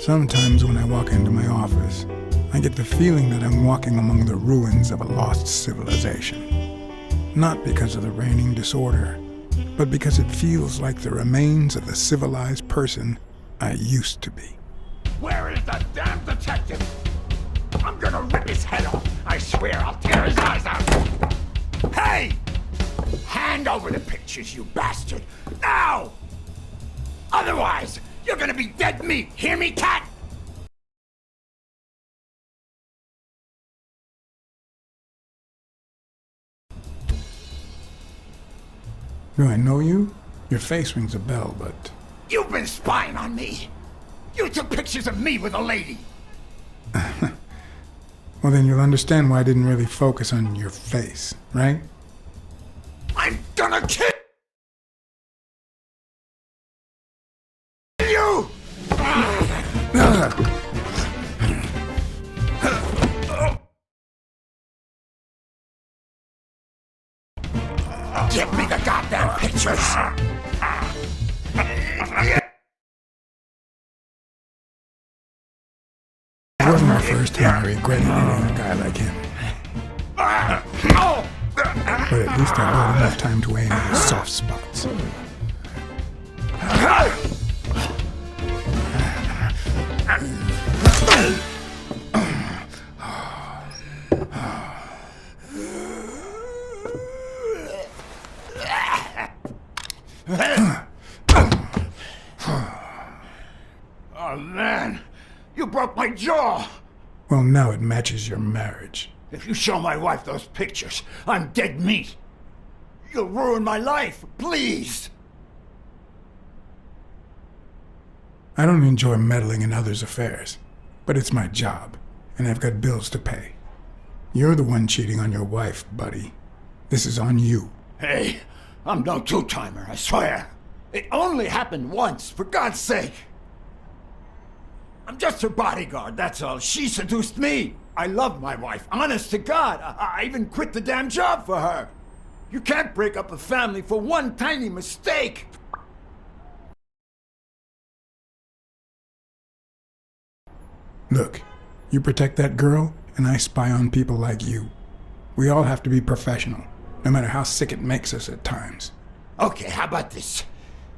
Sometimes when I walk into my office, I get the feeling that I'm walking among the ruins of a lost civilization. Not because of the reigning disorder, but because it feels like the remains of the civilized person I used to be. Where is the damn detective? I'm gonna rip his head off. I swear I'll tear his eyes out. Hey! Hand over the pictures, you bastard! Now! Otherwise, you're gonna be dead meat. Hear me, cat? Do I know you? Your face rings a bell, but... You've been spying on me. You took pictures of me with a lady. Well, then you'll understand why I didn't really focus on your face, right? I'm gonna kill you! Give me the goddamn pictures! It wasn't the first time I regretted hitting a guy like him. But at least I bought enough time to aim at his soft spots. Oh man, you broke my jaw! Well, now it matches your marriage. If you show my wife those pictures, I'm dead meat. You'll ruin my life, please! I don't enjoy meddling in others' affairs, but it's my job, and I've got bills to pay. You're the one cheating on your wife, buddy. This is on you. Hey, I'm no two-timer, I swear. It only happened once, for God's sake. I'm just her bodyguard, that's all. She seduced me. I love my wife, honest to God. I even quit the damn job for her. You can't break up a family for one tiny mistake. Look, you protect that girl, and I spy on people like you. We all have to be professional, no matter how sick it makes us at times. Okay, how about this?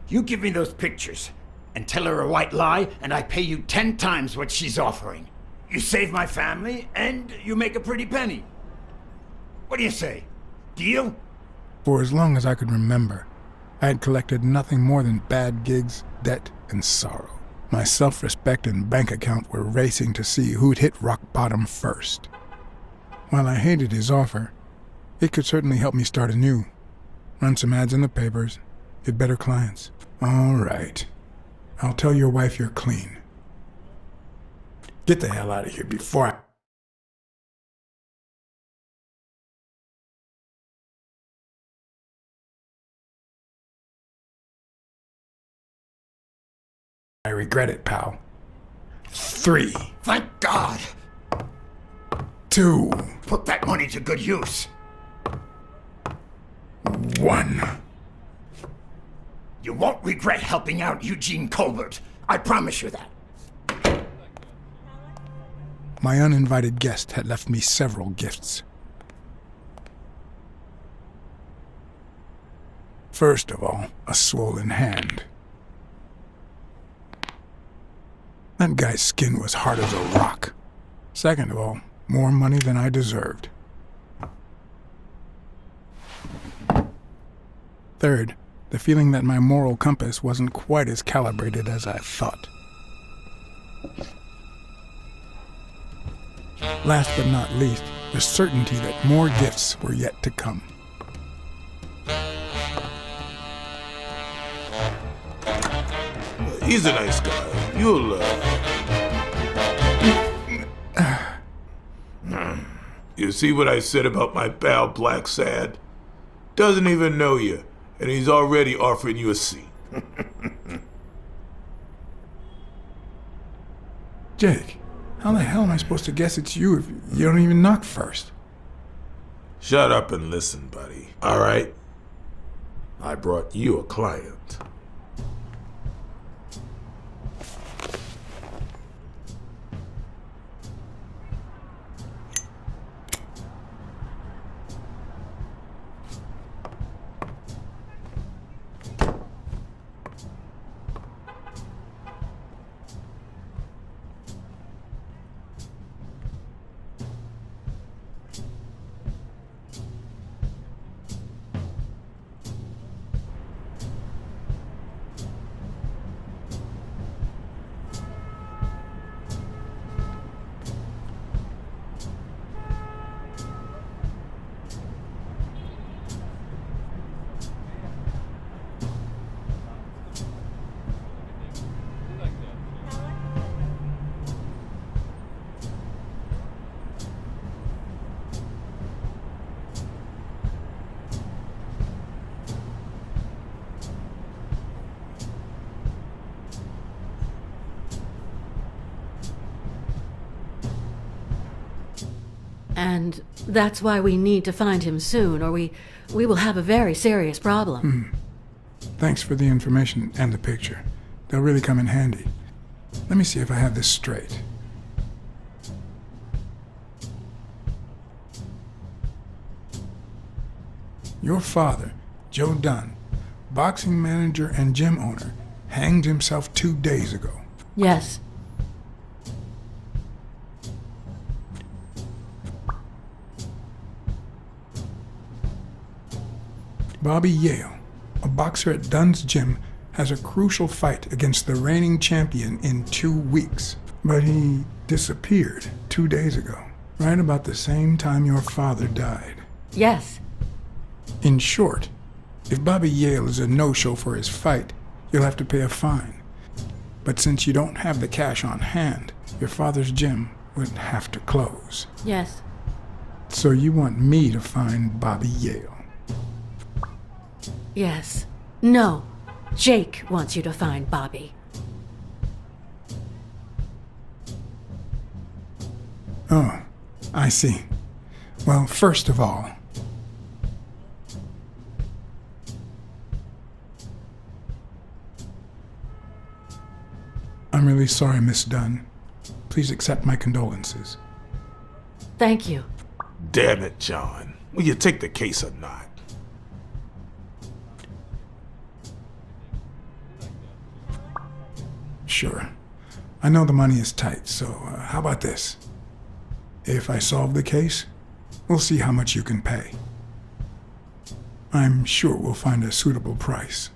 You give me those pictures, and tell her a white lie, and I pay you 10 times what she's offering. You save my family, and you make a pretty penny. What do you say? Deal? For as long as I could remember, I had collected nothing more than bad gigs, debt, and sorrow. My self-respect and bank account were racing to see who'd hit rock bottom first. While I hated his offer, it could certainly help me start anew. Run some ads in the papers, get better clients. All right. I'll tell your wife you're clean. Get the hell out of here before I regret it, pal. 3. Thank God! 2. Put that money to good use. 1. You won't regret helping out Eugene Colbert. I promise you that. My uninvited guest had left me several gifts. First of all, a swollen hand. That guy's skin was hard as a rock. Second of all, more money than I deserved. Third, the feeling that my moral compass wasn't quite as calibrated as I thought. Last but not least, the certainty that more gifts were yet to come. He's a nice guy. You'll, You see what I said about my pal Blacksad? Doesn't even know you, and he's already offering you a seat. Jake, how the hell am I supposed to guess it's you if you don't even knock first? Shut up and listen, buddy. All right? I brought you a client. And that's why we need to find him soon, or we will have a very serious problem. Thanks for the information and the picture. They'll really come in handy. Let me see if I have this straight. Your father, Joe Dunn, boxing manager and gym owner, hanged himself 2 days ago. Yes. Bobby Yale, a boxer at Dunn's gym, has a crucial fight against the reigning champion in 2 weeks. But he disappeared 2 days ago, right about the same time your father died. Yes. In short, if Bobby Yale is a no-show for his fight, you'll have to pay a fine. But since you don't have the cash on hand, your father's gym would have to close. Yes. So you want me to find Bobby Yale? Yes. No. Jake wants you to find Bobby. Oh, I see. Well, first of all, I'm really sorry, Miss Dunn. Please accept my condolences. Thank you. Damn it, John. Will you take the case or not? Sure. I know the money is tight, so how about this? If I solve the case, we'll see how much you can pay. I'm sure we'll find a suitable price.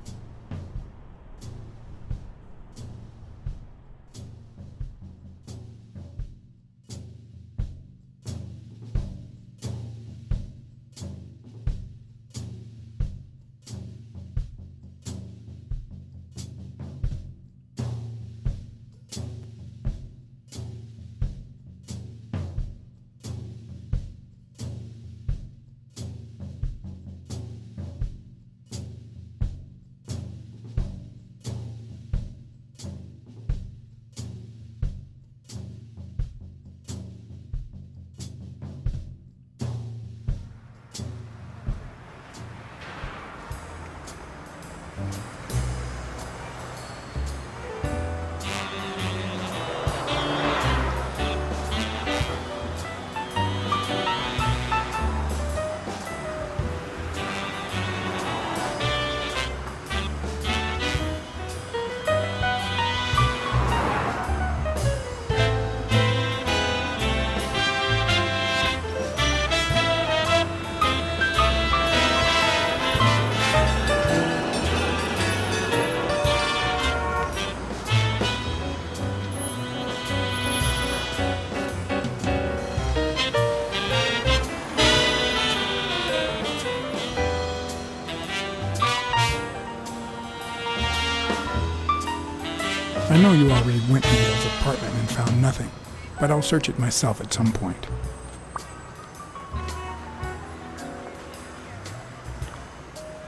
I know you already went to Yale's apartment and found nothing, but I'll search it myself at some point.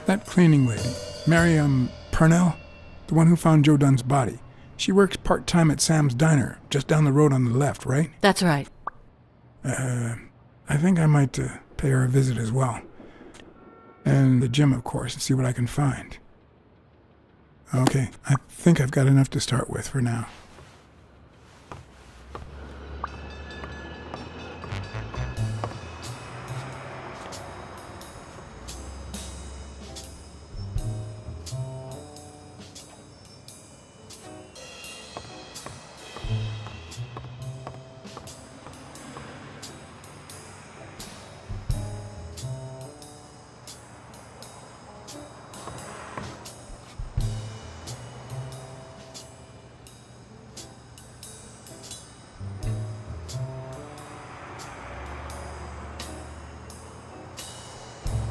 That cleaning lady, Miriam Purnell, the one who found Joe Dunn's body, she works part-time at Sam's Diner, just down the road on the left, right? That's right. I think I might pay her a visit as well. And the gym, of course, and see what I can find. Okay, I think I've got enough to start with for now.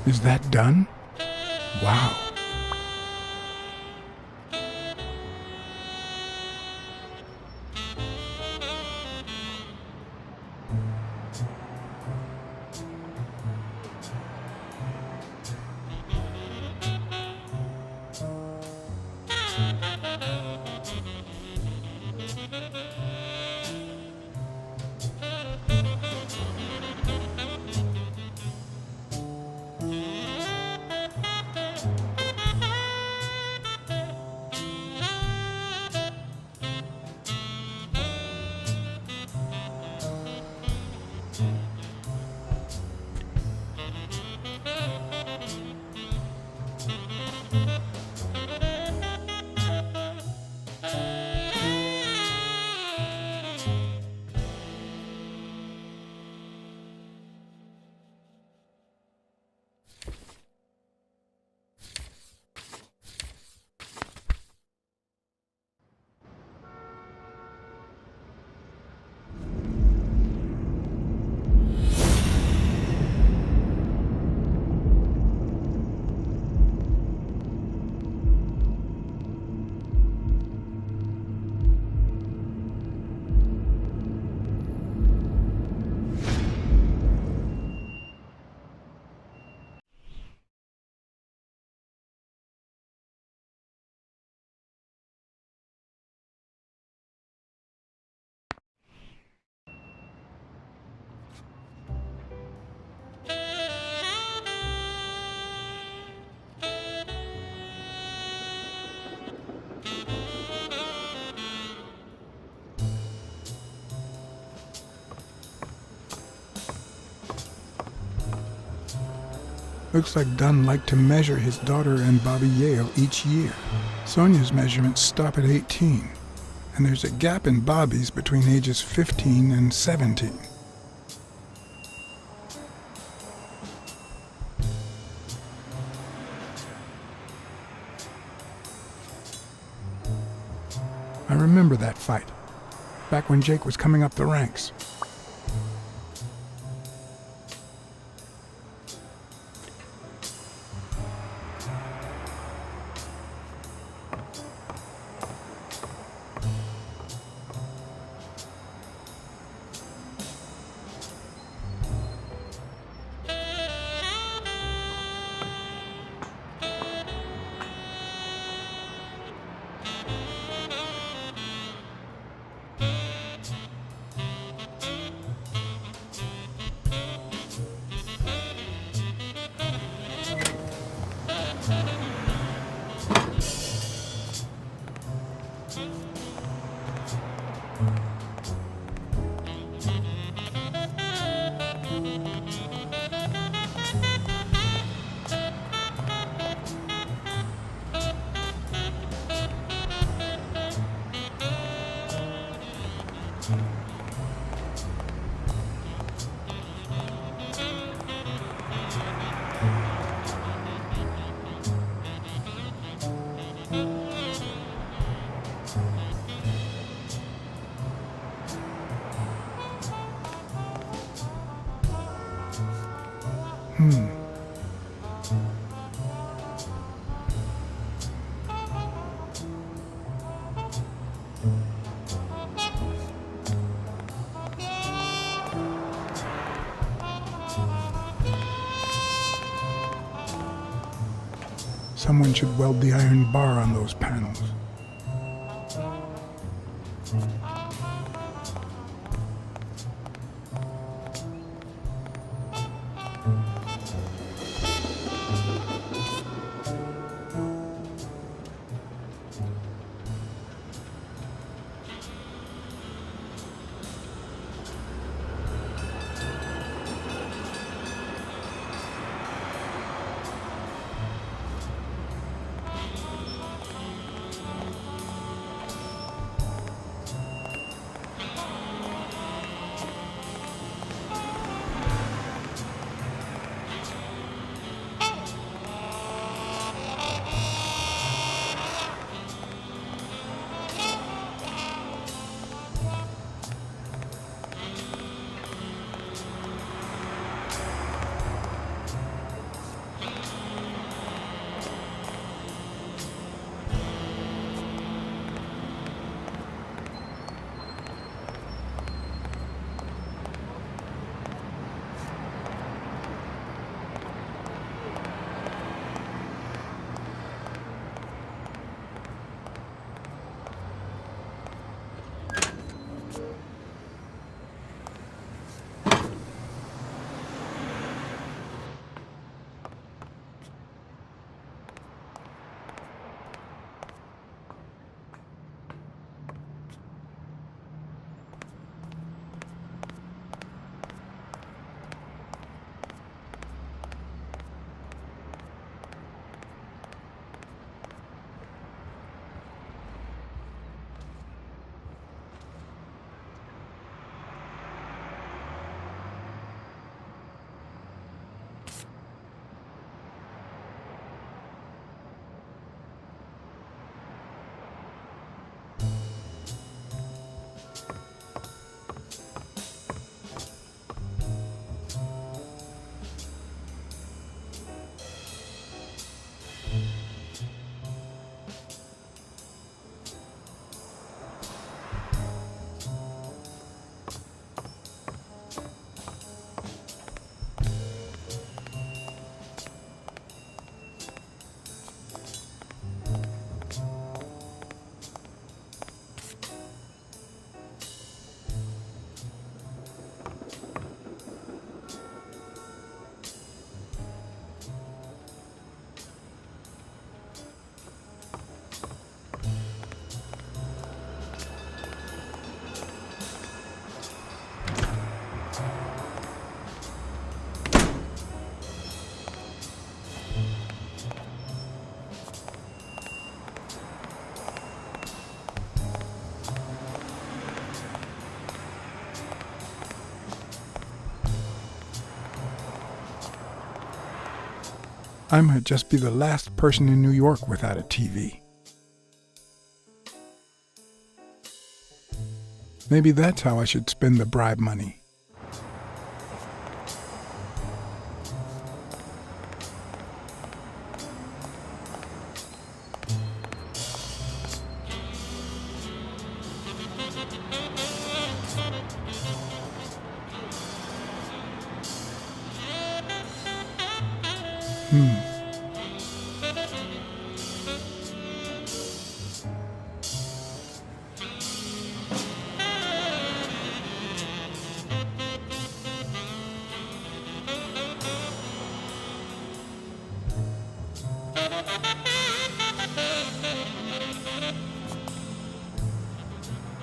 Is that done? Wow. Looks like Dunn liked to measure his daughter and Bobby Yale each year. Sonia's measurements stop at 18, and there's a gap in Bobby's between ages 15 and 17. I remember that fight, back when Jake was coming up the ranks. Someone should weld the iron bar on those panels. I might just be the last person in New York without a TV. Maybe that's how I should spend the bribe money.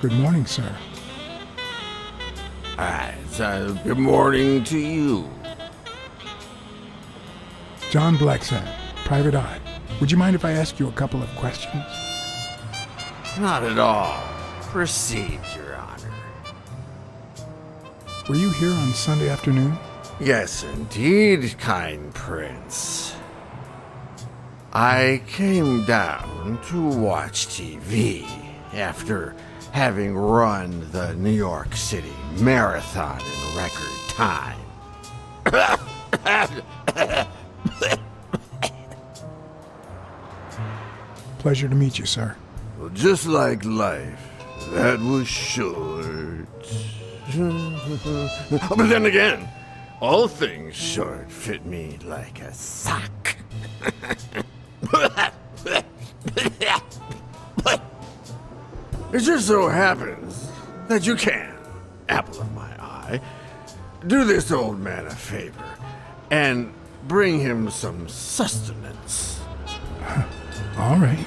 Good morning, sir. Good morning to you. John Blacksad, Private Eye. Would you mind if I ask you a couple of questions? Not at all. Proceed, Your Honor. Were you here on Sunday afternoon? Yes, indeed, kind prince. I came down to watch TV after having run the New York City Marathon in record time. Pleasure to meet you, sir. Well, just like life, that was short. But then again, all things short fit me like a sock. It just so happens that you can, apple of my eye, do this old man a favor and bring him some sustenance. All right.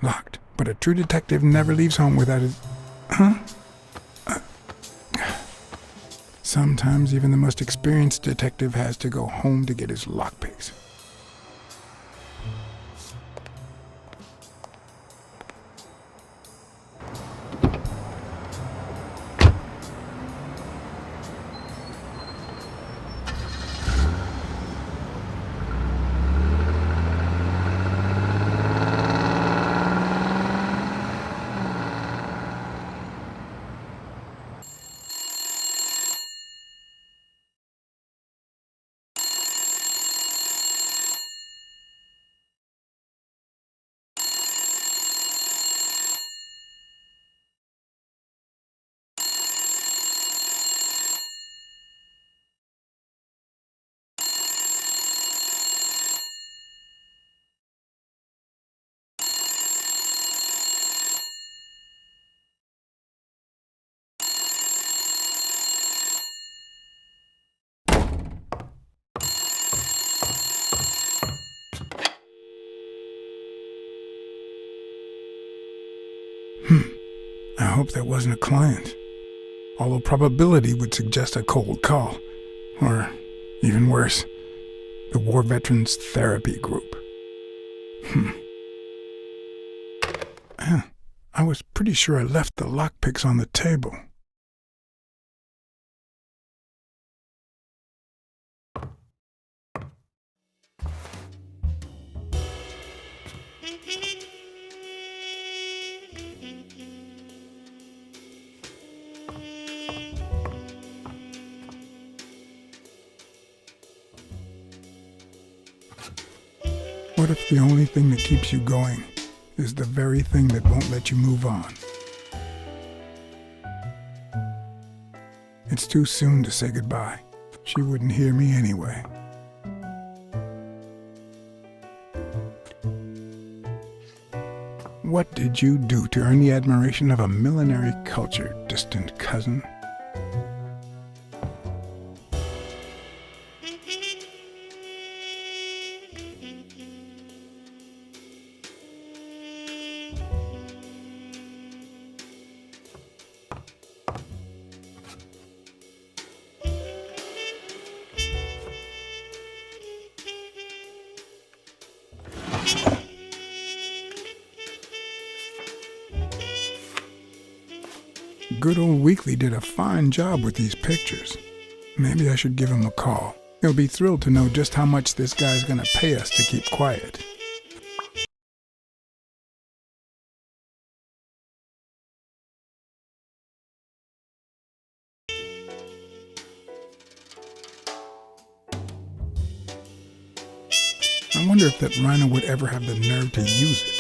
Locked. But a true detective never leaves home without his... Huh? Sometimes even the most experienced detective has to go home to get his lockpicks. hope that wasn't a client. Although probability would suggest a cold call. Or, even worse, the War Veterans Therapy Group. I was pretty sure I left the lockpicks on the table. What if the only thing that keeps you going is the very thing that won't let you move on? It's too soon to say goodbye. She wouldn't hear me anyway. What did you do to earn the admiration of a millinery culture, distant cousin? Good old Weekly did a fine job with these pictures. Maybe I should give him a call. He'll be thrilled to know just how much this guy's gonna pay us to keep quiet. I wonder if that rhino would ever have the nerve to use it.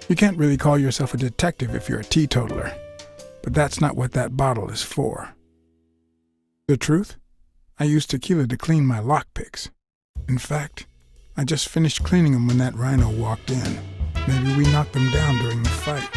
You can't really call yourself a detective if you're a teetotaler, but that's not what that bottle is for. The truth? I used tequila to clean my lockpicks. In fact, I just finished cleaning them when that rhino walked in. Maybe we knocked them down during the fight.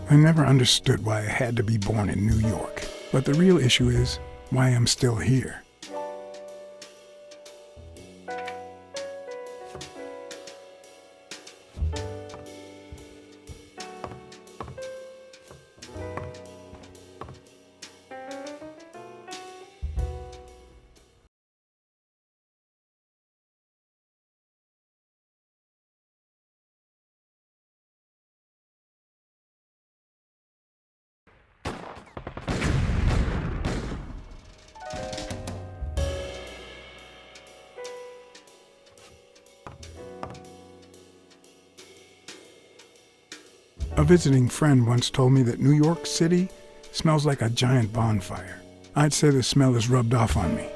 I never understood why I had to be born in New York, but the real issue is why I'm still here. A visiting friend once told me that New York City smells like a giant bonfire. I'd say the smell is rubbed off on me.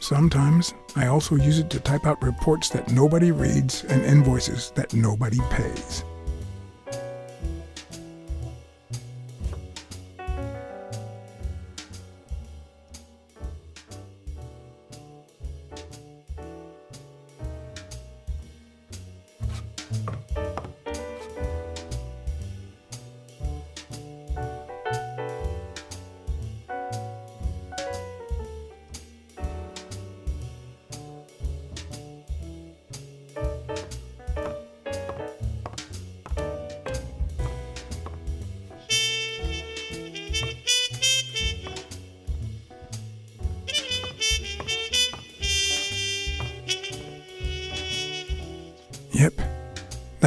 Sometimes I also use it to type out reports that nobody reads and invoices that nobody pays.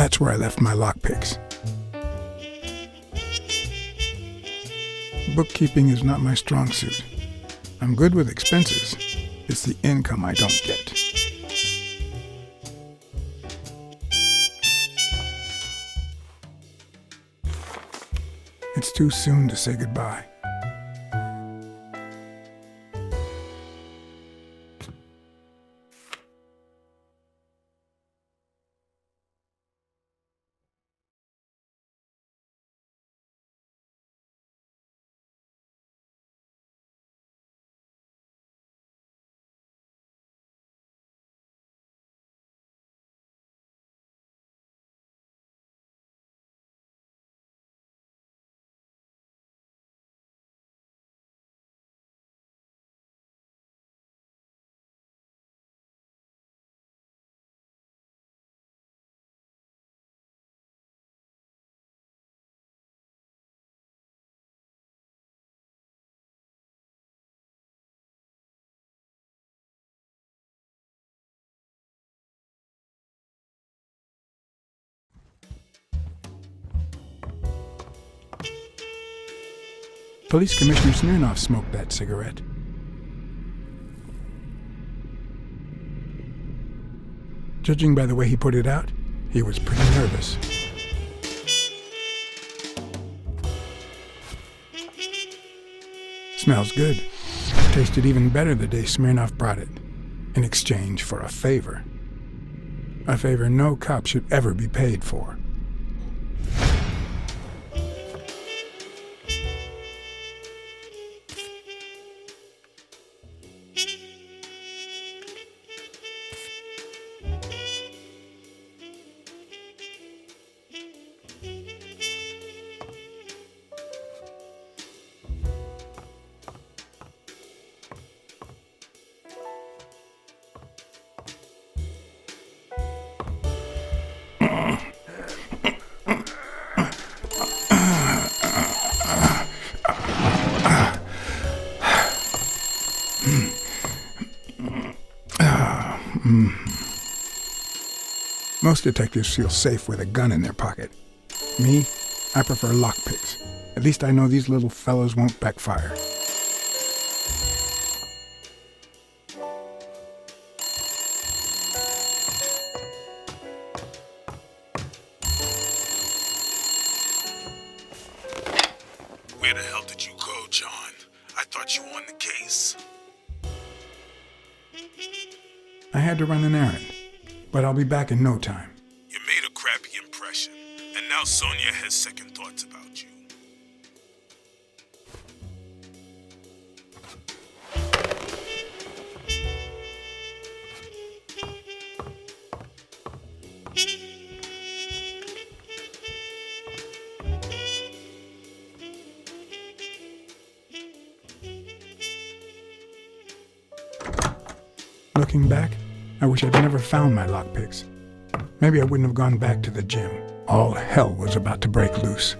That's where I left my lockpicks. Bookkeeping is not my strong suit. I'm good with expenses. It's the income I don't get. It's too soon to say goodbye. Police Commissioner Smirnoff smoked that cigarette. Judging by the way he put it out, he was pretty nervous. Smells good. Tasted even better the day Smirnoff brought it, in exchange for a favor. A favor no cop should ever be paid for. Most detectives feel safe with a gun in their pocket. Me, I prefer lockpicks. At least I know these little fellows won't backfire. Where the hell did you go, John? I thought you were on the case. I had to run an errand, but I'll be back in no time. You made a crappy impression, and now Sonia has second thoughts about you. Looking back, I wish I'd never found my lockpicks. Maybe I wouldn't have gone back to the gym. All hell was about to break loose.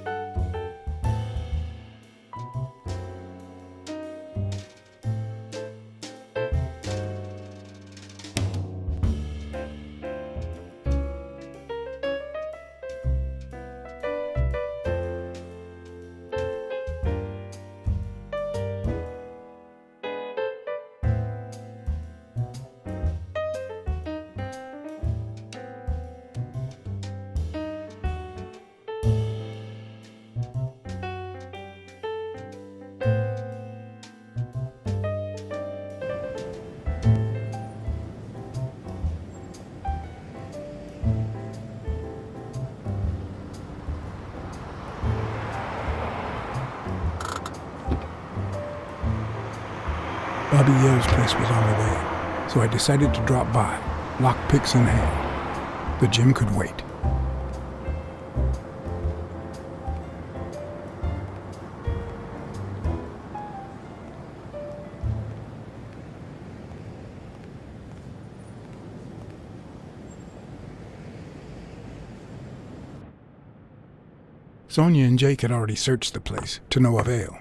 Bobby Yo's place was on the way, so I decided to drop by, lockpicks in hand. The gym could wait. Sonia and Jake had already searched the place, to no avail.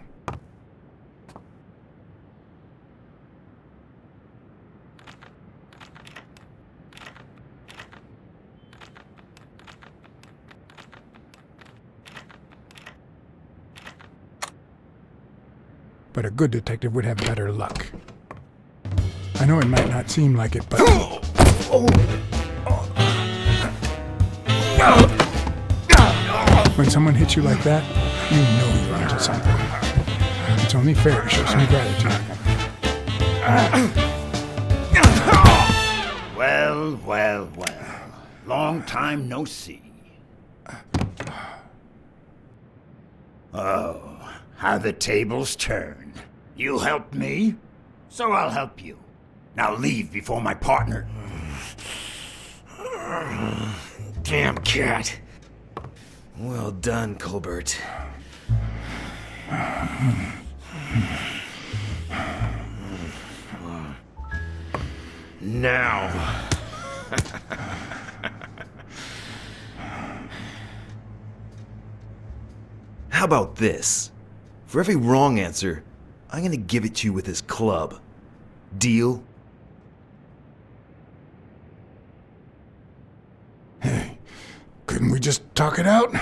but a good detective would have better luck. I know it might not seem like it, but... When someone hits you like that, you know you're onto something. It's only fair to show some gratitude. Well, well, well. Long time no see. Oh, how the tables turn. You helped me, so I'll help you. Now leave before my partner... Damn cat. Well done, Colbert. Now. How about this? For every wrong answer, I'm gonna give it to you with this club. Deal? Hey, couldn't we just talk it out?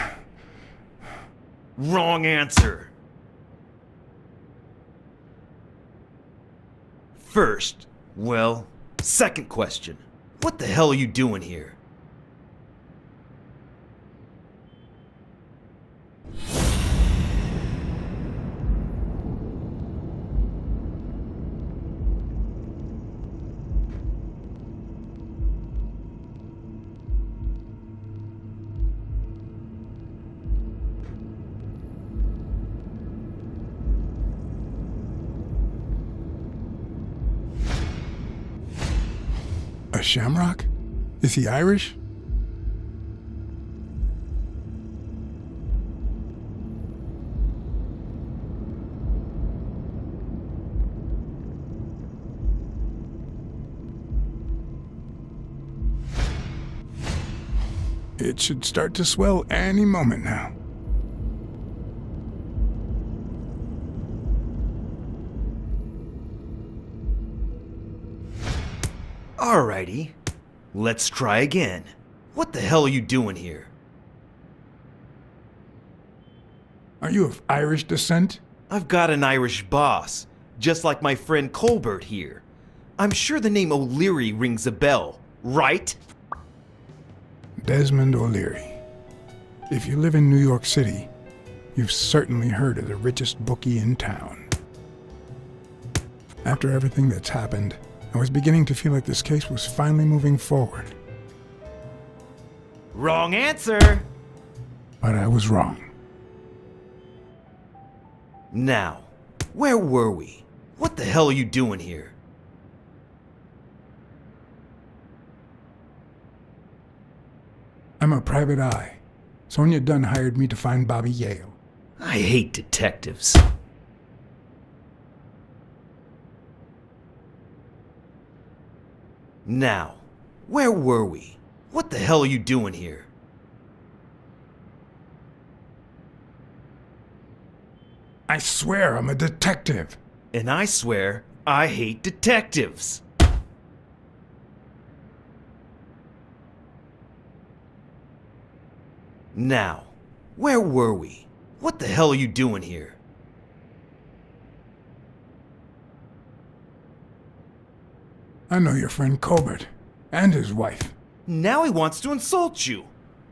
Wrong answer. First, well, second question. What the hell are you doing here? A shamrock? Is he Irish? It should start to swell any moment now. Alrighty, let's try again. What the hell are you doing here? Are you of Irish descent? I've got an Irish boss, just like my friend Colbert here. I'm sure the name O'Leary rings a bell, right? Desmond O'Leary. If you live in New York City, you've certainly heard of the richest bookie in town. After everything that's happened, I was beginning to feel like this case was finally moving forward. Wrong answer! But I was wrong. Now, where were we? What the hell are you doing here? I'm a private eye. Sonia Dunn hired me to find Bobby Yale. I hate detectives. Now, where were we? What the hell are you doing here? I swear I'm a detective. And I swear, I hate detectives. Now, where were we? What the hell are you doing here? I know your friend Colbert and his wife. Now he wants to insult you.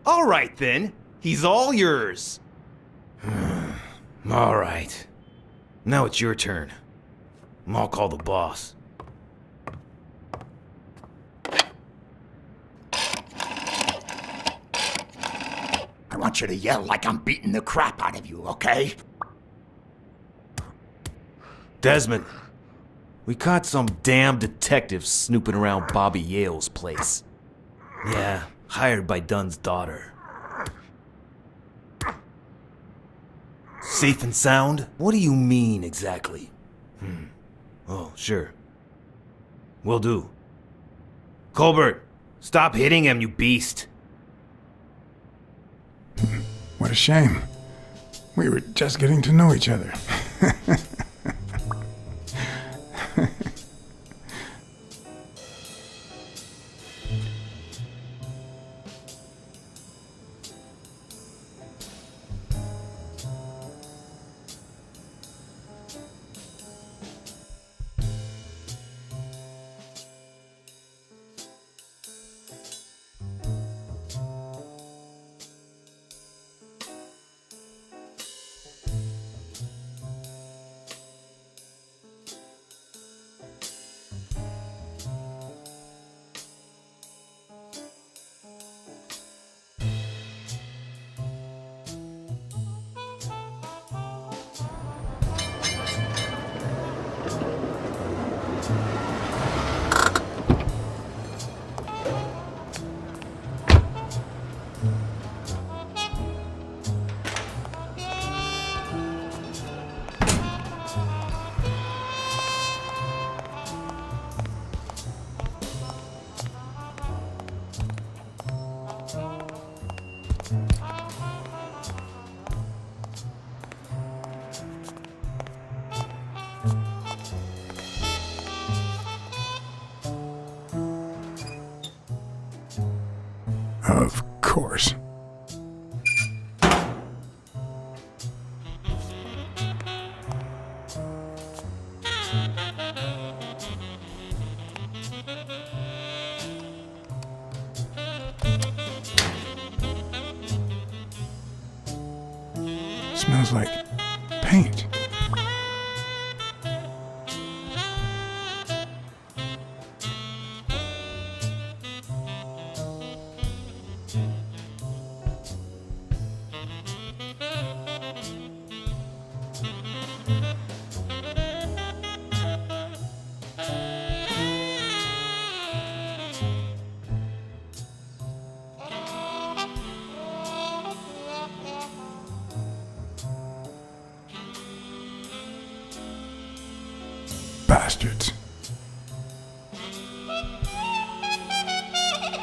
All right then, he's all yours. All right. Now it's your turn. I'll call the boss. I want you to yell like I'm beating the crap out of you, okay? Desmond, we caught some damn detective snooping around Bobby Yale's place. Yeah, hired by Dunn's daughter. Safe and sound? What do you mean exactly? Oh, sure. Will do. Colbert, stop hitting him, you beast. What a shame. We were just getting to know each other. Of course. Smells like paint. Bastards.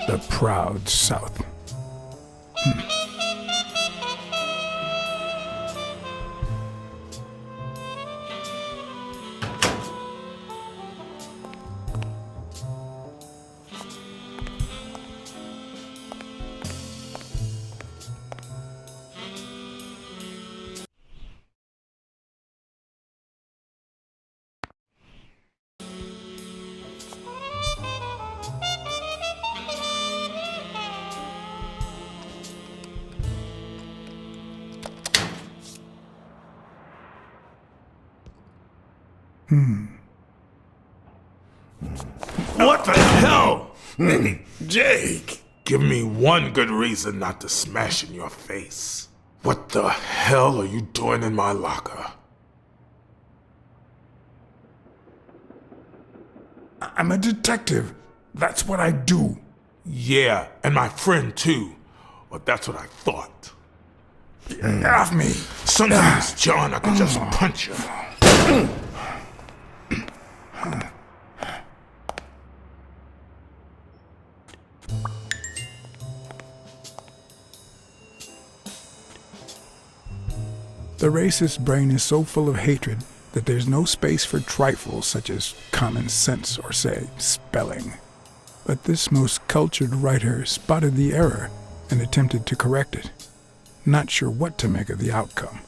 The proud South. What the hell? Hey, Jake, give me one good reason not to smash in your face. What the hell are you doing in my locker? I'm a detective. That's what I do. Yeah, and my friend too. Well, that's what I thought. Get off me. Sometimes, John, I could just punch you. The racist brain is so full of hatred that there's no space for trifles such as common sense or, say, spelling. But this most cultured writer spotted the error and attempted to correct it, not sure what to make of the outcome.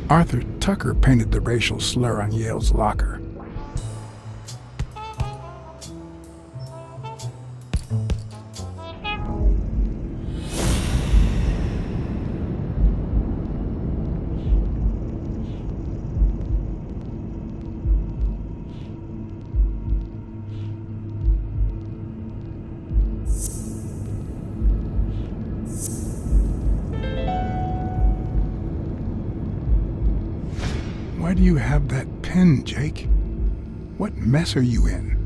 Arthur Tucker painted the racial slur on Yale's locker. Why do you have that pen, Jake? What mess are you in?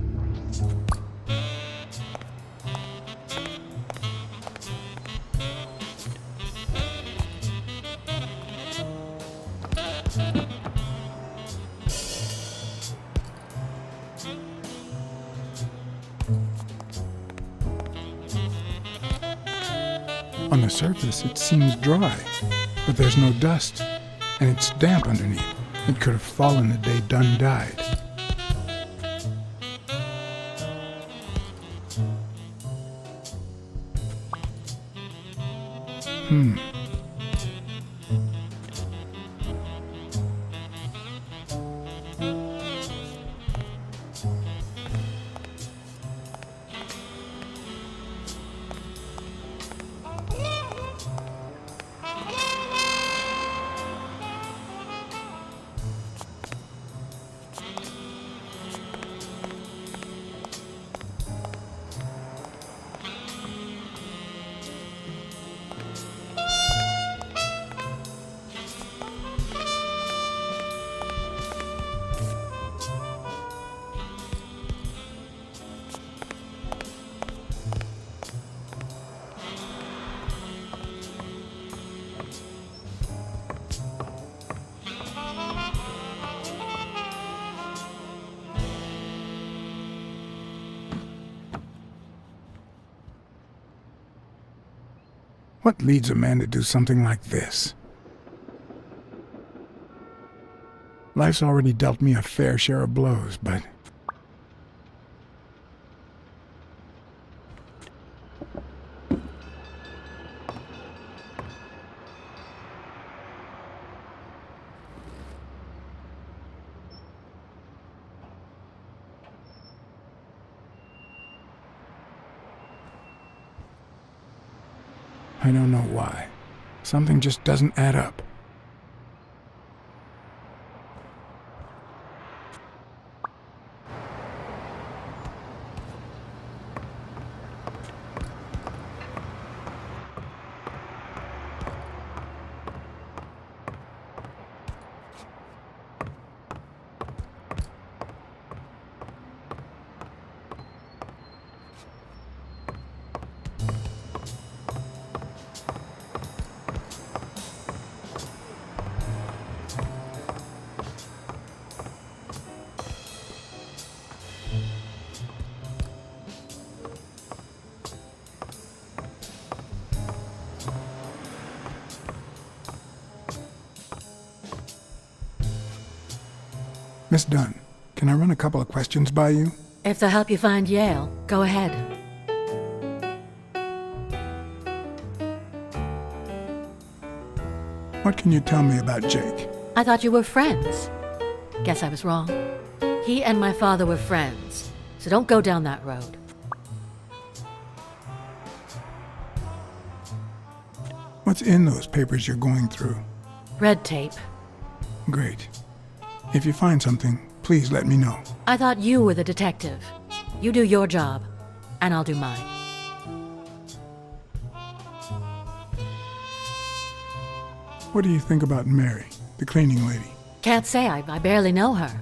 On the surface, it seems dry, but there's no dust, and it's damp underneath. It could have fallen the day Dunn died. What leads a man to do something like this? Life's already dealt me a fair share of blows, but... I don't know why. Something just doesn't add up. Miss Dunn, can I run a couple of questions by you? If they'll help you find Yale, go ahead. What can you tell me about Jake? I thought you were friends. Guess I was wrong. He and my father were friends, so don't go down that road. What's in those papers you're going through? Red tape. Great. If you find something, please let me know. I thought you were the detective. You do your job, and I'll do mine. What do you think about Mary, the cleaning lady? Can't say. I barely know her.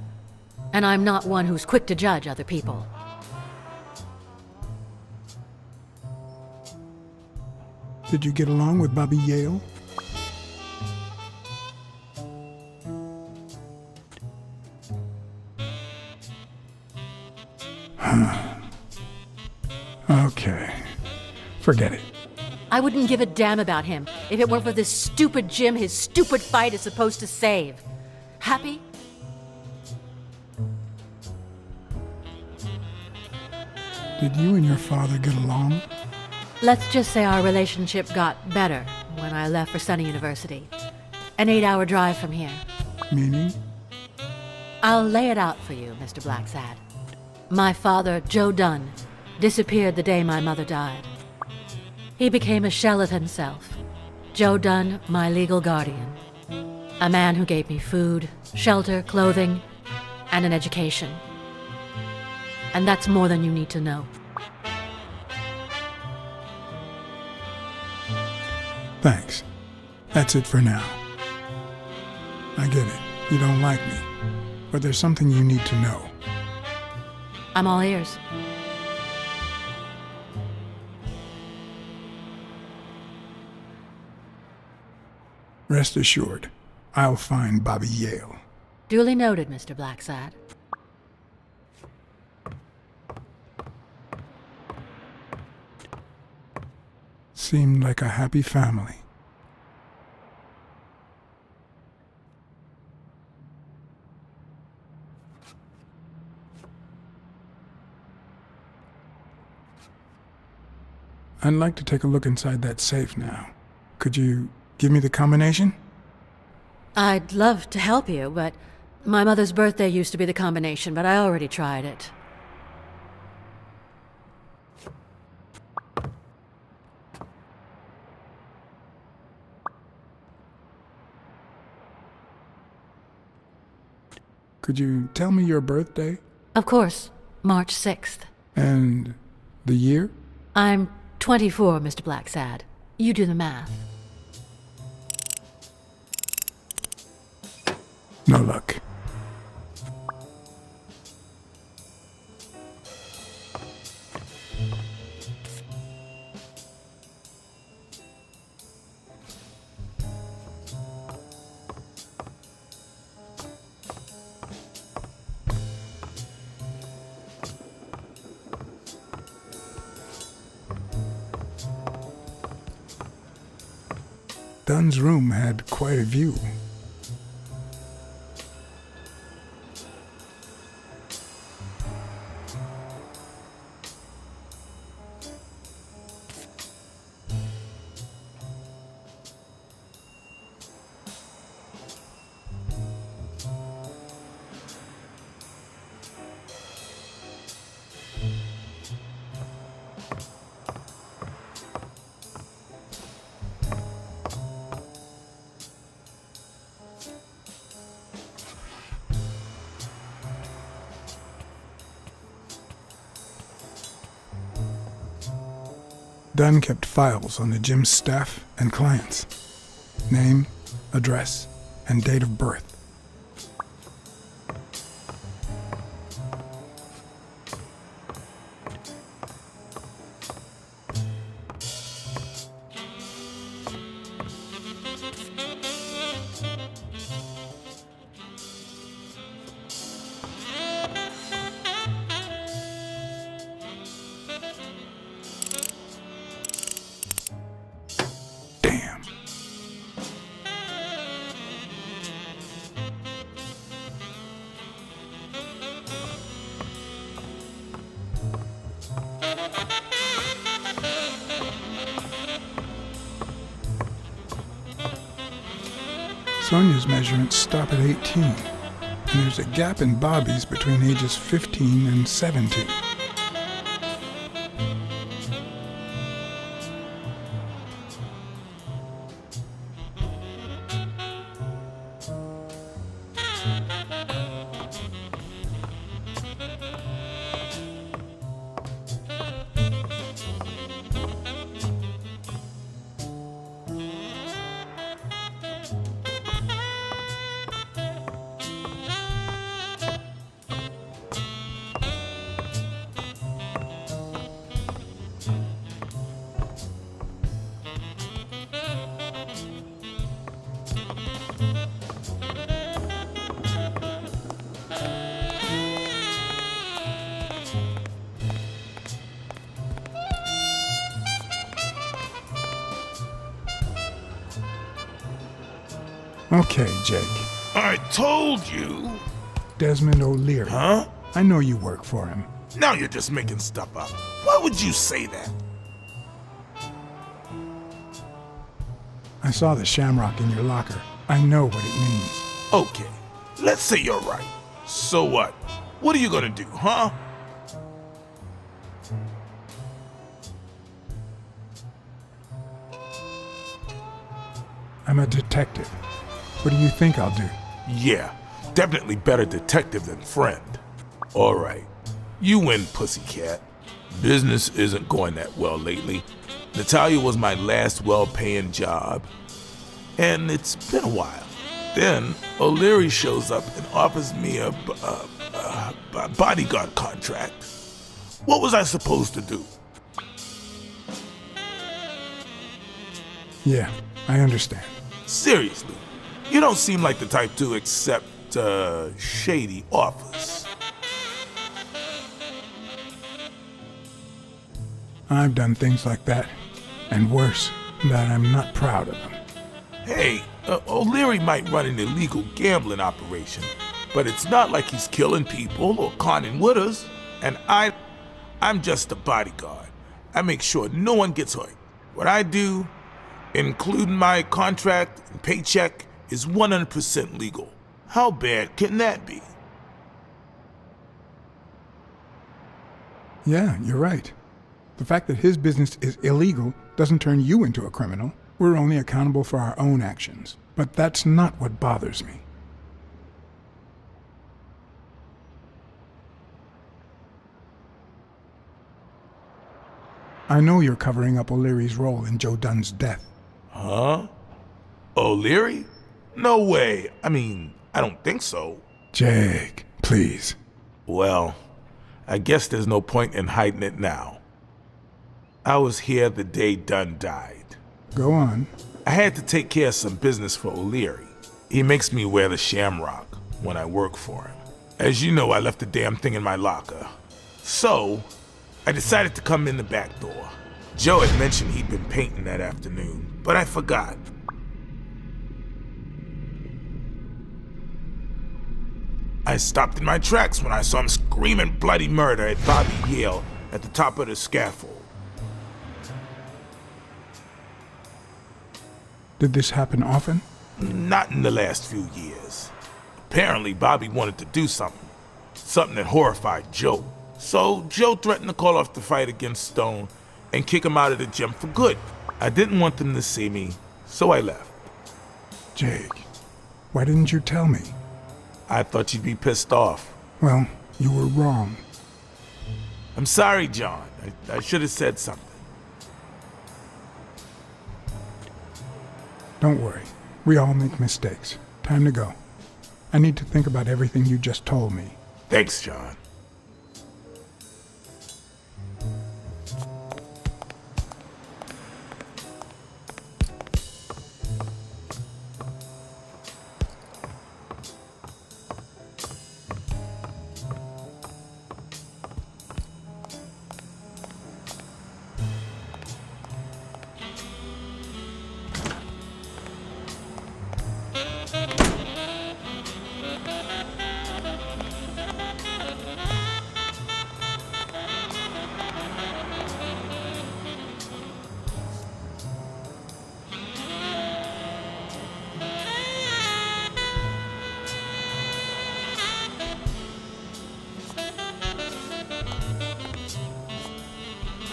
And I'm not one who's quick to judge other people. Did you get along with Bobby Yale? Okay. Forget it. I wouldn't give a damn about him if it weren't for this stupid Jim his stupid fight is supposed to save. Happy? Did you and your father get along? Let's just say our relationship got better when I left for Sunny University. an 8-hour drive from here. Meaning? I'll lay it out for you, Mr. Blacksad. My father, Joe Dunn, disappeared the day my mother died. He became a shell of himself. Joe Dunn, my legal guardian. A man who gave me food, shelter, clothing, and an education. And that's more than you need to know. Thanks. That's it for now. I get it. You don't like me. But there's something you need to know. I'm all ears. Rest assured, I'll find Bobby Yale. Duly noted, Mr. Blacksad. Seemed like a happy family. I'd like to take a look inside that safe now. Could you give me the combination? I'd love to help you, but my mother's birthday used to be the combination, but I already tried it. Could you tell me your birthday? Of course, March 6th. And the year? I'm 24, Mr. Blacksad. You do the math. No luck. Dunn's room had quite a view. Dunn kept files on the gym's staff and clients. Name, address, and date of birth. Damn. Sonia's measurements stop at 18, and there's a gap in Bobby's between ages 15 and 17. Okay, Jake. I told you. Desmond O'Leary. Huh? I know you work for him. Now you're just making stuff up. Why would you say that? I saw the shamrock in your locker. I know what it means. Okay, let's say you're right. So what? What are you gonna do, huh? I'm a detective. What do you think I'll do? Yeah, definitely better detective than friend. All right, you win, pussycat. Business isn't going that well lately. Natalia was my last well-paying job, and it's been a while. Then O'Leary shows up and offers me a bodyguard contract. What was I supposed to do? Yeah, I understand. Seriously, you don't seem like the type to accept shady offers. I've done things like that, and worse, that I'm not proud of them. Hey, O'Leary might run an illegal gambling operation, but it's not like he's killing people or conning widows. And I'm just a bodyguard. I make sure no one gets hurt. What I do, including my contract and paycheck, is 100% legal. How bad can that be? Yeah, you're right. The fact that his business is illegal doesn't turn you into a criminal. We're only accountable for our own actions. But that's not what bothers me. I know you're covering up O'Leary's role in Joe Dunn's death. Huh? O'Leary? No way. I mean, I don't think so. Jake, please. Well, I guess there's no point in hiding it now. I was here the day Dunn died. Go on. I had to take care of some business for O'Leary. He makes me wear the shamrock when I work for him. As you know, I left the damn thing in my locker. So, I decided to come in the back door. Joe had mentioned he'd been painting that afternoon, but I forgot. I stopped in my tracks when I saw him screaming bloody murder at Bobby Yale at the top of the scaffold. Did this happen often? Not in the last few years. Apparently, Bobby wanted to do something that horrified Joe. So Joe threatened to call off the fight against Stone and kick him out of the gym for good. I didn't want them to see me, so I left. Jake, why didn't you tell me? I thought you'd be pissed off. Well, you were wrong. I'm sorry, John. I should have said something. Don't worry. We all make mistakes. Time to go. I need to think about everything you just told me. Thanks, John.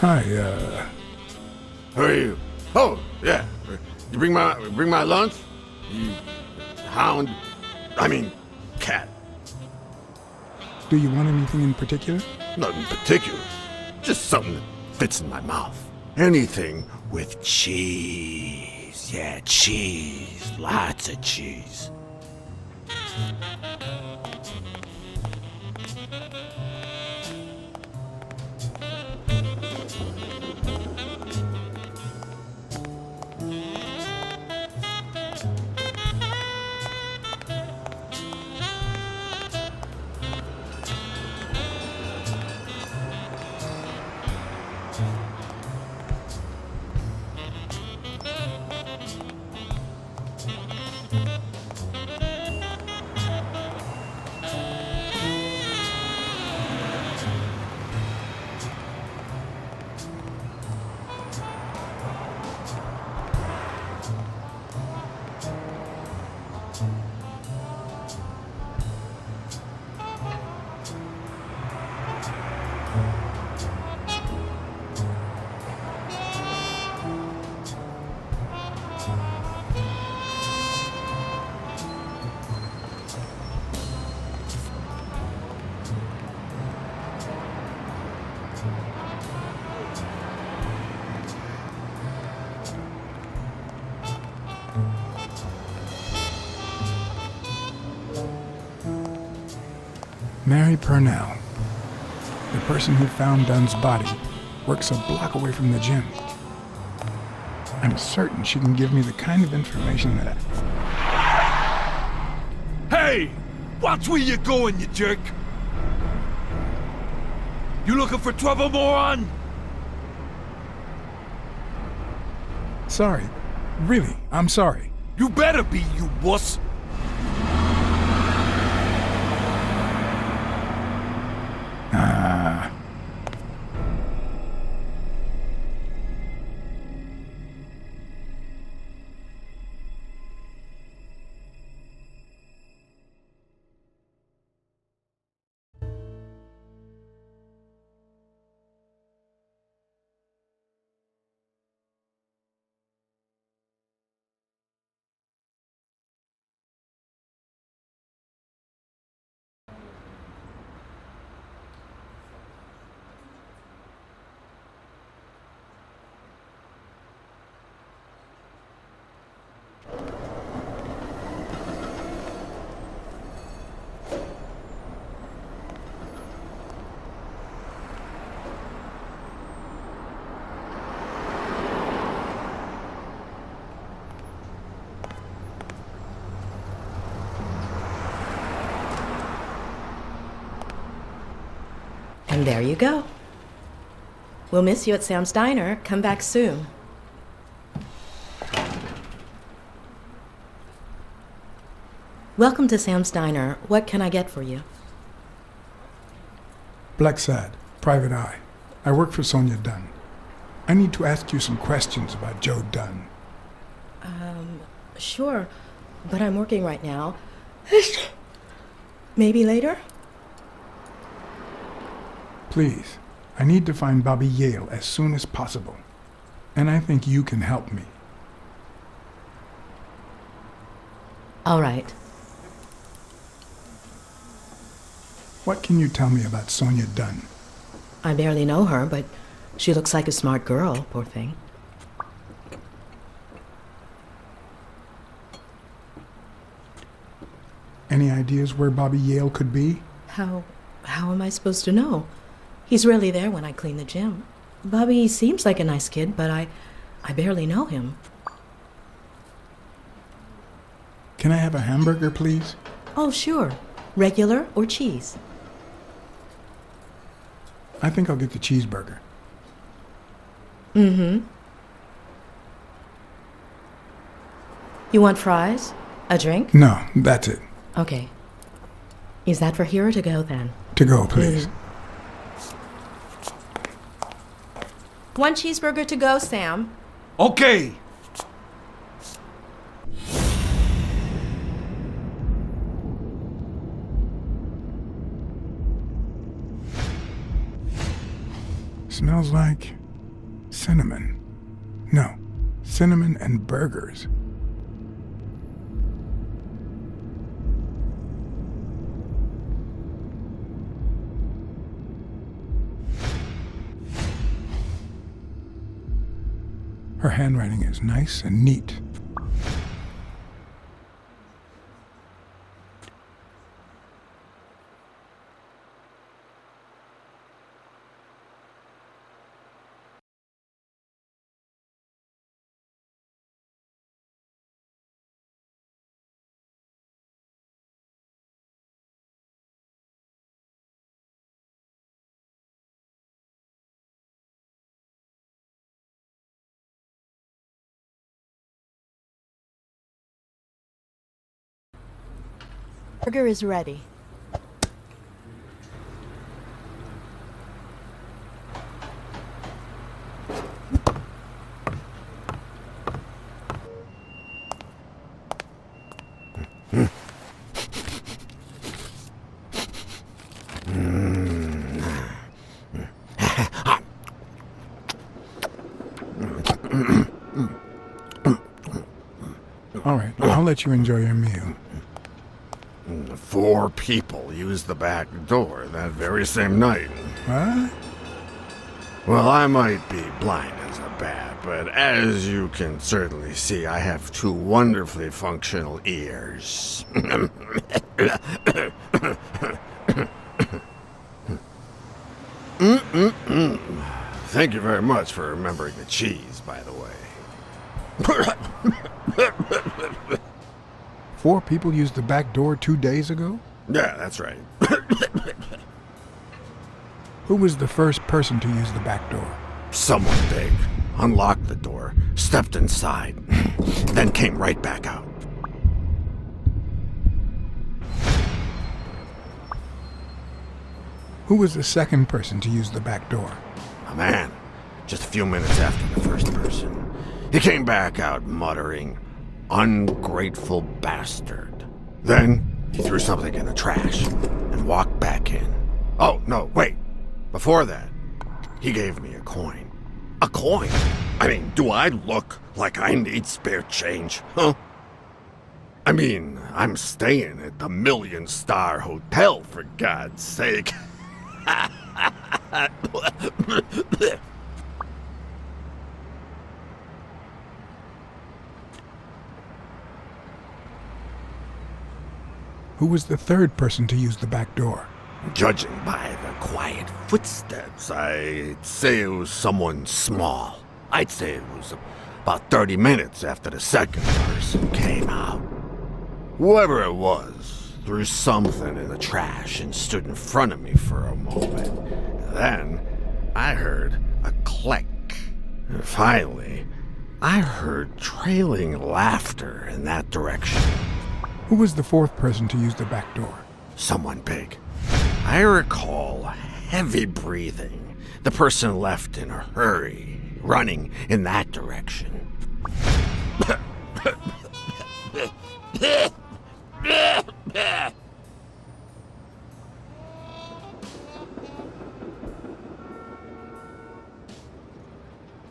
Hi, Who are you? Oh, yeah. You bring my lunch? You hound. I mean, cat. do you want anything in particular? Nothing particular. Just something that fits in my mouth. Anything with cheese. Yeah, cheese. Lots of cheese. Mary Purnell, the person who found Dunn's body, works a block away from the gym. I'm certain she can give me the kind of information that Hey! Watch where you're going, you jerk! You looking for trouble, moron? Sorry. Really, I'm sorry. You better be, you wuss! And there you go. We'll miss you at Sam's Diner. Come back soon. Welcome to Sam's Diner. What can I get for you? Blacksad, Private Eye. I work for Sonia Dunn. I need to ask you some questions about Joe Dunn. Sure, but I'm working right now. Maybe later? Please, I need to find Bobby Yale as soon as possible. And I think you can help me. All right. What can you tell me about Sonia Dunn? I barely know her, but she looks like a smart girl, poor thing. Any ideas where Bobby Yale could be? How am I supposed to know? He's rarely there when I clean the gym. Bobby seems like a nice kid, but I barely know him. Can I have a hamburger, please? Oh, sure. Regular or cheese? I think I'll get the cheeseburger. Mm-hmm. You want fries? A drink? No, that's it. Okay. Is that for here or to go, then? To go, please. One cheeseburger to go, Sam. Okay! Smells like cinnamon. No, cinnamon and burgers. Her handwriting is nice and neat. Burger is ready. All right, I'll let you enjoy your meal. 4 people used the back door that very same night. What? Well, I might be blind as a bat, but as you can certainly see, I have 2 wonderfully functional ears. Thank you very much for remembering the cheese, by the way. 4 people used the back door 2 days ago? Yeah, that's right. Who was the first person to use the back door? Someone big unlocked the door, stepped inside, then came right back out. Who was the second person to use the back door? A man, just a few minutes after the first person. He came back out muttering, "Ungrateful bastard." Then he threw something in the trash and walked back in. Oh, no, wait. Before that, he gave me a coin. A coin? I mean, do I look like I need spare change, huh? I mean, I'm staying at the Million-Star Hotel, for God's sake. Who was the third person to use the back door? Judging by the quiet footsteps, I'd say it was someone small. I'd say it was about 30 minutes after the second person came out. Whoever it was threw something in the trash and stood in front of me for a moment. Then I heard a click. And finally, I heard trailing laughter in that direction. Who was the fourth person to use the back door? Someone big. I recall heavy breathing. The person left in a hurry, running in that direction.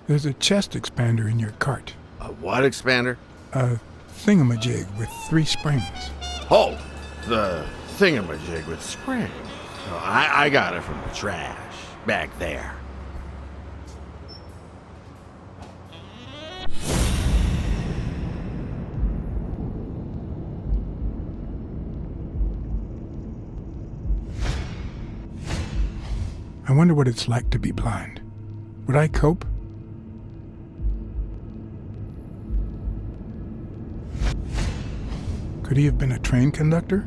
There's a chest expander in your cart. A what expander? A thingamajig with 3 springs. Oh, the thingamajig with springs. Oh, I got it from the trash, back there. I wonder what it's like to be blind. Would I cope? Could he have been a train conductor?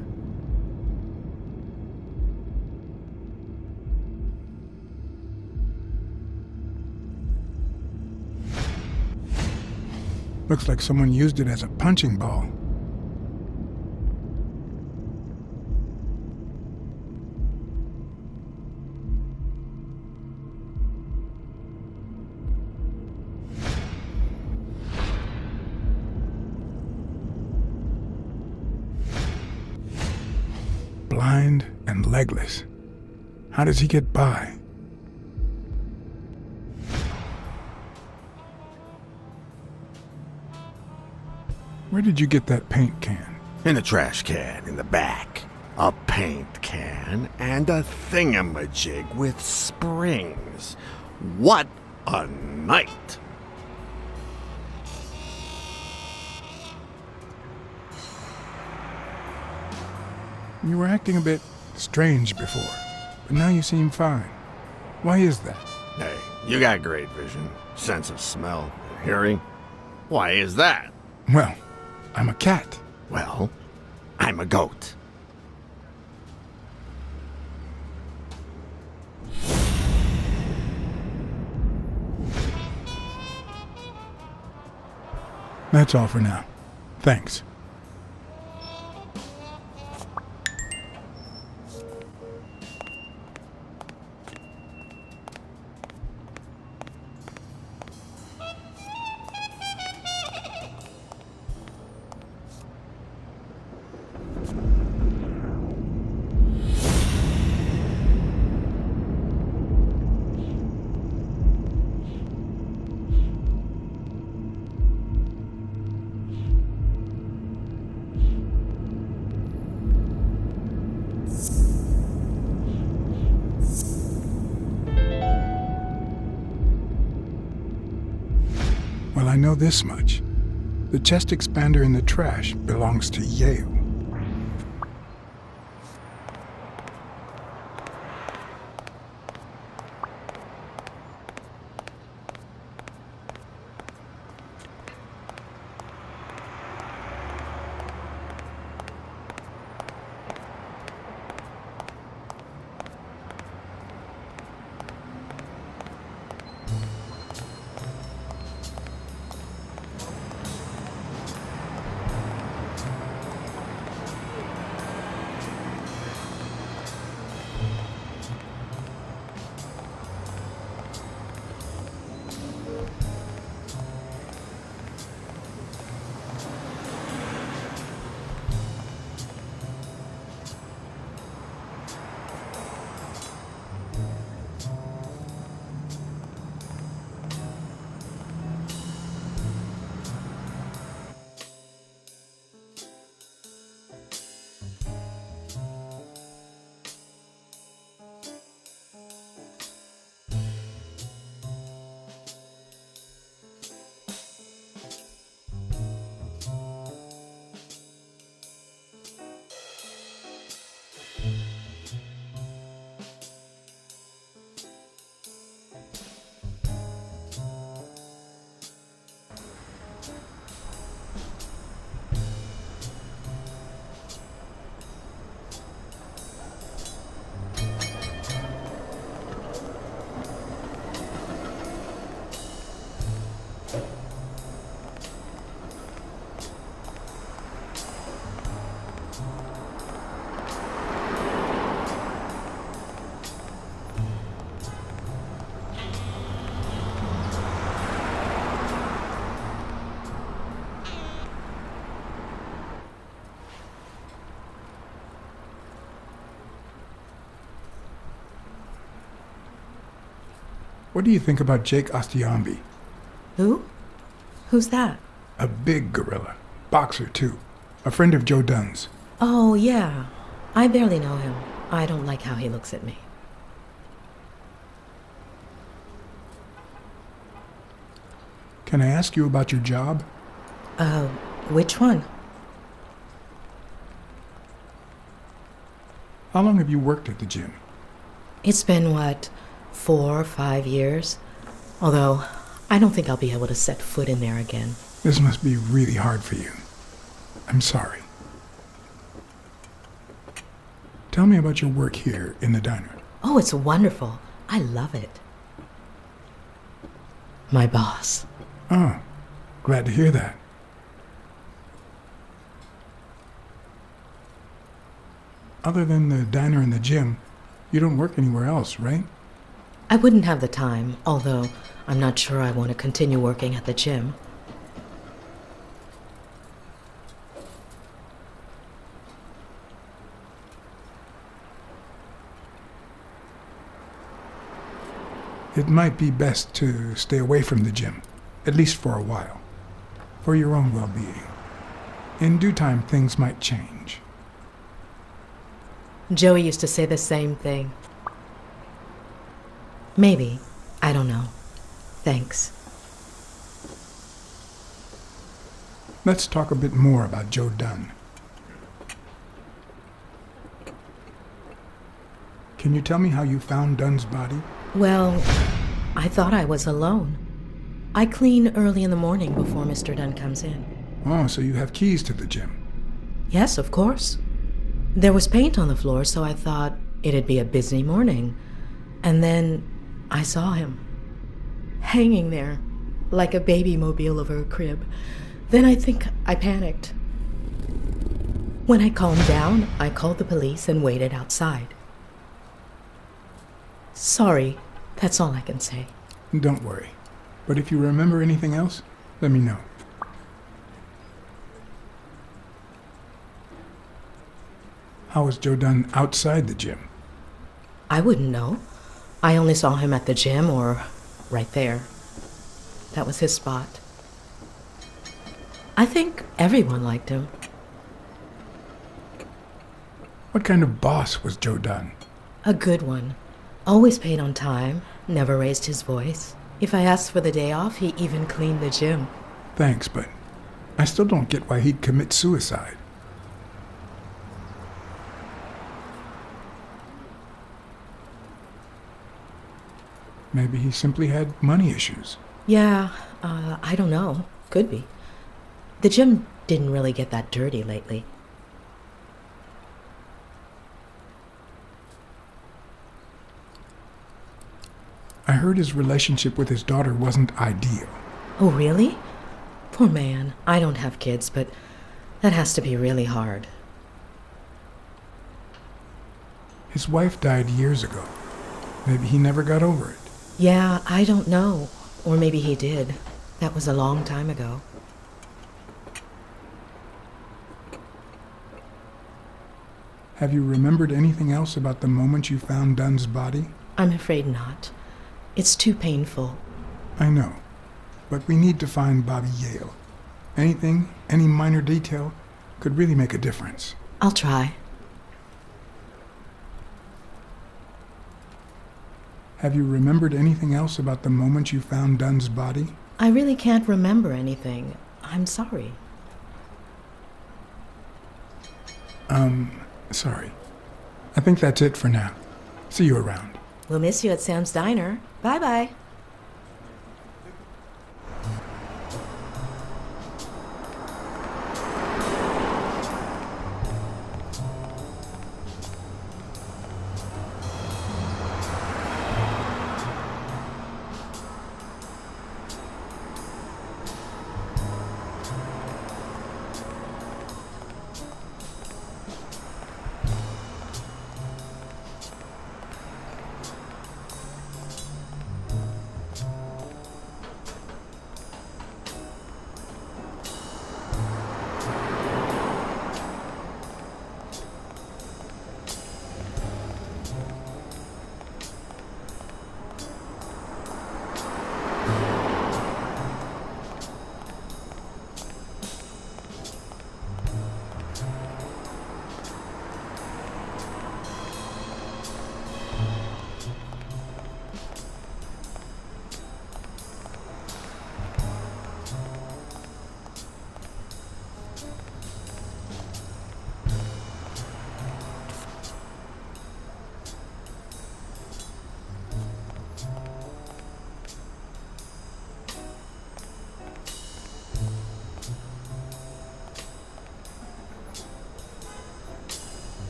Looks like someone used it as a punching ball. Blind and legless. How does he get by? Where did you get that paint can? In a trash can in the back. A paint can and a thingamajig with springs. What a night! You were acting a bit strange before, but now you seem fine. Why is that? Hey, you got great vision, sense of smell, and hearing. Why is that? Well, I'm a cat. Well, I'm a goat. That's all for now. Thanks. Well, I know this much. The chest expander in the trash belongs to Yale. What do you think about Jake Ostiambi? Who? Who's that? A big gorilla. Boxer, too. A friend of Joe Dunn's. Oh, yeah. I barely know him. I don't like how he looks at me. Can I ask you about your job? Which one? How long have you worked at the gym? It's been, what, 4 or 5 years? Although, I don't think I'll be able to set foot in there again. This must be really hard for you. I'm sorry. Tell me about your work here in the diner. Oh, it's wonderful. I love it. My boss. Oh, glad to hear that. Other than the diner and the gym, you don't work anywhere else, right? I wouldn't have the time, although I'm not sure I want to continue working at the gym. It might be best to stay away from the gym, at least for a while, for your own well-being. In due time, things might change. Joey used to say the same thing. Maybe. I don't know. Thanks. Let's talk a bit more about Joe Dunn. Can you tell me how you found Dunn's body? Well, I thought I was alone. I clean early in the morning before Mr. Dunn comes in. Oh, so you have keys to the gym. Yes, of course. There was paint on the floor, so I thought it'd be a busy morning. And then I saw him, hanging there, like a baby mobile over a crib. Then I think I panicked. When I calmed down, I called the police and waited outside. Sorry, that's all I can say. Don't worry. But if you remember anything else, let me know. How was Joe Dunn outside the gym? I wouldn't know. I only saw him at the gym or right there. That was his spot. I think everyone liked him. What kind of boss was Joe Dunn? A good one. Always paid on time, never raised his voice. If I asked for the day off, he even cleaned the gym. Thanks, but I still don't get why he'd commit suicide. Maybe he simply had money issues. Yeah, I don't know. Could be. The gym didn't really get that dirty lately. I heard his relationship with his daughter wasn't ideal. Oh, really? Poor man. I don't have kids, but that has to be really hard. His wife died years ago. Maybe he never got over it. Yeah, I don't know. Or maybe he did. That was a long time ago. Have you remembered anything else about the moment you found Dunn's body? I'm afraid not. It's too painful. I know, but we need to find Bobby Yale. Anything, any minor detail, could really make a difference. I'll try. Have you remembered anything else about the moment you found Dunn's body? I really can't remember anything. I'm sorry. Sorry. I think that's it for now. See you around. We'll miss you at Sam's Diner. Bye-bye.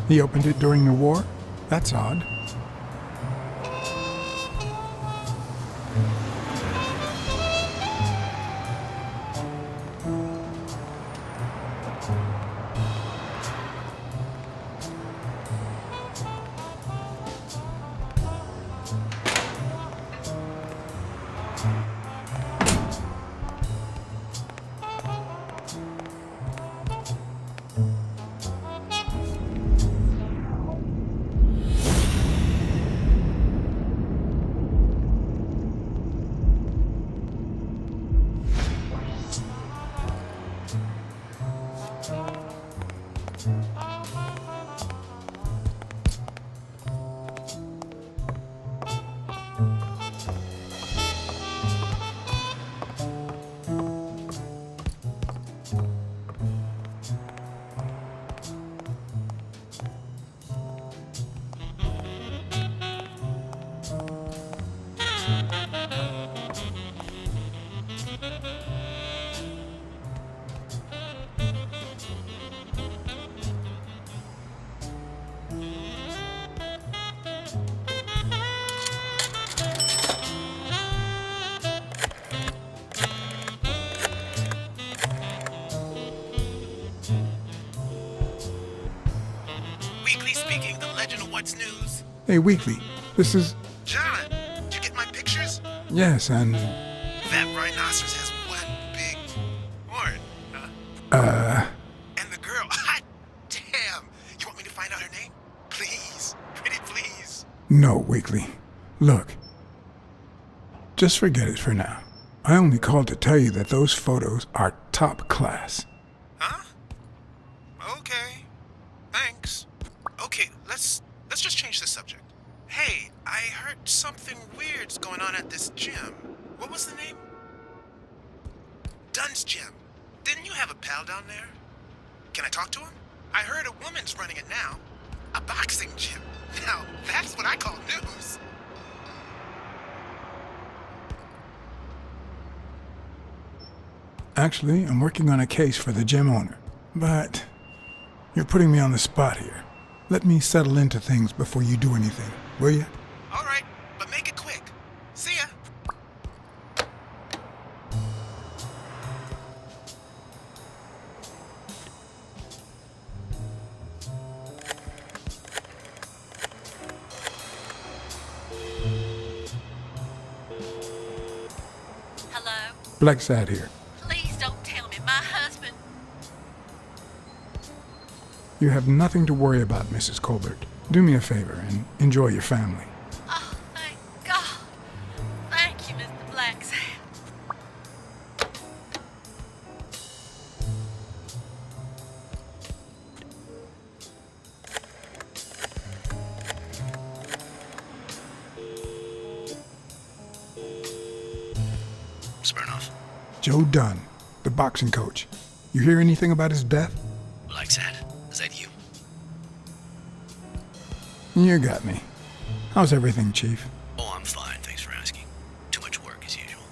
He opened it during the war? That's odd. Weekly speaking, the legend of what's news. Hey, Weekly, this is... John, did you get my pictures? Yes, and... That rhinoceros has one big horn. And the girl, hot damn. You want me to find out her name? Please, pretty please. No, Weekly. Look. Just forget it for now. I only called to tell you that those photos are top class. Huh? Okay. Thanks. Okay, let's just change the subject. Hey, I heard something weird's going on at this gym. What was the name? Dunn's Gym. Didn't you have a pal down there? Can I talk to him? I heard a woman's running it now. A boxing gym. Now, that's what I call news. Actually, I'm working on a case for the gym owner. But you're putting me on the spot here. Let me settle into things before you do anything, will you? All right, but make it quick. See ya. Hello? Blacksad here. Please don't tell me my husband... You have nothing to worry about, Mrs. Colbert. Do me a favor and enjoy your family. Oh, thank God. Thank you, Mr. Blacksad. Smirnoff. Joe Dunn, the boxing coach. You hear anything about his death? Blacksad, is that you? You got me. How's everything, Chief? Oh, I'm fine, thanks for asking. Too much work as usual.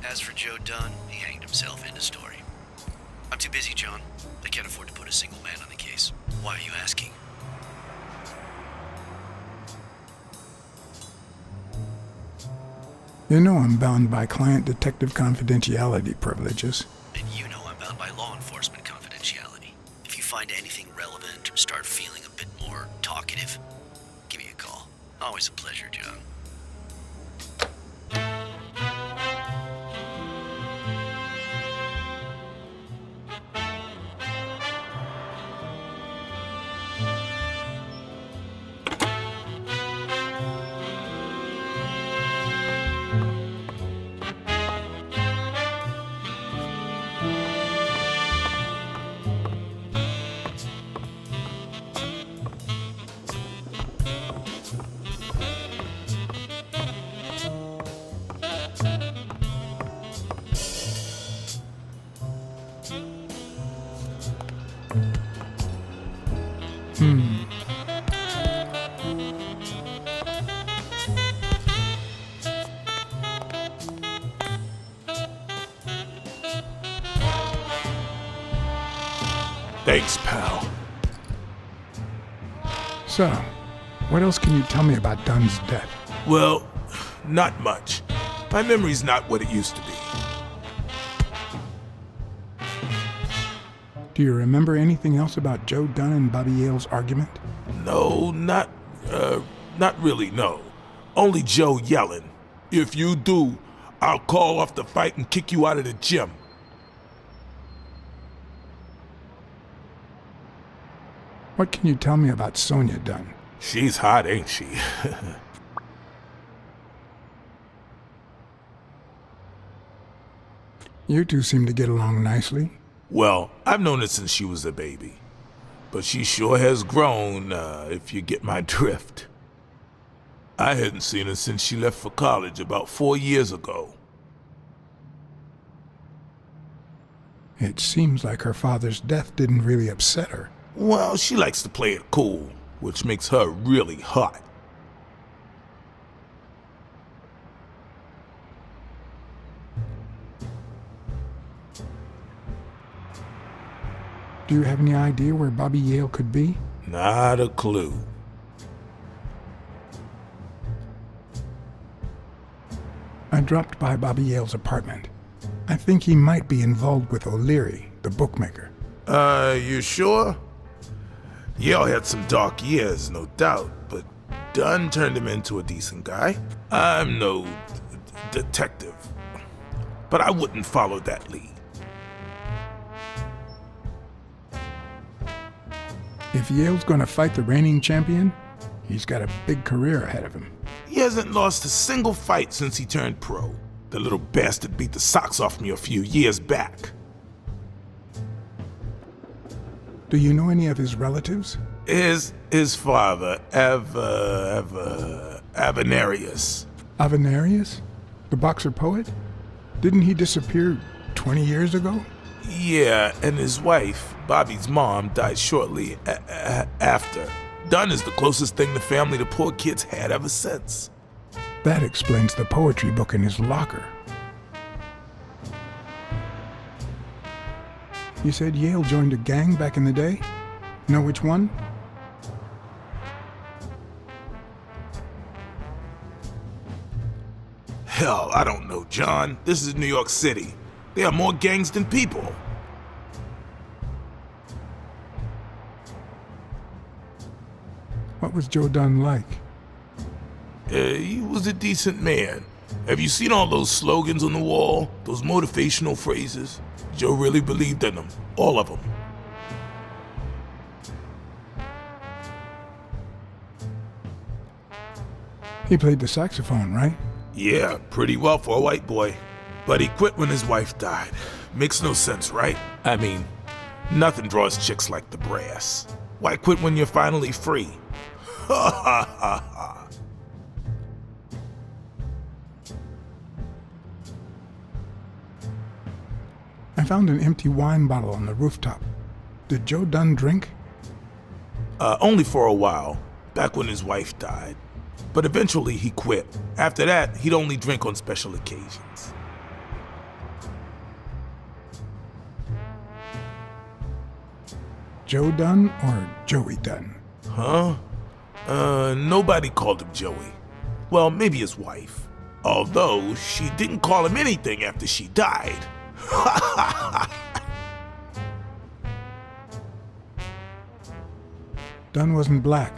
As for Joe Dunn, he hanged himself in the story. I'm too busy, John. I can't afford to put a single man on the case. Why are you asking? You know I'm bound by client detective confidentiality privileges. And you know I'm bound by law enforcement confidentiality. If you find anything relevant or start feeling a bit more talkative, give me a call. Always a pleasure, John. Thanks, pal. So, what else can you tell me about Dunn's death? Well, not much. My memory's not what it used to be. Do you remember anything else about Joe Dunn and Bobby Yale's argument? No, not really, no. Only Joe yelling. If you do, I'll call off the fight and kick you out of the gym. What can you tell me about Sonia Dunn? She's hot, ain't she? You two seem to get along nicely. Well, I've known her since she was a baby. But she sure has grown, if you get my drift. I hadn't seen her since she left for college about 4 years ago. It seems like her father's death didn't really upset her. Well, she likes to play it cool, which makes her really hot. Do you have any idea where Bobby Yale could be? Not a clue. I dropped by Bobby Yale's apartment. I think he might be involved with O'Leary, the bookmaker. You sure? Yale had some dark years, no doubt, but Dunn turned him into a decent guy. I'm no detective, but I wouldn't follow that lead. If Yale's going to fight the reigning champion, he's got a big career ahead of him. He hasn't lost a single fight since he turned pro. The little bastard beat the socks off me a few years back. Do you know any of his relatives? His father, Avenarius. Avenarius? The boxer poet? Didn't he disappear 20 years ago? Yeah, and his wife, Bobby's mom, died shortly after. Dunn is the closest thing the family to poor kids had ever since. That explains the poetry book in his locker. You said Yale joined a gang back in the day? Know which one? Hell, I don't know, John. This is New York City. There are more gangs than people. What was Joe Dunn like? He was a decent man. Have you seen all those slogans on the wall? Those motivational phrases? Joe really believed in them. All of them. He played the saxophone, right? Yeah, pretty well for a white boy. But he quit when his wife died. Makes no sense, right? I mean, nothing draws chicks like the brass. Why quit when you're finally free? Ha ha ha ha. I found an empty wine bottle on the rooftop. Did Joe Dunn drink? Only for a while, back when his wife died. But eventually he quit. After that, he'd only drink on special occasions. Joe Dunn or Joey Dunn? Huh? Nobody called him Joey. Well, maybe his wife. Although, she didn't call him anything after she died. Dunn wasn't black,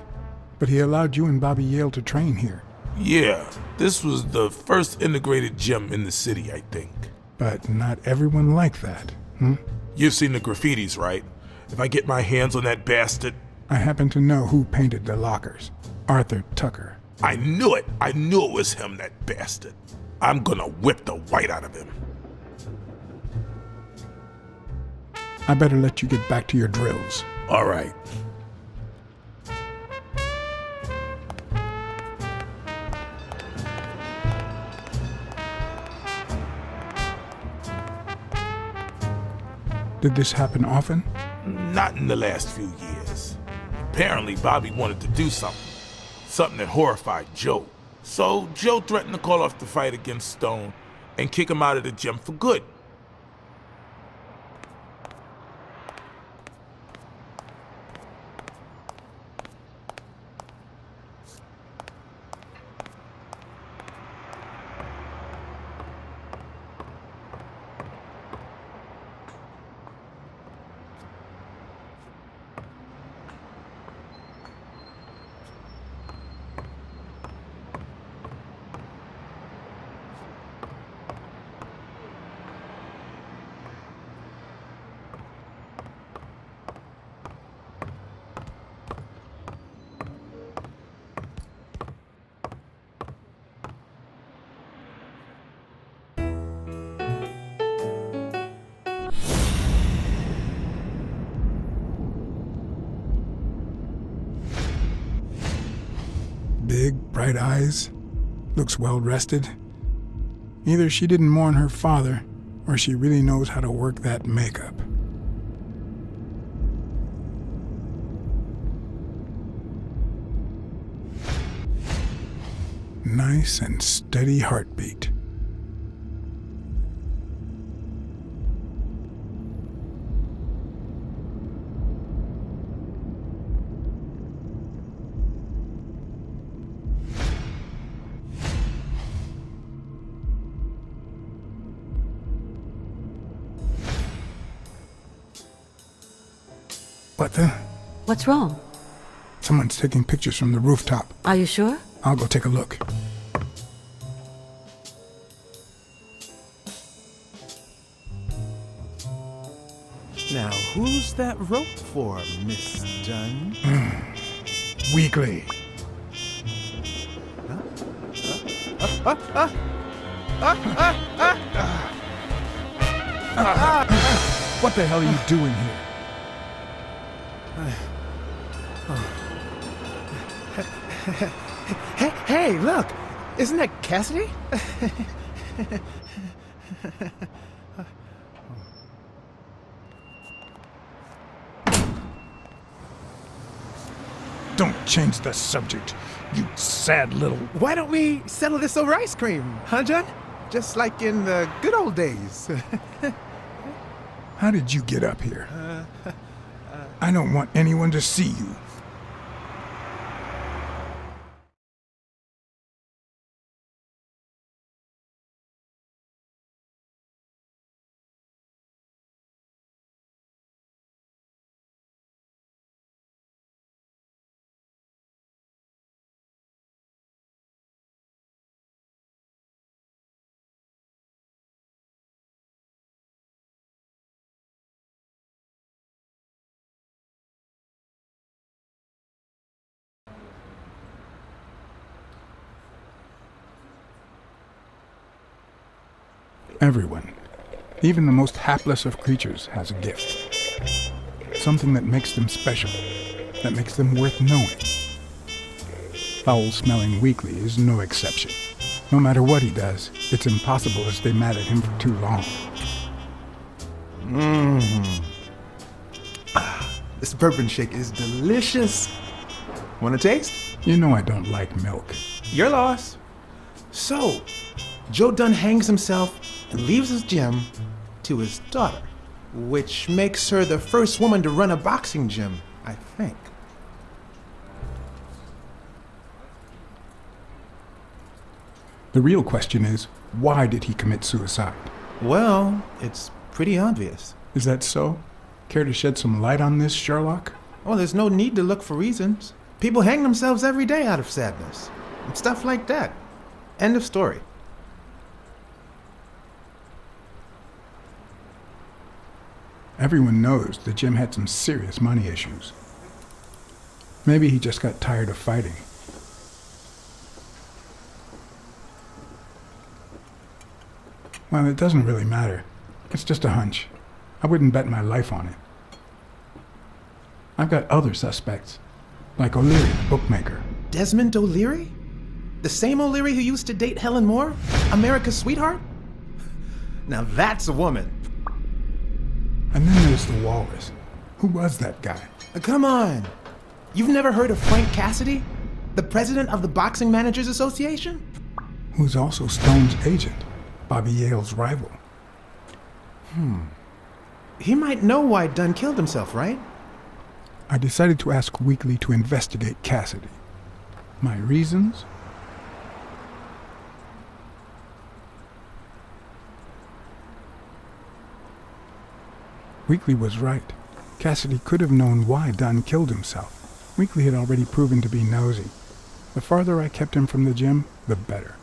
but he allowed you and Bobby Yale to train here. Yeah, this was the first integrated gym in the city, I think. But not everyone liked that, hmm? You've seen the graffitis, right? If I get my hands on that bastard... I happen to know who painted the lockers. Arthur Tucker. I knew it! I knew it was him, that bastard. I'm gonna whip the white out of him. I better let you get back to your drills. All right. Did this happen often? Not in the last few years. Apparently, Bobby wanted to do something. Something that horrified Joe. So, Joe threatened to call off the fight against Stone and kick him out of the gym for good. big, bright eyes. Looks well rested. Either she didn't mourn her father, or she really knows how to work that makeup. Nice and steady heartbeat. What the? What's wrong? Someone's taking pictures from the rooftop. Are you sure? I'll go take a look. Now, who's that rope for, Miss Dunn? Weekly. What the hell are you doing here? Hey, look! Isn't that Cassidy? Don't change the subject, you sad little... Why don't we settle this over ice cream, huh, John? Just like in the good old days. How did you get up here? I don't want anyone to see you. Everyone, even the most hapless of creatures, has a gift. Something that makes them special, that makes them worth knowing. Foul-smelling Weekly is no exception. No matter what he does, it's impossible to stay mad at him for too long. This bourbon shake is delicious. Want a taste? You know I don't like milk. Your loss. So, Joe Dunn hangs himself and leaves his gym to his daughter, which makes her the first woman to run a boxing gym, I think. The real question is, why did he commit suicide? Well, it's pretty obvious. Is that so? Care to shed some light on this, Sherlock? Well, there's no need to look for reasons. People hang themselves every day out of sadness. And stuff like that. End of story. Everyone knows the gym had some serious money issues. Maybe he just got tired of fighting. Well, it doesn't really matter. It's just a hunch. I wouldn't bet my life on it. I've got other suspects, like O'Leary, the bookmaker. Desmond O'Leary? The same O'Leary who used to date Helen Moore? America's sweetheart? Now that's a woman. And then there's the Walrus. Who was that guy? Come on. You've never heard of Frank Cassidy? The president of the Boxing Managers Association? Who's also Stone's agent, Bobby Yale's rival. He might know why Dunn killed himself, right? I decided to ask Weekly to investigate Cassidy. My reasons? Weekly was right. Cassidy could have known why Dunn killed himself. Weekly had already proven to be nosy. The farther I kept him from the gym, the better.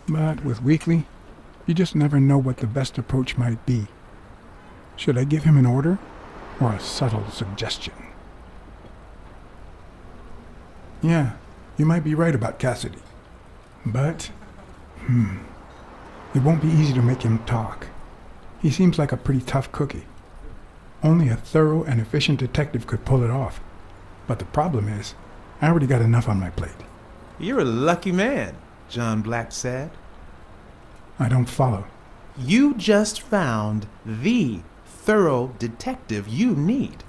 But with Weekly, you just never know what the best approach might be. Should I give him an order, or a subtle suggestion? Yeah, you might be right about Cassidy. But, it won't be easy to make him talk. He seems like a pretty tough cookie. Only a thorough and efficient detective could pull it off. But the problem is, I already got enough on my plate. You're a lucky man, John Blacksad. I don't follow. You just found the thorough detective you need.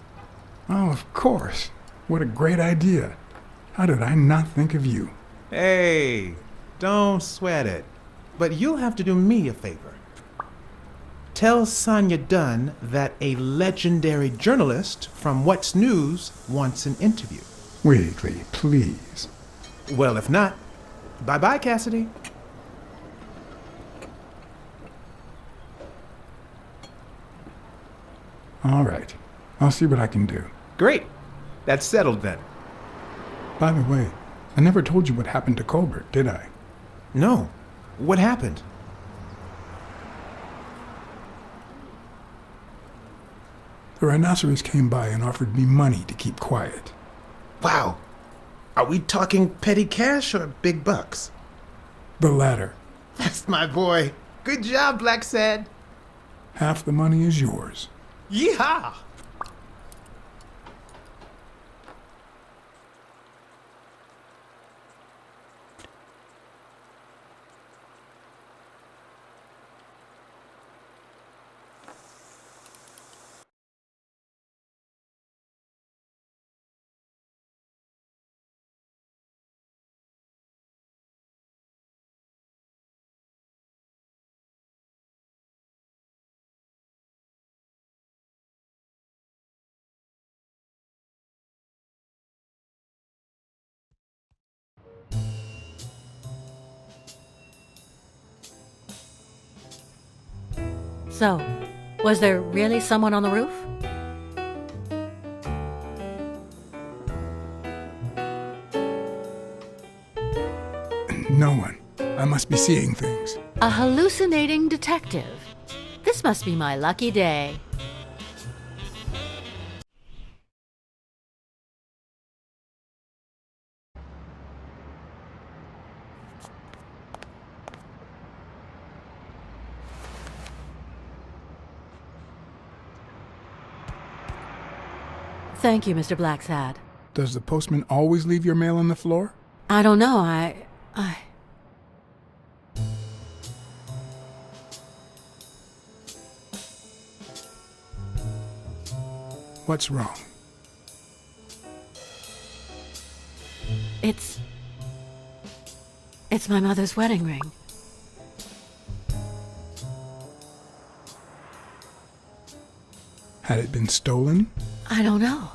Oh, of course. What a great idea. How did I not think of you? Hey, don't sweat it. But you'll have to do me a favor. Tell Sonia Dunn that a legendary journalist from What's News wants an interview. Weekly, please. Well, if not, bye-bye, Cassidy. All right. I'll see what I can do. Great. That's settled then. By the way, I never told you what happened to Colbert, did I? No. What happened? The rhinoceros came by and offered me money to keep quiet. Wow. Are we talking petty cash or big bucks? The latter. That's my boy. Good job, Blacksad. Half the money is yours. Yeehaw! So, was there really someone on the roof? No one. I must be seeing things. A hallucinating detective. This must be my lucky day. Thank you, Mr. Blacksad. Does the postman always leave your mail on the floor? I don't know, I... What's wrong? It's my mother's wedding ring. Had it been stolen? I don't know.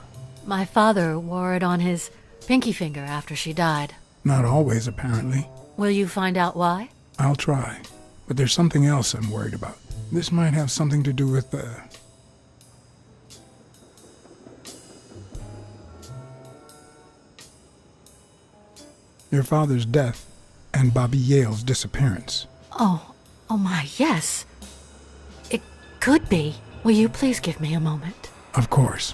My father wore it on his pinky finger after she died. Not always, apparently. Will you find out why? I'll try. But there's something else I'm worried about. This might have something to do with your father's death and Bobby Yale's disappearance. Oh my, yes. It could be. Will you please give me a moment? Of course.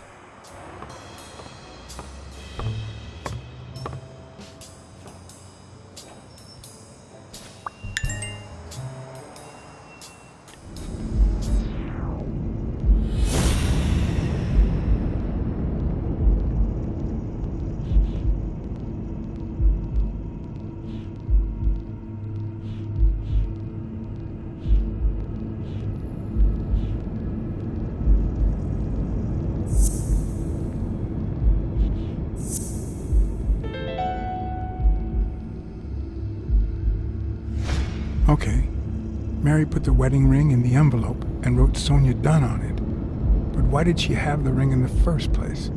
Okay. Mary put the wedding ring in the envelope and wrote Sonia Dunn on it. But why did she have the ring in the first place?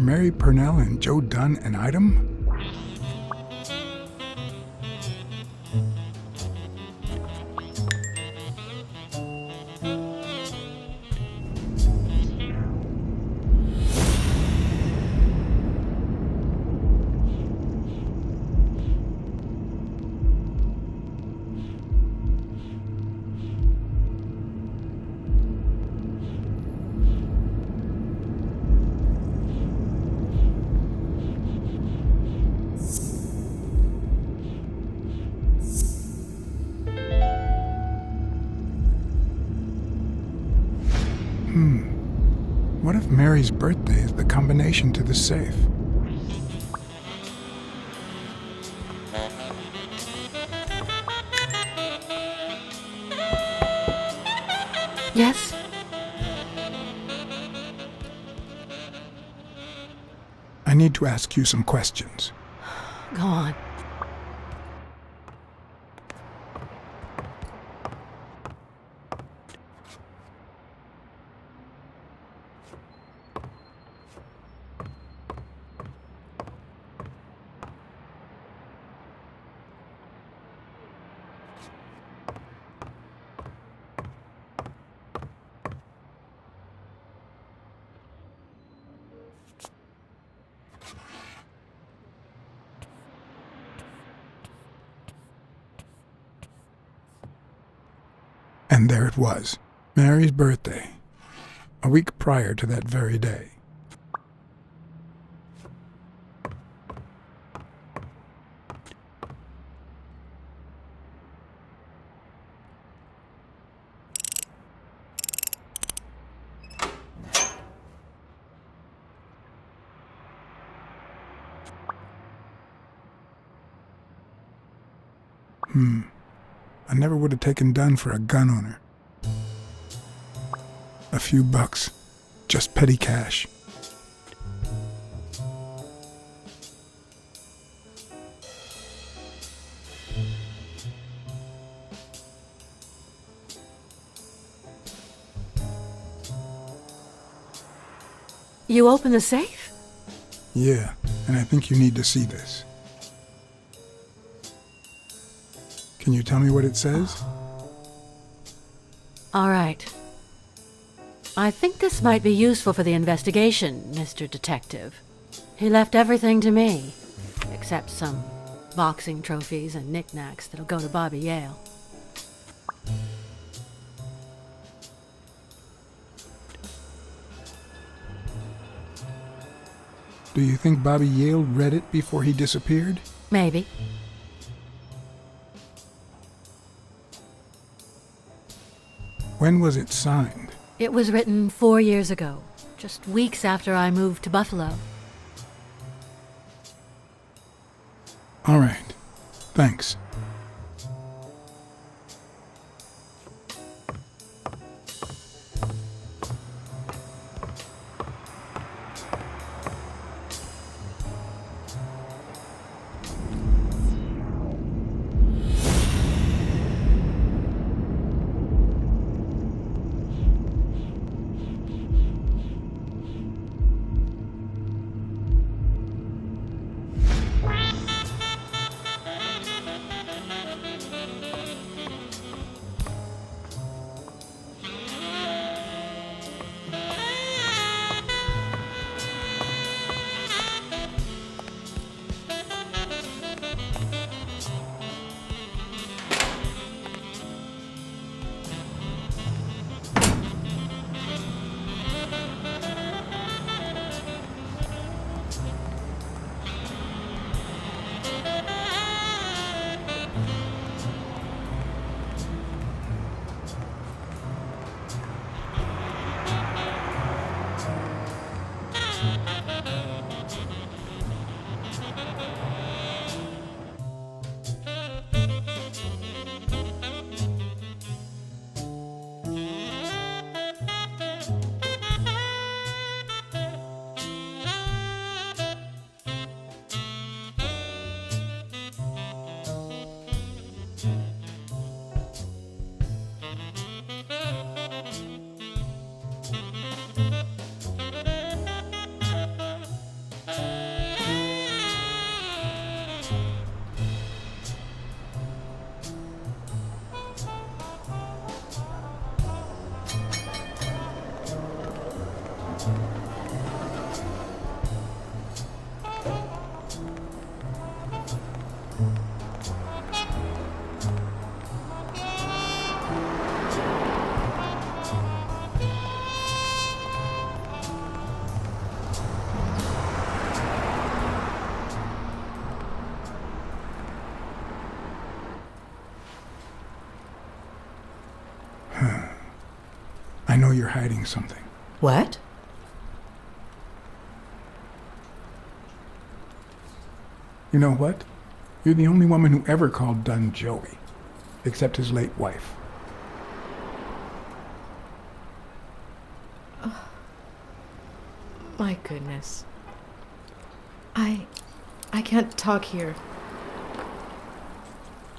Mary Purnell and Joe Dunn an item? What if Mary's birthday is the combination to the safe? Yes? I need to ask you some questions. Go on. And there it was, Mary's birthday, a week prior to that very day. I never would have taken Dunn for a gun owner. A few bucks, just petty cash. You open the safe? Yeah, and I think you need to see this. Can you tell me what it says? All right. I think this might be useful for the investigation, Mr. Detective. He left everything to me, except some boxing trophies and knickknacks that'll go to Bobby Yale. Do you think Bobby Yale read it before he disappeared? Maybe. When was it signed? It was written 4 years ago, just weeks after I moved to Buffalo. All right. Thanks. know you're hiding something. What? You know what? You're the only woman who ever called Dunn Joey, except his late wife. Oh, my goodness. I can't talk here.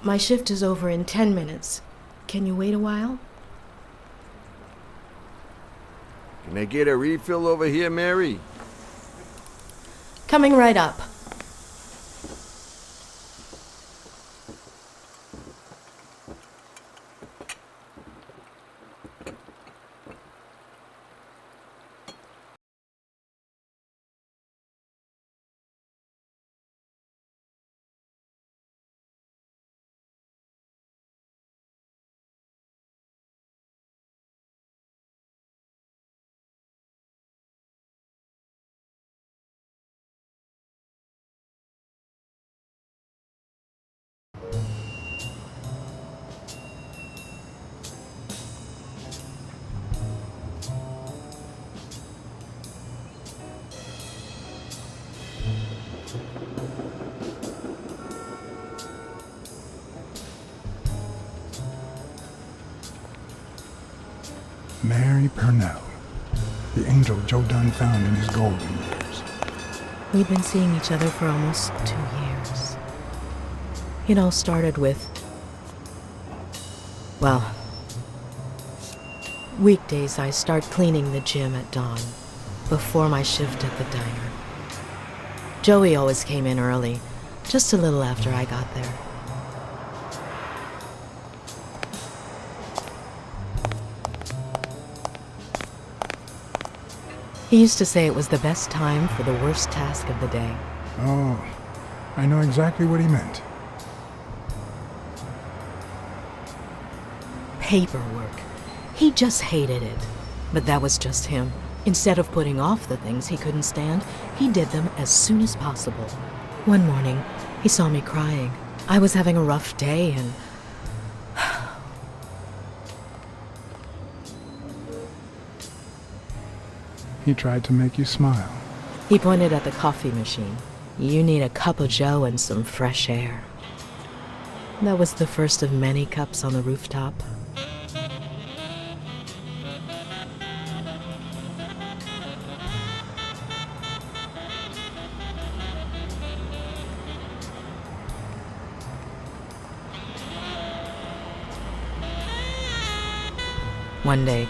My shift is over in 10 minutes. Can you wait a while? Can I get a refill over here, Mary? Coming right up. Mary Purnell, the angel Joe Dunn found in his golden years. We'd been seeing each other for almost 2 years. It all started with, well, weekdays I start cleaning the gym at dawn, before my shift at the diner. Joey always came in early, just a little after I got there. He used to say it was the best time for the worst task of the day. Oh, I know exactly what he meant. Paperwork. He just hated it. But that was just him. Instead of putting off the things he couldn't stand, he did them as soon as possible. One morning, he saw me crying. I was having a rough day and... He tried to make you smile. He pointed at the coffee machine. You need a cup of joe and some fresh air. That was the first of many cups on the rooftop. One day,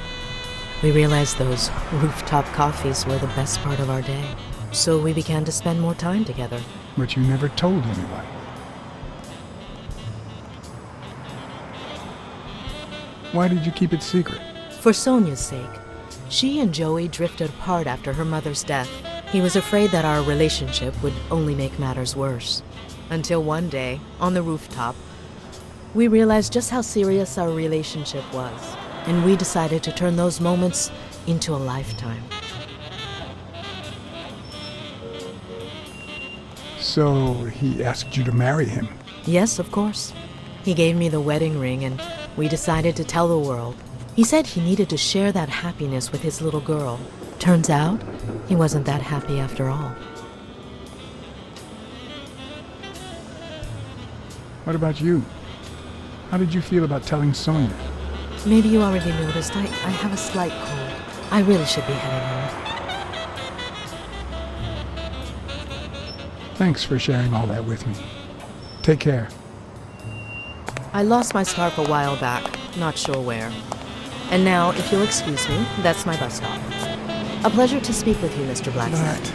we realized those rooftop coffees were the best part of our day. So we began to spend more time together. But you never told anyone. Why did you keep it secret? For Sonia's sake. She and Joey drifted apart after her mother's death. He was afraid that our relationship would only make matters worse. Until one day, on the rooftop, we realized just how serious our relationship was. And we decided to turn those moments into a lifetime. So he asked you to marry him? Yes, of course. He gave me the wedding ring and we decided to tell the world. He said he needed to share that happiness with his little girl. Turns out, he wasn't that happy after all. What about you? How did you feel about telling Sonia? Maybe you already noticed, I have a slight cold. I really should be heading home. Thanks for sharing all that with me. Take care. I lost my scarf a while back, not sure where. And now, if you'll excuse me, that's my bus stop. A pleasure to speak with you, Mr. Blacksad.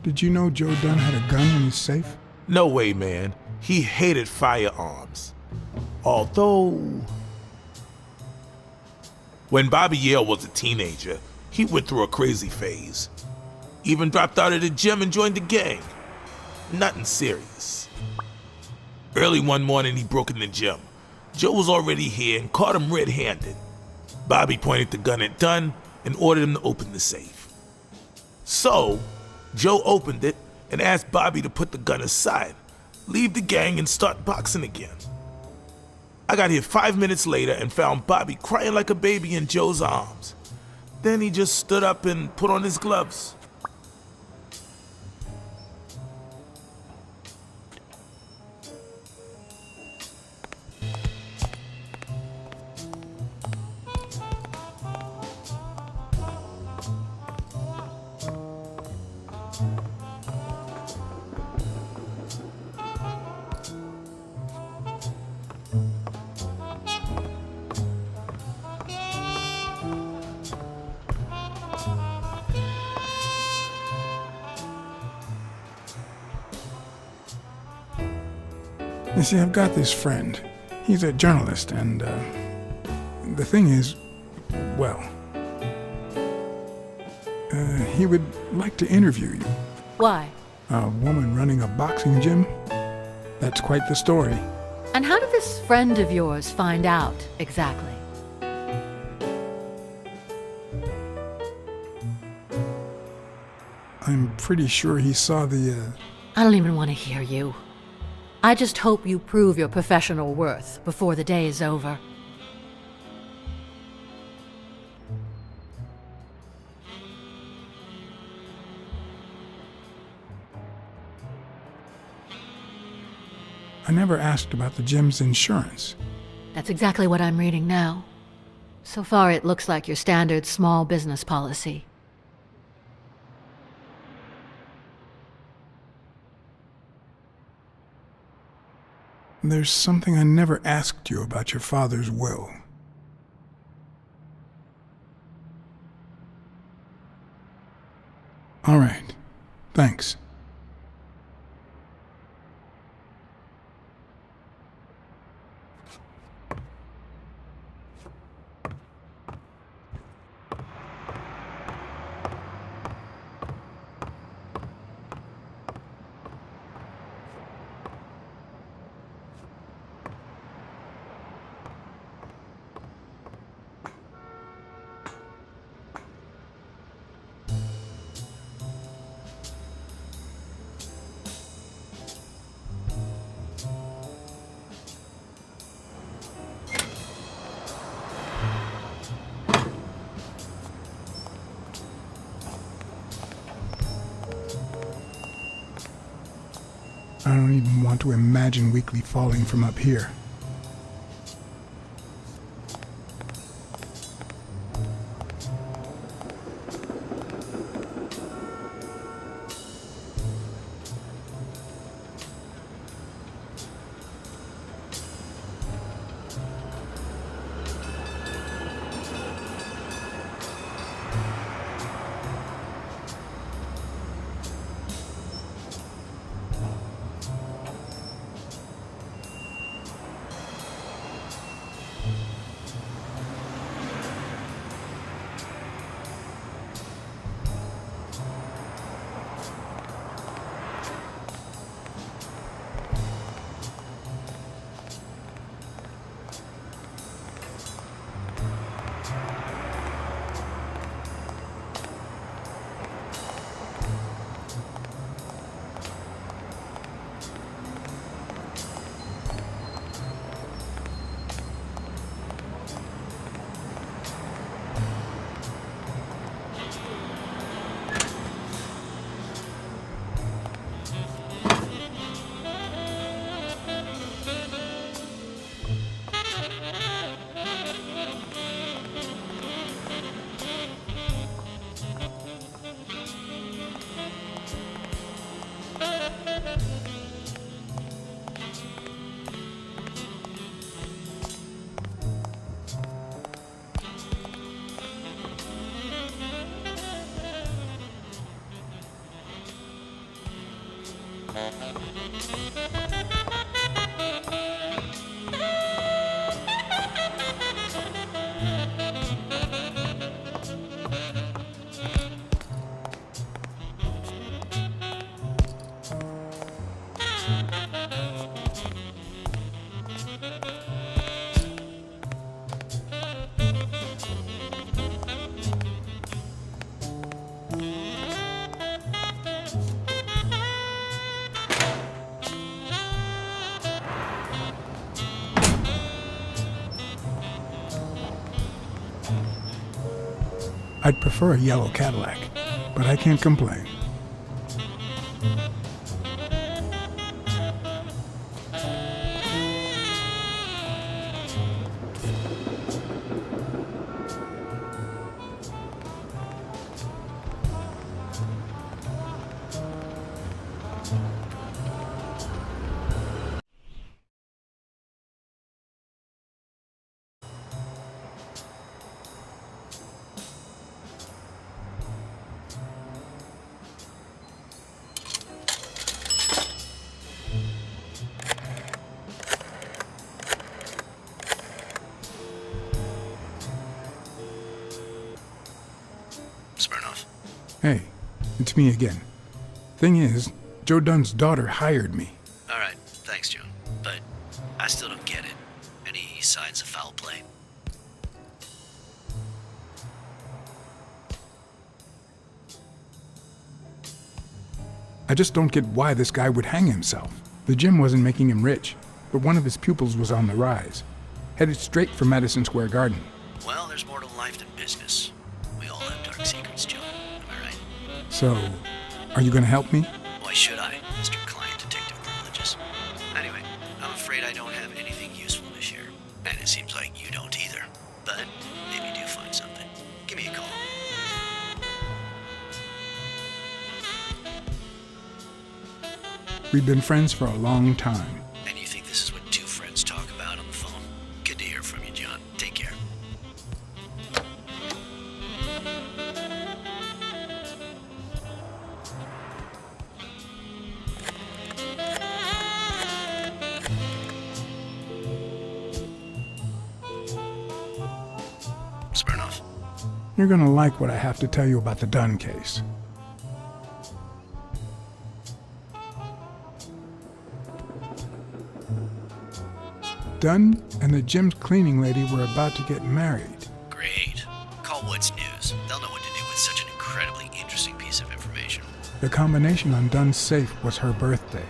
Did you know Joe Dunn had a gun in his safe? No way, man. He hated firearms. Although... When Bobby Yale was a teenager, he went through a crazy phase. Even dropped out of the gym and joined the gang. Nothing serious. Early one morning, he broke in the gym. Joe was already here and caught him red-handed. Bobby pointed the gun at Dunn and ordered him to open the safe. So, Joe opened it and asked Bobby to put the gun aside, leave the gang and start boxing again. I got here 5 minutes later and found Bobby crying like a baby in Joe's arms. Then he just stood up and put on his gloves. You see, I've got this friend. He's a journalist, and the thing is, well, he would like to interview you. Why? A woman running a boxing gym? That's quite the story. And how did this friend of yours find out, exactly? I'm pretty sure he saw the, I don't even want to hear you. I just hope you prove your professional worth before the day is over. I never asked about the gym's insurance. That's exactly what I'm reading now. So far, it looks like your standard small business policy. There's something I never asked you about your father's will. All right. Thanks. I don't even want to imagine Weekly falling from up here. I'd prefer a yellow Cadillac, but I can't complain. Hey, it's me again. Thing is, Joe Dunn's daughter hired me. Alright, thanks, John. But I still don't get it. Any signs of foul play? I just don't get why this guy would hang himself. The gym wasn't making him rich, but one of his pupils was on the rise, headed straight for Madison Square Garden. Well, there's more to life than business. We all have dark secrets, John. Am I right? So, are you gonna help me? Why should I, Mr. Client Detective Privileges? Anyway, I'm afraid I don't have anything useful to share. And it seems like you don't either. But maybe you do find something. Give me a call. We've been friends for a long time. And you think this is what two friends talk about on the phone? Good to hear from you, John. Take care. Smirnoff. You're gonna like what I have to tell you about the Dunn case. Dunn and the gym's cleaning lady were about to get married. Great. Call What's News. They'll know what to do with such an incredibly interesting piece of information. The combination on Dunn's safe was her birthday.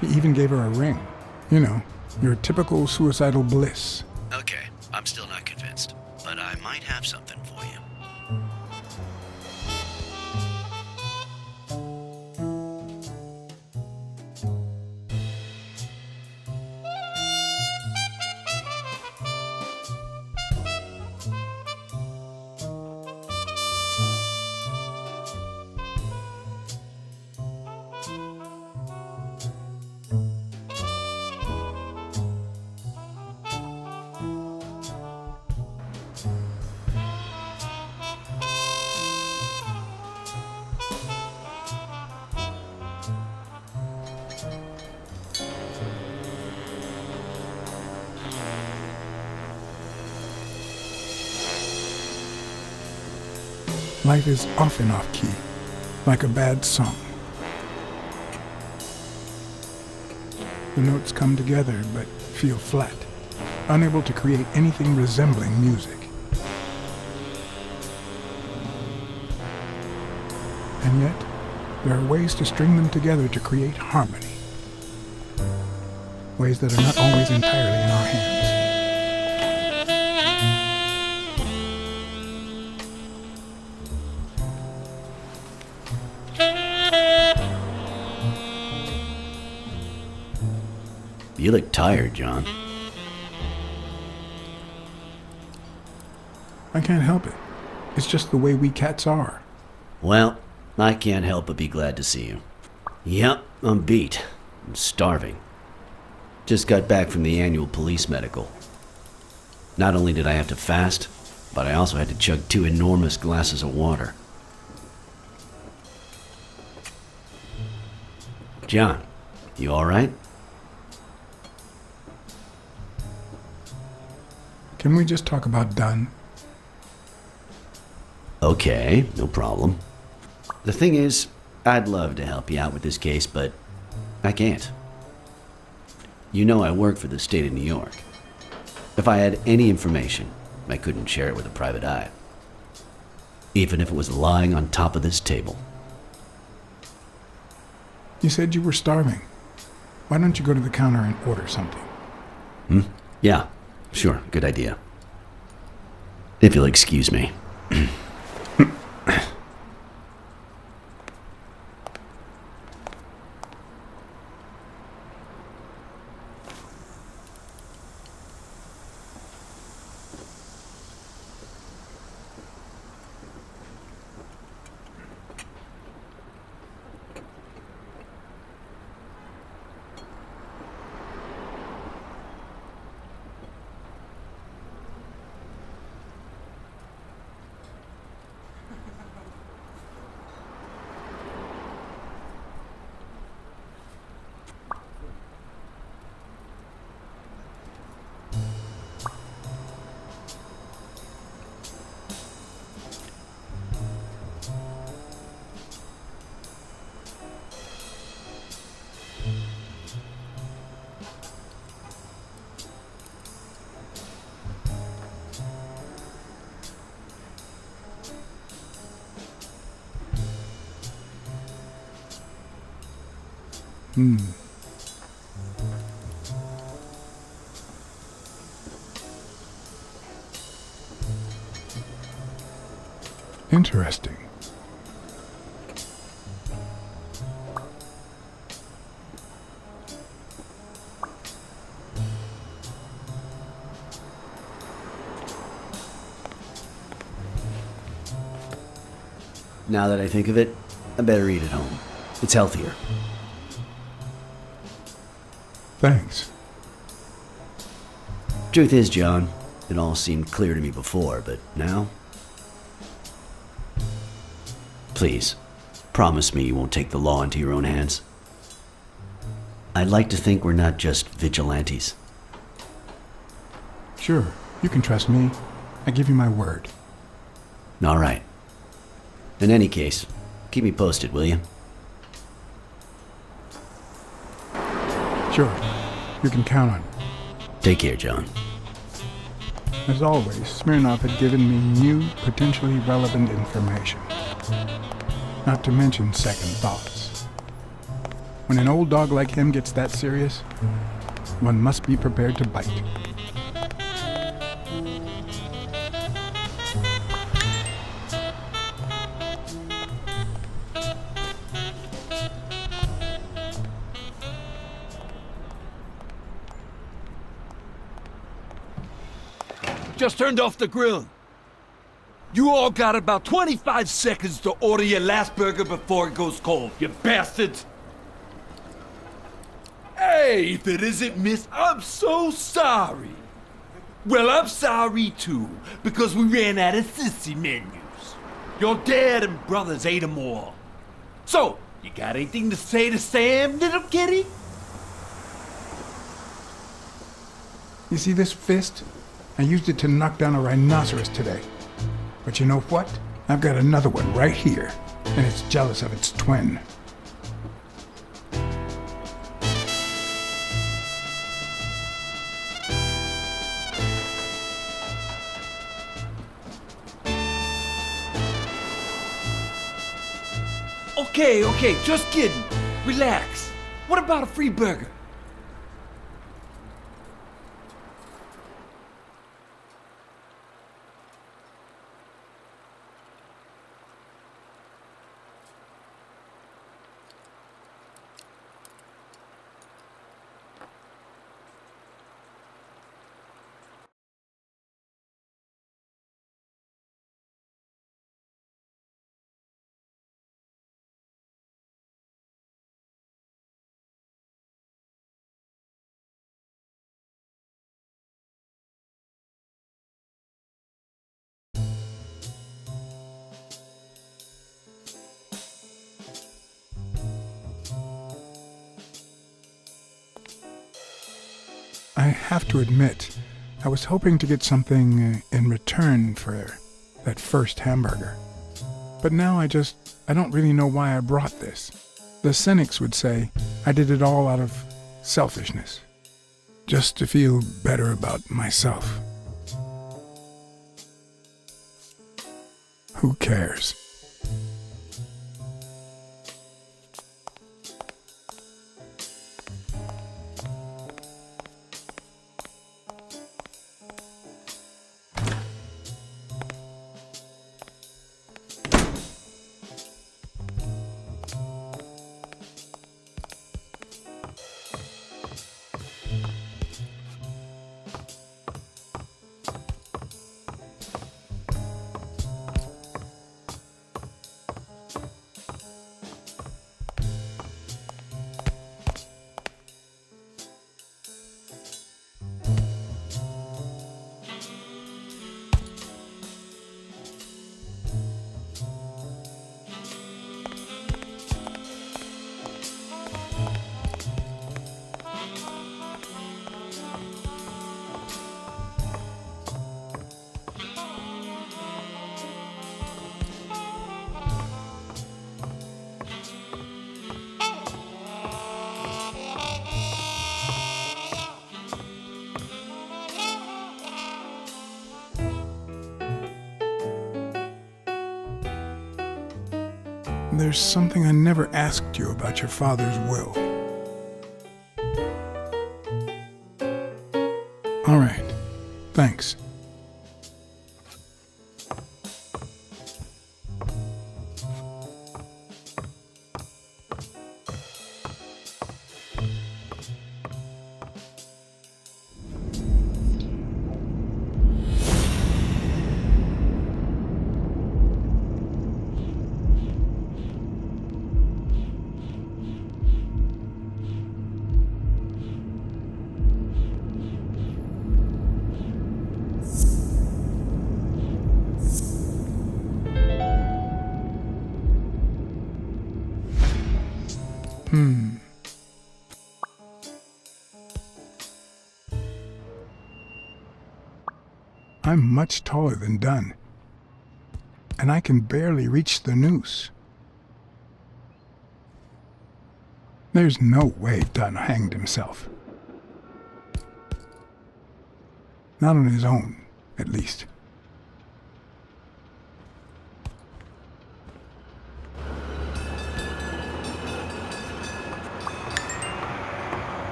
He even gave her a ring. You know, your typical suicidal bliss. Okay, I'm still not convinced, but I might have something for you. Life is often off-key, like a bad song. The notes come together but feel flat, unable to create anything resembling music. And yet, there are ways to string them together to create harmony. Ways that are not always entirely in our hands. You look tired, John. I can't help it. It's just the way we cats are. Well, I can't help but be glad to see you. Yep, I'm beat. I'm starving. Just got back from the annual police medical. Not only did I have to fast, but I also had to chug 2 enormous glasses of water. John, you alright? Can we just talk about Dunn? Okay, no problem. The thing is, I'd love to help you out with this case, but I can't. You know I work for the state of New York. If I had any information, I couldn't share it with a private eye. Even if it was lying on top of this table. You said you were starving. Why don't you go to the counter and order something? Yeah, sure, good idea. If you'll excuse me. Interesting. Now that I think of it, I better eat at home. It's healthier. Thanks. Truth is, John, it all seemed clear to me before, but now? Please, promise me you won't take the law into your own hands. I'd like to think we're not just vigilantes. Sure, you can trust me. I give you my word. All right. In any case, keep me posted, will you? Sure, you can count on it. Take care, John. As always, Smirnov had given me new, potentially relevant information. Not to mention second thoughts. When an old dog like him gets that serious, one must be prepared to bite. Just turned off the grill. You all got about 25 seconds to order your last burger before it goes cold, you bastards! Hey, if it isn't Miss, I'm so sorry. Well, I'm sorry too, because we ran out of sissy menus. Your dad and brothers ate them all. So, you got anything to say to Sam, little kitty? You see this fist? I used it to knock down a rhinoceros today. But you know what? I've got another one right here, and it's jealous of its twin. Okay, just kidding. Relax. What about a free burger? I have to admit, I was hoping to get something in return for that first hamburger. But now I don't really know why I brought this. The cynics would say I did it all out of selfishness. Just to feel better about myself. Who cares? There's something I never asked you about your father's will. All right. Thanks. I'm much taller than Dunn, and I can barely reach the noose. There's no way Dunn hanged himself. Not on his own, at least.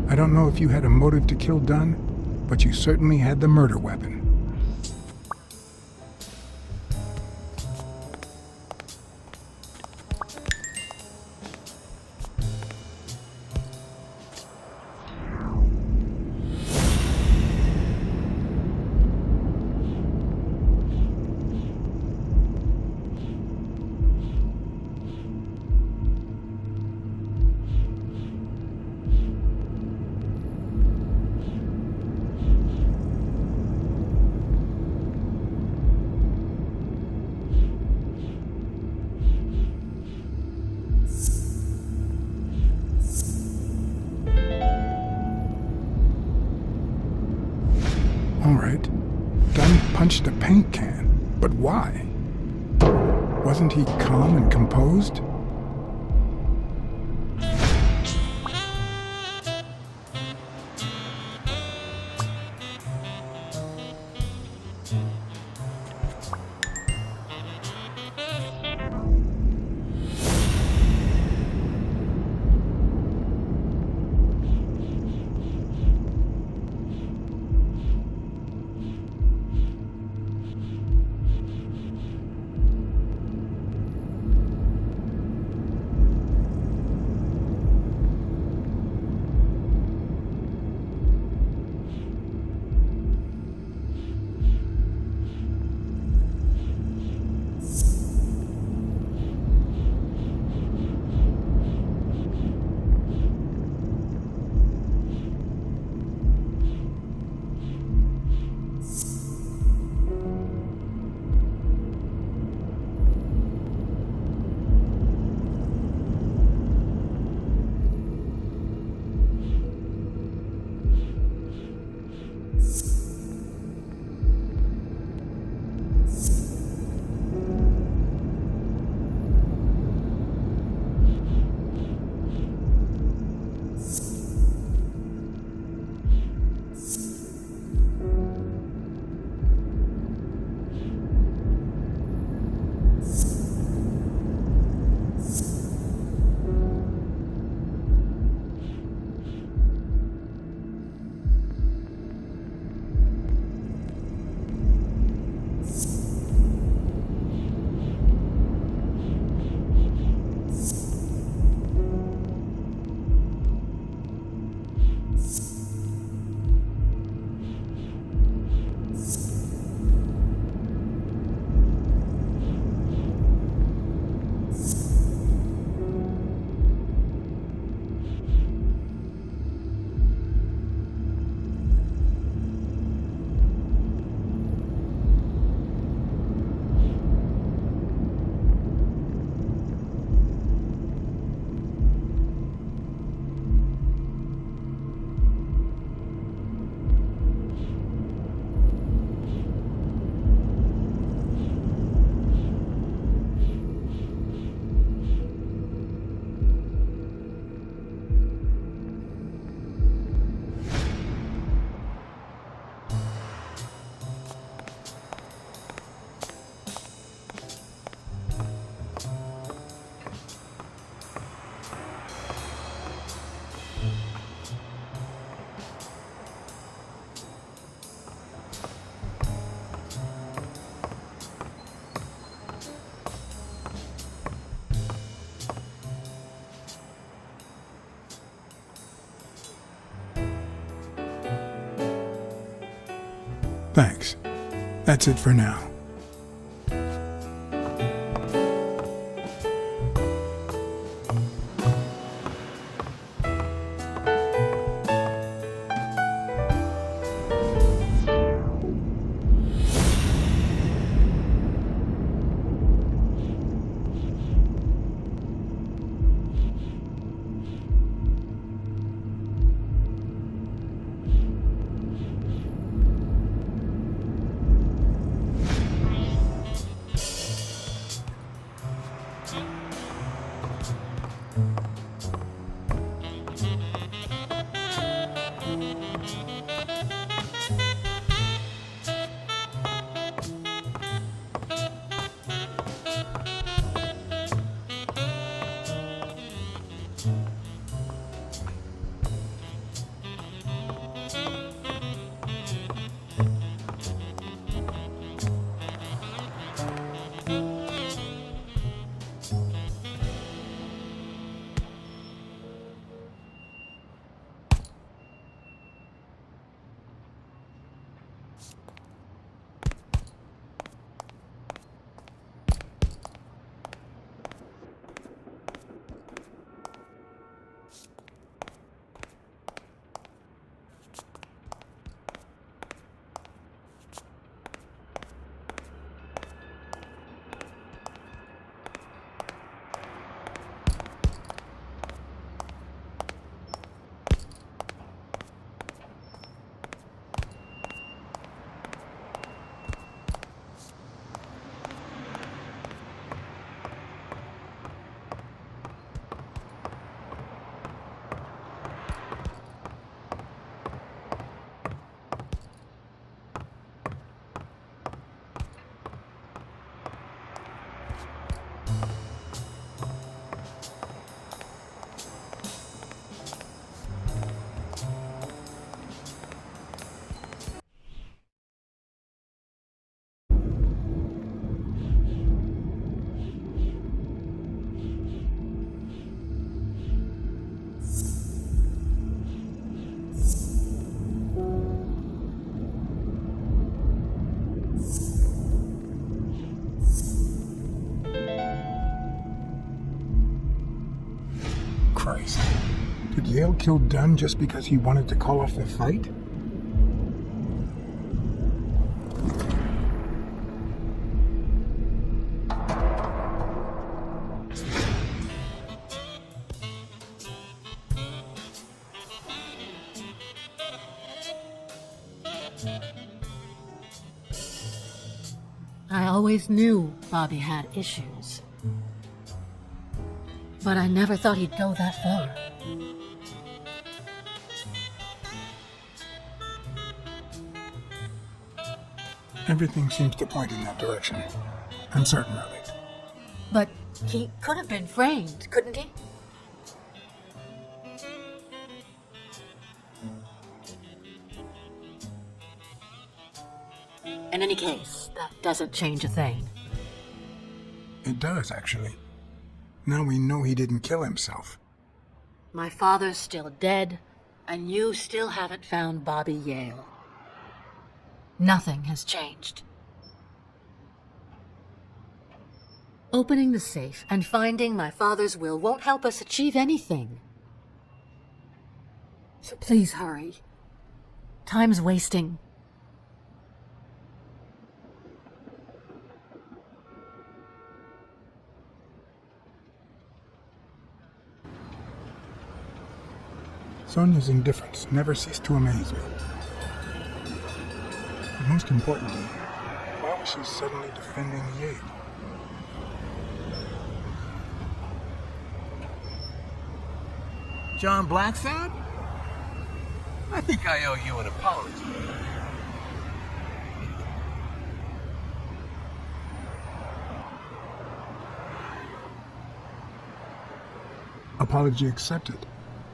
I don't know if you had a motive to kill Dunn, but you certainly had the murder weapon. All right. Dunn punched a paint can. But why? Wasn't he calm and composed? Thanks. That's it for now. Christ. Did Yale kill Dunn just because he wanted to call off the fight? I always knew Bobby had issues. But I never thought he'd go that far. Everything seems to point in that direction. I'm certain of it. But he could have been framed, couldn't he? In any case, that doesn't change a thing. It does, actually. Now we know he didn't kill himself. My father's still dead, and you still haven't found Bobby Yale. Nothing has changed. Opening the safe and finding my father's will won't help us achieve anything. So please hurry. Time's wasting. Sonia's indifference never ceased to amaze me. But most importantly, why was she suddenly defending Yale? John Blacksad? I think I owe you an apology. Apology accepted.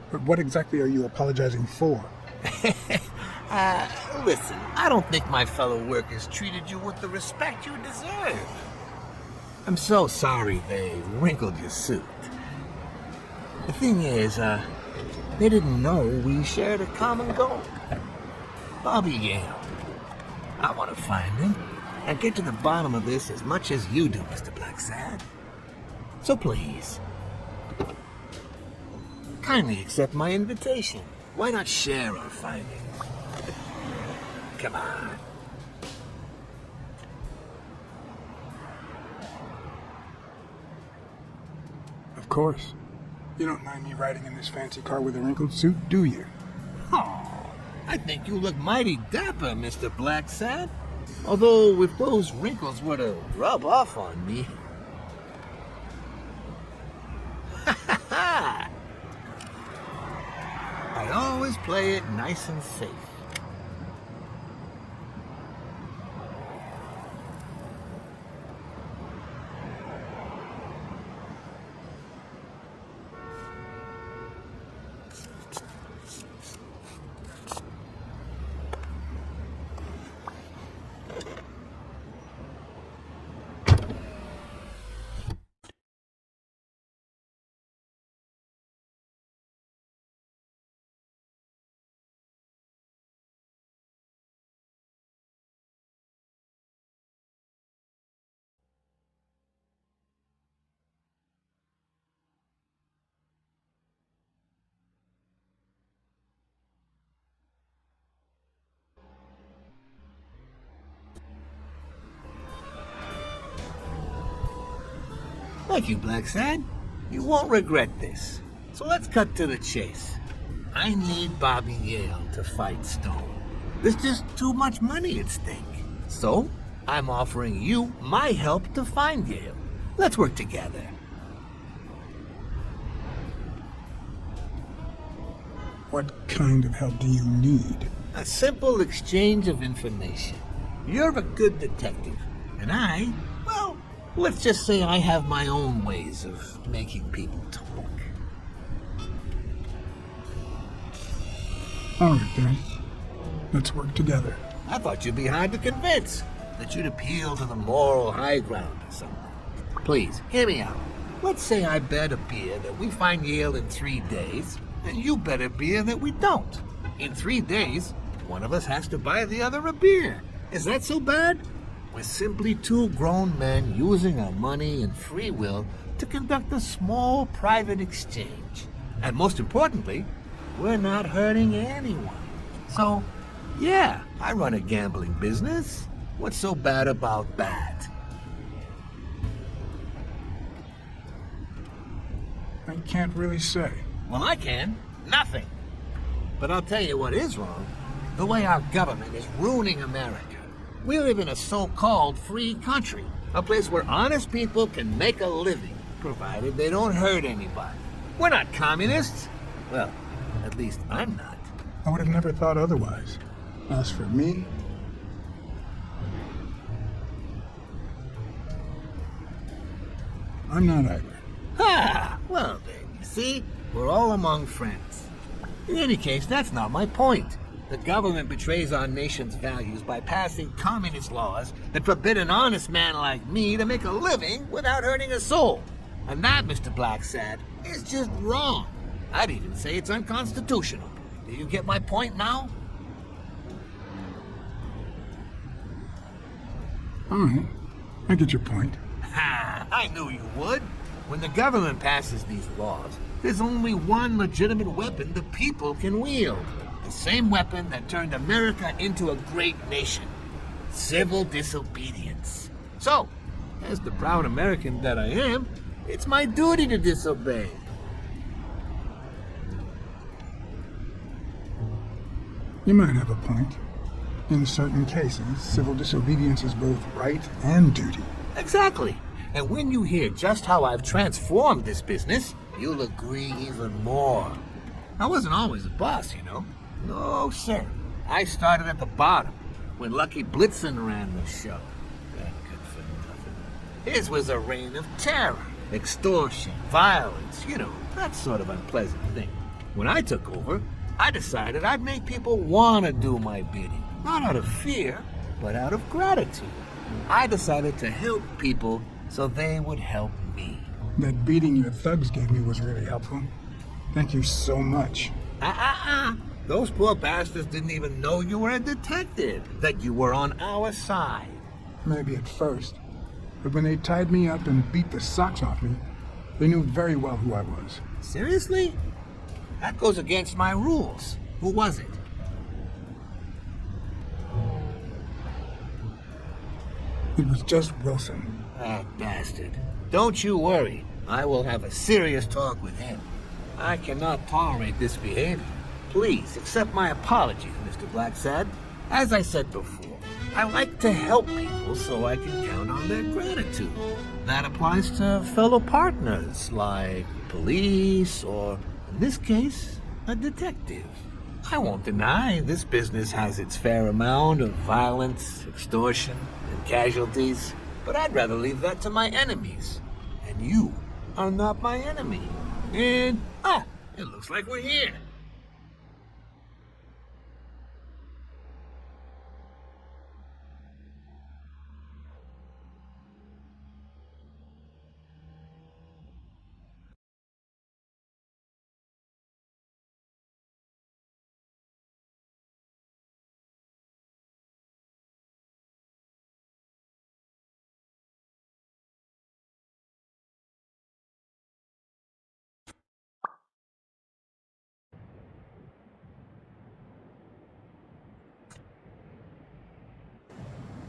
But what exactly are you apologizing for? Listen, I don't think my fellow workers treated you with the respect you deserve. I'm so sorry they wrinkled your suit. The thing is, they didn't know we shared a common goal. Bobby Yale. I want to find him and get to the bottom of this as much as you do, Mr. Blacksad. So please, kindly accept my invitation. Why not share our findings? Come on. Of course. You don't mind me riding in this fancy car with a wrinkled suit, do you? Oh, I think you look mighty dapper, Mr. Blacksad. Although, if those wrinkles were to rub off on me... I always play it nice and safe. Thank you, Blacksad. You won't regret this. So let's cut to the chase. I need Bobby Yale to fight Stone. There's just too much money at stake. So, I'm offering you my help to find Yale. Let's work together. What kind of help do you need? A simple exchange of information. You're a good detective, and I, well, let's just say I have my own ways of making people talk. All right, then. Let's work together. I thought you'd be hard to convince, that you'd appeal to the moral high ground or something. Please, hear me out. Let's say I bet a beer that we find Yale in 3 days, and you bet a beer that we don't. In 3 days, one of us has to buy the other a beer. Is that so bad? We're simply two grown men using our money and free will to conduct a small private exchange. And most importantly, we're not hurting anyone. So, yeah, I run a gambling business. What's so bad about that? I can't really say. Well, I can. Nothing. But I'll tell you what is wrong. The way our government is ruining America. We live in a so-called free country. A place where honest people can make a living, provided they don't hurt anybody. We're not communists. Well, at least I'm not. I would have never thought otherwise. As for me, I'm not either. Ha! Well then, you see, we're all among friends. In any case, that's not my point. The government betrays our nation's values by passing communist laws that forbid an honest man like me to make a living without hurting a soul. And that, Mr. Blacksad, is just wrong. I'd even say it's unconstitutional. Do you get my point now? All right. I get your point. Ha! I knew you would. When the government passes these laws, there's only one legitimate weapon the people can wield. The same weapon that turned America into a great nation. Civil disobedience. So, as the proud American that I am, it's my duty to disobey. You might have a point. In certain cases, civil disobedience is both right and duty. Exactly. And when you hear just how I've transformed this business, you'll agree even more. I wasn't always a boss, you know. No, sir. I started at the bottom, when Lucky Blitzen ran the show. That good for nothing. His was a reign of terror, extortion, violence, you know, that sort of unpleasant thing. When I took over, I decided I'd make people want to do my bidding. Not out of fear, but out of gratitude. I decided to help people so they would help me. That beating your thugs gave me was really helpful. Thank you so much. Those poor bastards didn't even know you were a detective, that you were on our side. Maybe at first. But when they tied me up and beat the socks off me, they knew very well who I was. Seriously? That goes against my rules. Who was it? It was just Wilson. That bastard. Don't you worry. I will have a serious talk with him. I cannot tolerate this behavior. Please accept my apologies, Mr. Blacksad. As I said before, I like to help people so I can count on their gratitude. That applies to fellow partners like police or, in this case, a detective. I won't deny this business has its fair amount of violence, extortion, and casualties, but I'd rather leave that to my enemies. And you are not my enemy. And, it looks like we're here.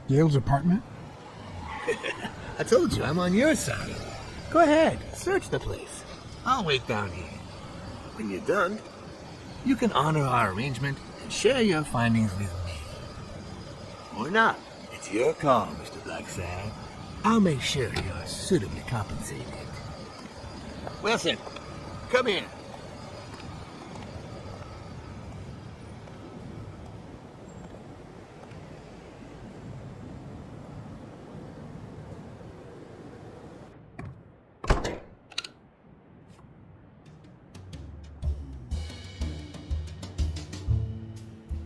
Yale's apartment? I told you, I'm on your side. Go ahead, search the place. I'll wait down here. When you're done, you can honor our arrangement and share your findings with me. Or not. It's your call, Mr. Blacksad. I'll make sure you're suitably compensated. Wilson, come here.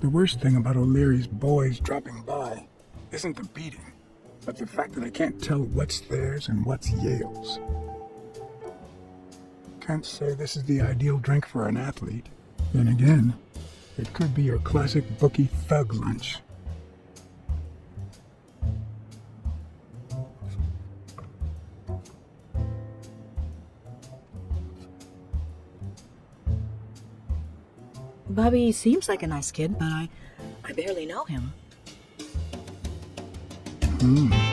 The worst thing about O'Leary's boys dropping by isn't the beating, but the fact that I can't tell what's theirs and what's Yale's. Can't say this is the ideal drink for an athlete. Then again, it could be your classic bookie thug lunch. Bobby seems like a nice kid, but I barely know him. Ugh.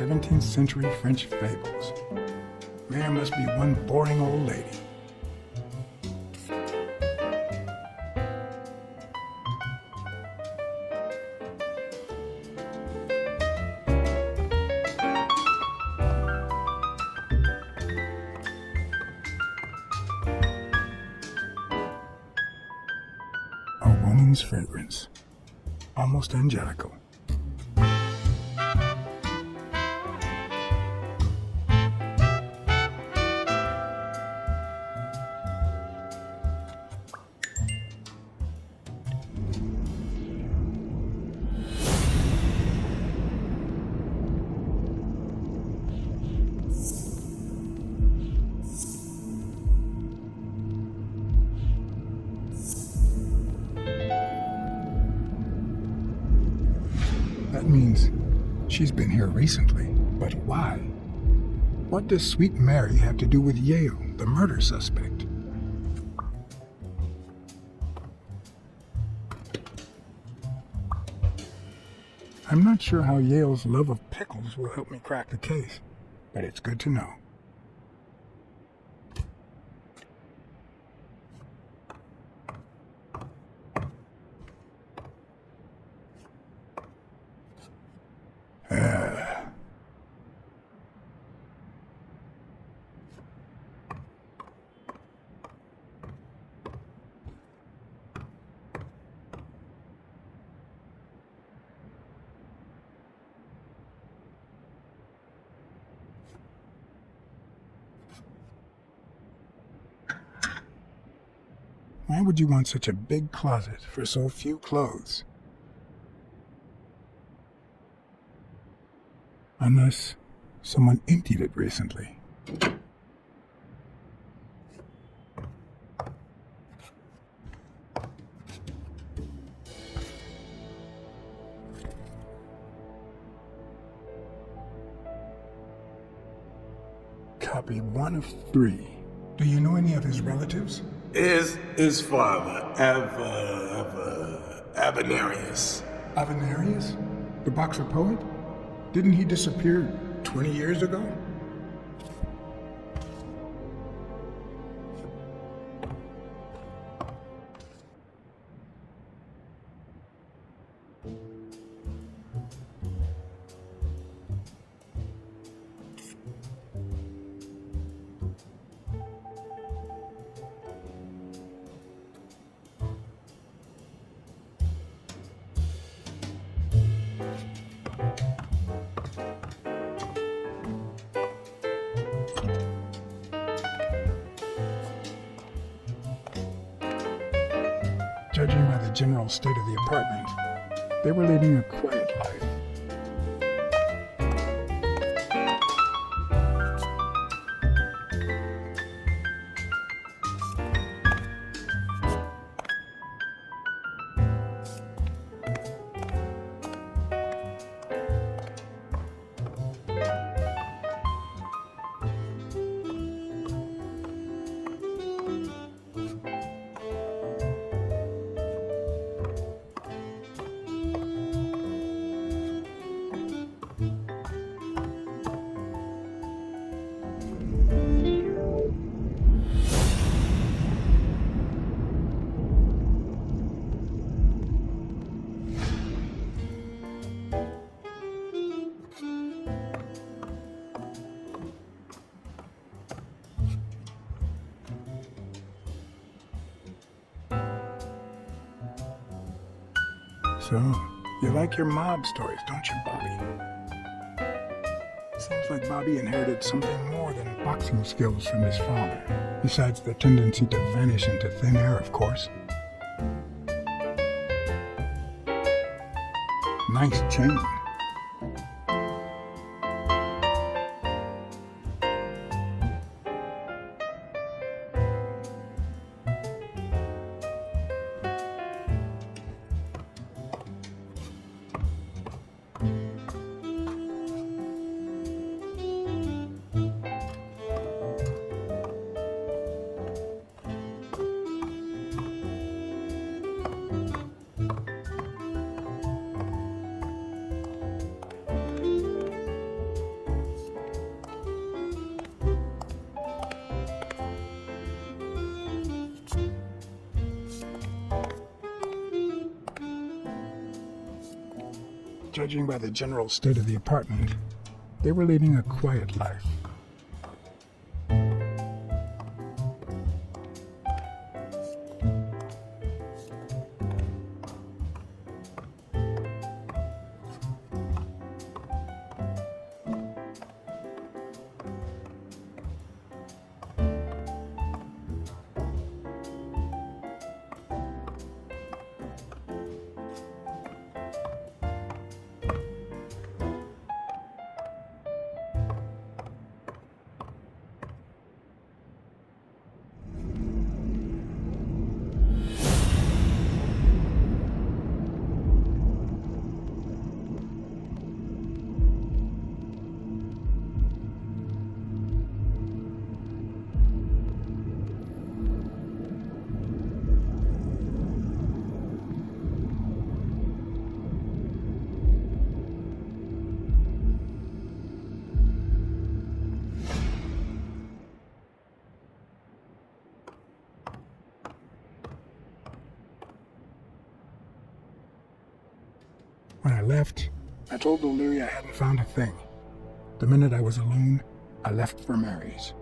17th century French fables. There must be one boring old lady. A woman's fragrance. Almost angelical. That means she's been here recently. But why? What does Sweet Mary have to do with Yale, the murder suspect? I'm not sure how Yale's love of pickles will help me crack the case, but it's good to know. Why would you want such a big closet for so few clothes? Unless someone emptied it recently. Copy 1 of 3. Do you know any of his relatives? His father, Avenarius. Avenarius? The boxer poet? Didn't he disappear 20 years ago? Judging by the general state of the apartment, they were leading a quiet life. So, you like your mob stories, don't you, Bobby? Seems like Bobby inherited something more than boxing skills from his father, besides the tendency to vanish into thin air, of course. Nice chain. Judging by the general state of the apartment, they were leading a quiet life. When I left, I told O'Leary I hadn't found a thing. The minute I was alone, I left for Mary's.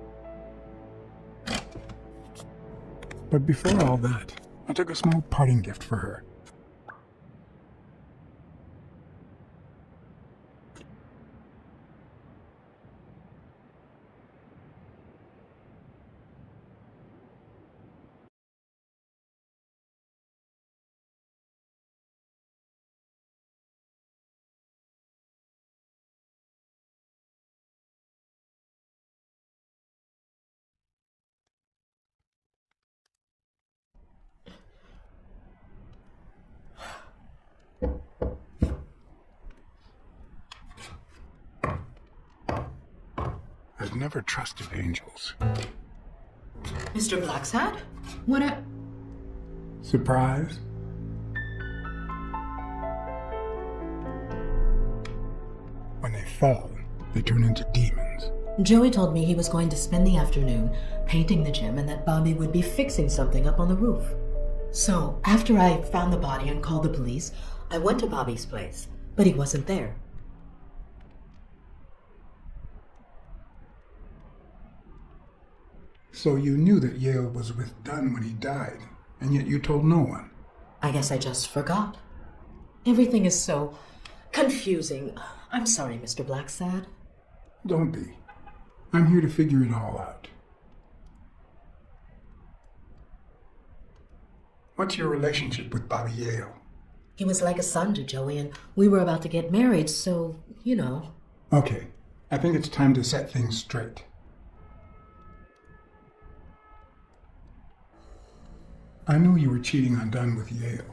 But before all that, I took a small parting gift for her. never trusted angels. Mr. Blacksad? What a... Surprise? When they fall, they turn into demons. Joey told me he was going to spend the afternoon painting the gym and that Bobby would be fixing something up on the roof. So, after I found the body and called the police, I went to Bobby's place, but he wasn't there. So you knew that Yale was with Dunn when he died, and yet you told no one. I guess I just forgot. Everything is so confusing. I'm sorry, Mr. Blacksad. Don't be. I'm here to figure it all out. What's your relationship with Bobby Yale? He was like a son to Joey, and we were about to get married, so, you know. Okay, I think it's time to set things straight. I knew you were cheating on Dunn with Yale.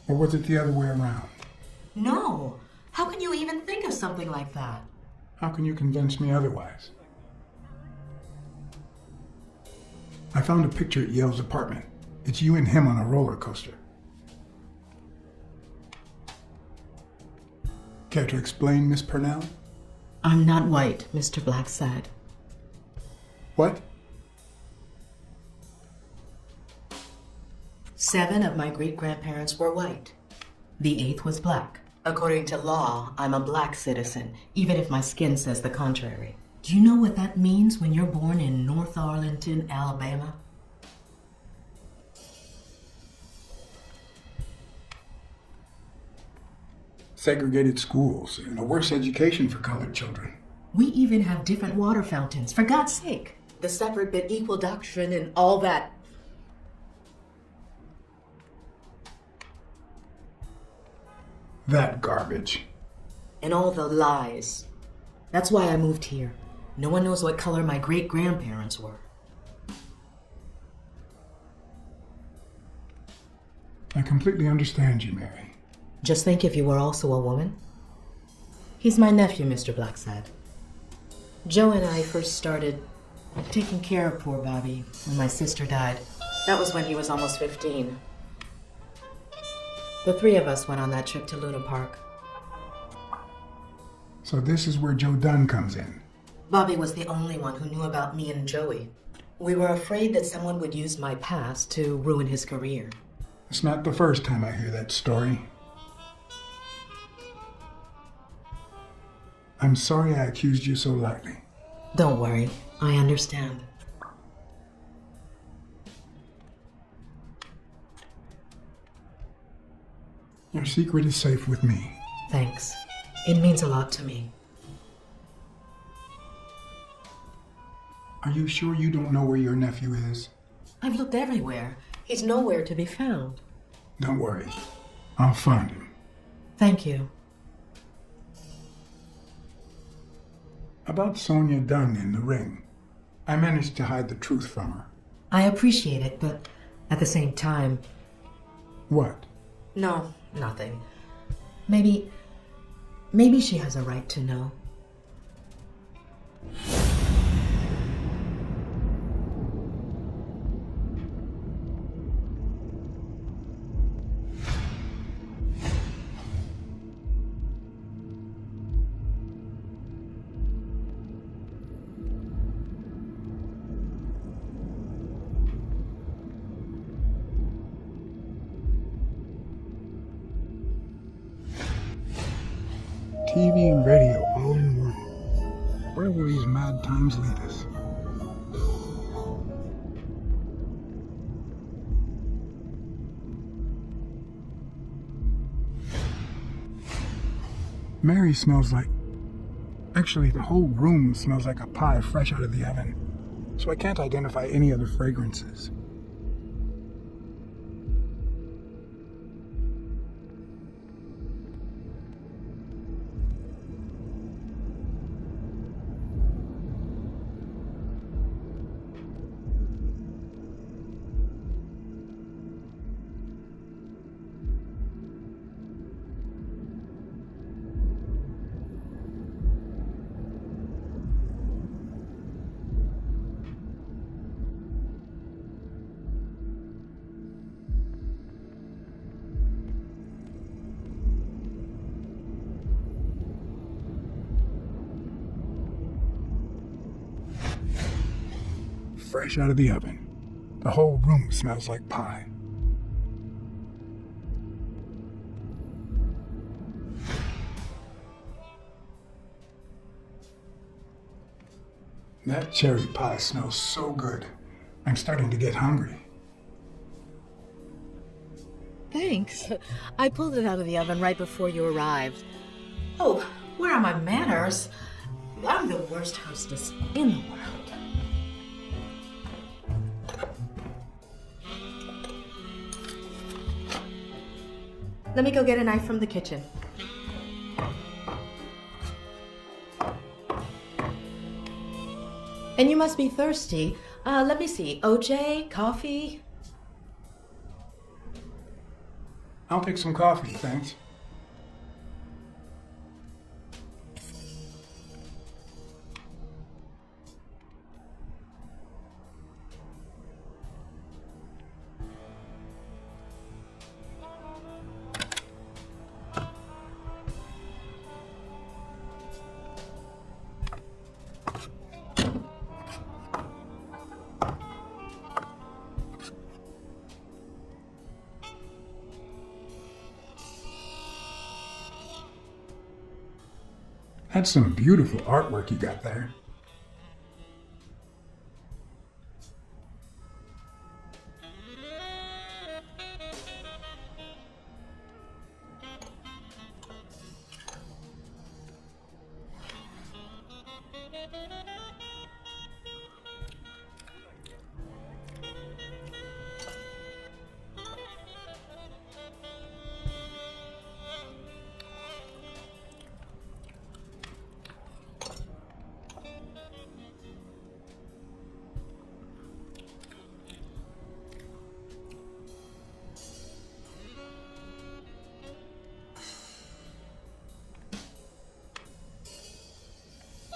Or was it the other way around? No. How can you even think of something like that? How can you convince me otherwise? I found a picture at Yale's apartment. It's you and him on a roller coaster. Care to explain, Miss Purnell? I'm not white, Mr. Blacksad. What? 7 of my great-grandparents were white. The 8th was black. According to law, I'm a black citizen, even if my skin says the contrary. Do you know what that means when you're born in North Arlington, Alabama? Segregated schools and a worse education for colored children. We even have different water fountains, for God's sake. The separate but equal doctrine and all that. That garbage. And all the lies. That's why I moved here. No one knows what color my great-grandparents were. I completely understand you, Mary. Just think if you were also a woman. He's my nephew, Mr. Blacksad. Joe and I first started taking care of poor Bobby when my sister died. That was when he was almost 15. The 3 of us went on that trip to Luna Park. So this is where Joe Dunn comes in. Bobby was the only one who knew about me and Joey. We were afraid that someone would use my past to ruin his career. It's not the first time I hear that story. I'm sorry I accused you so lightly. Don't worry, I understand. Your secret is safe with me. Thanks. It means a lot to me. Are you sure you don't know where your nephew is? I've looked everywhere. He's nowhere to be found. Don't worry. I'll find him. Thank you. About Sonia Dunn in the ring. I managed to hide the truth from her. I appreciate it, but at the same time... What? No, nothing. Maybe she has a right to know. TV and radio all in one. Where will these mad times lead us? Mary smells like... Actually, the whole room smells like a pie fresh out of the oven, so I can't identify any other fragrances. fresh out of the oven. The whole room smells like pie. That cherry pie smells so good. I'm starting to get hungry. Thanks. I pulled it out of the oven right before you arrived. Oh, where are my manners? I'm the worst hostess in the world. Let me go get a knife from the kitchen. And you must be thirsty. Let me see. OJ, coffee? I'll take some coffee, thanks. That's some beautiful artwork you got there.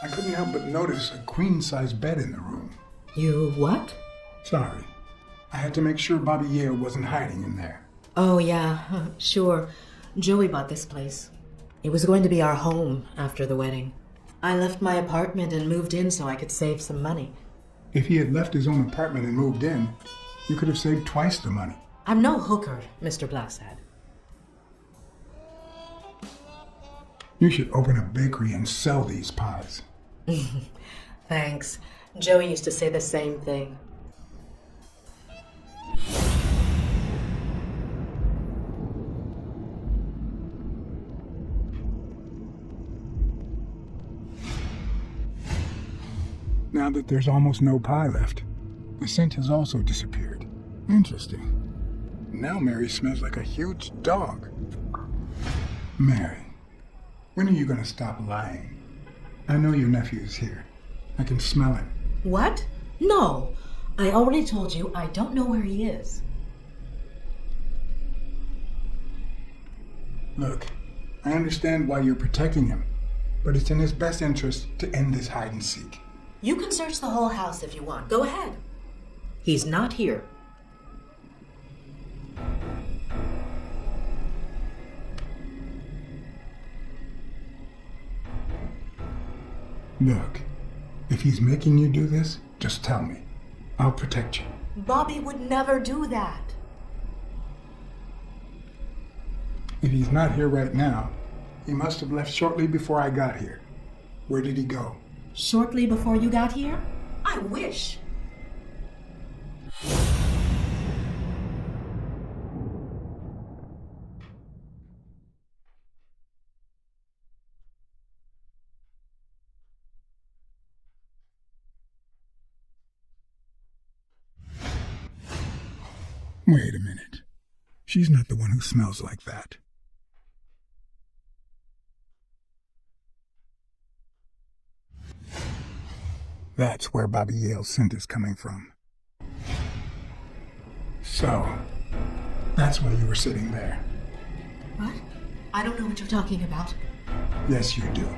I couldn't help but notice a queen-size bed in the room. You what? Sorry. I had to make sure Bobby Yale wasn't hiding in there. Oh, yeah, sure. Joey bought this place. It was going to be our home after the wedding. I left my apartment and moved in so I could save some money. If he had left his own apartment and moved in, you could have saved twice the money. I'm no hooker, Mr. Blacksad. You should open a bakery and sell these pies. Thanks. Joey used to say the same thing. Now that there's almost no pie left, the scent has also disappeared. Interesting. Now Mary smells like a huge dog. Mary, when are you going to stop lying? I know your nephew is here. I can smell him. What? No. I already told you I don't know where he is. Look, I understand why you're protecting him, but it's in his best interest to end this hide and seek. You can search the whole house if you want. Go ahead. He's not here. Look, if he's making you do this, just tell me. I'll protect you. Bobby would never do that. If he's not here right now, he must have left shortly before I got here. Where did he go? Shortly before you got here? I wish. Wait a minute. She's not the one who smells like that. That's where Bobby Yale's scent is coming from. So, that's why you were sitting there. What? I don't know what you're talking about. Yes, you do.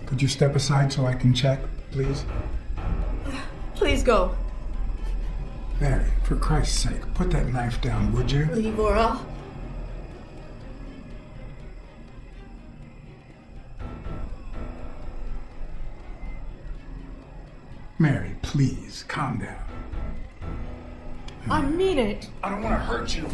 Could you step aside so I can check, please? Please go. Mary, for Christ's sake, put that knife down, would you? Leave or I'll... Mary, please, calm down. I mean it. I don't want to hurt you.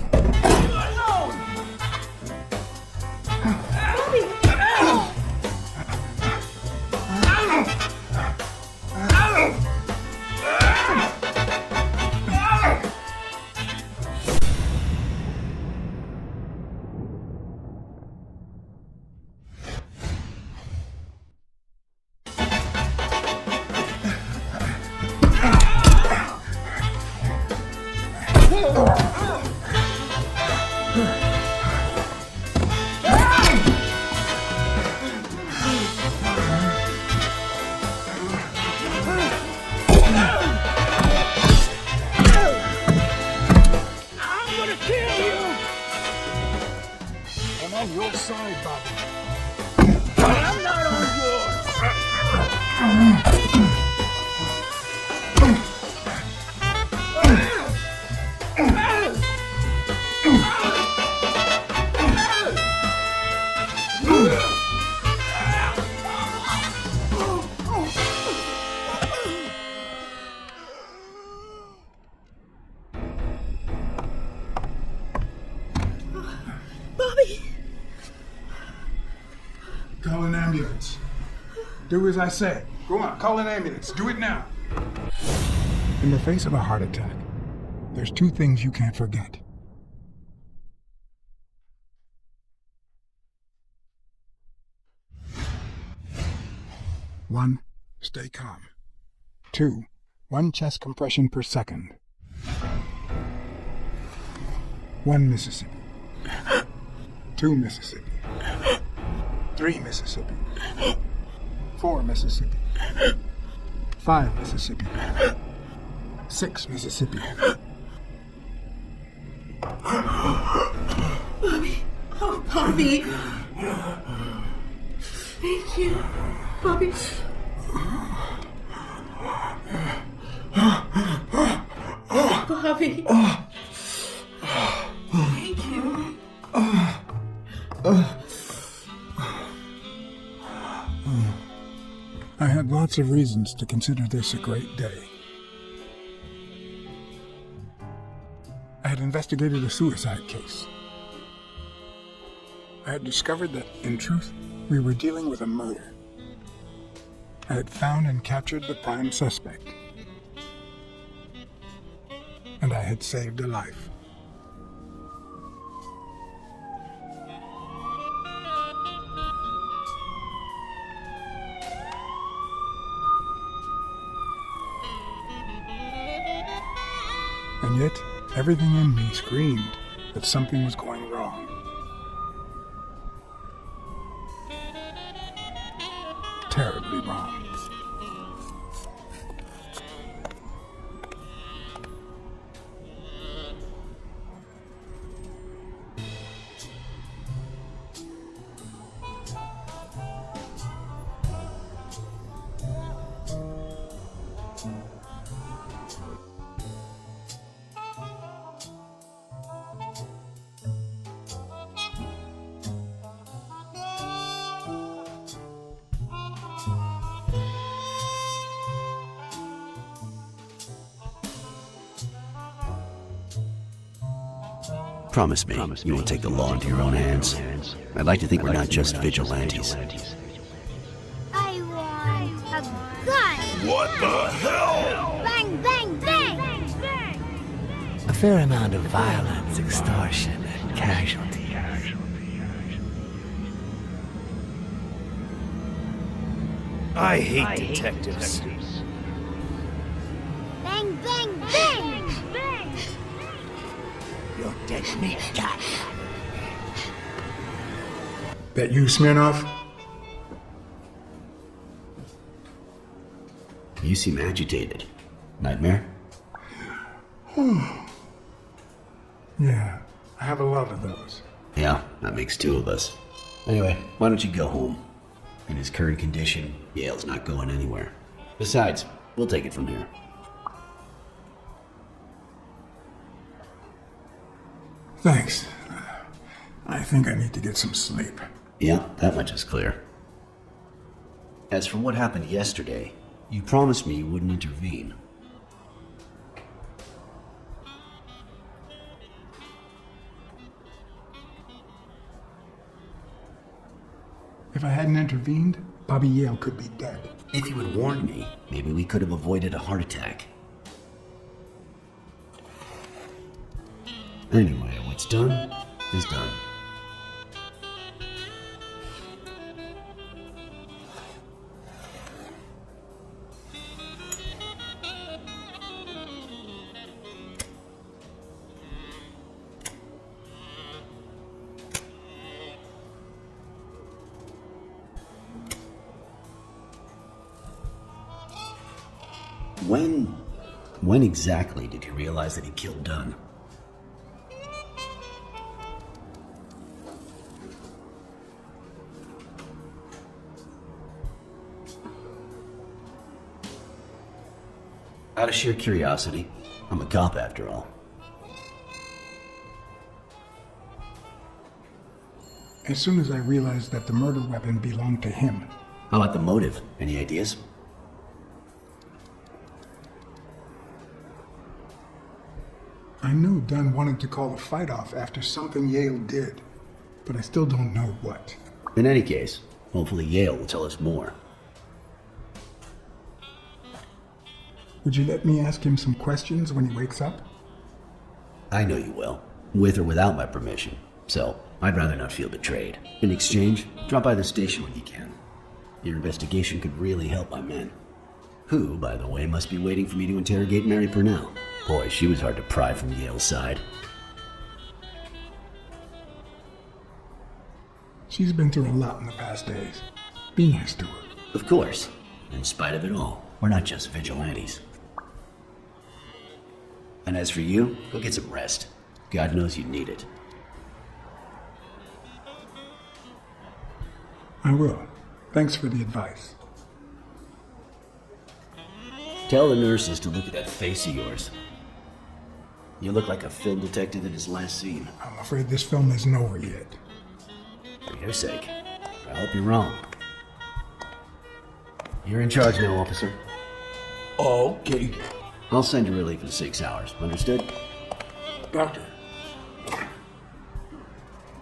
Call an ambulance. Do as I say. Go on, call an ambulance. Do it now. In the face of a heart attack, there's two things you can't forget. One, stay calm. Two, 1 chest compression per second. 1 Mississippi. 2 Mississippi. 3 Mississippi. 4 Mississippi. 5 Mississippi. 6 Mississippi. Bobby. Oh, Bobby. Thank you, Bobby. Bobby. Thank you. I had lots of reasons to consider this a great day. I had investigated a suicide case. I had discovered that, in truth, we were dealing with a murder. I had found and captured the prime suspect. And I had saved a life. And yet, everything in me screamed that something was going wrong. Terribly wrong. Promise me you won't take the law into your own hands. I'd like to think we're not just vigilantes. I want a gun! What the hell? Bang, bang, bang! A fair amount of violence, extortion, and casualty. I hate detectives. Bang, bang, bang! You're dead meat, Jack. That you, Smirnoff? You seem agitated. Nightmare? Yeah, I have a lot of those. Yeah, that makes 2 of us. Anyway, why don't you go home? In his current condition, Yale's not going anywhere. Besides, we'll take it from here. Thanks. I think I need to get some sleep. Yeah, that much is clear. As for what happened yesterday, You promised me you wouldn't intervene. If I hadn't intervened, Bobby Yale could be dead. If you had warned me, maybe we could have avoided a heart attack. Anyway, what's done is done. When exactly did you realize that he killed Dunn? Out of sheer curiosity. I'm a cop after all. As soon as I realized that the murder weapon belonged to him. How about the motive? Any ideas? I knew Dunn wanted to call the fight off after something Yale did, but I still don't know what. In any case, hopefully Yale will tell us more. Would you let me ask him some questions when he wakes up? I know you will, with or without my permission, so I'd rather not feel betrayed. In exchange, drop by the station when you can. Your investigation could really help my men. Who, by the way, must be waiting for me to interrogate Mary Purnell. Boy, she was hard to pry from Yale's side. She's been through a lot in the past days. Be nice to her. Of course. In spite of it all, we're not just vigilantes. And as for you, go get some rest. God knows you need it. I will. Thanks for the advice. Tell the nurses to look at that face of yours. You look like a film detective at his last scene. I'm afraid this film isn't over yet. For your sake, I hope you're wrong. You're in charge now, officer. Okay. I'll send you relief in 6 hours. Understood? Doctor.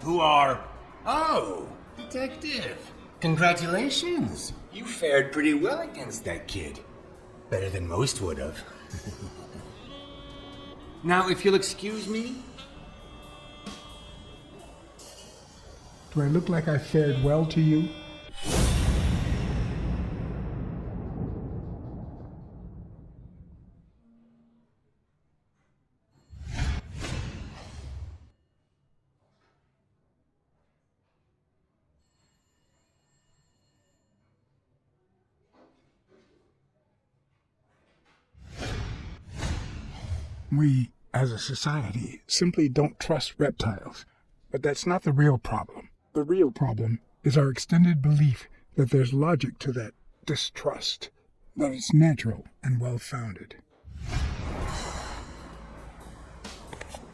Who are... Oh, detective. Congratulations. You fared pretty well against that kid. Better than most would have. Now, if you'll excuse me... Do I look like I fared well to you? We, as a society, simply don't trust reptiles. But that's not the real problem. The real problem is our extended belief that there's logic to that distrust, that it's natural and well-founded.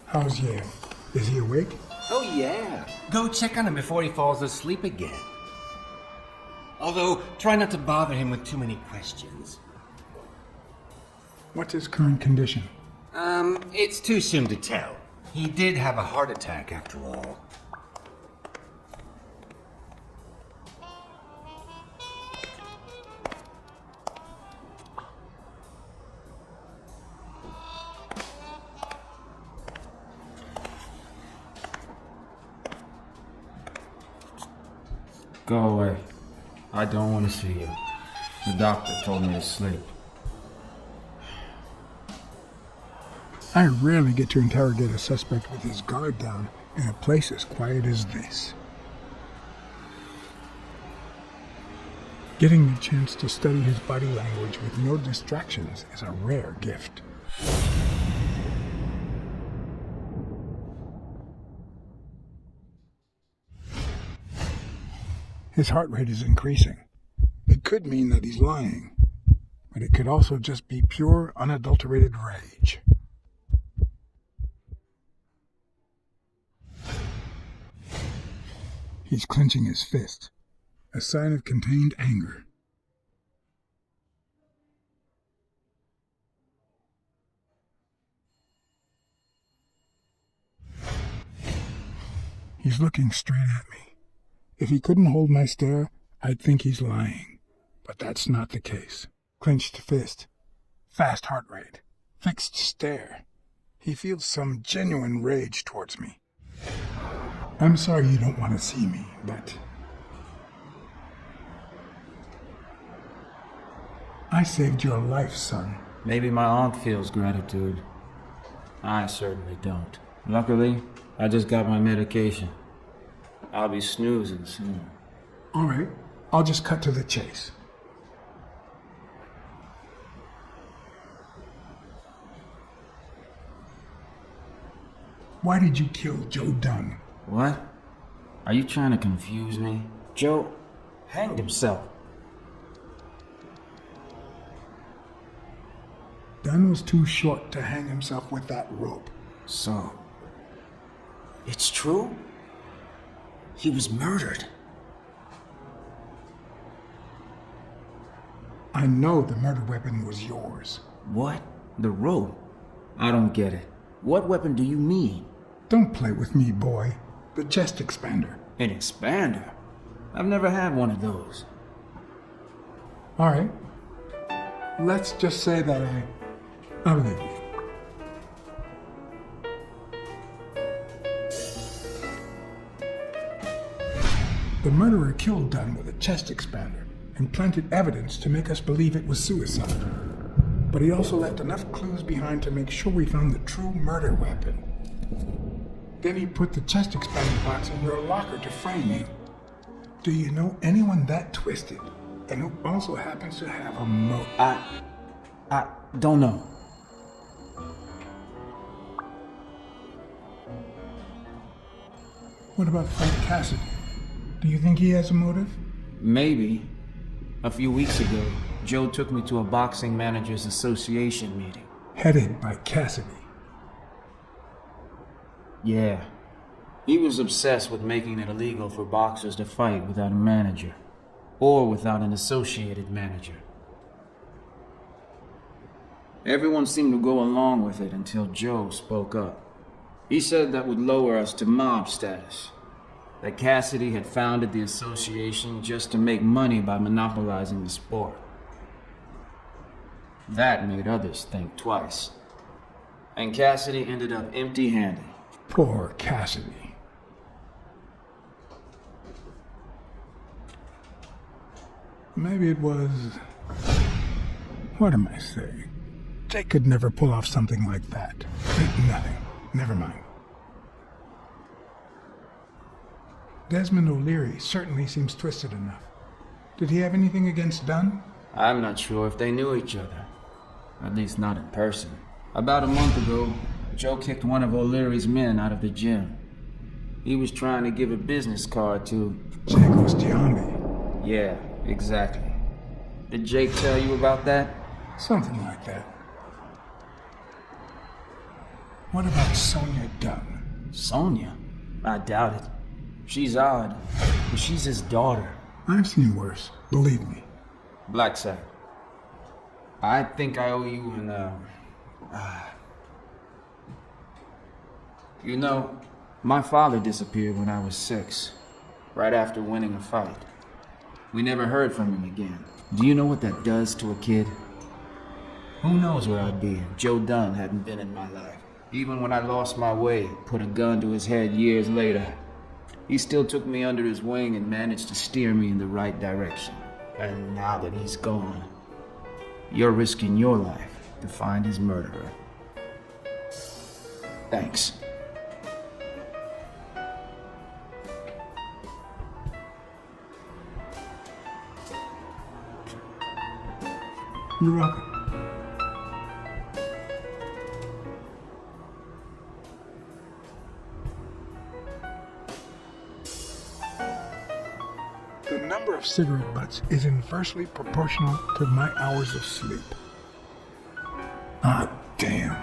How's Yale? Is he awake? Oh, yeah. Go check on him before he falls asleep again. Although, try not to bother him with too many questions. What's his current condition? It's too soon to tell. He did have a heart attack after all. Go away. I don't want to see you. The doctor told me to sleep. I rarely get to interrogate a suspect with his guard down in a place as quiet as this. Getting the chance to study his body language with no distractions is a rare gift. His heart rate is increasing. It could mean that he's lying, but it could also just be pure, unadulterated rage. He's clenching his fist, a sign of contained anger. He's looking straight at me. If he couldn't hold my stare, I'd think he's lying. But that's not the case. Clenched fist, fast heart rate, fixed stare. He feels some genuine rage towards me. I'm sorry you don't want to see me, but I saved your life, son. Maybe my aunt feels gratitude. I certainly don't. Luckily, I just got my medication. I'll be snoozing soon. All right, I'll just cut to the chase. Why did you kill Joe Dunn? What? Are you trying to confuse me? Joe hanged himself. Dunn was too short to hang himself with that rope. So, it's true? He was murdered. I know the murder weapon was yours. What? The rope? I don't get it. What weapon do you mean? Don't play with me, boy. The chest expander. An expander? I've never had one of those. All right. Let's just say that I believe you. The murderer killed Dunn with a chest expander and planted evidence to make us believe it was suicide. But he also left enough clues behind to make sure we found the true murder weapon. Then he put the chest expander box in your locker to frame you. Do you know anyone that twisted and who also happens to have a motive? I don't know. What about Frank Cassidy? Do you think he has a motive? Maybe. A few weeks ago, Joe took me to a boxing managers association meeting. Headed by Cassidy. Yeah. He was obsessed with making it illegal for boxers to fight without a manager. Or without an associated manager. Everyone seemed to go along with it until Joe spoke up. He said that would lower us to mob status. That Cassidy had founded the association just to make money by monopolizing the sport. That made others think twice. And Cassidy ended up empty-handed. Poor Cassidy. Maybe it was... What am I saying? Jake could never pull off something like that. Nothing. Never mind. Desmond O'Leary certainly seems twisted enough. Did he have anything against Dunn? I'm not sure if they knew each other. At least not in person. About a month ago, Joe kicked one of O'Leary's men out of the gym. He was trying to give a business card to... Jake was Giambi. Yeah, exactly. Did Jake tell you about that? Something like that. What about Sonia Dunn? Sonia? I doubt it. She's odd, but she's his daughter. I've seen worse, believe me. Blacksad. I think I owe you an, You know, my father disappeared when I was 6, right after winning a fight. We never heard from him again. Do you know what that does to a kid? Who knows where I'd be if Joe Dunn hadn't been in my life. Even when I lost my way, put a gun to his head years later, he still took me under his wing and managed to steer me in the right direction. And now that he's gone, you're risking your life to find his murderer. Thanks. You're welcome. The number of cigarette butts is inversely proportional to my hours of sleep. Ah, damn.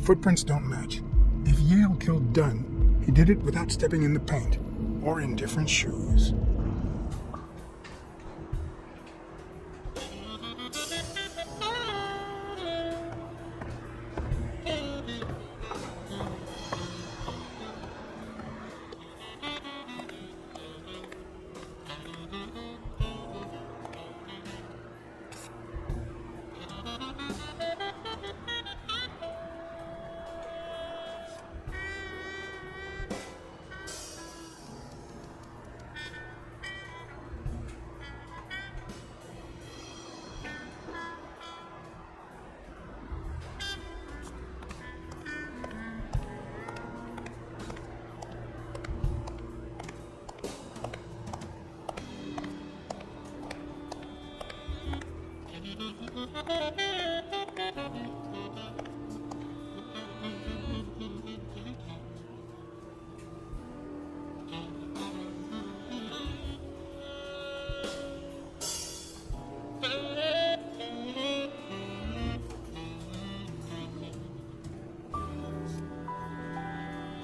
The footprints don't match. If Yale killed Dunn, he did it without stepping in the paint, or in different shoes.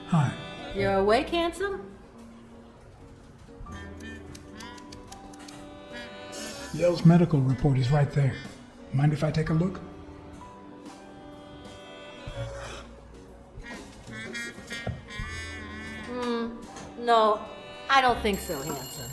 Hi. You're awake, handsome? Yale's medical report is right there. Mind if I take a look? No, I don't think so, handsome.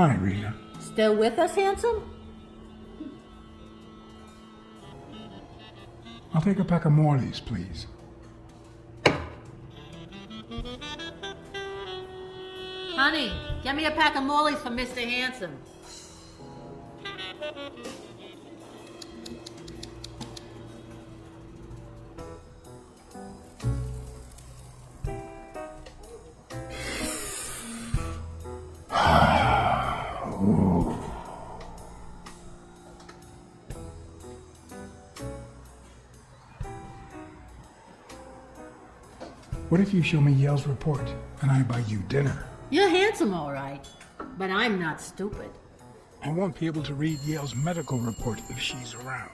Hi, Rita. Still with us, handsome? I'll take a pack of Morleys, please. Honey, get me a pack of Morleys for Mr. Handsome. What if you show me Yale's report and I buy you dinner? You're handsome, all right, but I'm not stupid. I won't be able to read Yale's medical report if she's around.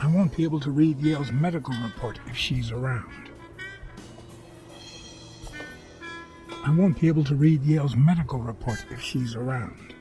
I won't be able to read Yale's medical report if she's around. I won't be able to read Yale's medical report if she's around.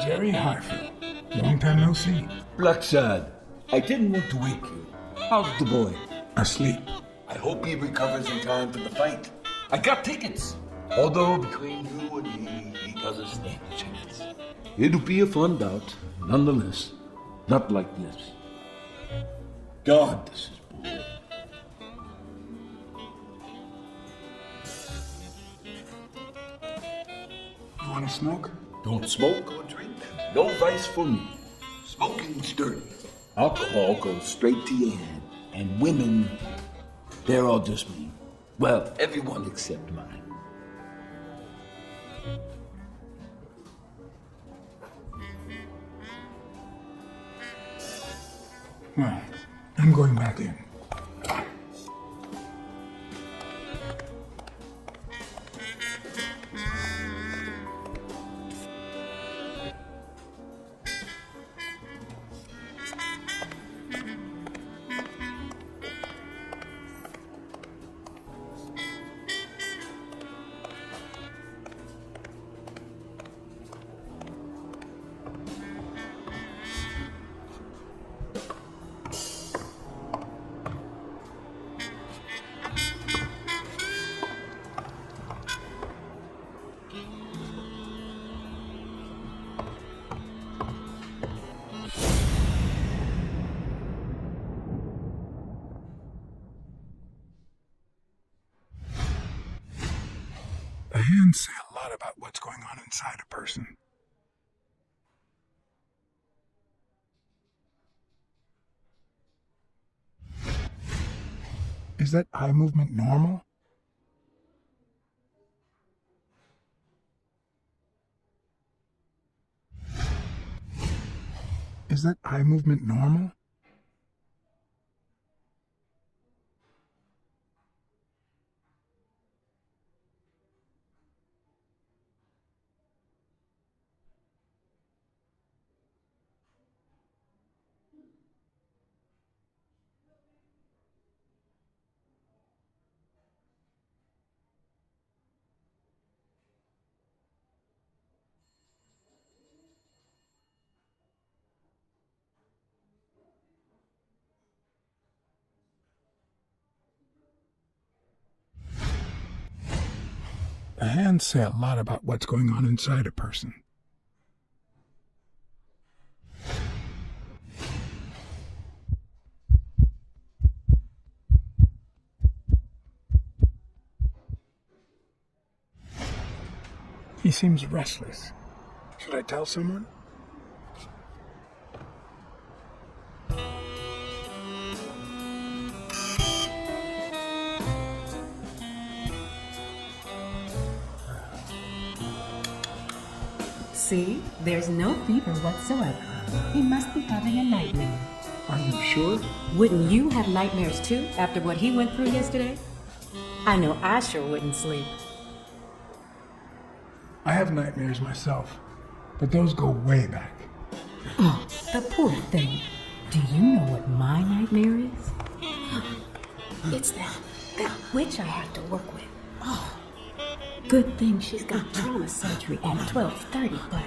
Jerry Harfield. Long time no see. Blacksad, I didn't want to wake you. How's the boy? Asleep. I hope he recovers in time for the fight. I got tickets. Although between you and me, he doesn't stand a chance. It'll be a fun bout, nonetheless. Not like this. God, this is boring. You want to smoke? Don't smoke or drink. No vice for me. Smoking's dirty. Alcohol goes straight to your head. And women, they're all just me. Well, everyone except mine. Well, I'm going back in. The hands say a lot about what's going on inside a person. Is that eye movement normal? Is that eye movement normal? The hands say a lot about what's going on inside a person. He seems restless. Should I tell someone? See, there's no fever whatsoever. He must be having a nightmare. Are you sure? Wouldn't you have nightmares too after what he went through yesterday? I know I sure wouldn't sleep. I have nightmares myself, but those go way back. Oh, the poor thing. Do you know what my nightmare is? It's that witch I have to work with. Oh, good thing she's got trauma surgery at 12:30, but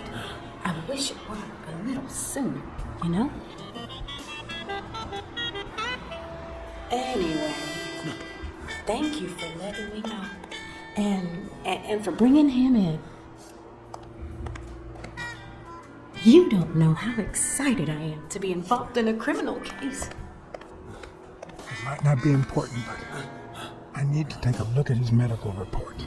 I wish it were a little sooner, you know? Anyway, thank you for letting me know. And for bringing him in. You don't know how excited I am to be involved in a criminal case. It might not be important, but I need to take a look at his medical report.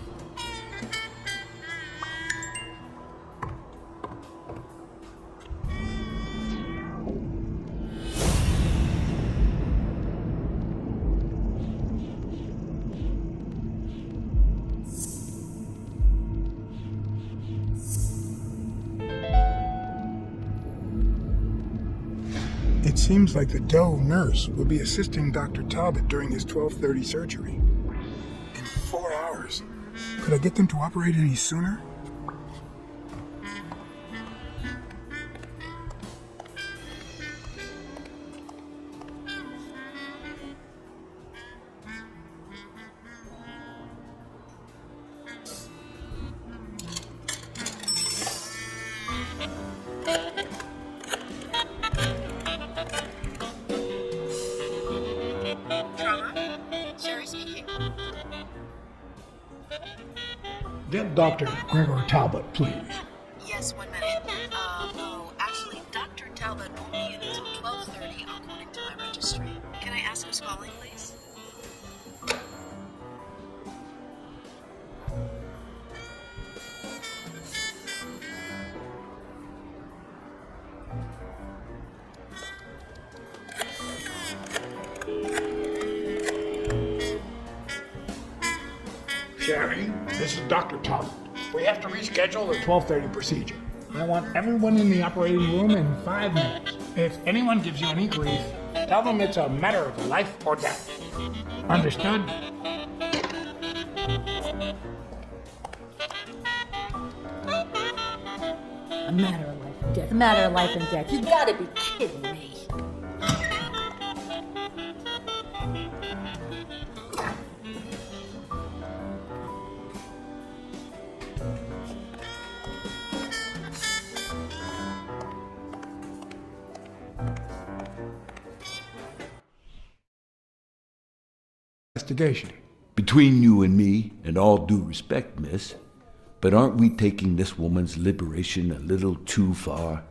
It seems like the Doe nurse will be assisting Dr. Talbot during his 12:30 surgery. In 4 hours. Could I get them to operate any sooner? Get Dr. Gregor Talbot, please. Yes, 1 minute. No, actually, Dr. Talbot won't be in until 12:30 according to my registry. Can I ask who's calling, please? Sherry, this is Dr. Talbot. We have to reschedule the 12:30 procedure. I want everyone in the operating room in 5 minutes. If anyone gives you any grief, tell them it's a matter of life or death. Understood? A matter of life and death. A matter of life and death. You gotta be kidding me. Investigation. Between you and me, and all due respect, miss, but aren't we taking this woman's liberation a little too far?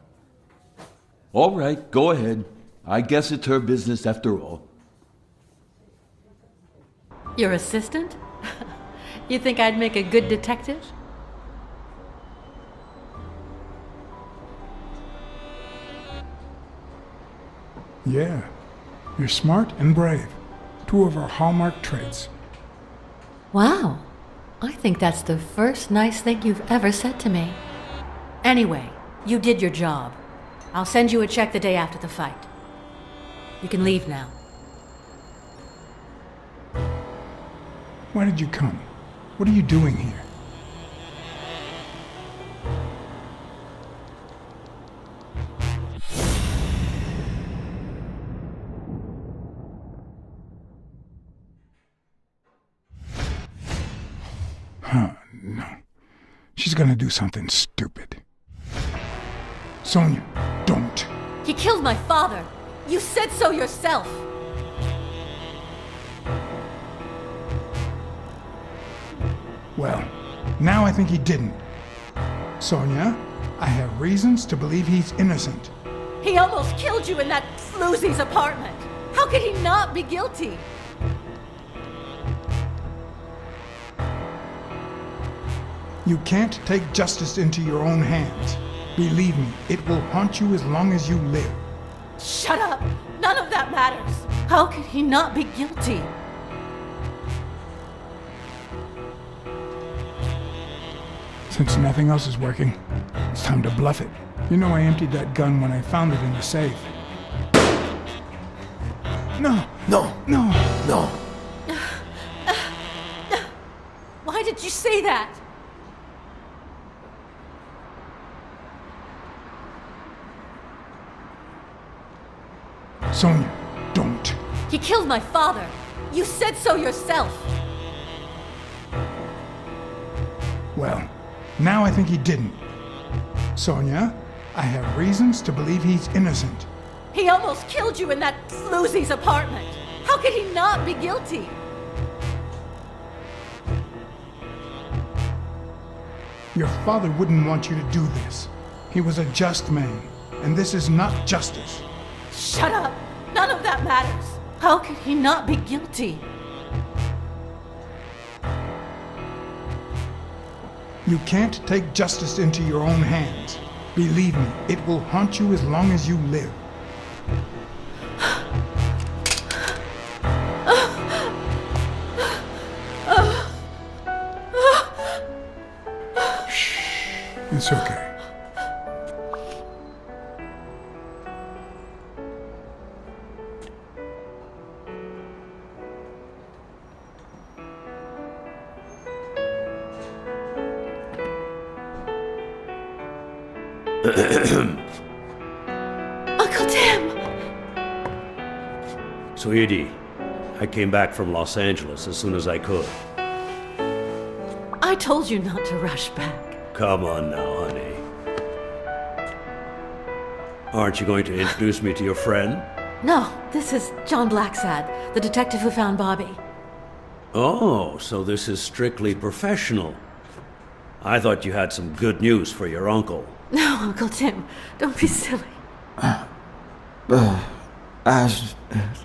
All right, go ahead. I guess it's her business after all. Your assistant? You think I'd make a good detective? Yeah, you're smart and brave. 2 of our hallmark traits. Wow. I think that's the first nice thing you've ever said to me. Anyway, you did your job. I'll send you a check the day after the fight. You can leave now. Why did you come? What are you doing here? No. She's gonna do something stupid. Sonia, don't. He killed my father. You said so yourself. Well, now I think he didn't. Sonia, I have reasons to believe he's innocent. He almost killed you in that floozy's apartment. How could he not be guilty? You can't take justice into your own hands. Believe me, it will haunt you as long as you live. Shut up! None of that matters. How could he not be guilty? Since nothing else is working, it's time to bluff it. You know I emptied that gun when I found it in the safe. No! No! No! No! Why did you say that? Sonia, don't. He killed my father. You said so yourself. Well, now I think he didn't. Sonia, I have reasons to believe he's innocent. He almost killed you in that floozy's apartment. How could he not be guilty? Your father wouldn't want you to do this. He was a just man, and this is not justice. Shut up! None of that matters. How could he not be guilty? You can't take justice into your own hands. Believe me, it will haunt you as long as you live. Shh. It's okay. Uncle Tim! Sweetie, I came back from Los Angeles as soon as I could. I told you not to rush back. Come on now, honey. Aren't you going to introduce me to your friend? No, this is John Blacksad, the detective who found Bobby. Oh, so this is strictly professional. I thought you had some good news for your uncle. No, Uncle Tim, don't be silly.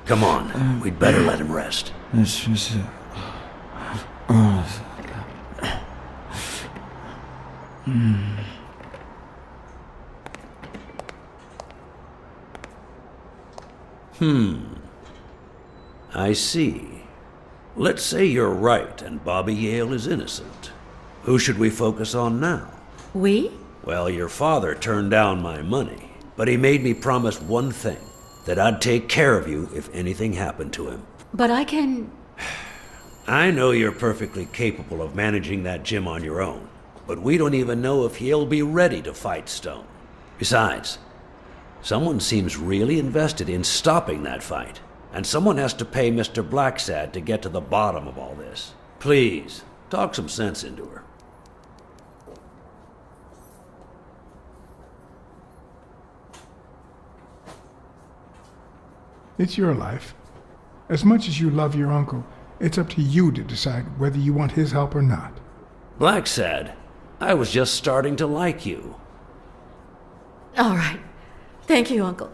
Come on, we'd better let him rest. I see. Let's say you're right and Bobby Yale is innocent. Who should we focus on now? We? Well, your father turned down my money, but he made me promise one thing, that I'd take care of you if anything happened to him. But I can... I know you're perfectly capable of managing that gym on your own, but we don't even know if he'll be ready to fight Stone. Besides, someone seems really invested in stopping that fight, and someone has to pay Mr. Blacksad to get to the bottom of all this. Please, talk some sense into her. It's your life. As much as you love your uncle, it's up to you to decide whether you want his help or not. Blacksad, I was just starting to like you. All right. Thank you, Uncle.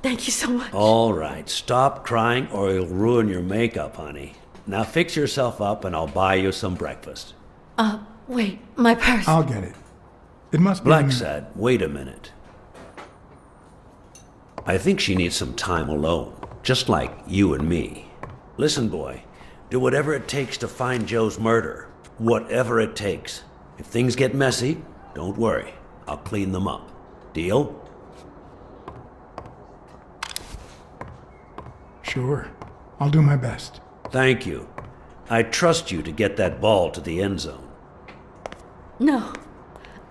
Thank you so much. All right, stop crying or you'll ruin your makeup, honey. Now fix yourself up and I'll buy you some breakfast. Wait, my purse. I'll get it. It must be... Blacksad, wait a minute. I think she needs some time alone, just like you and me. Listen, boy, do whatever it takes to find Joe's murder. Whatever it takes. If things get messy, don't worry. I'll clean them up. Deal? Sure. I'll do my best. Thank you. I trust you to get that ball to the end zone. No.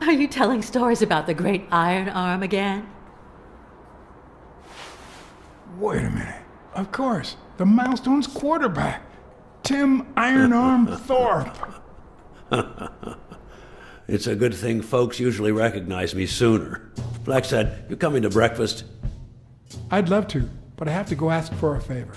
Are you telling stories about the great iron arm again? Wait a minute. Of course. The Milestones quarterback. Tim Iron Arm Thorpe. It's a good thing folks usually recognize me sooner. Blacksad, you coming to breakfast? I'd love to, but I have to go ask for a favor.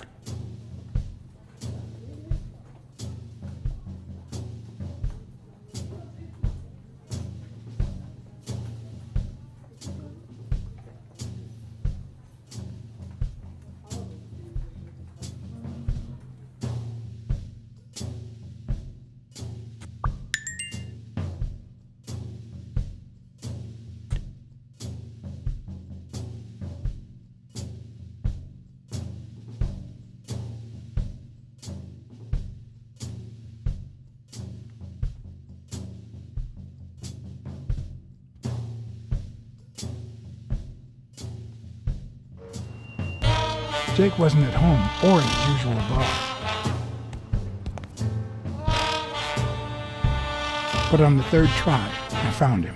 Jake wasn't at home or at his usual bar. But on the third try, I found him.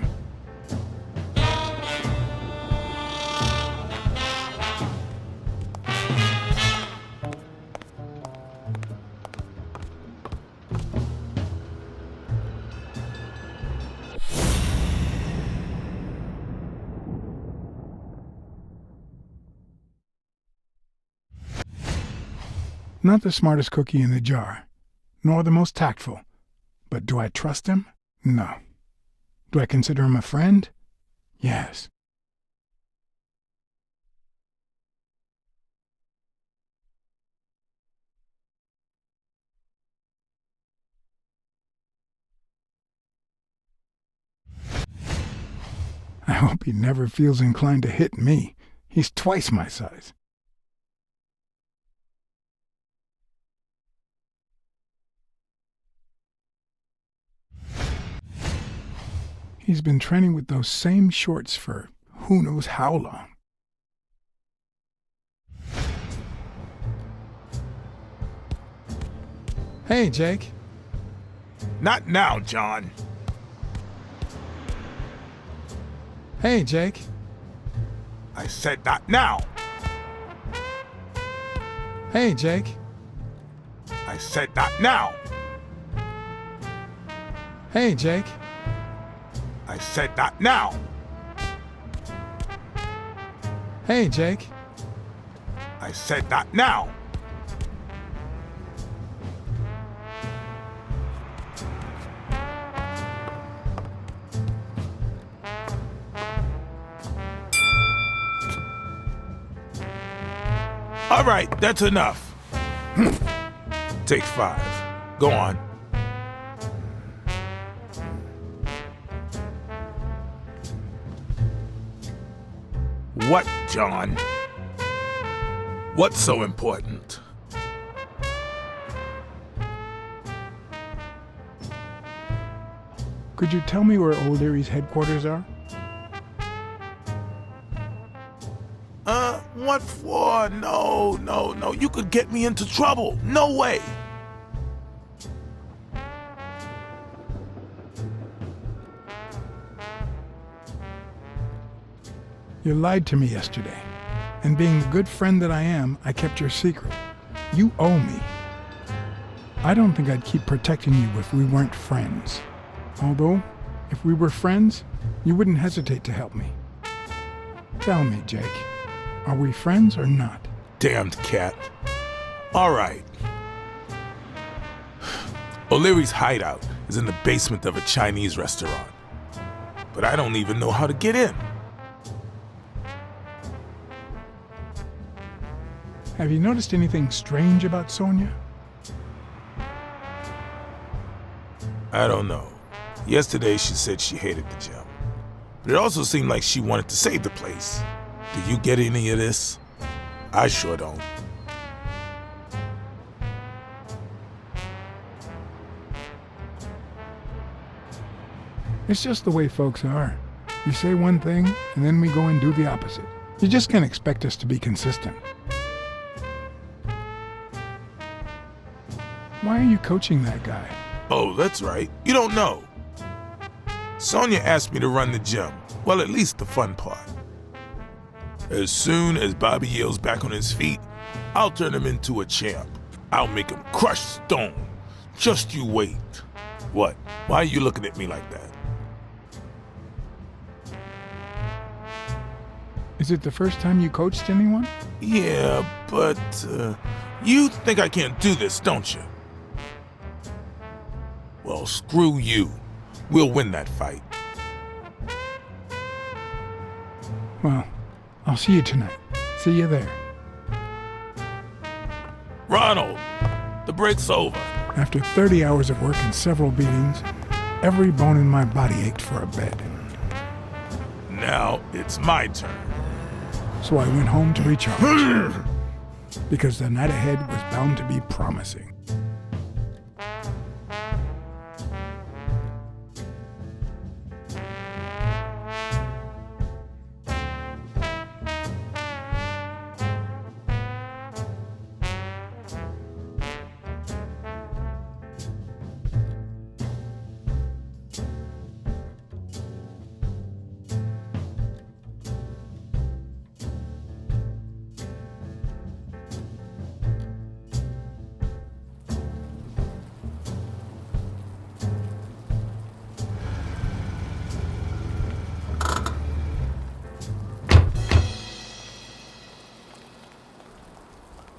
Not the smartest cookie in the jar, nor the most tactful. But do I trust him? No. Do I consider him a friend? Yes. I hope he never feels inclined to hit me. He's twice my size. He's been training with those same shorts for who knows how long. Hey, Jake. Not now, John. Hey, Jake. I said not now. Hey, Jake. I said not now. Hey, Jake. I said not now. Hey, Jake. I said not now. All right, that's enough. Take 5. Go on. What, John? What's so important? Could you tell me where Old Erie's headquarters are? What for? No. You could get me into trouble. No way. You lied to me yesterday, and being the good friend that I am, I kept your secret. You owe me. I don't think I'd keep protecting you if we weren't friends. Although, if we were friends, you wouldn't hesitate to help me. Tell me, Jake, are we friends or not? Damned cat. All right. O'Leary's hideout is in the basement of a Chinese restaurant, but I don't even know how to get in. Have you noticed anything strange about Sonia? I don't know. Yesterday she said she hated the gym. But it also seemed like she wanted to save the place. Do you get any of this? I sure don't. It's just the way folks are. You say one thing, and then we go and do the opposite. You just can't expect us to be consistent. Why are you coaching that guy? Oh, that's right. You don't know. Sonia asked me to run the gym. Well, at least the fun part. As soon as Bobby Yale's back on his feet, I'll turn him into a champ. I'll make him crush stone. Just you wait. What? Why are you looking at me like that? Is it the first time you coached anyone? Yeah, but you think I can't do this, don't you? Well, screw you. We'll win that fight. Well, I'll see you tonight. See you there. Ronald, the break's over. After 30 hours of work and several beatings, every bone in my body ached for a bed. Now it's my turn. So I went home to recharge. Because the night ahead was bound to be promising.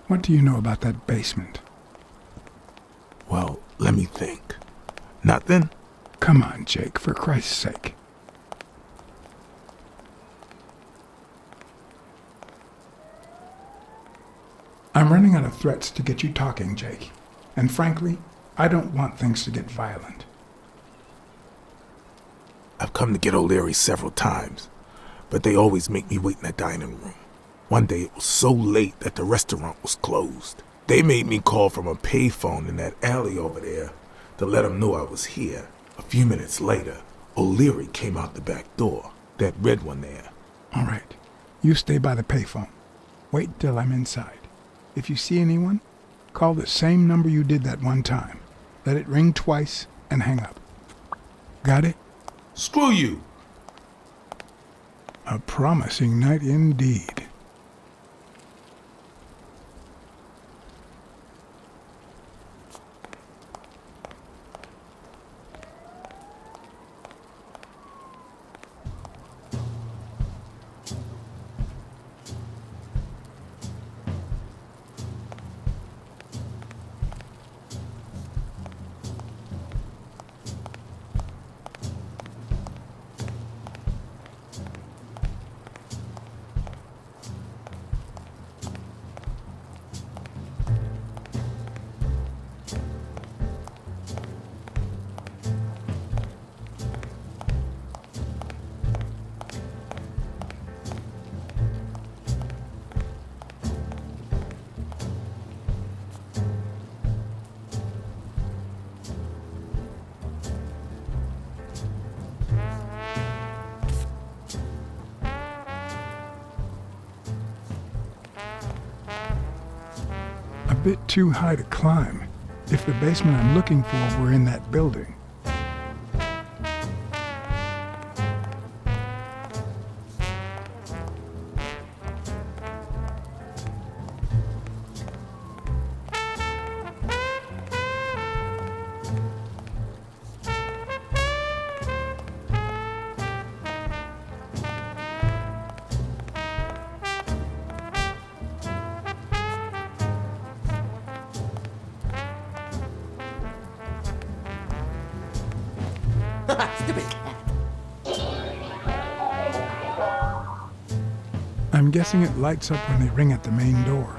What do you know about that basement? Well, let me think. Nothing? Come on, Jake, for Christ's sake. I'm running out of threats to get you talking, Jake. And frankly, I don't want things to get violent. I've come to get O'Leary several times, but they always make me wait in the dining room. One day it was so late that the restaurant was closed. They made me call from a payphone in that alley over there to let them know I was here. A few minutes later, O'Leary came out the back door, that red one there. All right. You stay by the payphone. Wait till I'm inside. If you see anyone, call the same number you did that one time. Let it ring twice and hang up. Got it? Screw you! A promising night indeed. A bit too high to climb, if the basement I'm looking for were in that building. I'm guessing it lights up when they ring at the main door.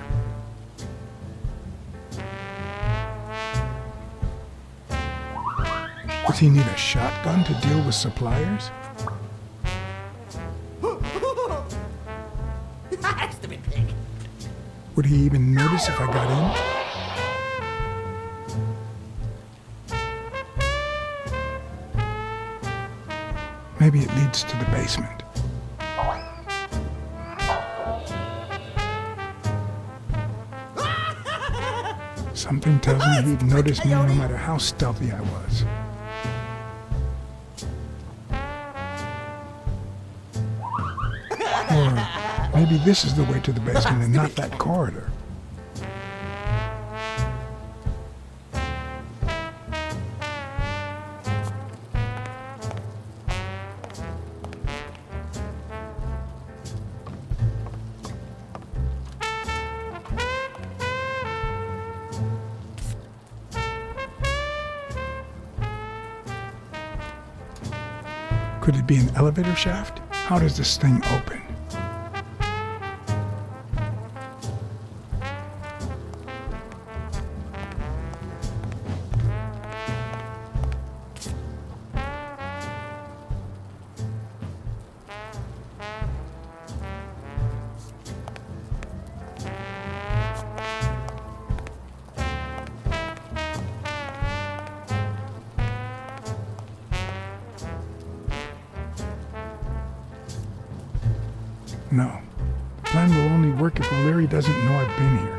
Does he need a shotgun to deal with suppliers? Would he even notice if I got in? Maybe it leads to the basement. Something tells me he'd notice me no matter how stealthy I was. Or maybe this is the way to the basement and not that corridor. Could it be an elevator shaft? How does this thing open? No. The plan will only work if O'Leary doesn't know I've been here.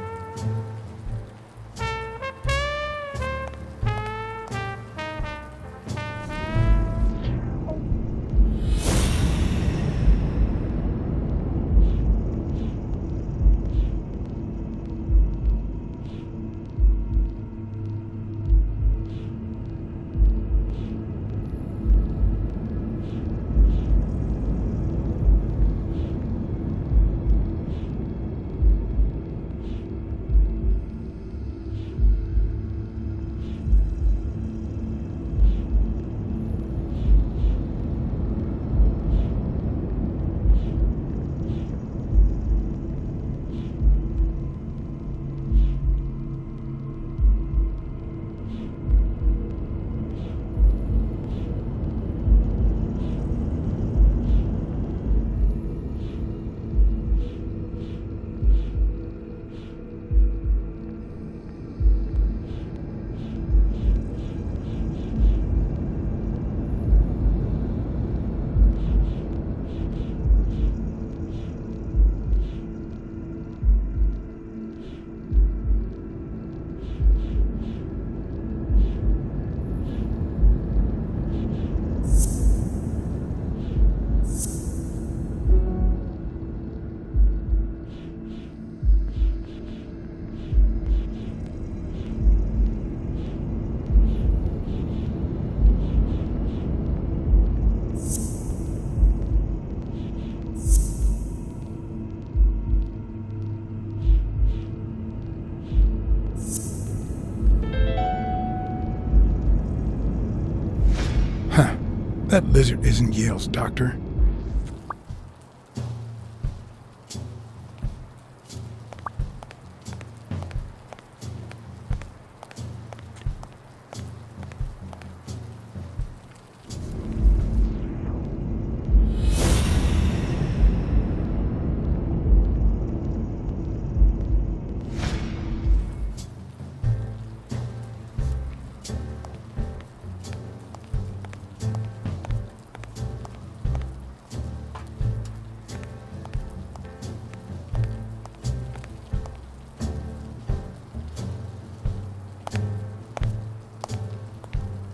Huh. That lizard isn't Yale's doctor.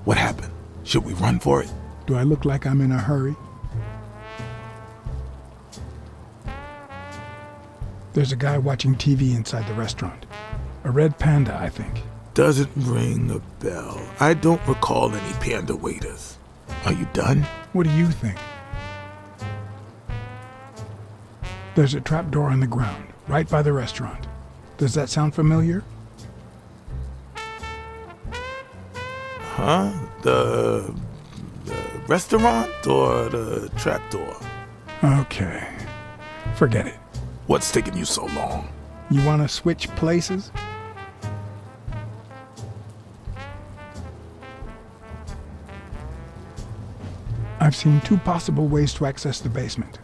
What happened? Should we run for it? Do I look like I'm in a hurry? There's a guy watching TV inside the restaurant. A red panda, I think. Doesn't ring a bell. I don't recall any panda waiters. Are you done? What do you think? There's a trap door on the ground, right by the restaurant. Does that sound familiar? Huh? The restaurant or the trapdoor? Okay. Forget it. What's taking you so long? You want to switch places? I've seen two possible ways to access the basement,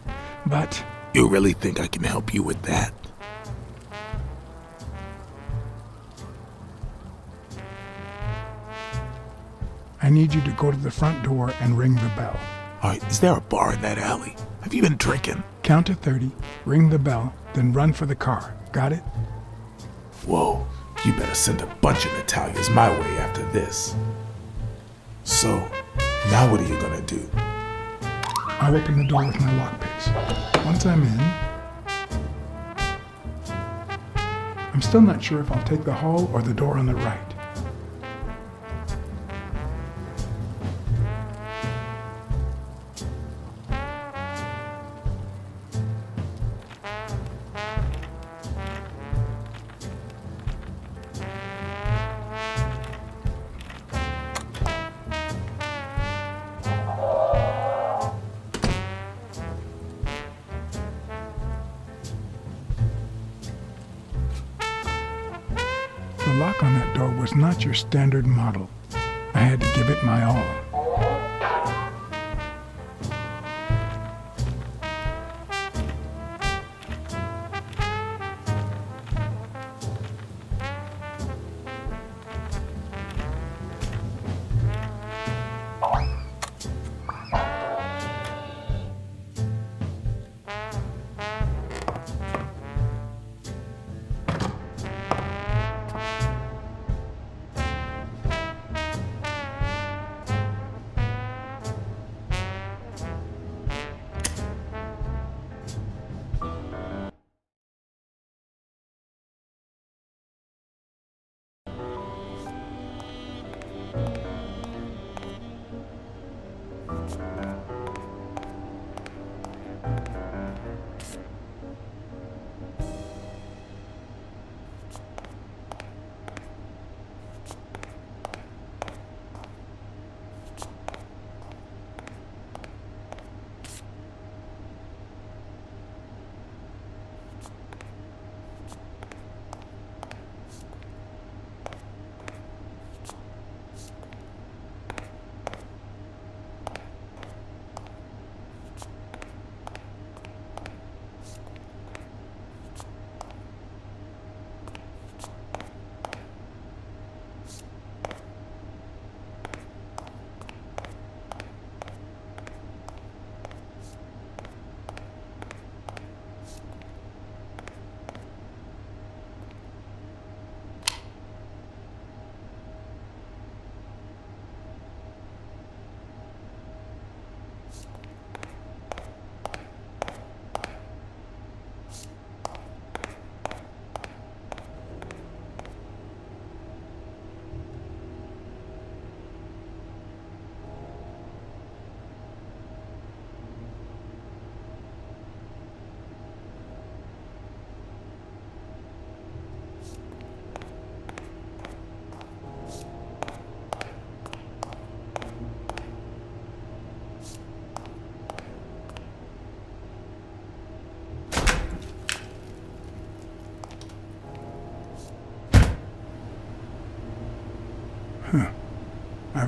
but... You really think I can help you with that? I need you to go to the front door and ring the bell. Alright, is there a bar in that alley? Have you been drinking? Count to 30, ring the bell, then run for the car. Got it? Whoa, you better send a bunch of Natalias my way after this. So, now what are you gonna do? I'll open the door with my lockpicks. Once I'm in... I'm still not sure if I'll take the hall or the door on the right. The lock on that door was not your standard model. I had to give it my all.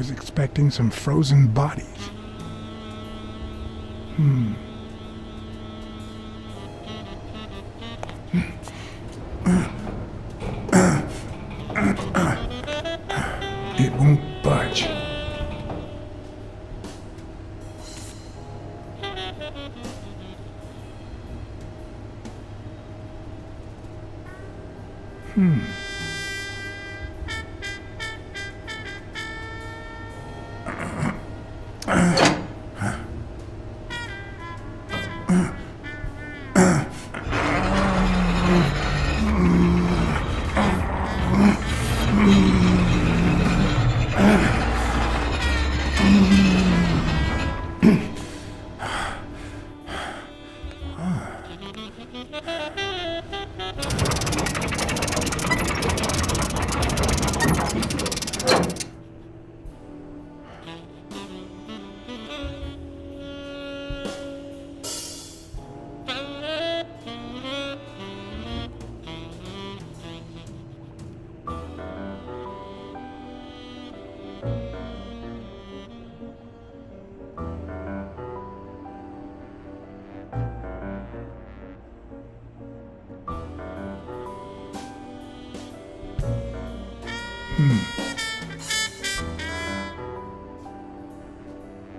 was expecting some frozen bodies. It won't budge.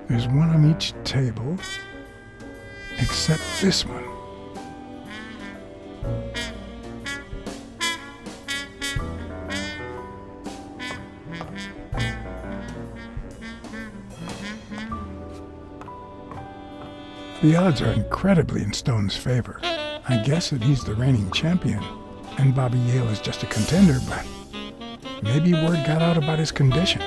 There's one on each table, except this one. The odds are incredibly in Stone's favor. I guess that he's the reigning champion, and Bobby Yale is just a contender, but maybe word got out about his condition.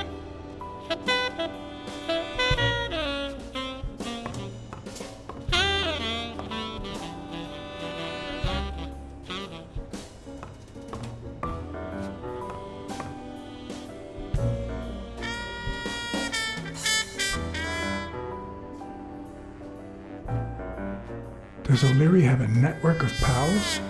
Does O'Leary have a network of pals?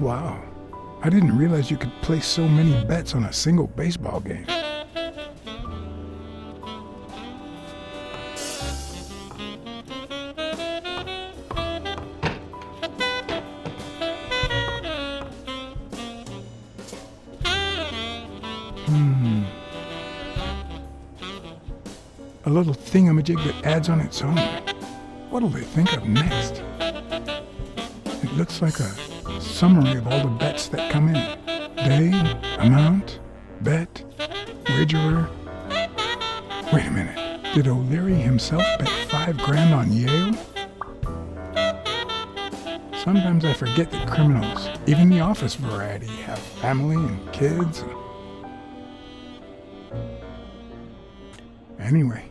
Wow. I didn't realize you could place so many bets on a single baseball game. A little thingamajig that adds on its own. What'll they think of next? It looks like a summary of all the bets that come in. Day, amount, bet, wagerer. Wait a minute. Did O'Leary himself bet $5,000 on Yale? Sometimes I forget that criminals, even the office variety, have family and kids. Anyway,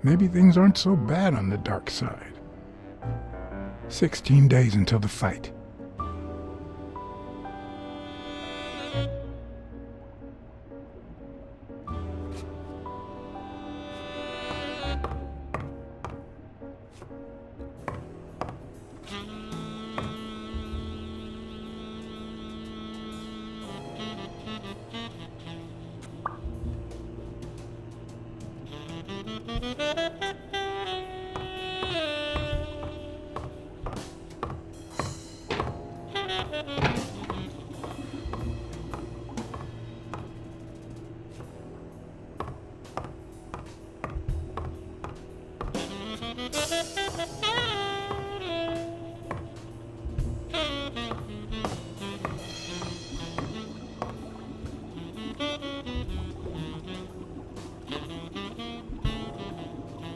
maybe things aren't so bad on the dark side. 16 days until the fight.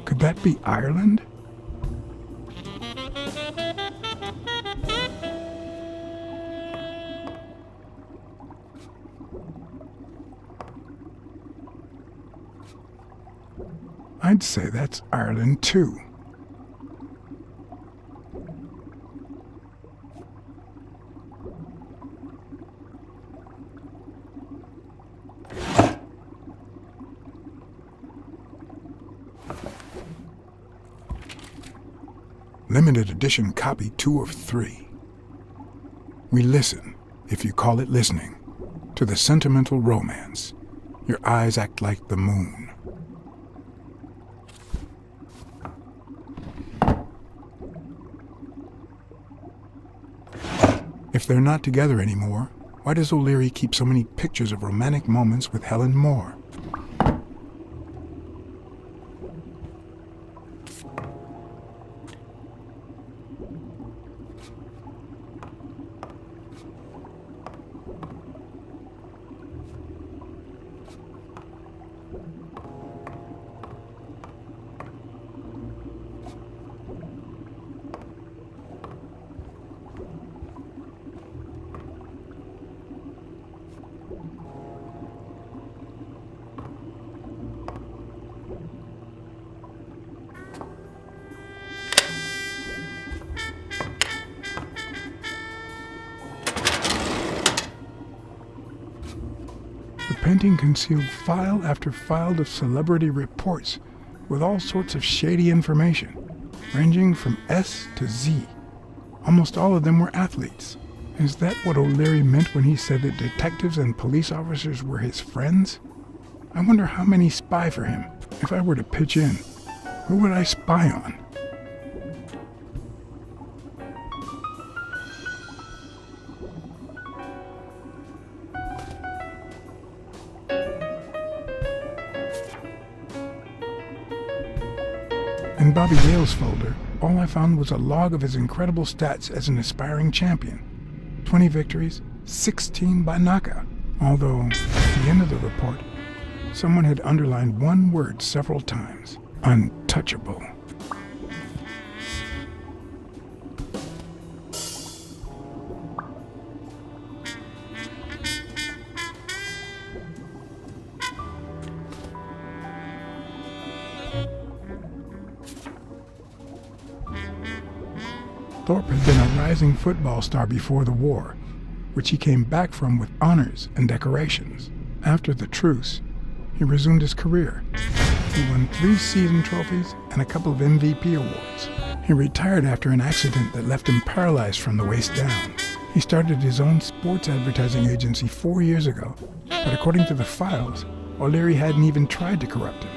Could that be Ireland? I'd say that's Ireland too. limited edition copy 2 of 3. We listen, if you call it listening, to the sentimental romance. Your eyes act like the moon. If they're not together anymore, why does O'Leary keep so many pictures of romantic moments with Helen Moore? The painting concealed file after file of celebrity reports with all sorts of shady information, ranging from S to Z. Almost all of them were athletes. Is that what O'Leary meant when he said that detectives and police officers were his friends? I wonder how many spy for him. If I were to pitch in, who would I spy on? In Bobby Dale's folder, all I found was a log of his incredible stats as an aspiring champion. 20 victories, 16 by knockout. Although, at the end of the report, someone had underlined one word several times. Untouchable. Thorpe had been a rising football star before the war, which he came back from with honors and decorations. After the truce, he resumed his career. He won 3 season trophies and a couple of MVP awards. He retired after an accident that left him paralyzed from the waist down. He started his own sports advertising agency 4 years ago, but according to the files, O'Leary hadn't even tried to corrupt him.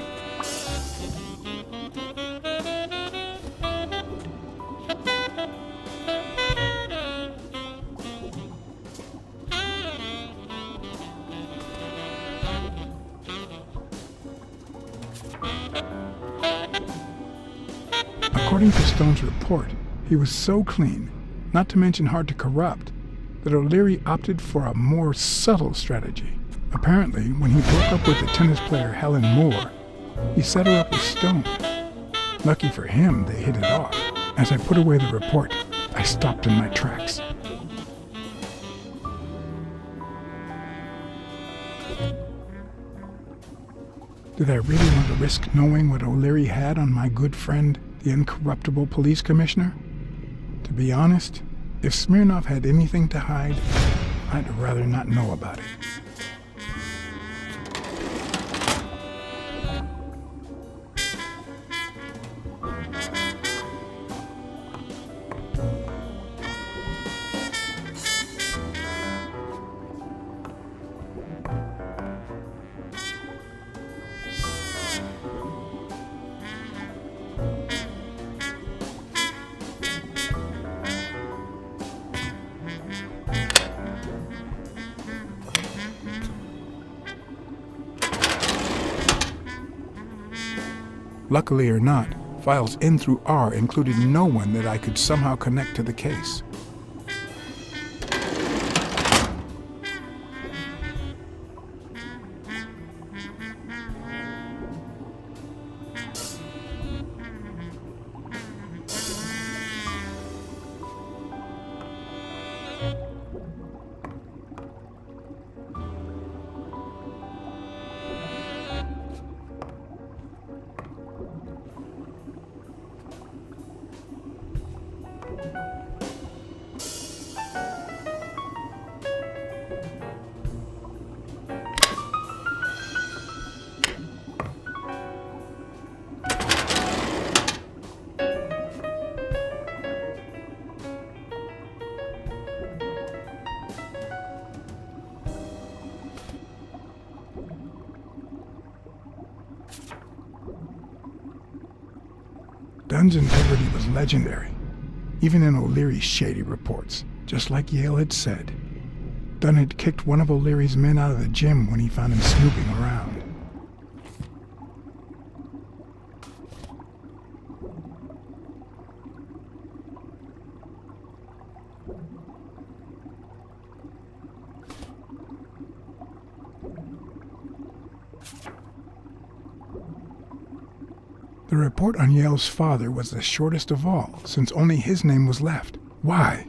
According to Stone's report, he was so clean, not to mention hard to corrupt, that O'Leary opted for a more subtle strategy. Apparently, when he broke up with the tennis player Helen Moore, he set her up with Stone. Lucky for him, they hit it off. As I put away the report, I stopped in my tracks. Did I really want to risk knowing what O'Leary had on my good friend, the incorruptible police commissioner? To be honest, if Smirnov had anything to hide, I'd rather not know about it. Luckily or not, files N through R included no one that I could somehow connect to the case. Dunn's integrity was legendary, even in O'Leary's shady reports, just like Yale had said. Dunn had kicked one of O'Leary's men out of the gym when he found him snooping around. The report on Yale's father was the shortest of all, since only his name was left. Why?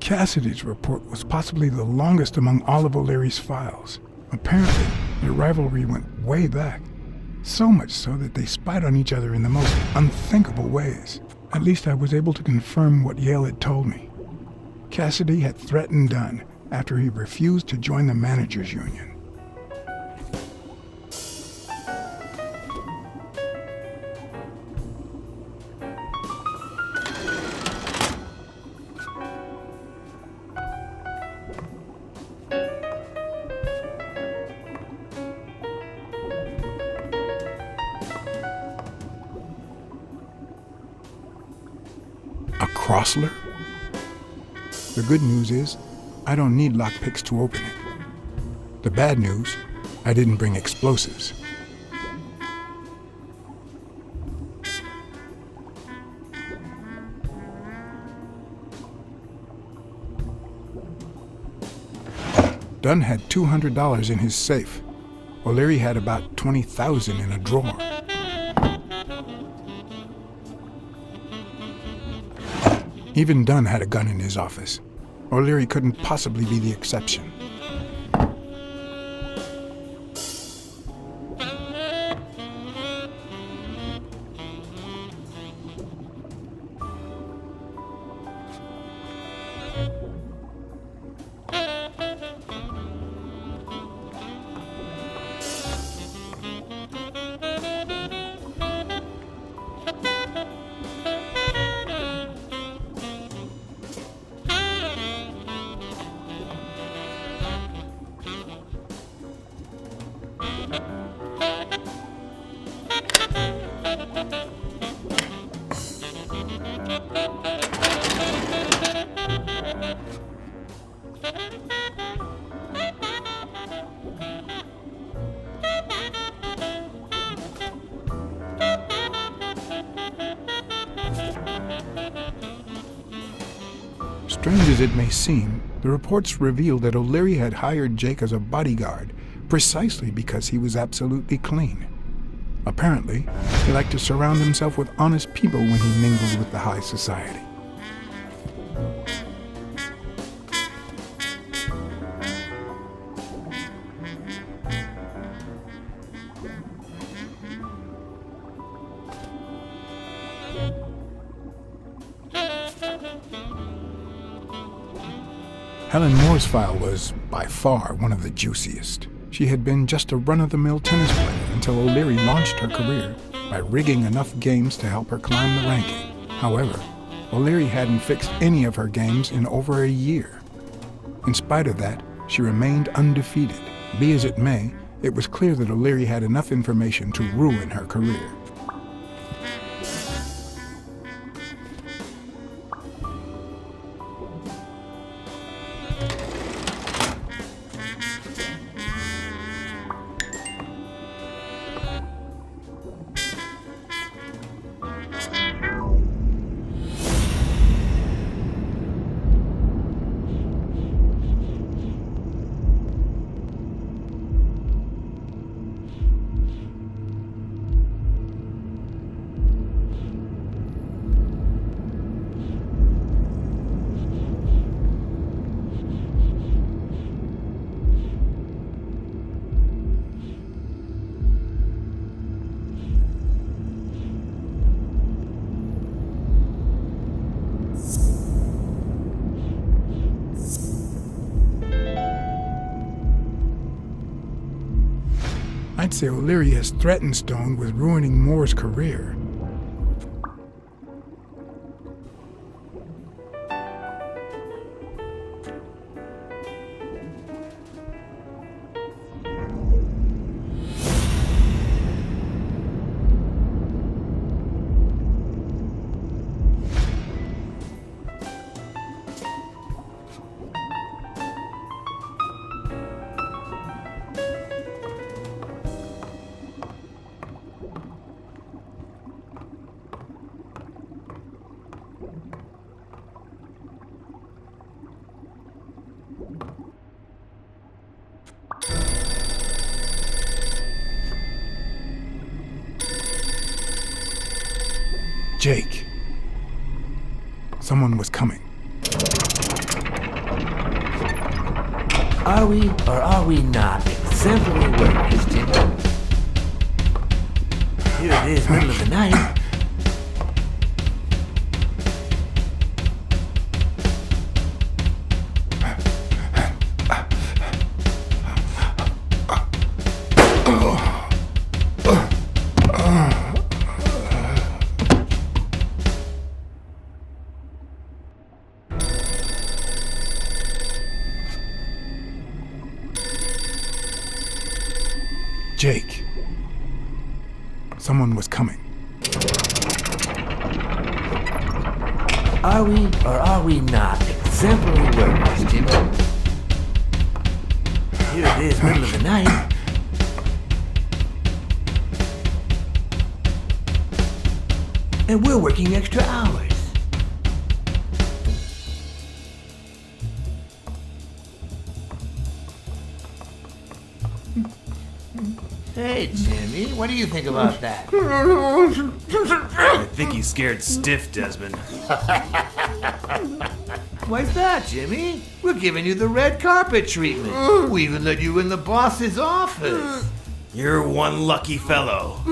Cassidy's report was possibly the longest among all of O'Leary's files. Apparently, their rivalry went way back. So much so that they spied on each other in the most unthinkable ways. At least I was able to confirm what Yale had told me. Cassidy had threatened Dunn after he refused to join the managers' union. Crossler? The good news is, I don't need lockpicks to open it. The bad news, I didn't bring explosives. Dunn had $200 in his safe. O'Leary had about $20,000 in a drawer. Even Dunn had a gun in his office. O'Leary couldn't possibly be the exception. Strange as it may seem, the reports revealed that O'Leary had hired Jake as a bodyguard precisely because he was absolutely clean. Apparently, he liked to surround himself with honest people when he mingled with the high society. Helen Moore's file was, by far, one of the juiciest. She had been just a run-of-the-mill tennis player until O'Leary launched her career by rigging enough games to help her climb the ranking. However, O'Leary hadn't fixed any of her games in over a year. In spite of that, she remained undefeated. Be as it may, it was clear that O'Leary had enough information to ruin her career. I'd say O'Leary has threatened Stone with ruining Moore's career. Jake. Someone was coming. Are we or are we not exemplary workers, Jimmy? Here it is, middle of the night. Jake. Someone was coming. Are we or are we not exemplary workers, Jimmy? Here it is, middle of the night. And we're working extra hours. Hey, Jimmy, what do you think about that? I think he's scared stiff, Desmond. Why's that, Jimmy? We're giving you the red carpet treatment. We even let you in the boss's office. You're one lucky fellow.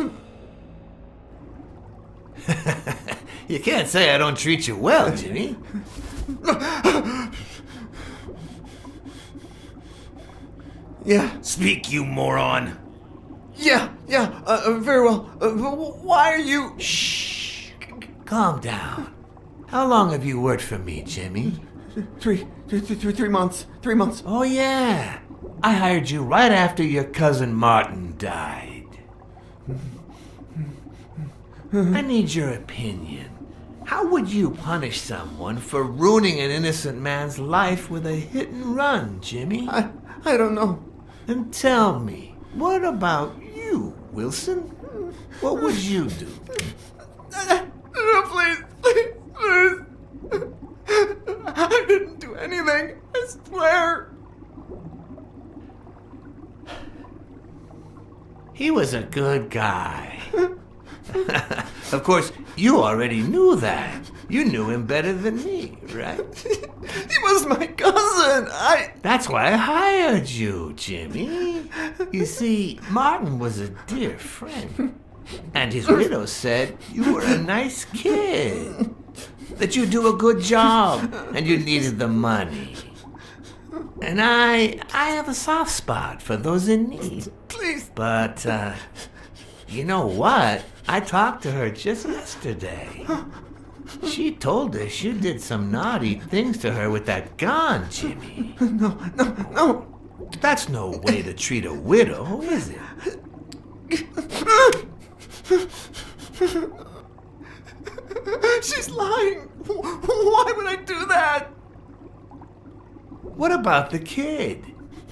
You can't say I don't treat you well, Jimmy. Yeah. Speak, you moron. Yeah, very well. Why are you... Shh. Calm down. How long have you worked for me, Jimmy? 3 months. 3 months. Oh, yeah. I hired you right after your cousin Martin died. I need your opinion. How would you punish someone for ruining an innocent man's life with a hit and run, Jimmy? I don't know. And tell me, what about you, Wilson? What would you do? No, please. I didn't do anything. I swear. He was a good guy. Of course, you already knew that. You knew him better than me, right? He was my cousin. That's why I hired you, Jimmy. You see, Martin was a dear friend. And his widow said you were a nice kid. That you do a good job and you needed the money. And I have a soft spot for those in need. Please. But, you know what? I talked to her just yesterday. She told us you did some naughty things to her with that gun, Jimmy. No. That's no way to treat a widow, is it? She's lying. Why would I do that? What about the kid?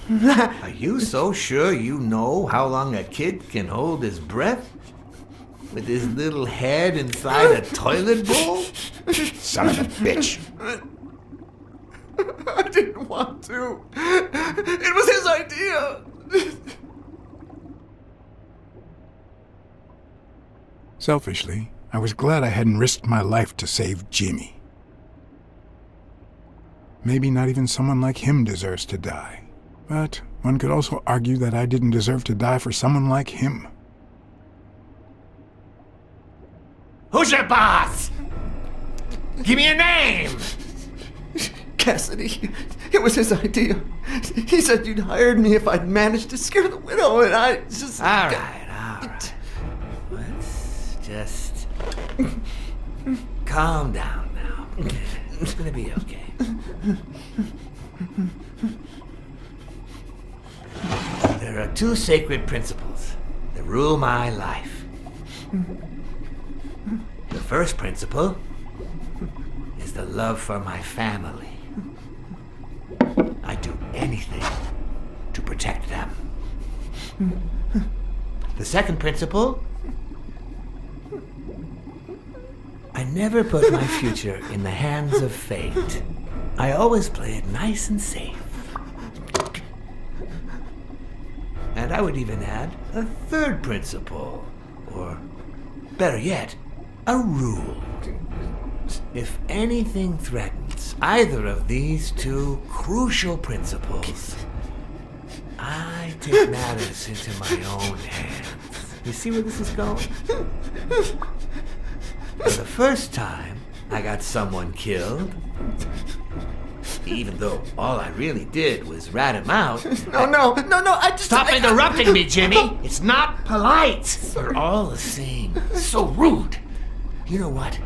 Are you so sure you know how long a kid can hold his breath? With his little head inside a toilet bowl? Son of a bitch. I didn't want to. It was his idea. Selfishly, I was glad I hadn't risked my life to save Jimmy. Maybe not even someone like him deserves to die. But one could also argue that I didn't deserve to die for someone like him. Who's your boss? Give me a name! Cassidy. It was his idea. He said you'd hired me if I'd managed to scare the widow, and I just... All right. Let's just calm down now. It's gonna be okay. There are two sacred principles that rule my life. The first principle is the love for my family. I do anything to protect them. The second principle, I never put my future in the hands of fate. I always play it nice and safe. And I would even add a third principle, or better yet, a rule. If anything threatens either of these two crucial principles, I take matters into my own hands. You see where this is going? For the first time, I got someone killed. Even though all I really did was rat him out. No, I just... Stop interrupting me, Jimmy! It's not polite! We're all the same. So rude. You know what?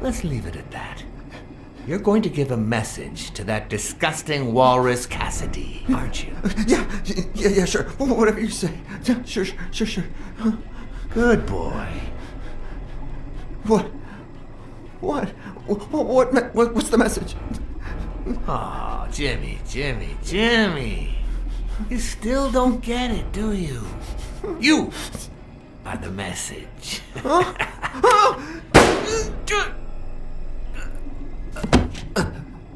Let's leave it at that. You're going to give a message to that disgusting walrus Cassidy, aren't you? Yeah, sure. Whatever you say. Yeah, sure. Good boy. What's the message? Oh, Jimmy. You still don't get it, do you? You are the message.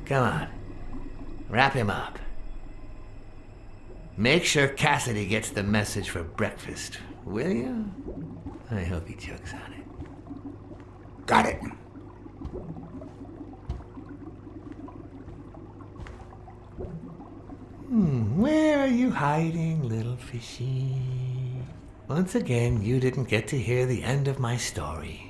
Come on. Wrap him up. Make sure Cassidy gets the message for breakfast, will you? I hope he chokes on it. Got it. Where are you hiding, little fishy? Once again, you didn't get to hear the end of my story.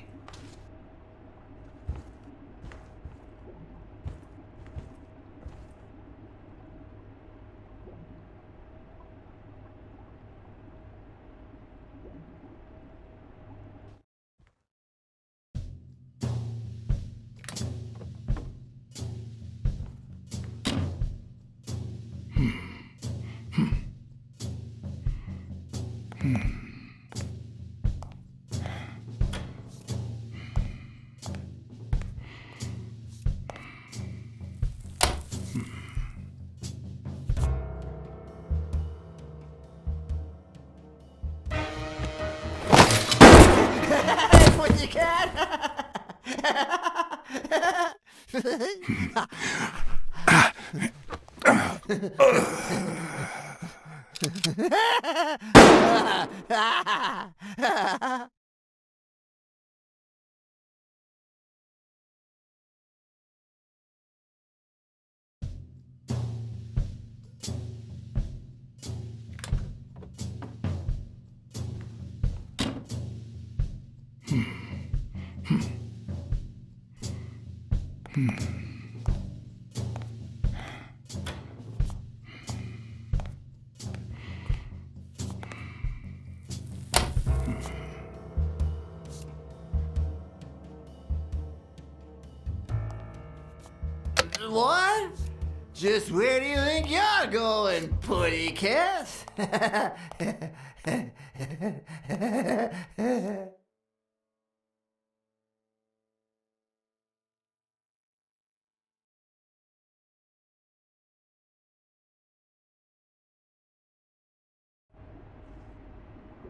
What? Just where do you think you're going, putty cat?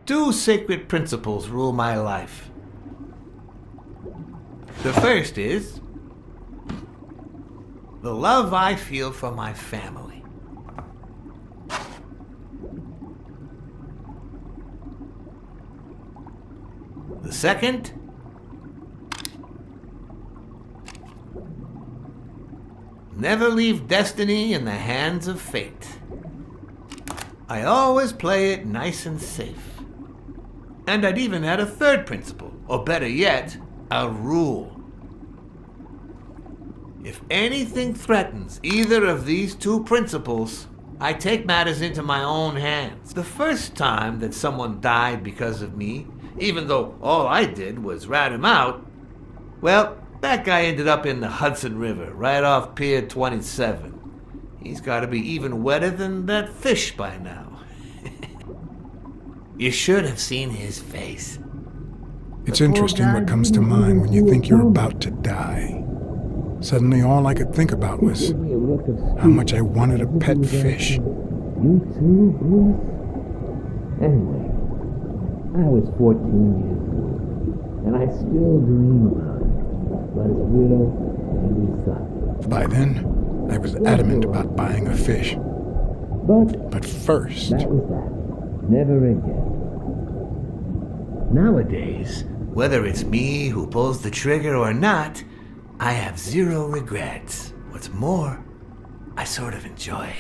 Two sacred principles rule my life. The first is the love I feel for my family. The second, never leave destiny in the hands of fate. I always play it nice and safe. And I'd even add a third principle, or better yet, a rule. If anything threatens either of these two principles, I take matters into my own hands. The first time that someone died because of me, even though all I did was rat him out, well, that guy ended up in the Hudson River, right off Pier 27. He's got to be even wetter than that fish by now. You should have seen his face. It's interesting what comes to mind when you think you're about to die. Suddenly all I could think about was how much I wanted a pet fish. You too, Bruce? Anyway, I was 14 years old, and I still dream about it, but it's real and sucks. By then, I was adamant about buying a fish. But first... That was that. Never again. Nowadays, whether it's me who pulls the trigger or not, I have zero regrets. What's more, I sort of enjoy it.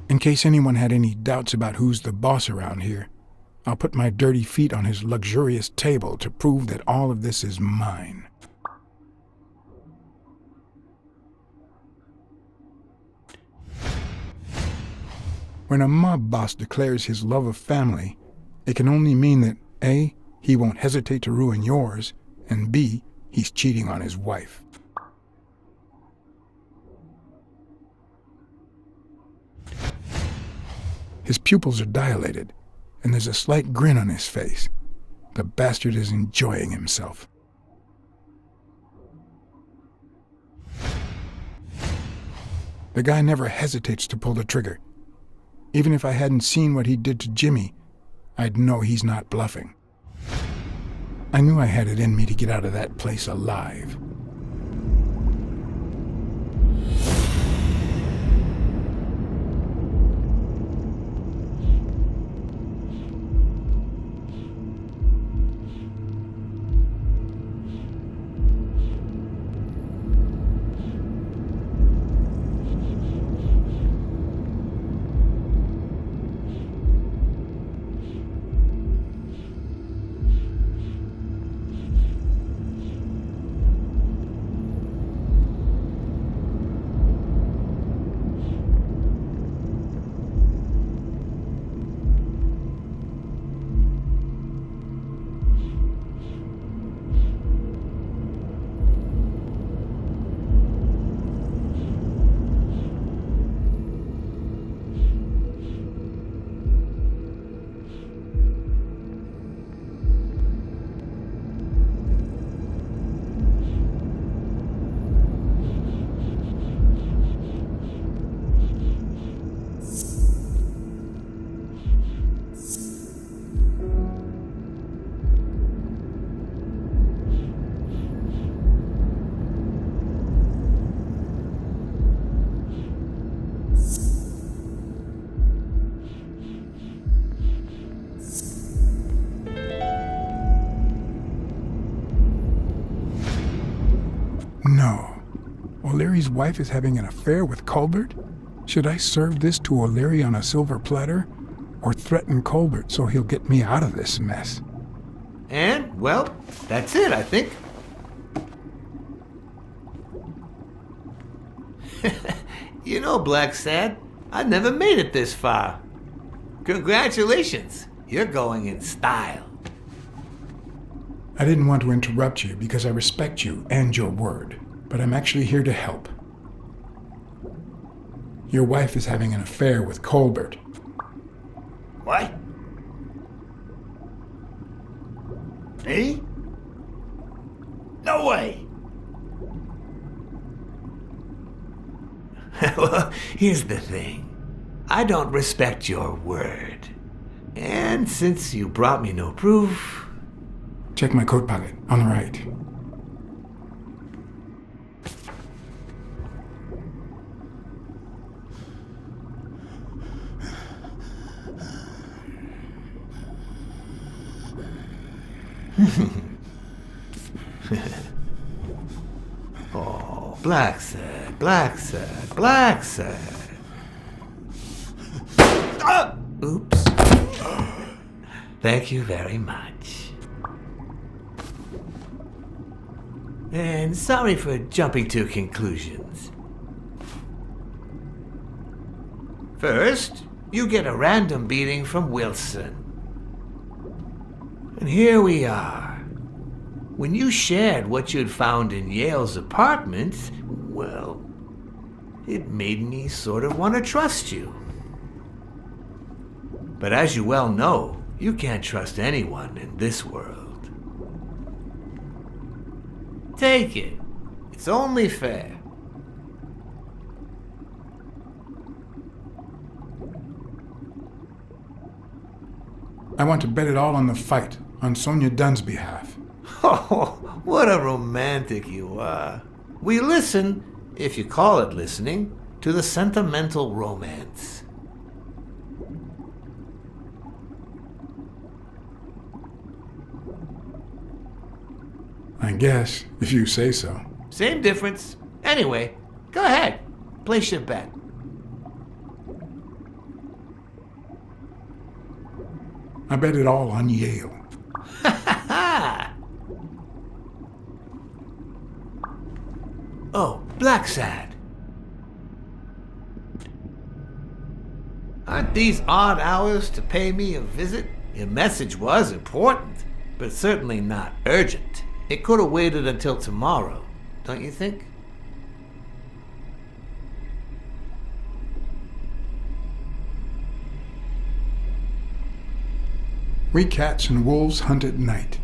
In case anyone had any doubts about who's the boss around here, I'll put my dirty feet on his luxurious table to prove that all of this is mine. When a mob boss declares his love of family, it can only mean that A, he won't hesitate to ruin yours, and B, he's cheating on his wife. His pupils are dilated, and there's a slight grin on his face. The bastard is enjoying himself. The guy never hesitates to pull the trigger. Even if I hadn't seen what he did to Jimmy, I'd know he's not bluffing. I knew I had it in me to get out of that place alive. No. O'Leary's wife is having an affair with Colbert? Should I serve this to O'Leary on a silver platter? Or threaten Colbert so he'll get me out of this mess? And, well, that's it, I think. You know, Blacksad, I never made it this far. Congratulations, you're going in style. I didn't want to interrupt you because I respect you and your word, but I'm actually here to help. Your wife is having an affair with Colbert. What? Me? No way! Well, here's the thing. I don't respect your word. And since you brought me no proof... Check my coat pocket, on the right. Oh, Blacksad, Blacksad, Blacksad. Oops. Thank you very much. And sorry for jumping to conclusions. First, you get a random beating from Wilson. And here we are. When you shared what you'd found in Yale's apartment, well, it made me sort of want to trust you. But as you well know, you can't trust anyone in this world. Take it. It's only fair. I want to bet it all on the fight, on Sonia Dunn's behalf. Oh, what a romantic you are. We listen, if you call it listening, to the sentimental romance. I guess, if you say so. Same difference. Anyway, go ahead. Place your bet. I bet it all on Yale. Oh, Blacksad. Aren't these odd hours to pay me a visit? Your message was important, but certainly not urgent. It could have waited until tomorrow, don't you think? We cats and wolves hunt at night.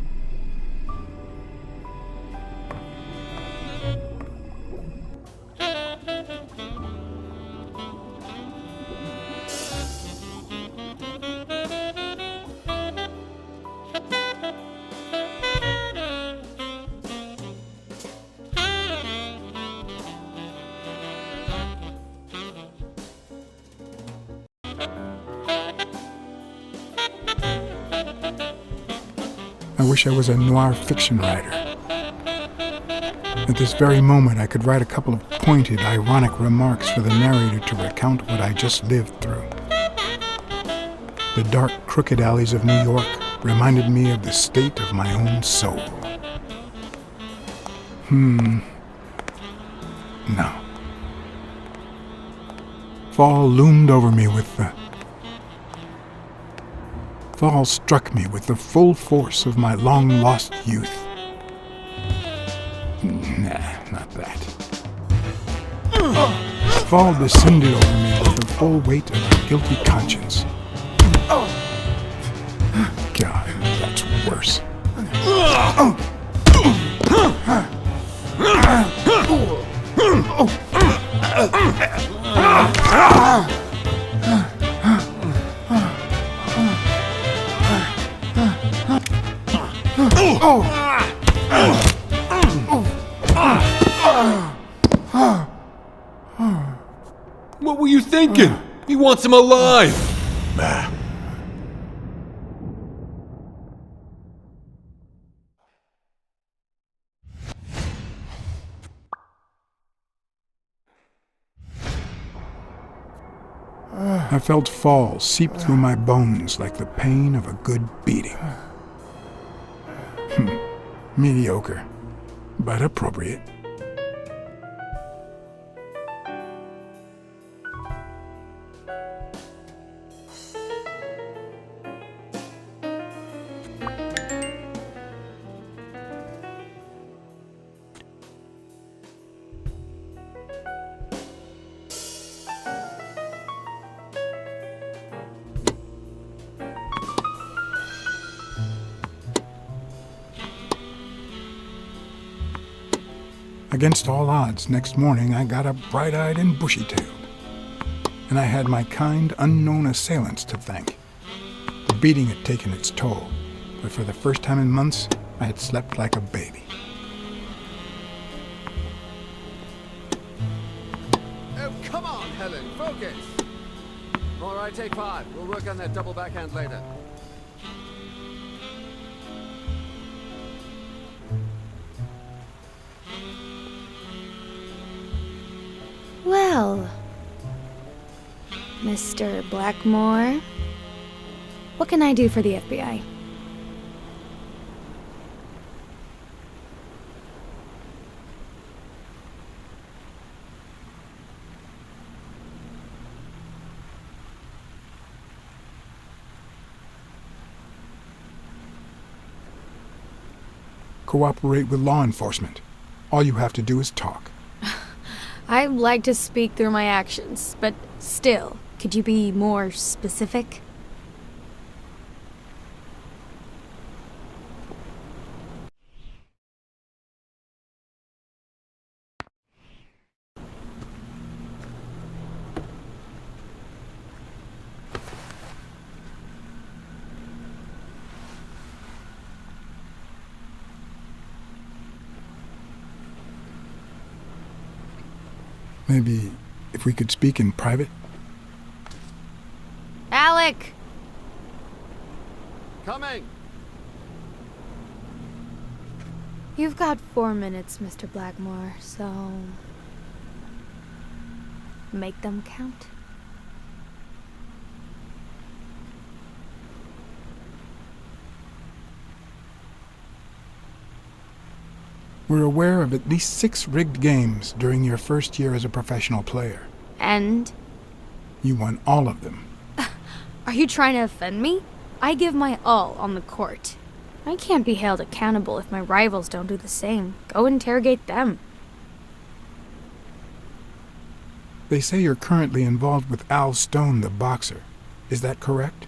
I wish I was a noir fiction writer. At this very moment, I could write a couple of pointed, ironic remarks for the narrator to recount what I just lived through. The dark, crooked alleys of New York reminded me of the state of my own soul. No. Fall loomed over me with the... Fall struck me with the full force of my long-lost youth. Nah, not that. Fall descended over me with the full weight of a guilty conscience. God, that's worse. What were you thinking? He wants him alive! I felt fall seep through my bones like the pain of a good beating. Mediocre, but appropriate. Against all odds, next morning I got up bright-eyed and bushy-tailed. And I had my kind, unknown assailants to thank. The beating had taken its toll, but for the first time in months, I had slept like a baby. Oh, come on, Helen, focus! All right, take 5. We'll work on that double backhand later. Well, Mr. Blackmore, What can I do for the FBI? Cooperate with law enforcement. All you have to do is talk. I like to speak through my actions, but still, could you be more specific? Maybe if we could speak in private? Alec! Coming! You've got 4 minutes, Mr. Blackmore, so... make them count. We're aware of at least 6 rigged games during your first year as a professional player. And? You won all of them. Are you trying to offend me? I give my all on the court. I can't be held accountable if my rivals don't do the same. Go interrogate them. They say you're currently involved with Al Stone, the boxer. Is that correct?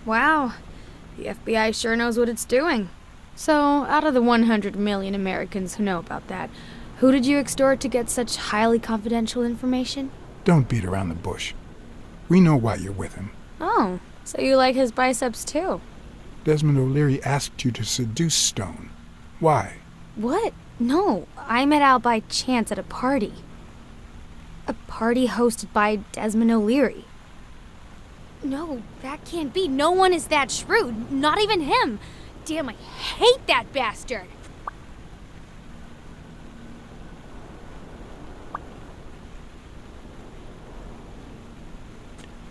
Wow. The FBI sure knows what it's doing. So, out of the 100 million Americans who know about that, who did you extort to get such highly confidential information? Don't beat around the bush. We know why you're with him. Oh, so you like his biceps too? Desmond O'Leary asked you to seduce Stone. Why? What? No, I met Al by chance at a party. A party hosted by Desmond O'Leary. No, that can't be. No one is that shrewd. Not even him. Damn, I hate that bastard!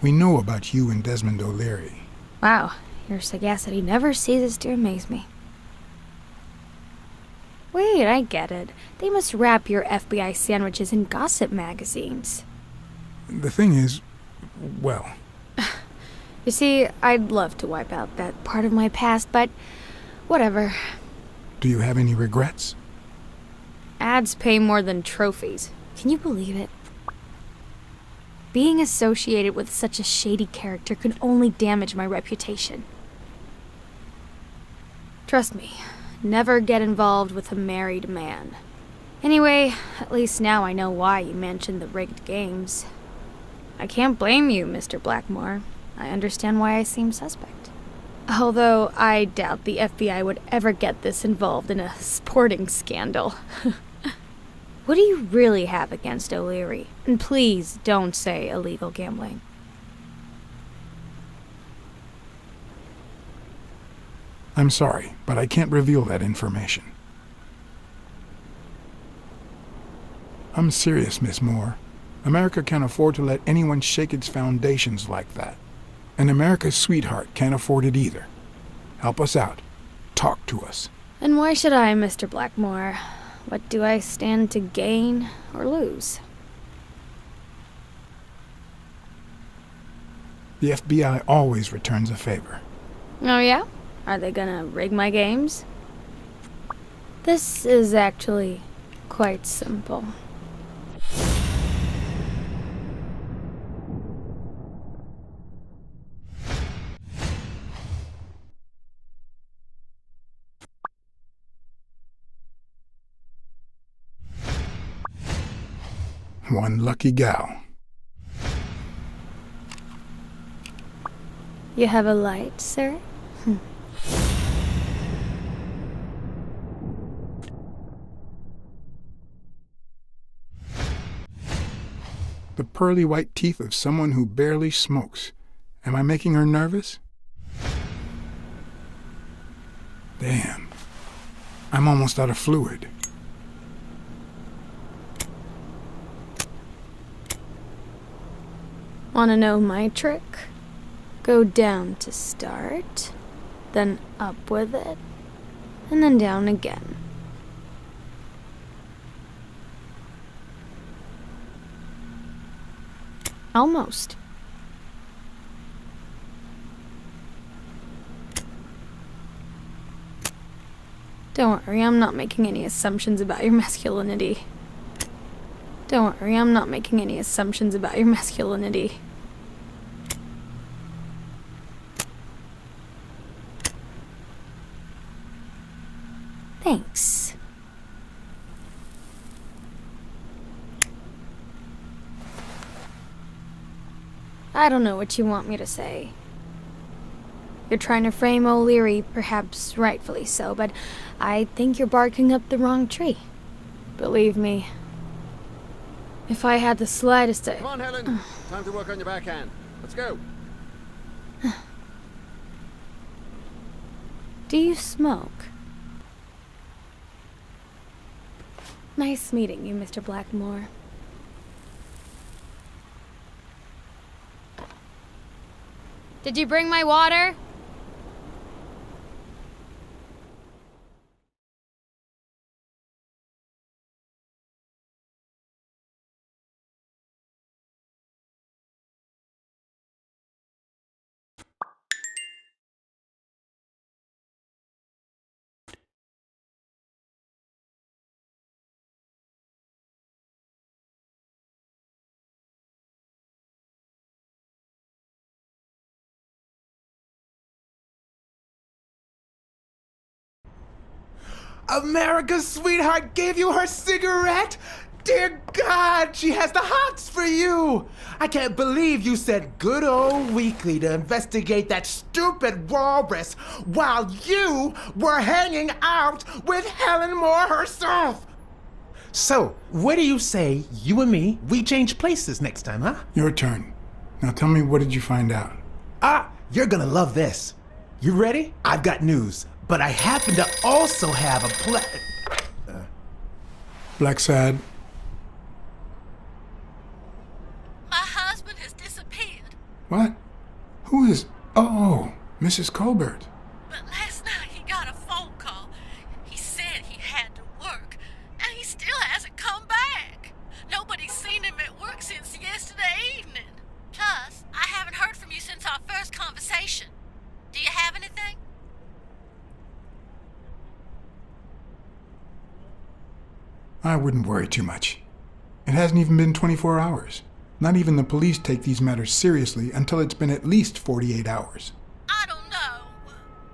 We know about you and Desmond O'Leary. Wow, your sagacity never ceases to amaze me. Wait, I get it. They must wrap your FBI sandwiches in gossip magazines. The thing is, well... You see, I'd love to wipe out that part of my past, but... whatever. Do you have any regrets? Ads pay more than trophies. Can you believe it? Being associated with such a shady character could only damage my reputation. Trust me, never get involved with a married man. Anyway, at least now I know why you mentioned the rigged games. I can't blame you, Mr. Blackmore. I understand why I seem suspect. Although I doubt the FBI would ever get this involved in a sporting scandal. What do you really have against O'Leary? And please don't say illegal gambling. I'm sorry, but I can't reveal that information. I'm serious, Miss Moore. America can't afford to let anyone shake its foundations like that. And America's sweetheart can't afford it either. Help us out. Talk to us. And why should I, Mr. Blackmore? What do I stand to gain or lose? The FBI always returns a favor. Oh yeah? Are they gonna rig my games? This is actually quite simple. One lucky gal. You have a light, sir? The pearly white teeth of someone who barely smokes. Am I making her nervous? Damn. I'm almost out of fluid. Wanna know my trick? Go down to start, then up with it, and then down again. Almost. Don't worry, I'm not making any assumptions about your masculinity. Don't worry, I'm not making any assumptions about your masculinity. Thanks. I don't know what you want me to say. You're trying to frame O'Leary, perhaps rightfully so, but I think you're barking up the wrong tree. Believe me, if I had the slightest... Come on, Helen. Time to work on your backhand. Let's go. Do you smoke? Nice meeting you, Mr. Blackmore. Did you bring my water? America's sweetheart gave you her cigarette? Dear God, she has the hots for you! I can't believe you said good old Weekly to investigate that stupid walrus while you were hanging out with Helen Moore herself! So, what do you say, you and me, we change places next time, huh? Your turn. Now tell me, what did you find out? You're gonna love this. You ready? I've got news, but I happen to also have a Blacksad. My husband has disappeared. What? Who is... Oh, Mrs. Colbert. But last night he got a phone call. He said he had to work, and he still hasn't come back. Nobody's seen him at work since yesterday evening. Plus, I haven't heard from you since our first conversation. Do you have anything? I wouldn't worry too much. It hasn't even been 24 hours. Not even the police take these matters seriously until it's been at least 48 hours. I don't know.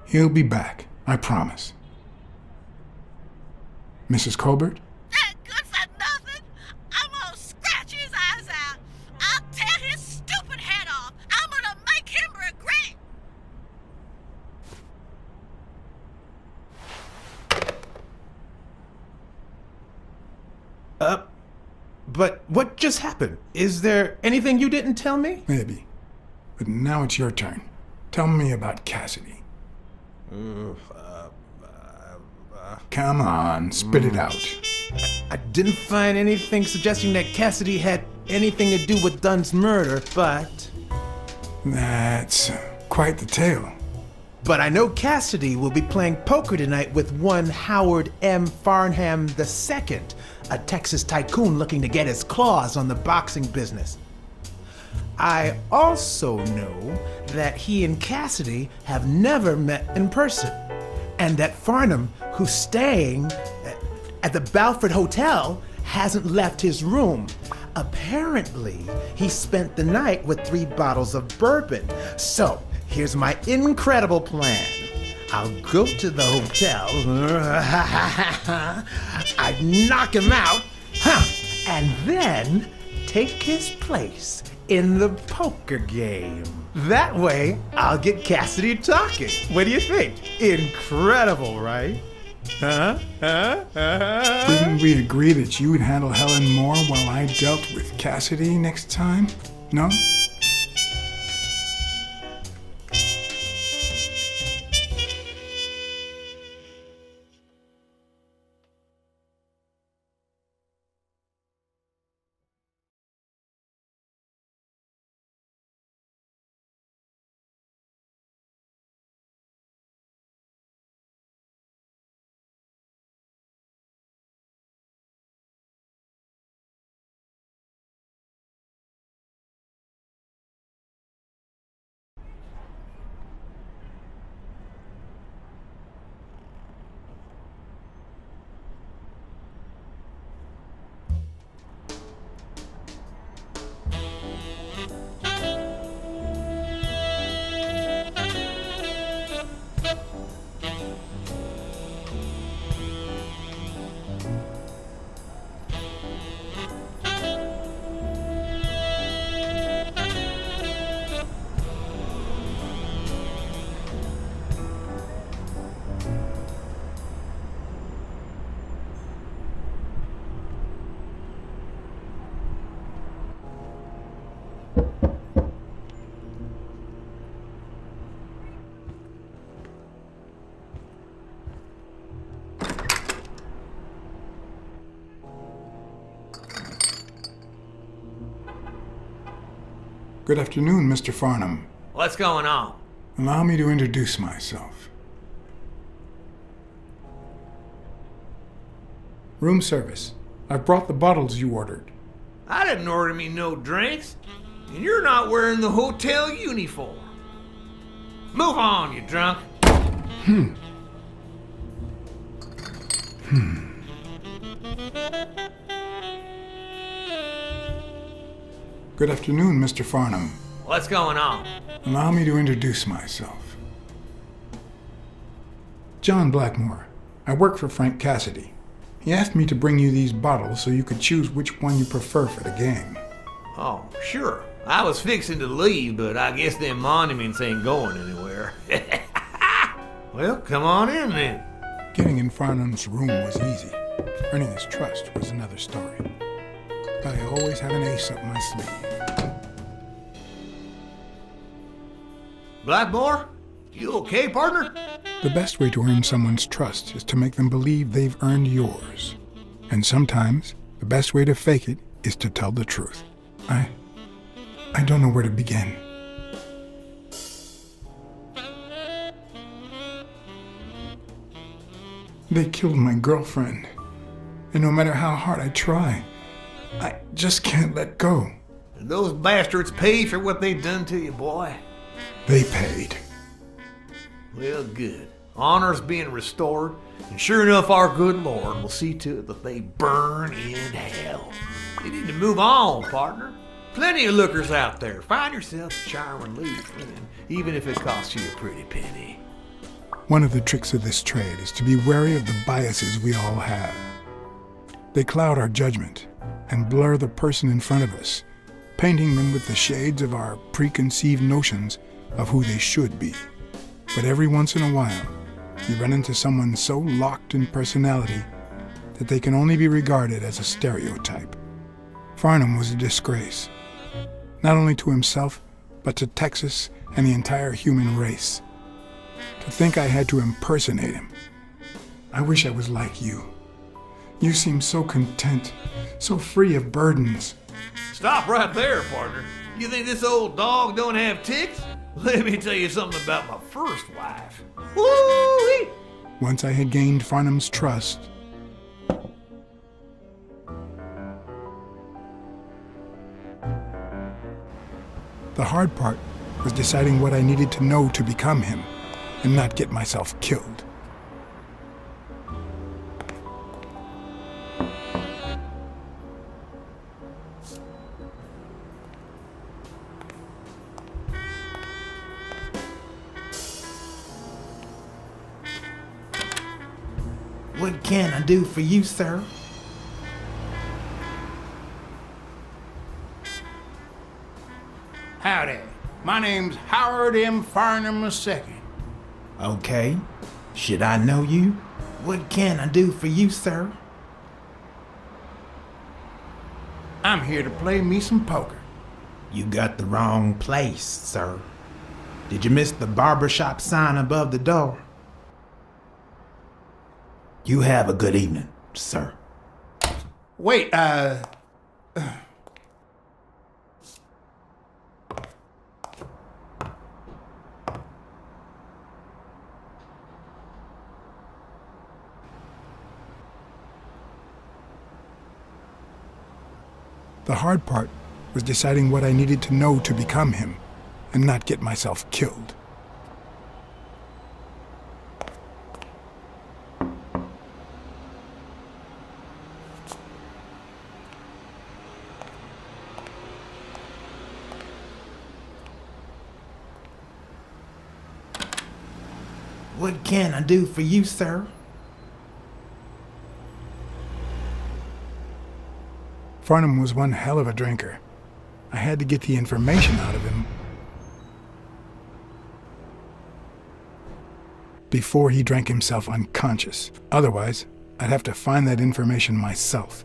He'll be back, I promise. Mrs. Colbert? That good for nothing? I'm gonna scratch his eyes out. I'll tear his stupid head off. I'm gonna make him regret. But what just happened? Is there anything you didn't tell me? Maybe. But now it's your turn. Tell me about Cassidy. Come on, spit it out. I didn't find anything suggesting that Cassidy had anything to do with Dunn's murder, but... That's quite the tale. But I know Cassidy will be playing poker tonight with one Howard M. Farnham II, a Texas tycoon looking to get his claws on the boxing business. I also know that he and Cassidy have never met in person, and that Farnham, who's staying at the Balford Hotel, hasn't left his room. Apparently, he spent the night with 3 bottles of bourbon. So, here's my incredible plan. I'll go to the hotel, I'd knock him out, and then take his place in the poker game. That way, I'll get Cassidy talking. What do you think? Incredible, right? Didn't we agree that you would handle Helen Moore while I dealt with Cassidy next time? No? Good afternoon, Mr. Farnham. What's going on? Allow me to introduce myself. Room service. I've brought the bottles you ordered. I didn't order me no drinks. And you're not wearing the hotel uniform. Move on, you drunk. Good afternoon, Mr. Farnham. What's going on? Allow me to introduce myself. John Blackmore. I work for Frank Cassidy. He asked me to bring you these bottles so you could choose which one you prefer for the game. Oh, sure. I was fixing to leave, but I guess them monuments ain't going anywhere. Well, come on in then. Getting in Farnham's room was easy. Earning his trust was another story. But I always have an ace up my sleeve. Blackmore? You okay, partner? The best way to earn someone's trust is to make them believe they've earned yours. And sometimes, the best way to fake it is to tell the truth. I don't know where to begin. They killed my girlfriend. And no matter how hard I try, I just can't let go. And those bastards paid for what they done to you, boy. They paid. Well, good. Honor's being restored, and sure enough, our good Lord will see to it that they burn in hell. You need to move on, partner. Plenty of lookers out there. Find yourself a charming lady friend, even if it costs you a pretty penny. One of the tricks of this trade is to be wary of the biases we all have. They cloud our judgment and blur the person in front of us, painting them with the shades of our preconceived notions of who they should be. But every once in a while, you run into someone so locked in personality that they can only be regarded as a stereotype. Farnham was a disgrace, not only to himself, but to Texas and the entire human race. To think I had to impersonate him. I wish I was like you. You seem so content, so free of burdens. Stop right there, partner. You think this old dog don't have ticks? Let me tell you something about my first wife. Woo-wee! Once I had gained Farnham's trust, the hard part was deciding what I needed to know to become him and not get myself killed. What can I do for you, sir? Howdy. My name's Howard M. Farnham II. Okay. Should I know you? What can I do for you, sir? I'm here to play me some poker. You got the wrong place, sir. Did you miss the barbershop sign above the door? You have a good evening, sir. Wait, The hard part was deciding what I needed to know to become him and not get myself killed. What can I do for you, sir? Farnham was one hell of a drinker. I had to get the information out of him before he drank himself unconscious. Otherwise, I'd have to find that information myself.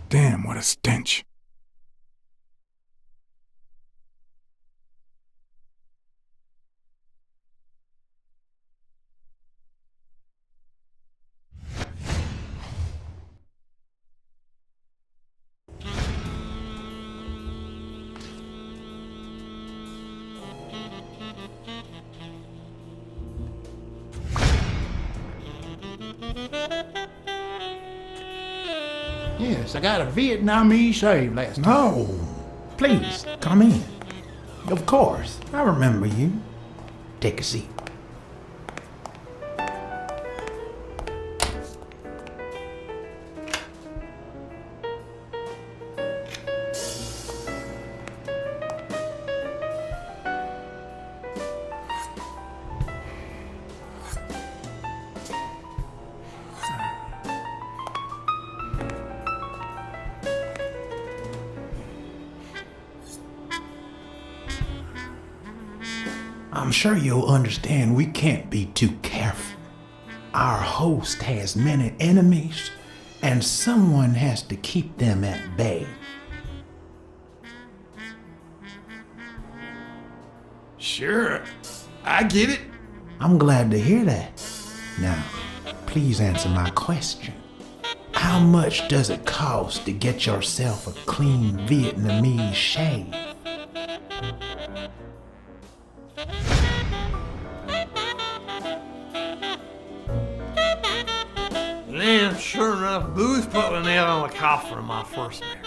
Damn, what a stench. Yes, I got a Vietnamese shave last time. No. Please, come in. Of course, I remember you. Take a seat. I'm sure you'll understand we can't be too careful. Our host has many enemies, and someone has to keep them at bay. Sure, I get it. I'm glad to hear that. Now, please answer my question. How much does it cost to get yourself a clean Vietnamese shave? Man, sure enough, Booth put the nail on the coffin of my first marriage.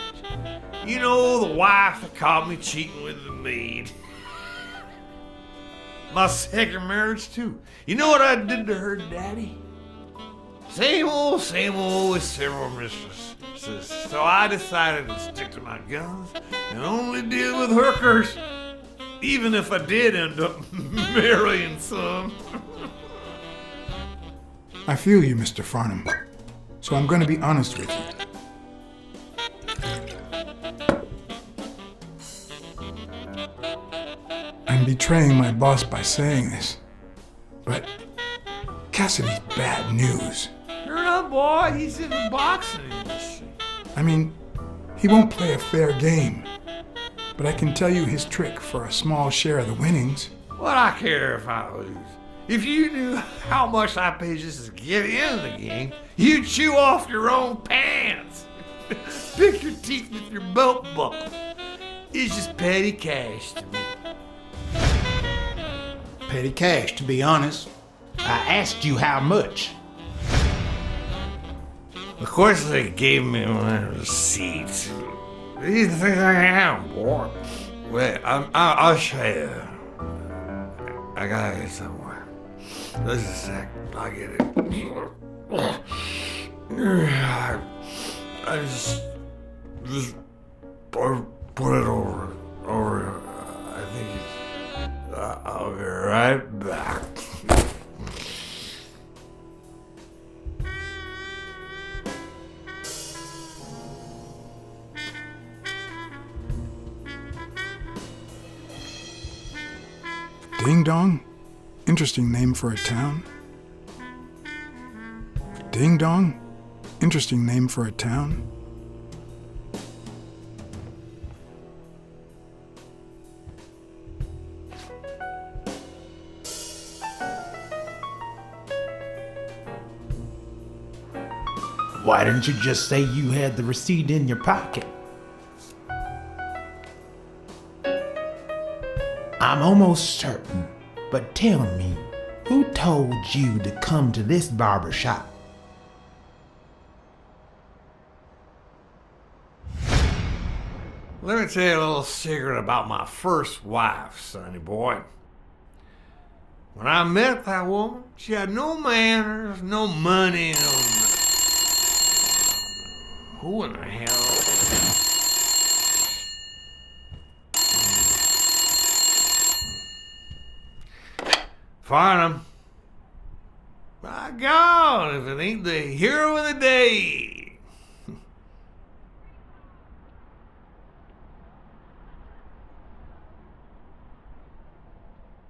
You know, the wife that caught me cheating with the maid. My second marriage, too. You know what I did to her daddy? Same old with several mistresses. So I decided to stick to my guns and only deal with hookers, even if I did end up marrying some. I feel you, Mr. Farnham. So I'm going to be honest with you. I'm betraying my boss by saying this, but Cassidy's bad news. Sure enough, boy, he's in the boxing industry. I mean, he won't play a fair game, but I can tell you his trick for a small share of the winnings. What I care if I lose? If you knew how much I pay just to get into the game, you'd chew off your own pants. Pick your teeth with your belt buckle. It's just petty cash to me. Petty cash, to be honest. I asked you how much. Of course they gave me my receipt. These things I am, boy. Wait, I'll show you. I gotta get somewhere. Just a sec. I'll get it. I just put it over. I think I'll be right back. Ding Dong? Interesting name for a town. Ding Dong? Interesting name for a town. Why didn't you just say you had the receipt in your pocket? I'm almost certain, but tell me, who told you to come to this barber shop? Let me tell you a little secret about my first wife, sonny boy. When I met that woman, she had no manners, no money, Who in the hell? Farnham. My God, if it ain't the hero of the day.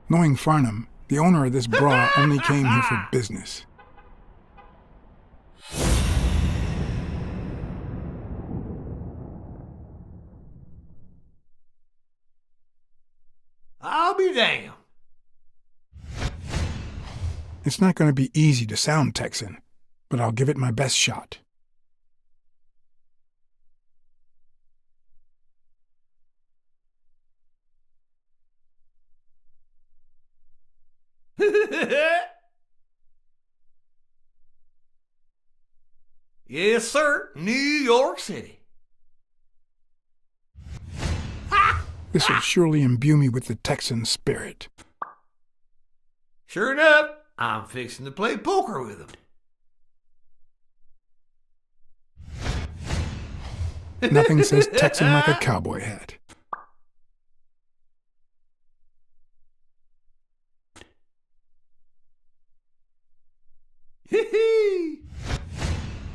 Knowing Farnham, the owner of this bra only came here for business. I'll be damned. It's not going to be easy to sound Texan, but I'll give it my best shot. Yes, sir. New York City. This will surely imbue me with the Texan spirit. Sure enough, I'm fixing to play poker with him. Nothing says Texan like a cowboy hat.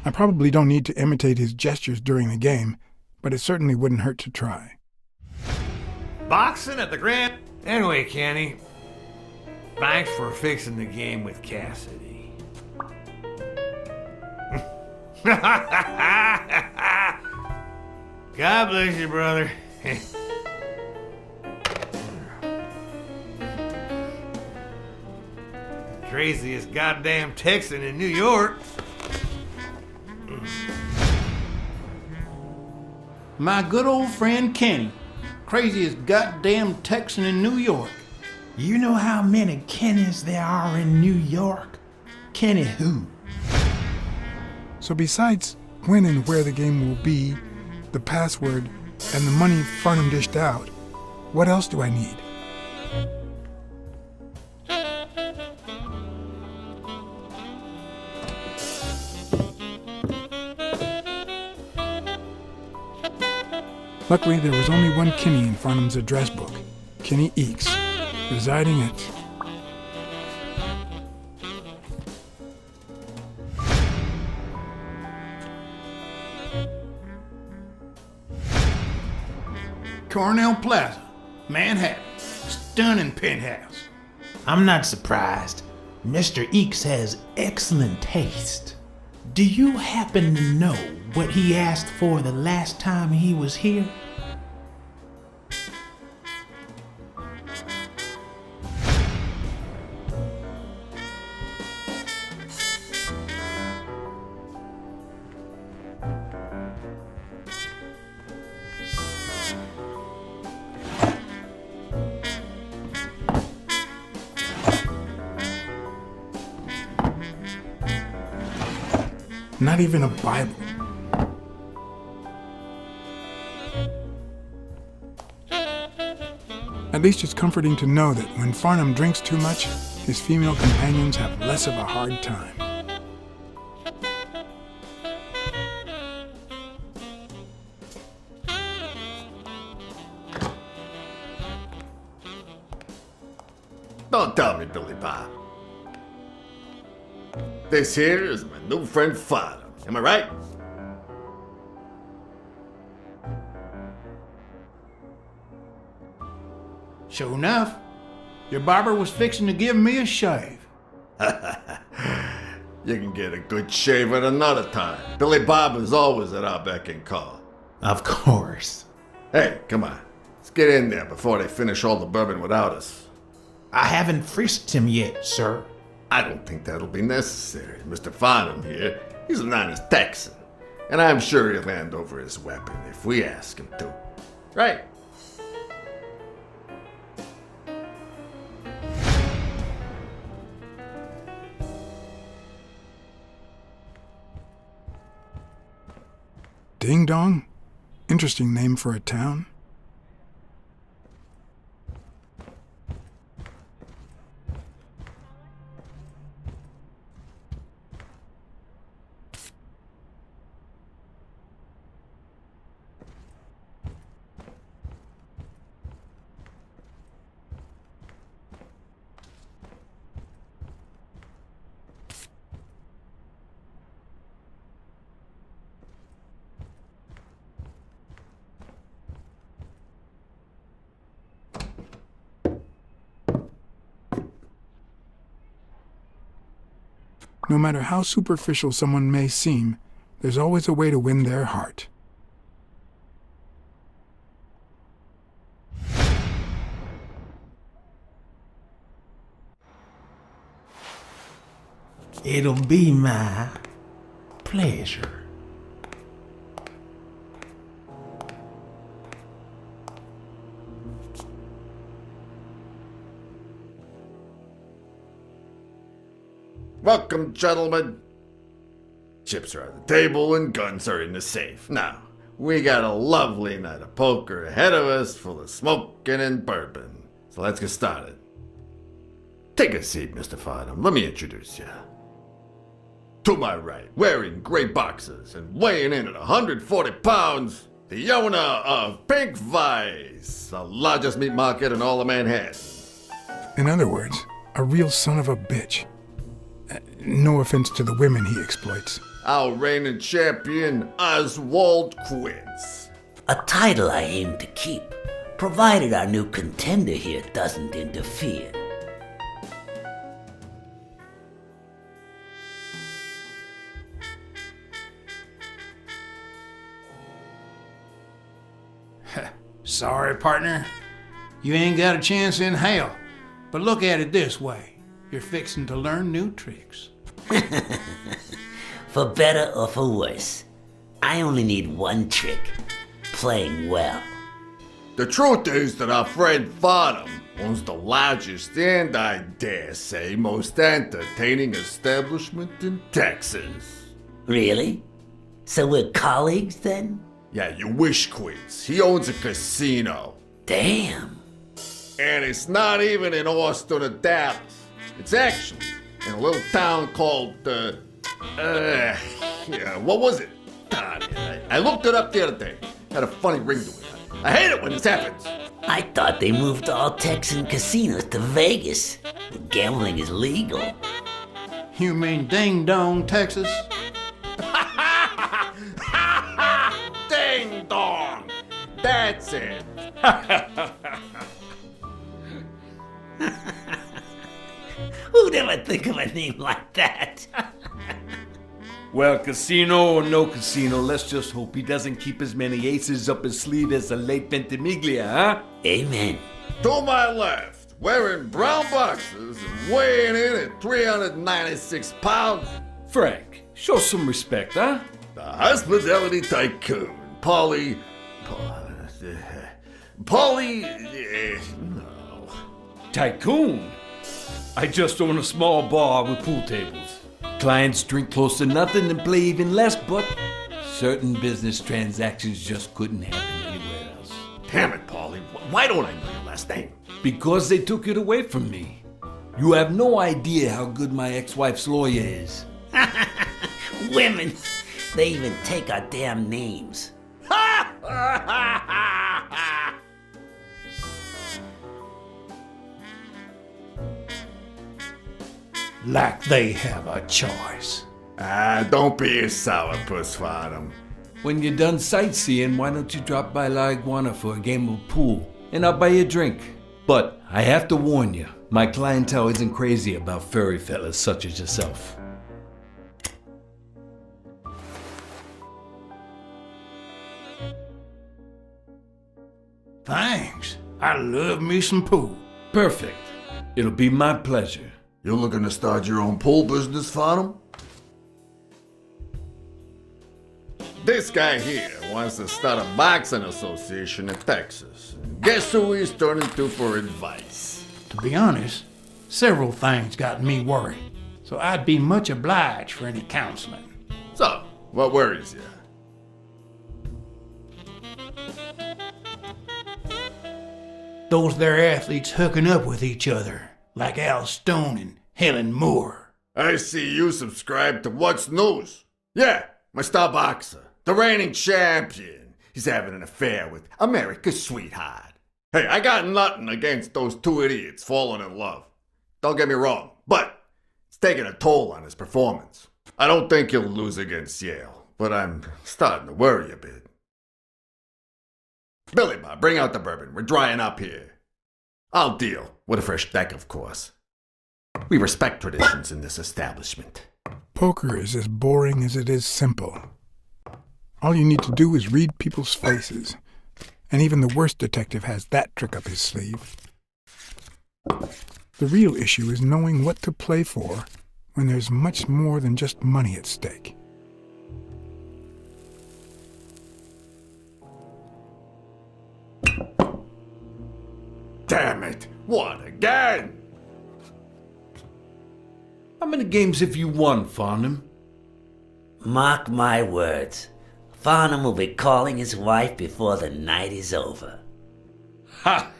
I probably don't need to imitate his gestures during the game, but it certainly wouldn't hurt to try. Boxing at the Grand. Anyway, Kenny, thanks for fixing the game with Cassidy. God bless you, brother. Craziest goddamn Texan in New York. My good old friend Kenny. Craziest goddamn Texan in New York. You know how many Kennys there are in New York? Kenny who? So besides when and where the game will be, the password, and the money Farnham dished out, what else do I need? Luckily, there was only one Kinney in Farnham's address book, Kinney Eeks, residing at... Cornell Plaza, Manhattan. Stunning penthouse. I'm not surprised. Mr. Eeks has excellent taste. Do you happen to know what he asked for the last time he was here? Not even a Bible. At least it's comforting to know that when Farnham drinks too much, his female companions have less of a hard time. Don't tell me, Billy Bob. This here is my new friend Farnham. Am I right? Sure enough, your barber was fixing to give me a shave. You can get a good shave at another time. Billy Bob is always at our beck and call. Of course. Hey, come on. Let's get in there before they finish all the bourbon without us. I haven't frisked him yet, sir. I don't think that'll be necessary. Mr. Farnham here, he's an honest Texan. And I'm sure he'll hand over his weapon if we ask him to. Right? Ding Dong? Interesting name for a town. No matter how superficial someone may seem, there's always a way to win their heart. It'll be my pleasure. Welcome, gentlemen. chips are on the table and guns are in the safe. Now, we got a lovely night of poker ahead of us full of smoking and bourbon. So let's get started. Take a seat, Mr. Farnham. Let me introduce you. To my right, wearing gray boxers and weighing in at 140 pounds, the owner of Pink Vice, the largest meat market in all of Manhattan. In other words, a real son of a bitch. No offense to the women he exploits. Our reigning champion, Oswald Quince. A title I aim to keep, provided our new contender here doesn't interfere. Sorry, partner. You ain't got a chance in hell. But look at it this way. You're fixing to learn new tricks. For better or for worse, I only need one trick. Playing well. The truth is that our friend Farnham owns the largest and, I dare say, most entertaining establishment in Texas. Really? So we're colleagues then? Yeah, you wish, Quince. He owns a casino. Damn. And it's not even in Austin or Dallas. It's actually in a little town called, what was it? Darn it. I looked it up the other day. Had a funny ring to it. I hate it when this happens. I thought they moved all Texan casinos to Vegas. Gambling is legal. You mean Ding Dong, Texas? Ding Dong! That's it. Who'd ever think of a name like that? Well, casino or no casino, let's just hope he doesn't keep as many aces up his sleeve as the late Ventimiglia, huh? Amen. To my left, wearing brown boxers and weighing in at 396 pounds. Frank, show some respect, huh? The hospitality tycoon, Polly... no. Tycoon? I just own a small bar with pool tables. Clients drink close to nothing and play even less, but certain business transactions just couldn't happen anywhere else. Damn it, Paulie. Why don't I know your last name? Because they took it away from me. You have no idea how good my ex-wife's lawyer is. Women, they even take our damn names. Like they have a choice. Don't be a sourpuss, Farnham. When you're done sightseeing, why don't you drop by La Iguana for a game of pool, and I'll buy you a drink. But I have to warn you, my clientele isn't crazy about furry fellas such as yourself. Thanks. I love me some pool. Perfect. It'll be my pleasure. You looking to start your own pool business, Farnham? This guy here wants to start a boxing association in Texas. Guess who he's turning to for advice? To be honest, several things got me worried, so I'd be much obliged for any counseling. So, what worries you? Those there athletes hooking up with each other, like Al Stone and Helen Moore. I see you subscribe to What's News. Yeah, my star boxer, the reigning champion. He's having an affair with America's sweetheart. Hey, I got nothing against those two idiots falling in love. Don't get me wrong, but it's taking a toll on his performance. I don't think he'll lose against Yale, but I'm starting to worry a bit. Billy Bob, bring out the bourbon. We're drying up here. I'll deal with a fresh deck, of course. We respect traditions in this establishment. Poker is as boring as it is simple. All you need to do is read people's faces. And even the worst detective has that trick up his sleeve. The real issue is knowing what to play for when there's much more than just money at stake. Damn it! What, again? How many games have you won, Farnham? Mark my words. Farnham will be calling his wife before the night is over. Ha!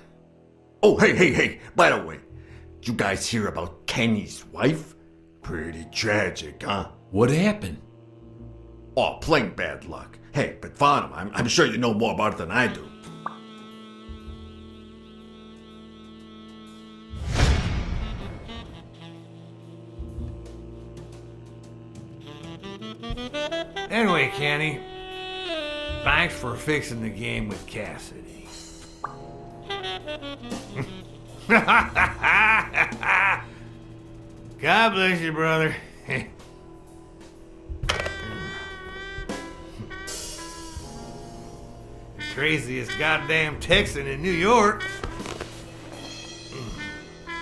Oh, hey, by the way, did you guys hear about Kenny's wife? Pretty tragic, huh? What happened? Oh, plain bad luck. Hey, but Farnham, I'm sure you know more about it than I do. Anyway, Kenny, thanks for fixing the game with Cassidy. God bless you, brother. Craziest goddamn Texan in New York.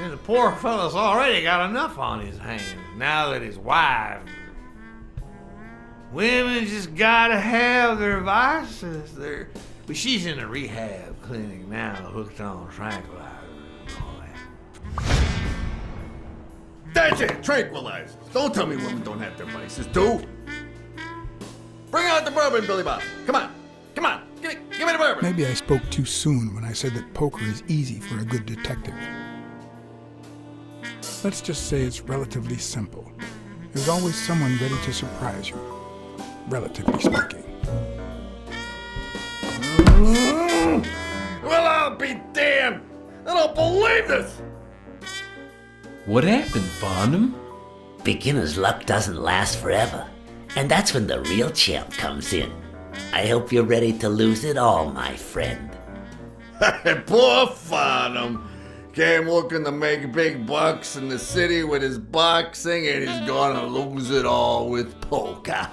And the poor fella's already got enough on his hands now that his wife. Women just gotta have their vices. But she's in a rehab clinic now, hooked on tranquilizers and all that. That's it, tranquilizers. Don't tell me women don't have their vices, too. Bring out the bourbon, Billy Bob. Come on, give me the bourbon. Maybe I spoke too soon when I said that poker is easy for a good detective. Let's just say it's relatively simple. There's always someone ready to surprise you, relatively speaking. Well, I'll be damned! I don't believe this! What happened, Farnham? Beginner's luck doesn't last forever, and that's when the real champ comes in. I hope you're ready to lose it all, my friend. Poor Farnham. Came looking to make big bucks in the city with his boxing, and he's gonna lose it all with poker.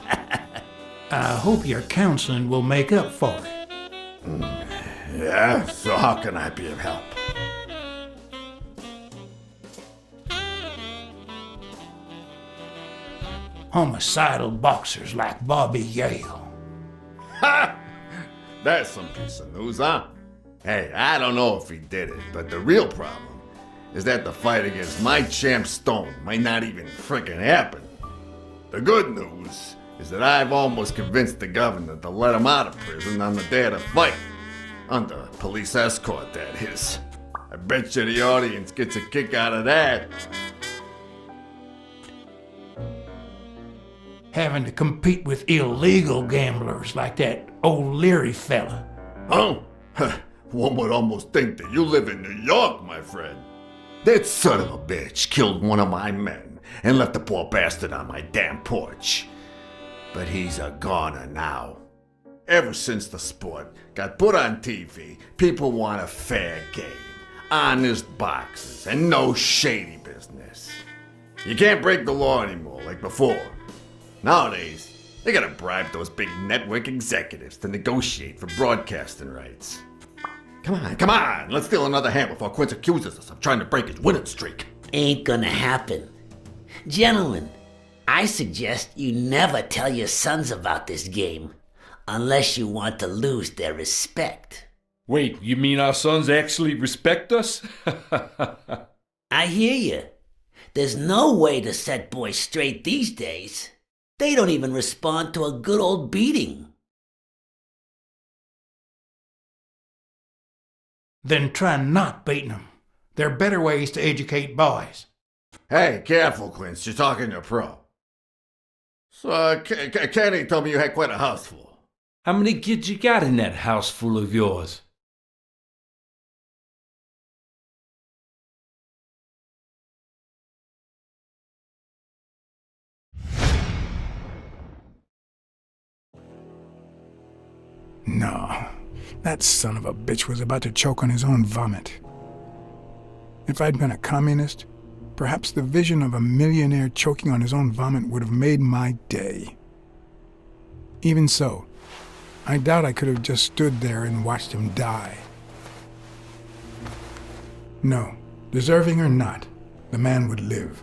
I hope your counseling will make up for it. Yeah, so how can I be of help? Homicidal boxers like Bobby Yale. Ha! That's some piece of news, huh? Hey, I don't know if he did it, but the real problem is that the fight against my champ Stone might not even frickin' happen. The good news is that I've almost convinced the governor to let him out of prison on the day of the fight. Under police escort, that is. I bet you the audience gets a kick out of that. Having to compete with illegal gamblers like that O'Leary fella. Oh? One would almost think that you live in New York, my friend. That son of a bitch killed one of my men and left the poor bastard on my damn porch. But he's a goner now. Ever since the sport got put on TV, people want a fair game, honest boxes, and no shady business. You can't break the law anymore like before. Nowadays, they gotta bribe those big network executives to negotiate for broadcasting rights. Come on, let's steal another hand before Quince accuses us of trying to break his winning streak. Ain't gonna happen. Gentlemen, I suggest you never tell your sons about this game, unless you want to lose their respect. Wait, you mean our sons actually respect us? I hear you. There's no way to set boys straight these days. They don't even respond to a good old beating. Then try not beating them. There are better ways to educate boys. Hey, careful, Quince. You're talking to a pro. So, Kenny told me you had quite a house full. How many kids you got in that house full of yours? No, that son of a bitch was about to choke on his own vomit. If I'd been a communist, perhaps the vision of a millionaire choking on his own vomit would have made my day. Even so, I doubt I could have just stood there and watched him die. No, deserving or not, the man would live.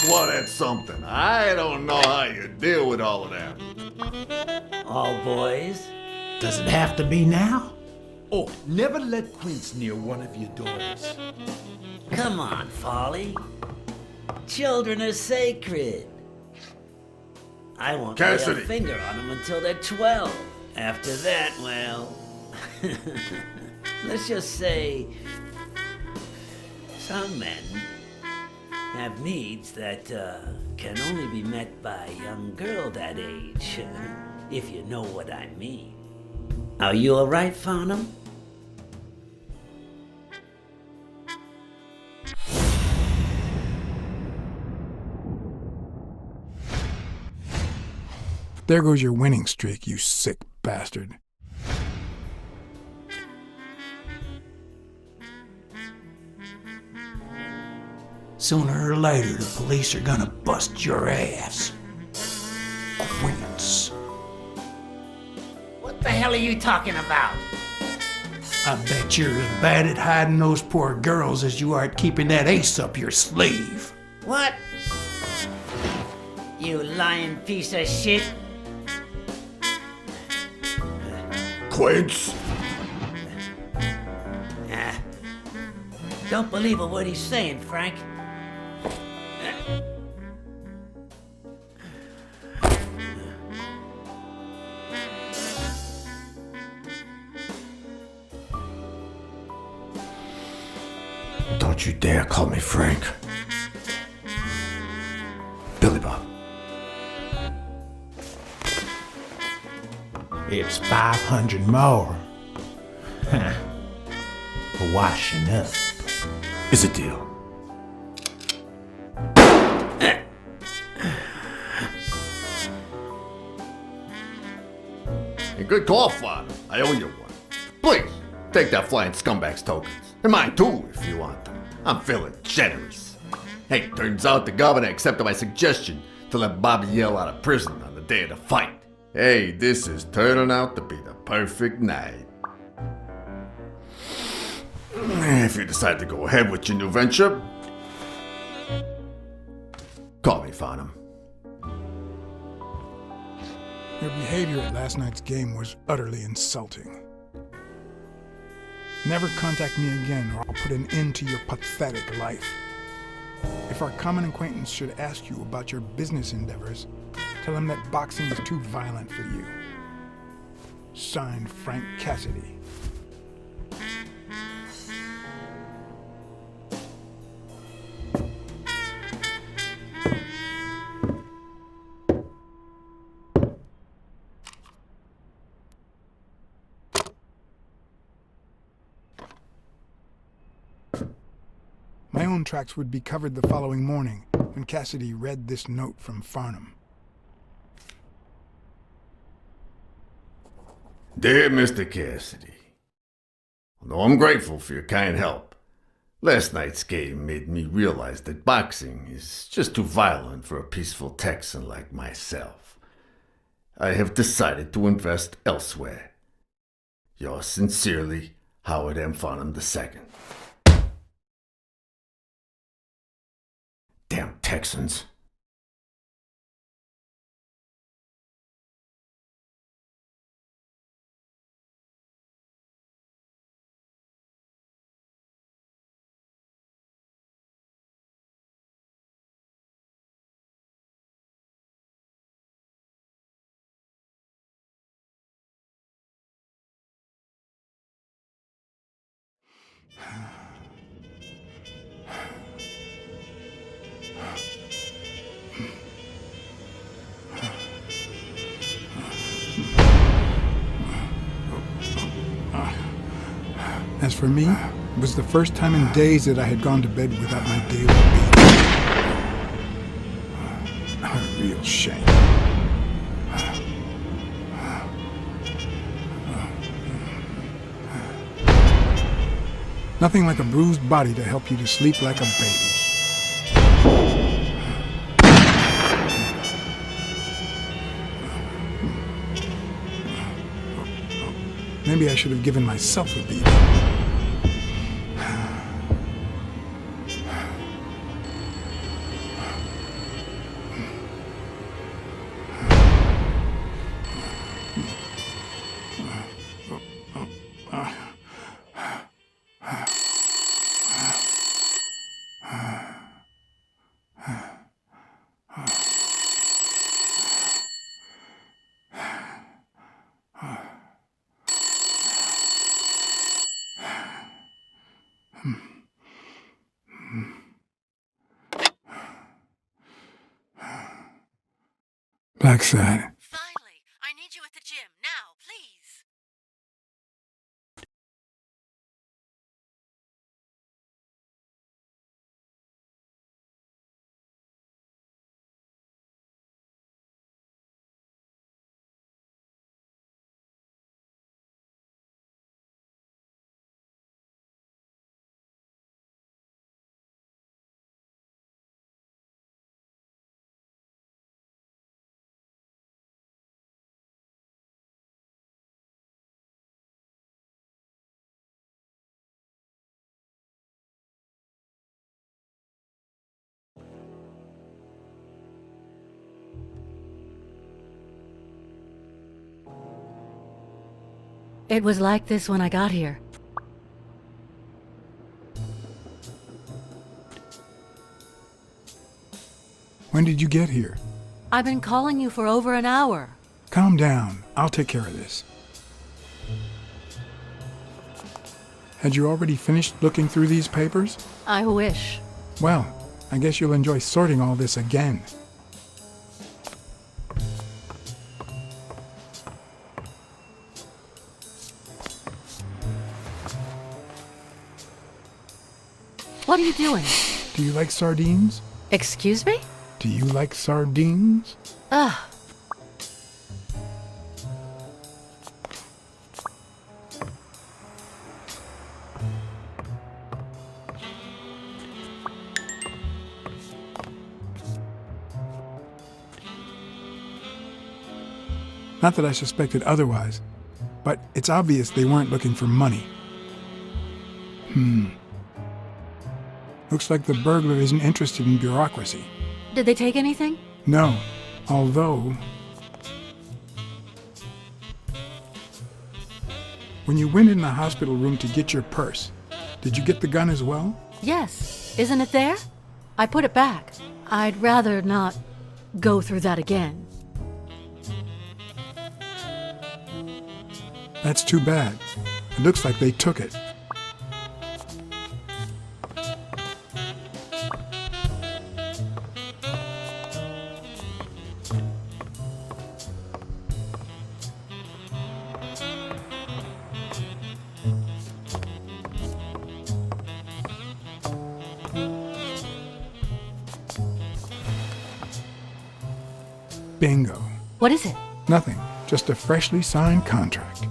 swat at something. I don't know how you deal with all of that. All boys? Does it have to be now? Oh, never let Quince near one of your daughters. Come on, Folly. Children are sacred. I won't lay a Cassidy. finger on them until they're 12. After that, well... let's just say... some men have needs that can only be met by a young girl that age, if you know what I mean. Are you all right, Farnham? There goes your winning streak, you sick bastard. Sooner or later, the police are gonna bust your ass. Quince. What the hell are you talking about? I bet you're as bad at hiding those poor girls as you are at keeping that ace up your sleeve. What? You lying piece of shit. Quince. Don't believe a word he's saying, Frank. Don't you dare call me Frank. Billy Bob. It's 500 more. For washing up. Is a deal. A good call, Father. I owe you one. Please, take that flying scumbag's tokens. And mine too, if you want them. I'm feeling generous. Hey, turns out the governor accepted my suggestion to let Bobby yell out of prison on the day of the fight. Hey, this is turning out to be the perfect night. If you decide to go ahead with your new venture, call me, Farnham. Your behavior at last night's game was utterly insulting. Never contact me again or I'll put an end to your pathetic life. If our common acquaintance should ask you about your business endeavors, tell him that boxing is too violent for you. Signed, Frank Cassidy. My own tracks would be covered the following morning when Cassidy read this note from Farnham. Dear Mr. Cassidy, although I'm grateful for your kind help, last night's game made me realize that boxing is just too violent for a peaceful Texan like myself. I have decided to invest elsewhere. Yours sincerely, Howard M. Farnham II. Damn Texans. As for me, it was the first time in days that I had gone to bed without my daily beat. A real shame. Nothing like a bruised body to help you to sleep like a baby. Maybe I should have given myself a beat. Blacksad. Finally! I need you at the gym, now, please! It was like this when I got here. When did you get here? I've been calling you for over an hour. Calm down. I'll take care of this. Had you already finished looking through these papers? I wish. Well, I guess you'll enjoy sorting all this again. What are you doing? Do you like sardines? Excuse me? Do you like sardines? Ugh. Not that I suspected otherwise, but it's obvious they weren't looking for money. Looks like the burglar isn't interested in bureaucracy. Did they take anything? No, although... When you went in the hospital room to get your purse, did you get the gun as well? Yes. Isn't it there? I put it back. I'd rather not go through that again. That's too bad. It looks like they took it. Bingo. What is it? Nothing. Just a freshly signed contract.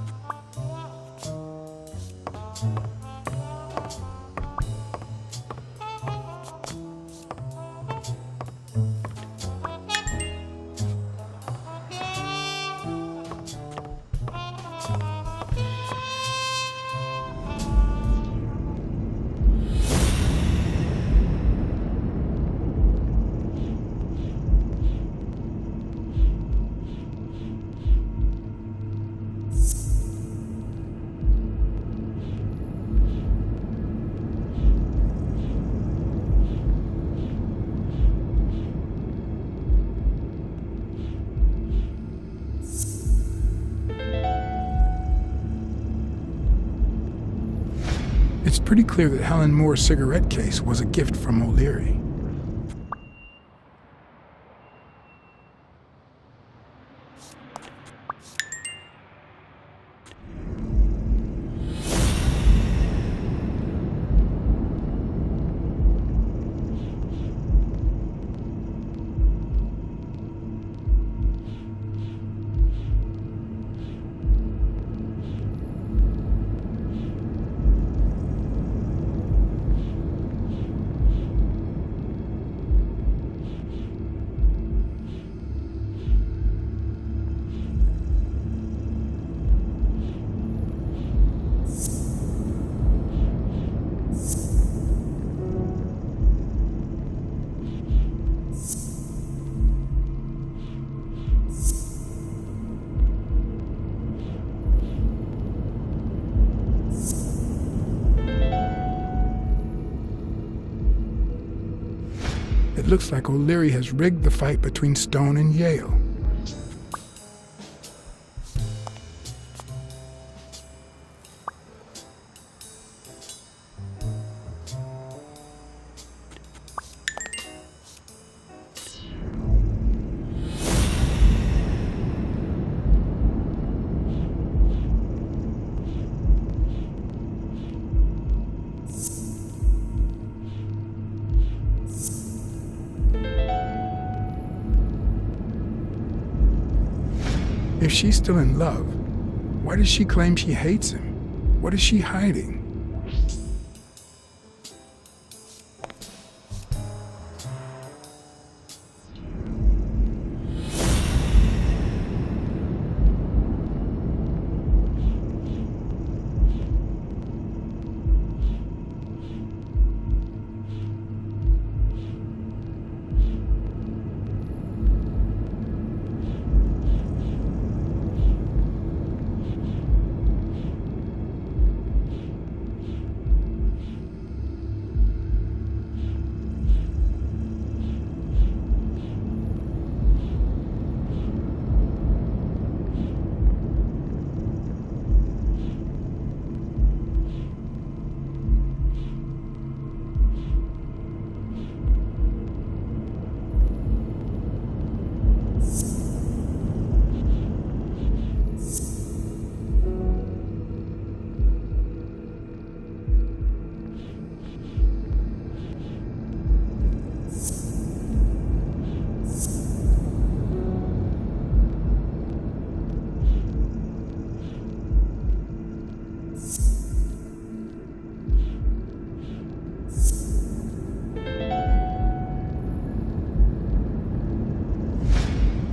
It's pretty clear that Helen Moore's cigarette case was a gift from O'Leary. It looks like O'Leary has rigged the fight between Stone and Yale. she's still in love, why does she claim she hates him? What is she hiding?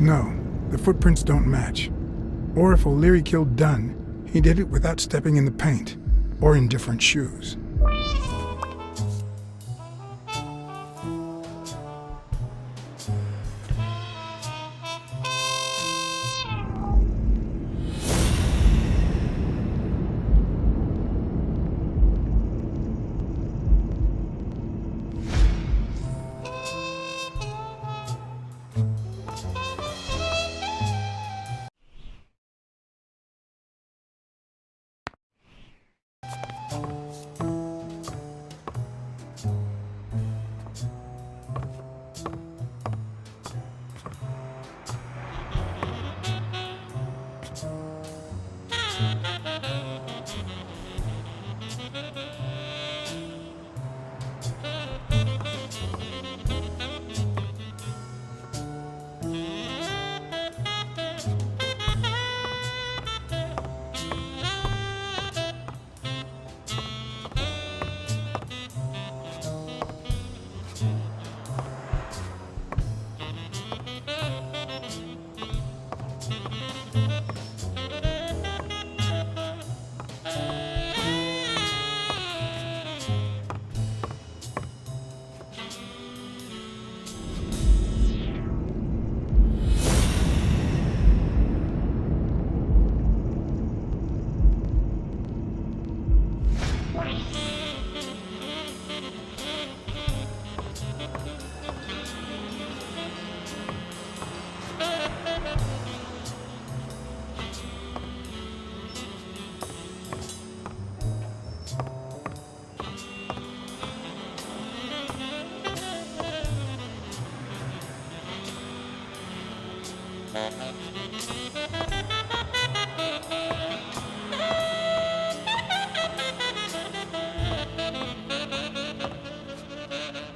No, the footprints don't match. Or if O'Leary killed Dunn, he did it without stepping in the paint, or in different shoes.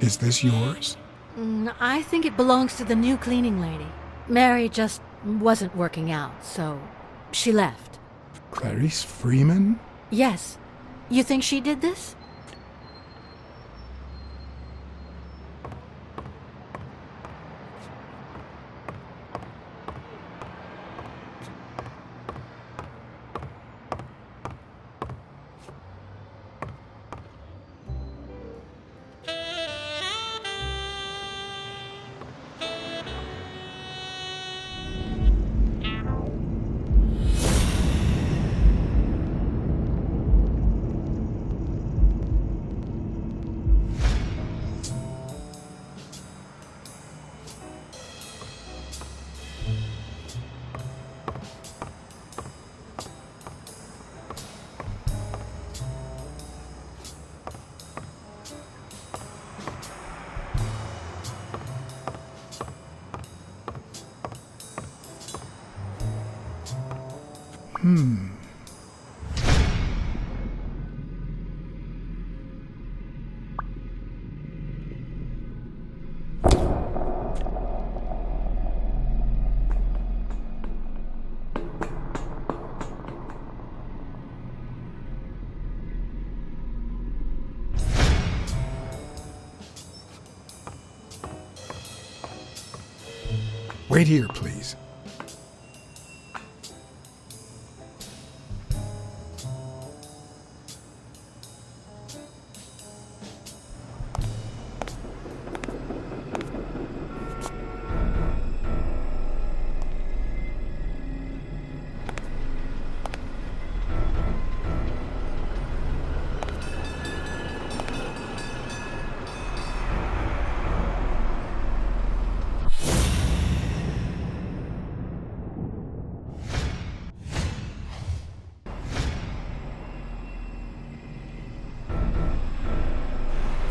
Is this yours? I think it belongs to the new cleaning lady. Mary just wasn't working out, so she left. Clarice Freeman? Yes. You think she did this? Wait here, please.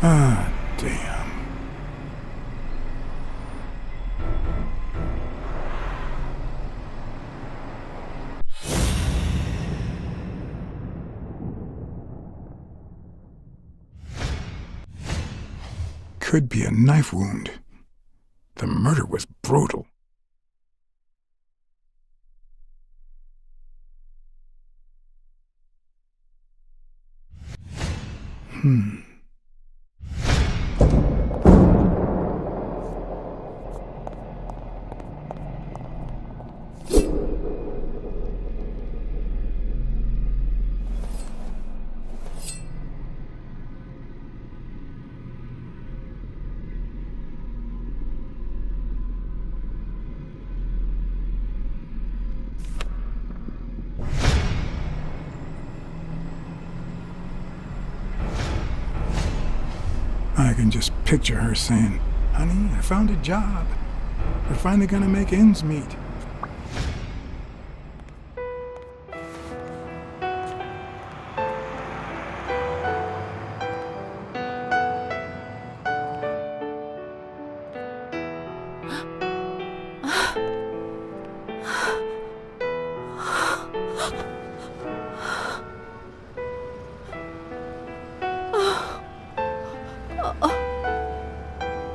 Ah, damn. Could be a knife wound. The murder was brutal. I can just picture her saying, "Honey, I found a job. We're finally gonna make ends meet."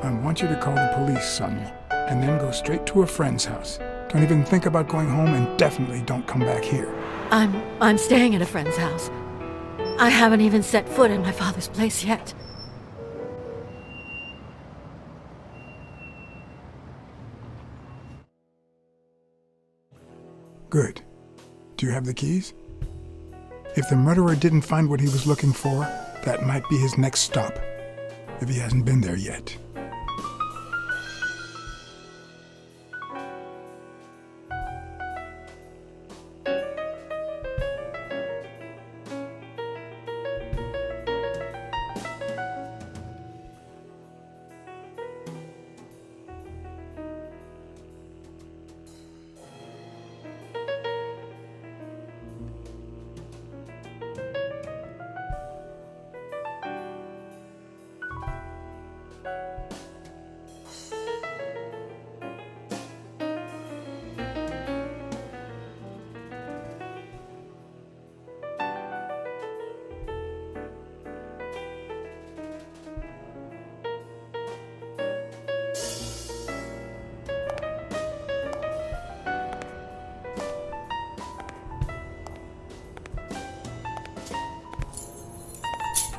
I want you to call the police, Sonia, and then go straight to a friend's house. Don't even think about going home, and definitely don't come back here. I'm staying at a friend's house. I haven't even set foot in my father's place yet. Good. Do you have the keys? If the murderer didn't find what he was looking for, that might be his next stop, if he hasn't been there yet.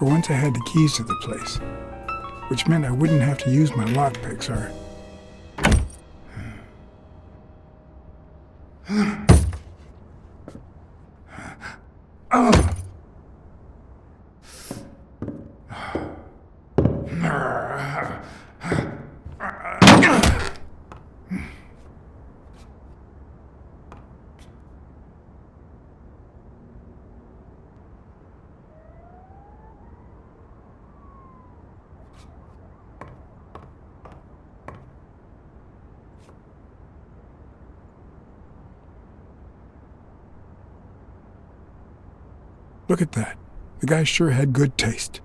For once I had the keys to the place, which meant I wouldn't have to use my lockpicks or... Look at that. The guy sure had good taste.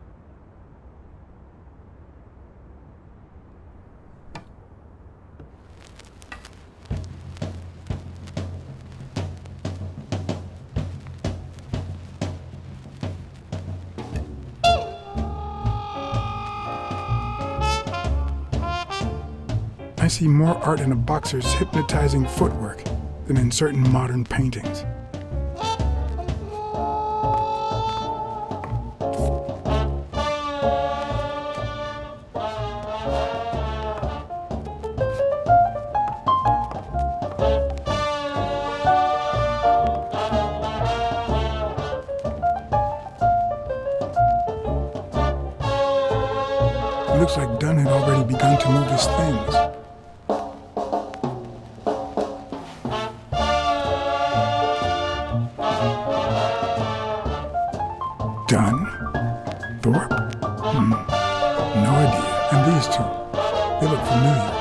I see more art in a boxer's hypnotizing footwork than in certain modern paintings. It looks like Dunn had already begun to move his things. Dunn? Thorpe? No idea. And these two? They look familiar.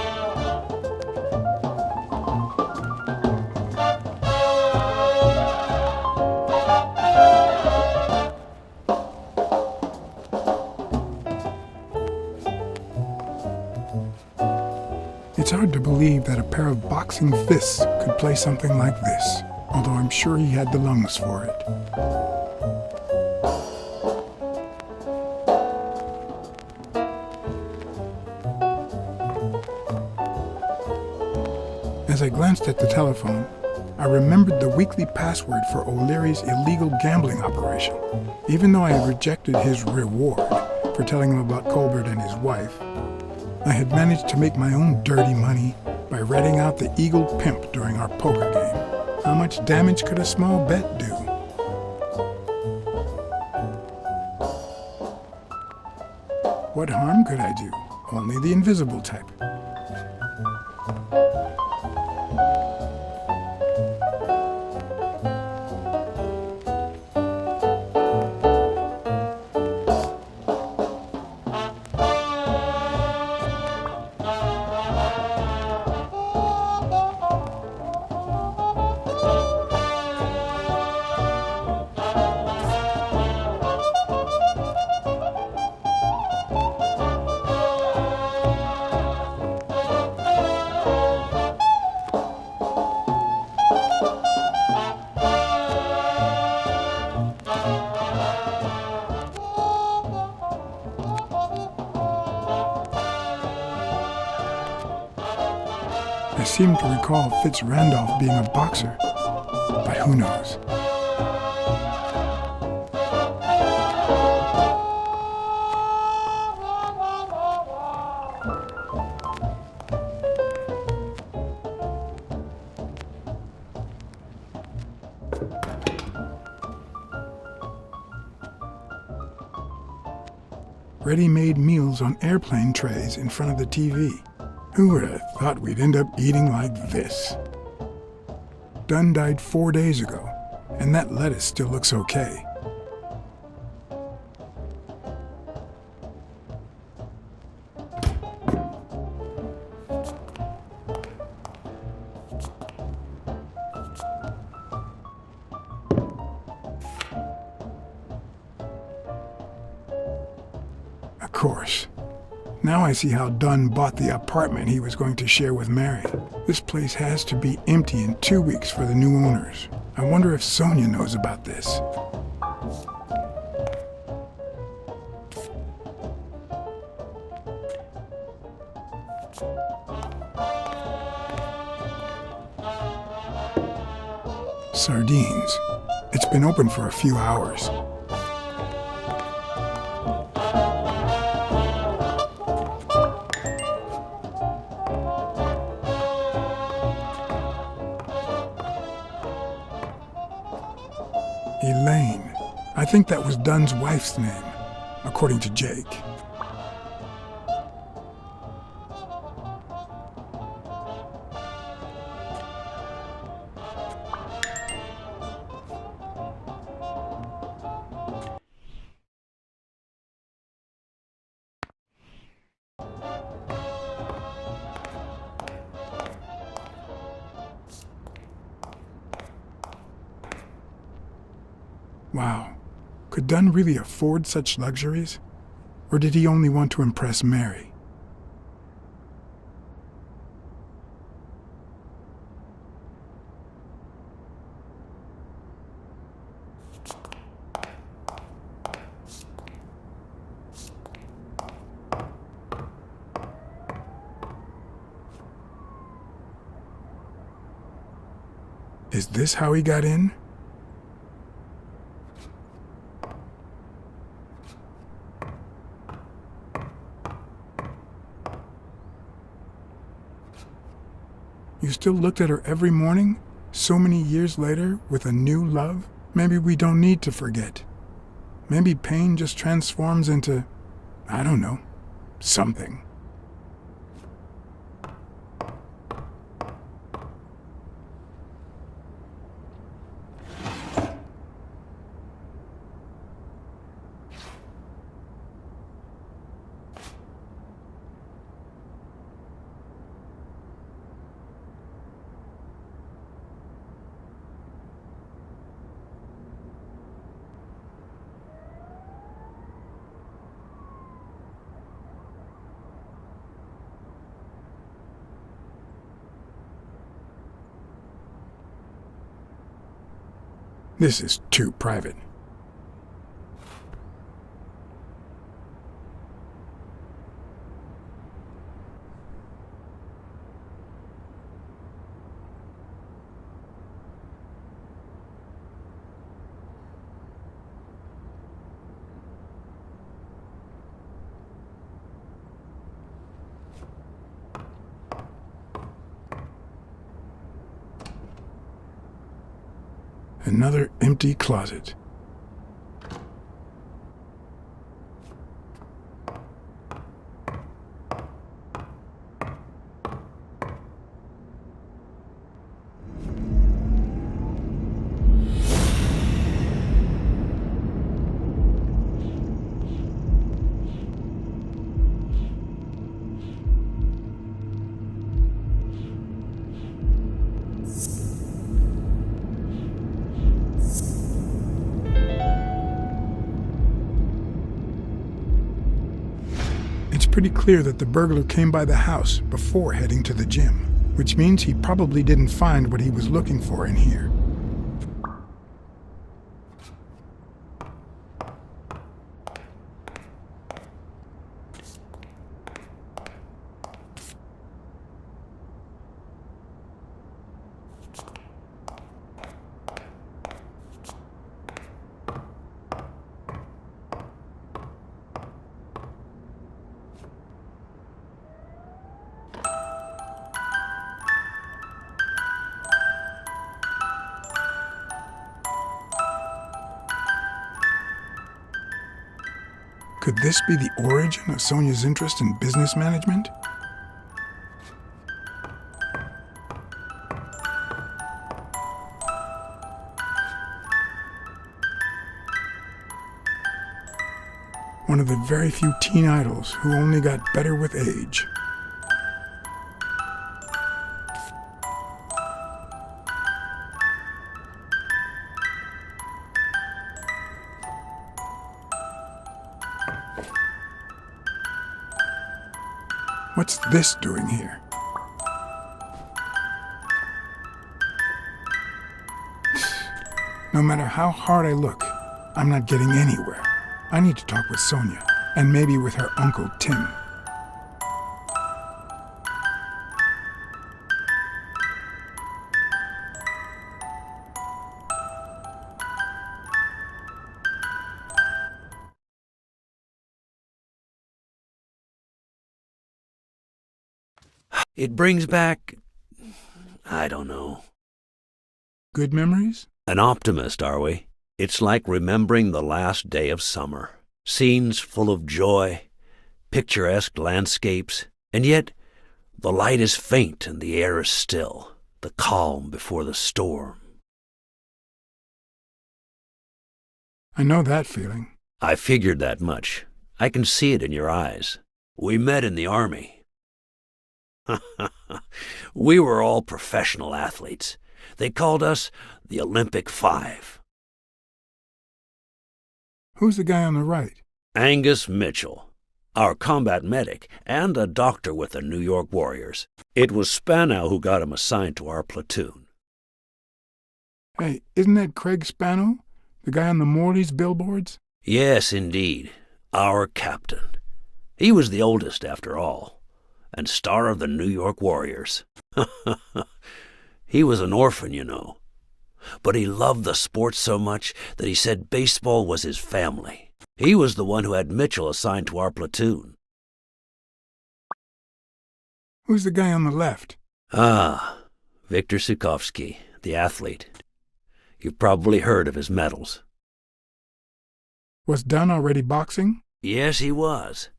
It's hard to believe that a pair of boxing fists could play something like this, although I'm sure he had the lungs for it. As I glanced at the telephone, I remembered the weekly password for O'Leary's illegal gambling operation. Even though I had rejected his reward for telling him about Colbert and his wife, I had managed to make my own dirty money by ratting out the Eagle Pimp during our poker game. How much damage could a small bet do? What harm could I do? Only the invisible type. I seem to recall Fitz Randolph being a boxer, but who knows? Ready-made meals on airplane trays in front of the TV. Who would have thought we'd end up eating like this? Dunn died 4 days ago, and that lettuce still looks okay. Of course. Now I see how Dunn bought the apartment he was going to share with Mary. This place has to be empty in 2 weeks for the new owners. I wonder if Sonia knows about this. Sardines. It's been open for a few hours. Elaine. I think that was Dunn's wife's name, according to Jake. Wow. Could Dunn really afford such luxuries? Or did he only want to impress Mary? Is this how he got in? You still looked at her every morning, so many years later, with a new love? Maybe we don't need to forget. Maybe pain just transforms into, I don't know, something. This is too private. Another empty closet. It's pretty clear that the burglar came by the house before heading to the gym, which means he probably didn't find what he was looking for in here. Could this be the origin of Sonia's interest in business management? One of the very few teen idols who only got better with age. What's this doing here? No matter how hard I look, I'm not getting anywhere. I need to talk with Sonia, and maybe with her Uncle Tim. It brings back, I don't know. Good memories? An optimist, are we? It's like remembering the last day of summer. Scenes full of joy, picturesque landscapes, and yet the light is faint and the air is still, the calm before the storm. I know that feeling. I figured that much. I can see it in your eyes. We met in the Army. We were all professional athletes. They called us the Olympic Five. Who's the guy on the right? Angus Mitchell, our combat medic, and a doctor with the New York Warriors. It was Spanow who got him assigned to our platoon. Hey, isn't that Craig Spanow? The guy on the Morley's billboards? Yes, indeed. Our captain. He was the oldest, after all, and star of the New York Warriors. He was an orphan, you know. But he loved the sport so much that he said baseball was his family. He was the one who had Mitchell assigned to our platoon. Who's the guy on the left? Ah, Viktor Sukovsky, the athlete. You've probably heard of his medals. Was Dunn already boxing? Yes, he was.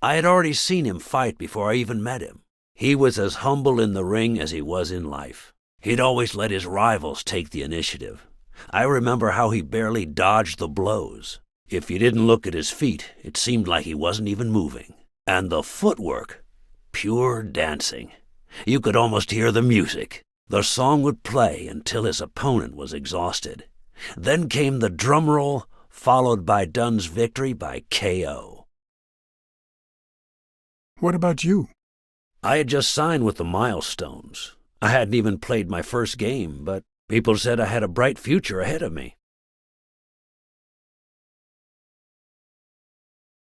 I had already seen him fight before I even met him. He was as humble in the ring as he was in life. He'd always let his rivals take the initiative. I remember how he barely dodged the blows. If you didn't look at his feet, it seemed like he wasn't even moving. And the footwork, pure dancing. You could almost hear the music. The song would play until his opponent was exhausted. Then came the drum roll, followed by Dunn's victory by KO. What about you? I had just signed with the Milestones. I hadn't even played my first game, but people said I had a bright future ahead of me.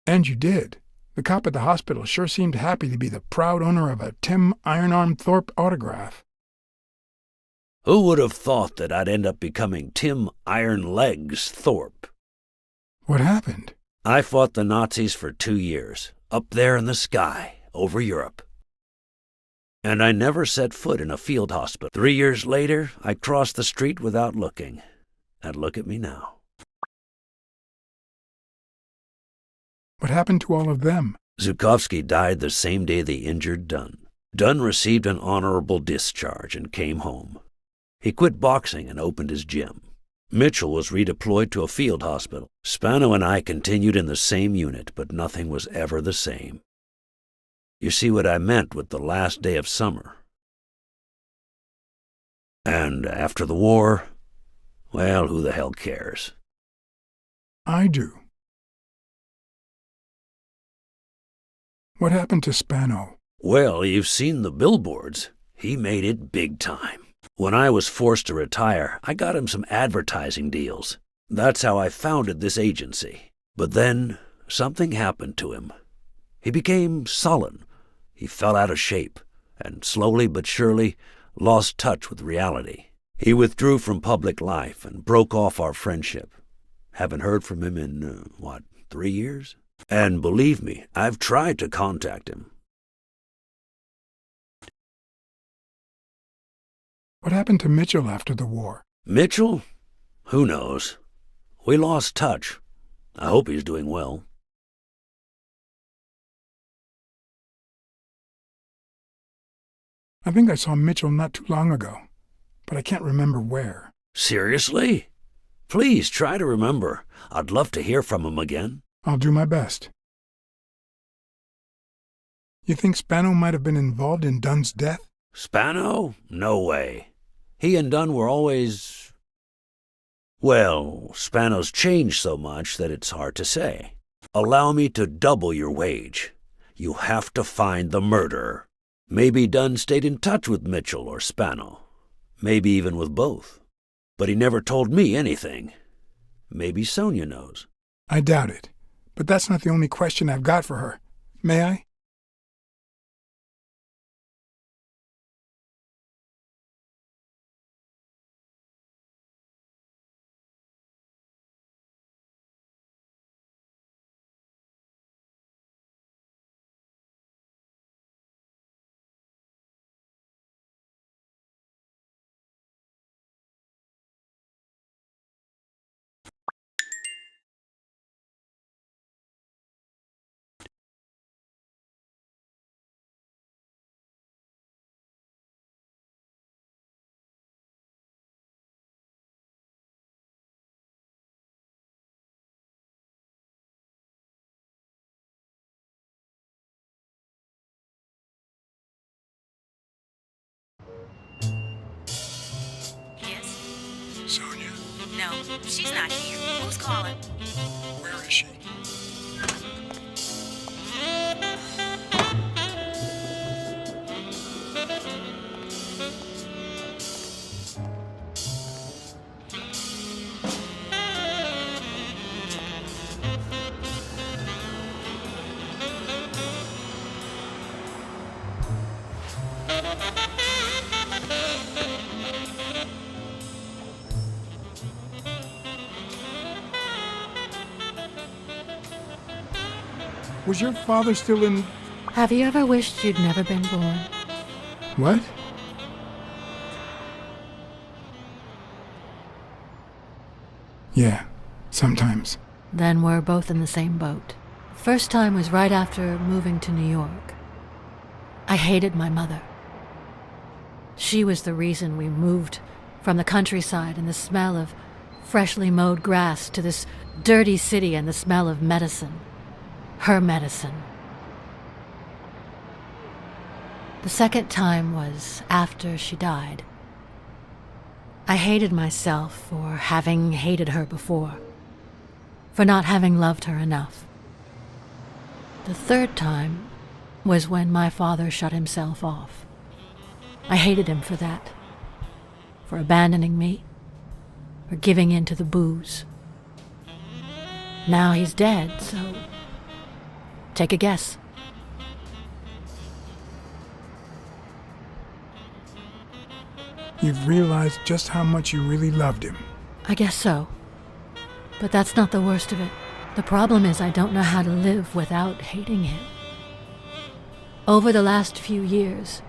And you did. The cop at the hospital sure seemed happy to be the proud owner of a Tim Ironarm Thorpe autograph. Who would have thought that I'd end up becoming Tim Iron Legs Thorpe? What happened? I fought the Nazis for 2 years, up there in the sky, over Europe. And I never set foot in a field hospital. 3 years later, I crossed the street without looking. And look at me now. What happened to all of them? Zhukovsky died the same day they injured Dunn. Dunn received an honorable discharge and came home. He quit boxing and opened his gym. Mitchell was redeployed to a field hospital. Spano and I continued in the same unit, but nothing was ever the same. You see what I meant with the last day of summer. And after the war, well, who the hell cares? I do. What happened to Spano? Well, you've seen the billboards. He made it big time. When I was forced to retire, I got him some advertising deals. That's how I founded this agency. But then, something happened to him. He became sullen. He fell out of shape, and slowly but surely lost touch with reality. He withdrew from public life and broke off our friendship. Haven't heard from him in, 3 years? And believe me, I've tried to contact him. What happened to Mitchell after the war? Mitchell? Who knows? We lost touch. I hope he's doing well. I think I saw Mitchell not too long ago, but I can't remember where. Seriously? Please try to remember. I'd love to hear from him again. I'll do my best. You think Spano might have been involved in Dunn's death? Spano? No way. He and Dunn were always... Well, Spano's changed so much that it's hard to say. Allow me to double your wage. You have to find the murderer. Maybe Dunn stayed in touch with Mitchell or Spano. Maybe even with both. But he never told me anything. Maybe Sonia knows. I doubt it. But that's not the only question I've got for her. May I? Sonia? No, she's not here. Who's calling? Where is she? Was your father still in... Have you ever wished you'd never been born? What? Yeah, sometimes. Then we're both in the same boat. First time was right after moving to New York. I hated my mother. She was the reason we moved from the countryside and the smell of freshly mowed grass to this dirty city and the smell of medicine. Her medicine. The second time was after she died. I hated myself for having hated her before, for not having loved her enough. The third time was when my father shut himself off. I hated him for that, for abandoning me, for giving in to the booze. Now he's dead, so take a guess. You've realized just how much you really loved him. I guess so. But that's not the worst of it. The problem is I don't know how to live without hating him. Over the last few years,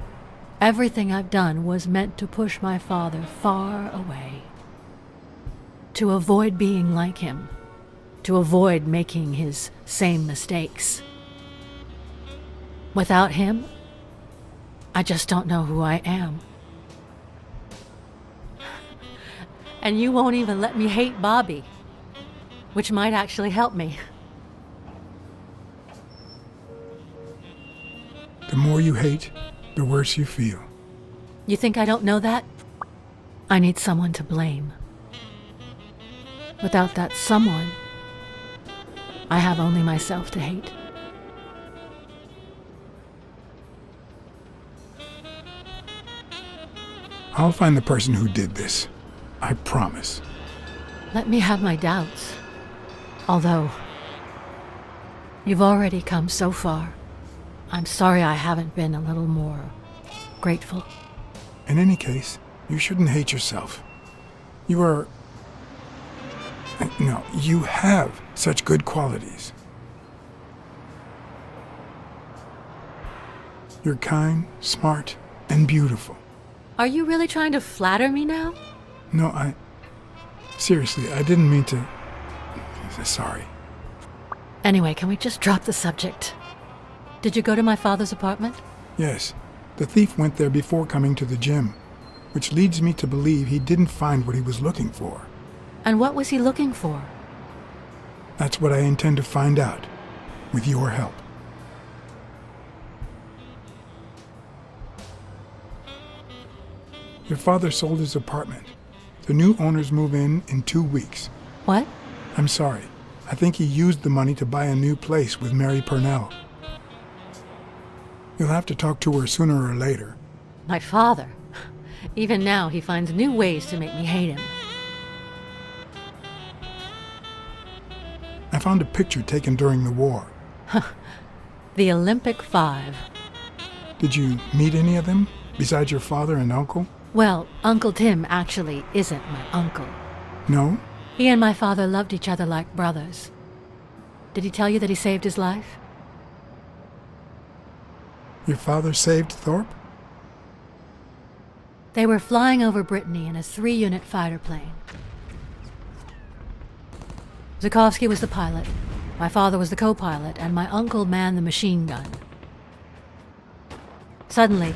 everything I've done was meant to push my father far away. To avoid being like him. To avoid making his same mistakes. Without him, I just don't know who I am. And you won't even let me hate Bobby, which might actually help me. The more you hate, the worse you feel. You think I don't know that? I need someone to blame. Without that someone, I have only myself to hate. I'll find the person who did this. I promise. Let me have my doubts. Although, you've already come so far. I'm sorry I haven't been a little more grateful. In any case, you shouldn't hate yourself. You are... No, you have such good qualities. You're kind, smart, and beautiful. Are you really trying to flatter me now? No, seriously, I didn't mean to... Sorry. Anyway, can we just drop the subject? Did you go to my father's apartment? Yes. The thief went there before coming to the gym, which leads me to believe he didn't find what he was looking for. And what was he looking for? That's what I intend to find out, with your help. Your father sold his apartment. The new owners move in 2 weeks. What? I'm sorry. I think he used the money to buy a new place with Mary Purnell. You'll have to talk to her sooner or later. My father. Even now, he finds new ways to make me hate him. I found a picture taken during the war. The Olympic 5. Did you meet any of them, besides your father and uncle? Well, Uncle Tim actually isn't my uncle. No? He and my father loved each other like brothers. Did he tell you that he saved his life? Your father saved Thorpe? They were flying over Brittany in a 3-unit fighter plane. Zukovsky was the pilot, my father was the co-pilot, and my uncle manned the machine gun. Suddenly,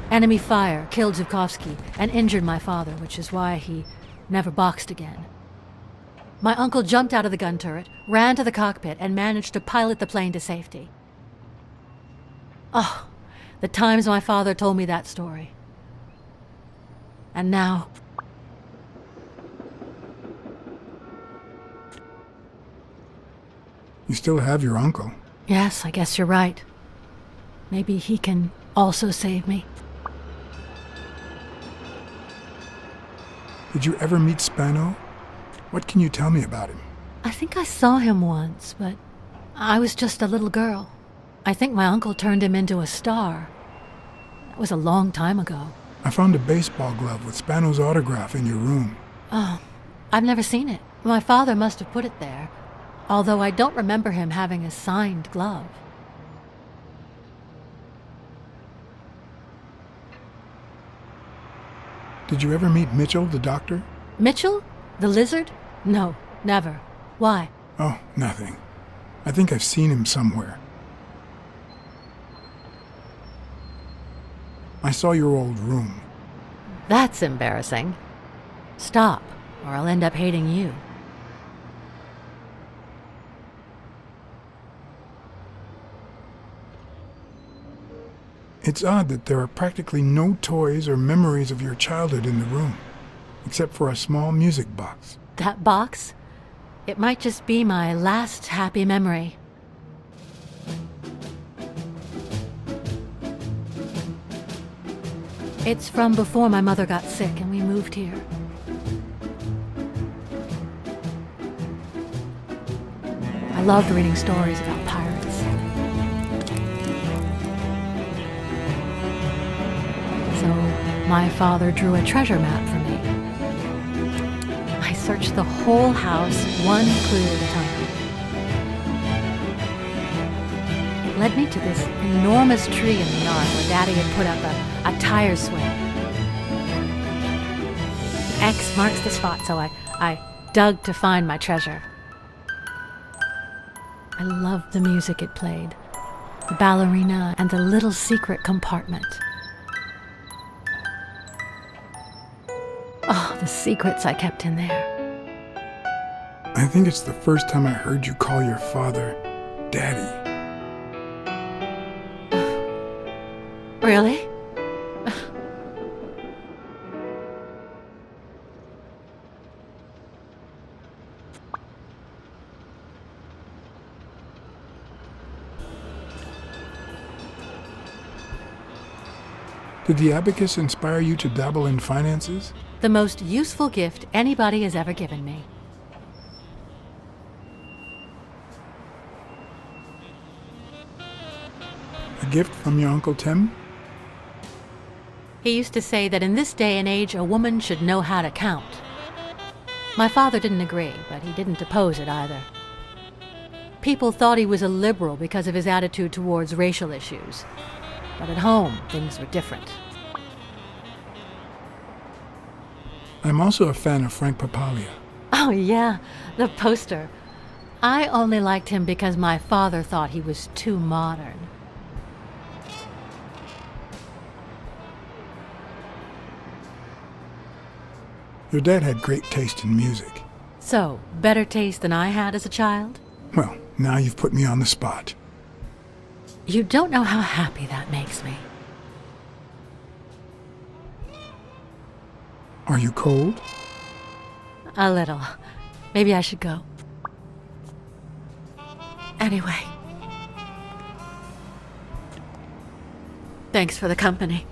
enemy fire killed Zukovsky and injured my father, which is why he never boxed again. My uncle jumped out of the gun turret, ran to the cockpit, and managed to pilot the plane to safety. Oh, the times my father told me that story. And now... You still have your uncle. Yes, I guess you're right. Maybe he can also save me. Did you ever meet Spano? What can you tell me about him? I think I saw him once, but I was just a little girl. I think my uncle turned him into a star. That was a long time ago. I found a baseball glove with Spano's autograph in your room. Oh, I've never seen it. My father must have put it there, although I don't remember him having a signed glove. Did you ever meet Mitchell, the doctor? Mitchell? The lizard? No, never. Why? Oh, nothing. I think I've seen him somewhere. I saw your old room. That's embarrassing. Stop, or I'll end up hating you. It's odd that there are practically no toys or memories of your childhood in the room, except for a small music box. That box? It might just be my last happy memory. It's from before my mother got sick and we moved here. I loved reading stories about pirates. So my father drew a treasure map for me. I searched the whole house, one clue at a time. It led me to this enormous tree in the yard where Daddy had put up a tire swing. X marks the spot, so I dug to find my treasure. I loved the music it played, the ballerina, and the little secret compartment. Oh, the secrets I kept in there. I think it's the first time I heard you call your father Daddy. Really? Did the abacus inspire you to dabble in finances? The most useful gift anybody has ever given me. A gift from your Uncle Tim? He used to say that in this day and age, a woman should know how to count. My father didn't agree, but he didn't oppose it either. People thought he was a liberal because of his attitude towards racial issues. But at home, things were different. I'm also a fan of Frank Papalia. Oh yeah, the poster. I only liked him because my father thought he was too modern. Your dad had great taste in music. So, better taste than I had as a child? Well, now you've put me on the spot. You don't know how happy that makes me. Are you cold? A little. Maybe I should go. Anyway. Thanks for the company.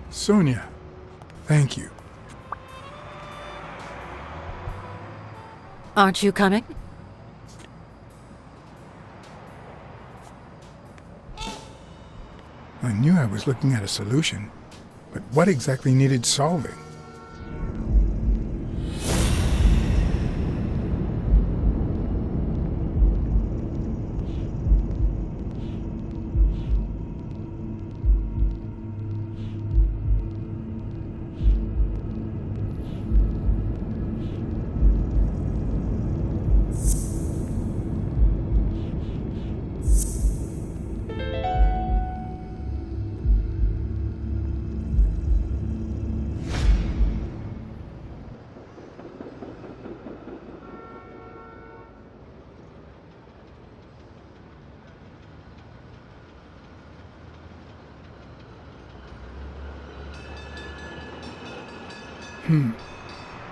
Sonia, thank you. Aren't you coming? I knew I was looking at a solution, but what exactly needed solving?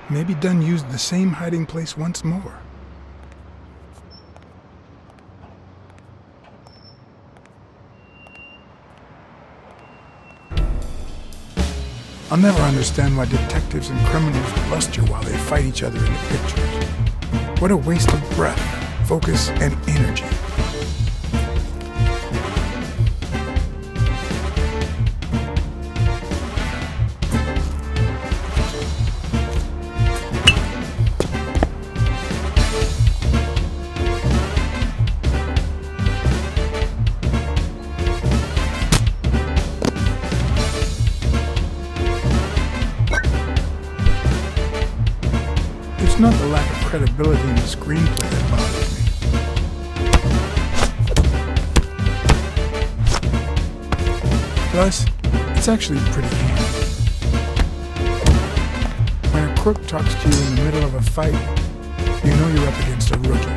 Maybe Dunn used the same hiding place once more. I'll never understand why detectives and criminals bluster while they fight each other in the pictures. What a waste of breath, focus, and energy. It's not the lack of credibility in the screenplay that bothers me. Plus, it's actually pretty handy. When a crook talks to you in the middle of a fight, you know you're up against a rookie.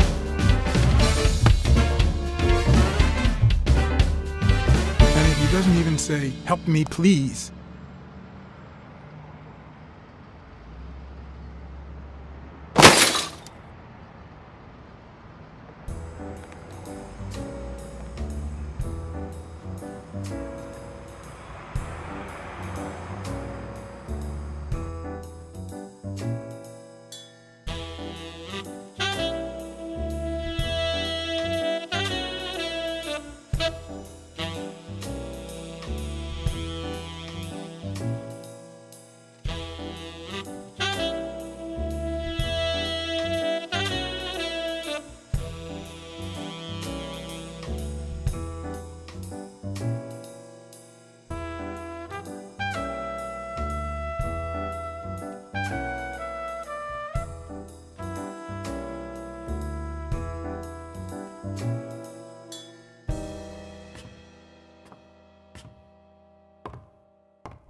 And if he doesn't even say, "Help me, please,"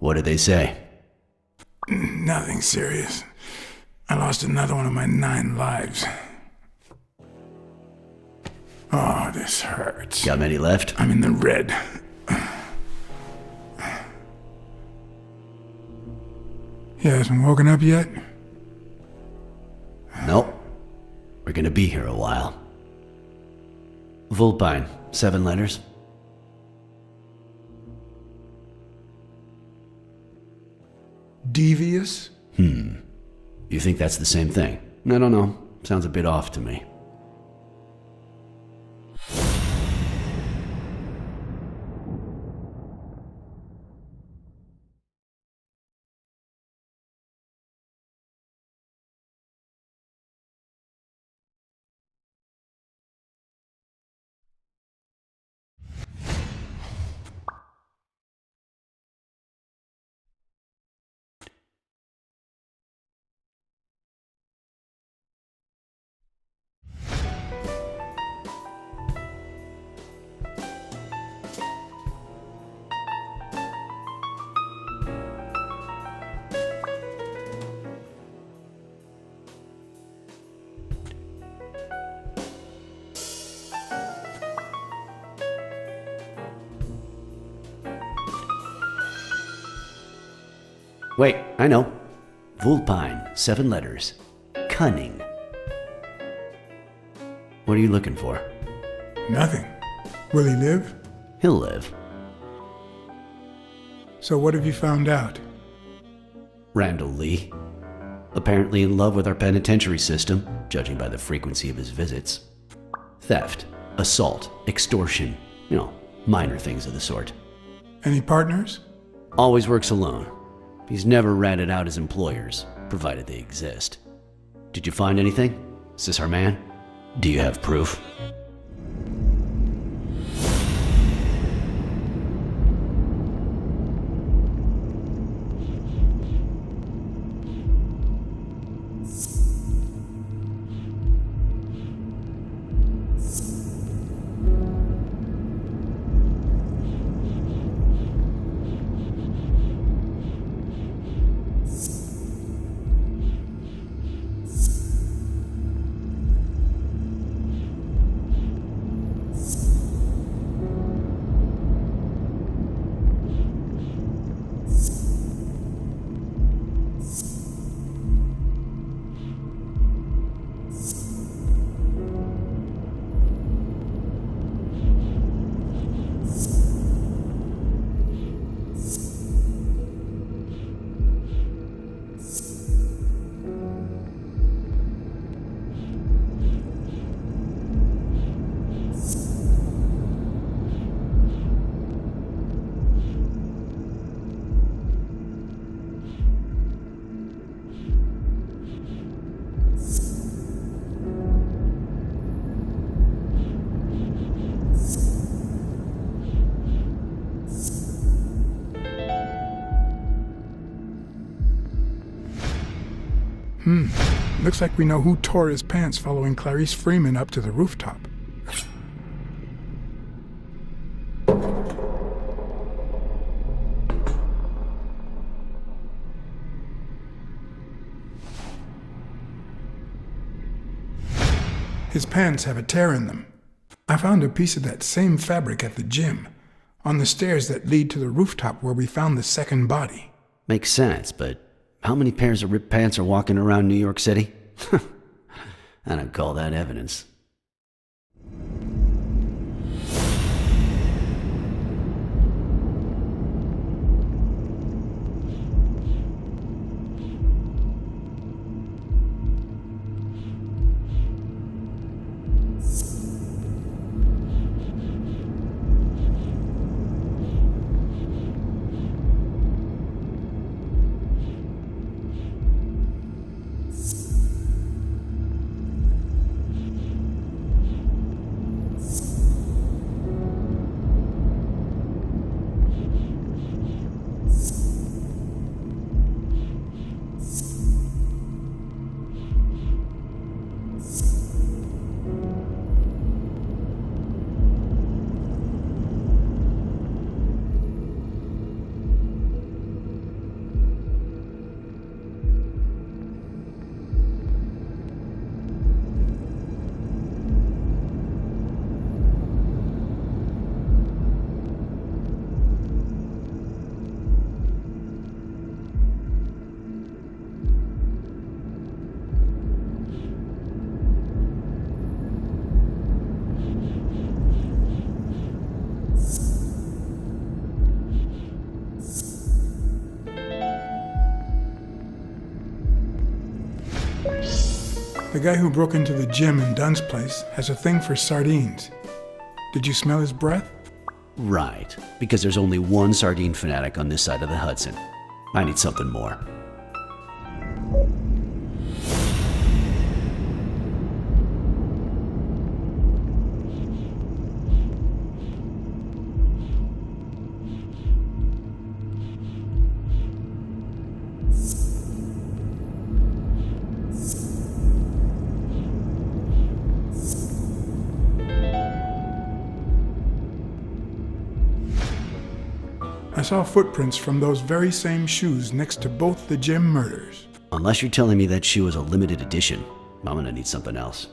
What did they say? Nothing serious. I lost another one of my 9 lives. Oh, this hurts. Got many left? I'm in the red. He hasn't woken up yet? Nope. We're gonna be here a while. Vulpine, 7 letters. Devious? You think that's the same thing? I don't know. Sounds a bit off to me. Wait, I know. Vulpine, 7 letters. Cunning. What are you looking for? Nothing. Will he live? He'll live. So what have you found out? Randall Lee. Apparently in love with our penitentiary system, judging by the frequency of his visits. Theft, assault, extortion, minor things of the sort. Any partners? Always works alone. He's never ratted out his employers, provided they exist. Did you find anything? Is this our man? Do you have proof? Looks like we know who tore his pants following Clarice Freeman up to the rooftop. His pants have a tear in them. I found a piece of that same fabric at the gym, on the stairs that lead to the rooftop where we found the second body. Makes sense, but how many pairs of ripped pants are walking around New York City? I don't call that evidence. The guy who broke into the gym in Dunn's place has a thing for sardines. Did you smell his breath? Right, because there's only one sardine fanatic on this side of the Hudson. I need something more. I saw footprints from those very same shoes next to both the gym murders. Unless you're telling me that shoe is a limited edition, I'm gonna need something else.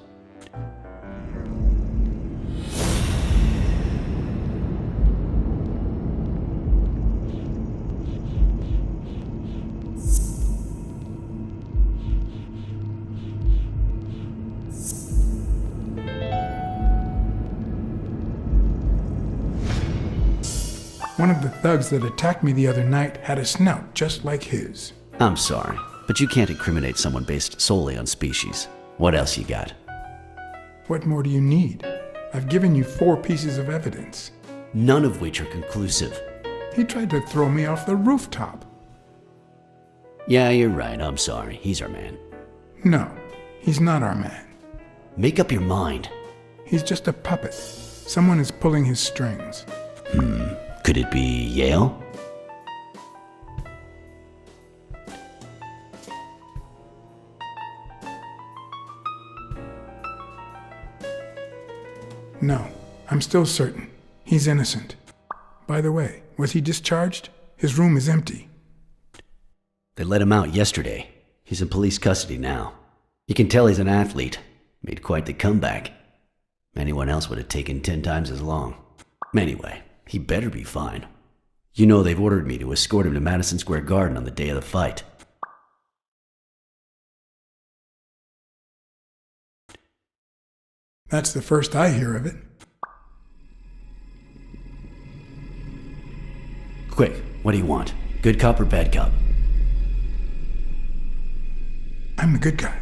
One of the thugs that attacked me the other night had a snout just like his. I'm sorry, but you can't incriminate someone based solely on species. What else you got? What more do you need? I've given you 4 pieces of evidence. None of which are conclusive. He tried to throw me off the rooftop. Yeah, you're right. I'm sorry. He's our man. No, he's not our man. Make up your mind. He's just a puppet. Someone is pulling his strings. Could it be Yale? No, I'm still certain. He's innocent. By the way, was he discharged? His room is empty. They let him out yesterday. He's in police custody now. You can tell he's an athlete. Made quite the comeback. Anyone else would have taken 10 times as long. Anyway, he better be fine. You know they've ordered me to escort him to Madison Square Garden on the day of the fight. That's the first I hear of it. Quick, what do you want? Good cop or bad cop? I'm the good guy.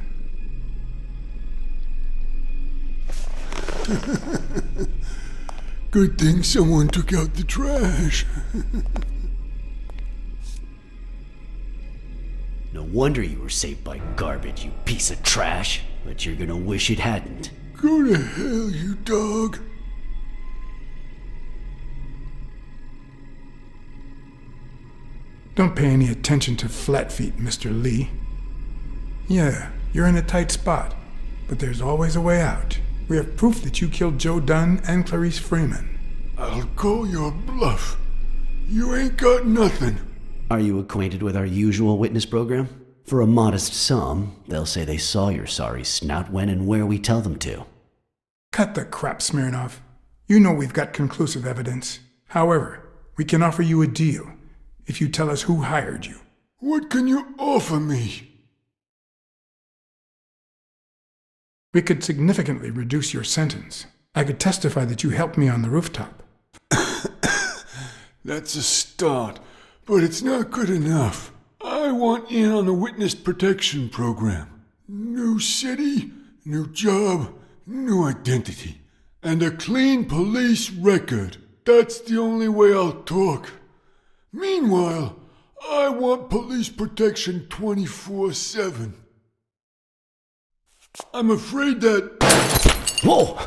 Good thing someone took out the trash. No wonder you were saved by garbage, you piece of trash. But you're gonna wish it hadn't. Go to hell, you dog. Don't pay any attention to flat feet, Mr. Lee. Yeah, You're in a tight spot, but there's always a way out. We have proof that you killed Joe Dunn and Clarice Freeman. I'll call your bluff. You ain't got nothing. Are you acquainted with our usual witness program? For a modest sum, they'll say they saw your sorry snout when and where we tell them to. Cut the crap, Smirnov. You know we've got conclusive evidence. However, we can offer you a deal if you tell us who hired you. What can you offer me? We could significantly reduce your sentence. I could testify that you helped me on the rooftop. That's a start, but it's not good enough. I want in on the witness protection program. New city, new job, new identity, and a clean police record. That's the only way I'll talk. Meanwhile, I want police protection 24/7. I'm afraid that... Whoa!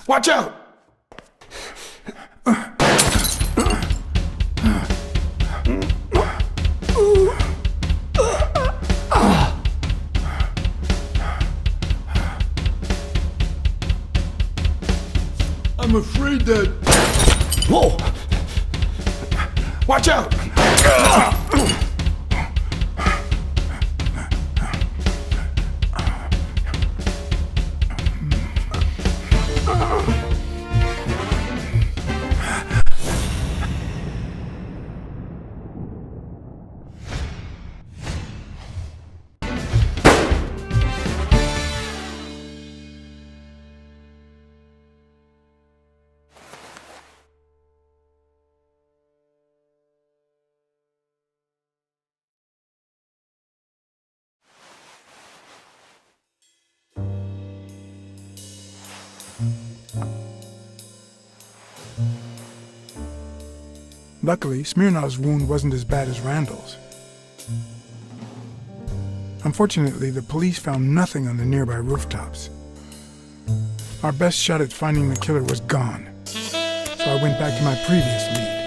Watch out! I'm afraid that... Whoa! Watch out! Luckily, Smirnov's wound wasn't as bad as Randall's. Unfortunately, the police found nothing on the nearby rooftops. Our best shot at finding the killer was gone, so I went back to my previous lead.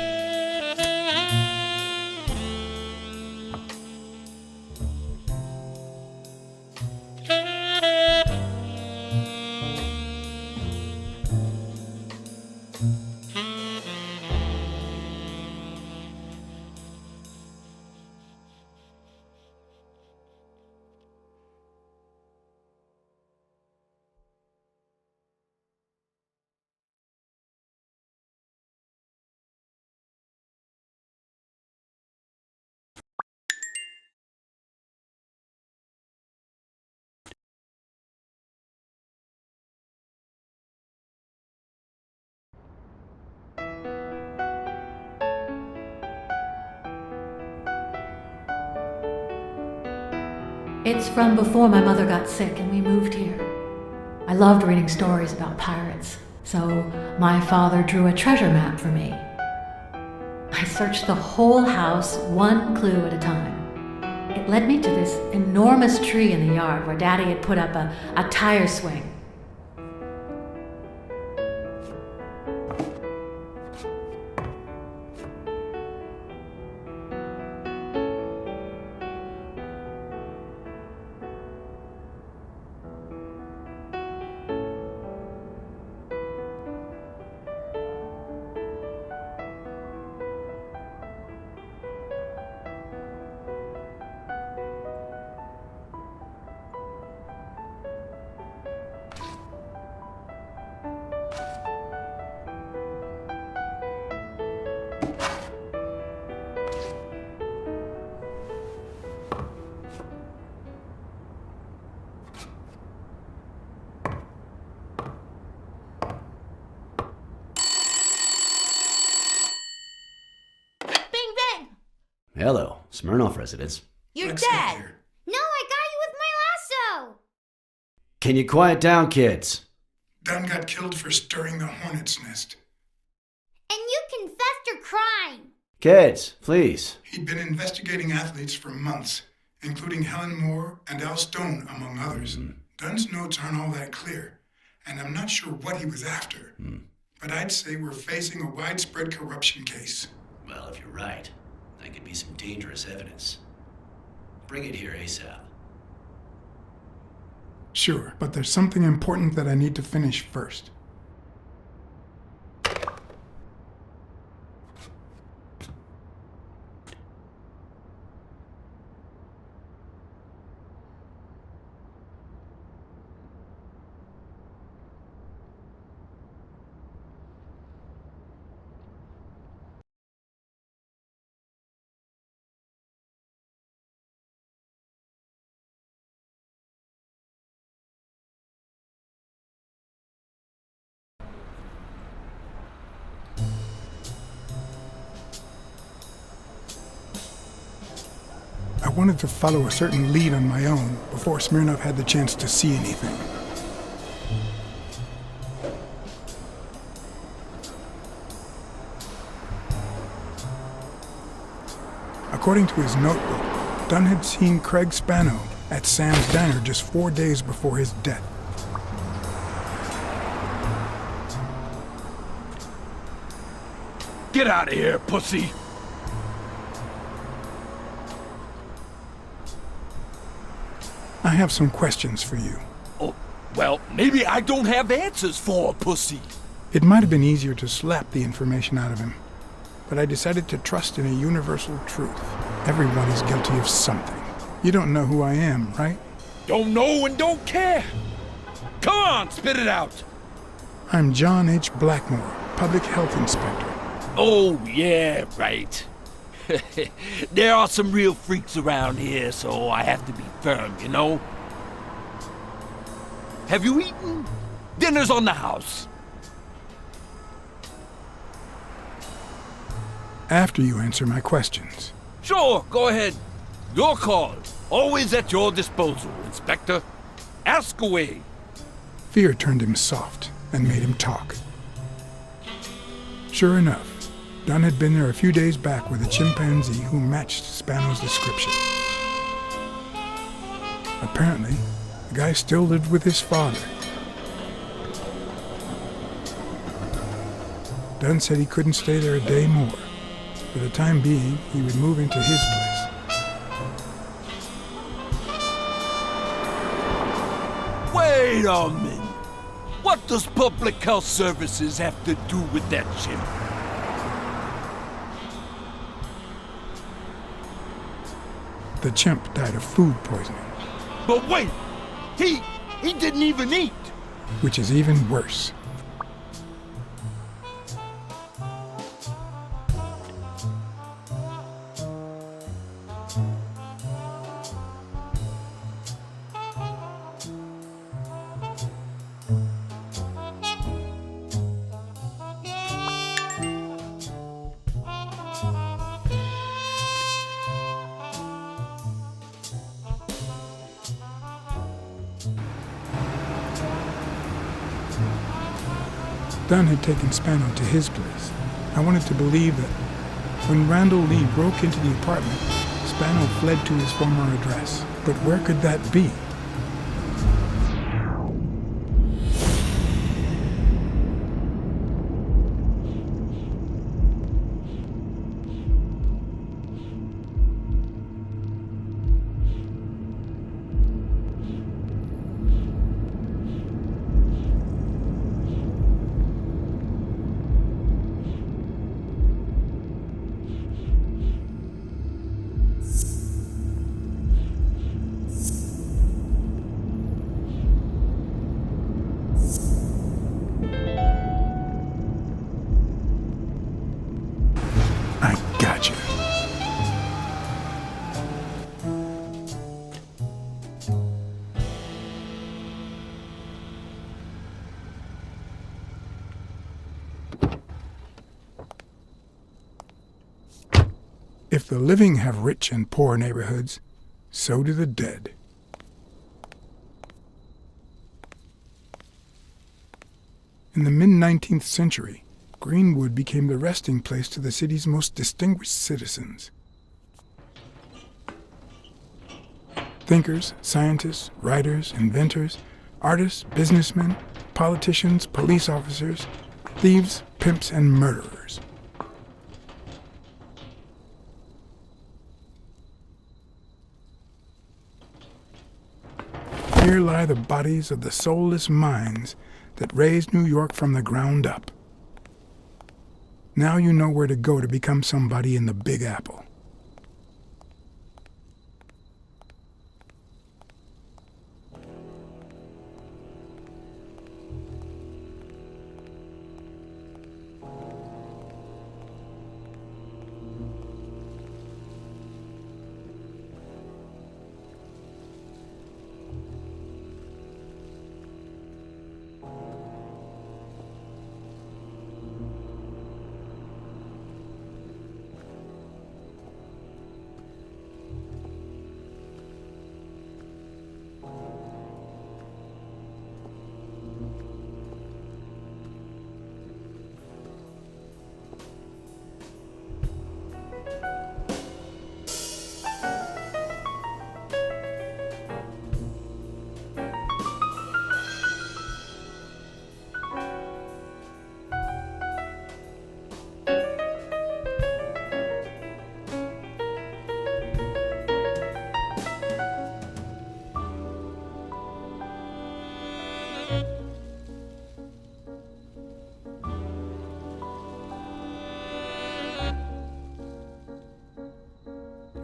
It's from before my mother got sick and we moved here. I loved reading stories about pirates, so my father drew a treasure map for me. I searched the whole house, one clue at a time. It led me to this enormous tree in the yard where Daddy had put up a tire swing. Hello, Smirnoff residence. You're dead! No, I got you with my lasso! Can you quiet down, kids? Dunn got killed for stirring the hornet's nest. And you confessed your crime! Kids, please. He'd been investigating athletes for months, including Helen Moore and Al Stone, among others. Dunn's notes aren't all that clear, and I'm not sure what he was after. But I'd say we're facing a widespread corruption case. Well, if you're right, that could be some dangerous evidence. Bring it here ASAP. Sure, but there's something important that I need to finish first. I wanted to follow a certain lead on my own before Smirnov had the chance to see anything. According to his notebook, Dunn had seen Craig Spano at Sam's Diner just 4 days before his death. Get out of here, pussy! I have some questions for you. Oh, well, maybe I don't have answers for a pussy. It might have been easier to slap the information out of him, but I decided to trust in a universal truth. Everyone is guilty of something. You don't know who I am, right? Don't know and don't care. Come on, spit it out. I'm John H. Blackmore, Public Health Inspector. Oh, yeah, right. There are some real freaks around here, so I have to be firm, you know? Have you eaten? Dinner's on the house. After you answer my questions. Sure, go ahead. Your call. Always at your disposal, Inspector. Ask away. Fear turned him soft and made him talk. Sure enough, Dunn had been there a few days back with a chimpanzee who matched Spano's description. Apparently, the guy still lived with his father. Dunn said he couldn't stay there a day more. For the time being, he would move into his place. Wait a minute. What does Public Health Services have to do with that chimp? The chimp died of food poisoning. But wait! He didn't even eat! Which is even worse. Dunn had taken Spano to his place. I wanted to believe that when Randall Lee broke into the apartment, Spano fled to his former address. But where could that be? If the living have rich and poor neighborhoods, so do the dead. In the mid-19th century, Greenwood became the resting place to the city's most distinguished citizens. Thinkers, scientists, writers, inventors, artists, businessmen, politicians, police officers, thieves, pimps, and murderers. Here lie the bodies of the soulless minds that raised New York from the ground up. Now you know where to go to become somebody in the Big Apple.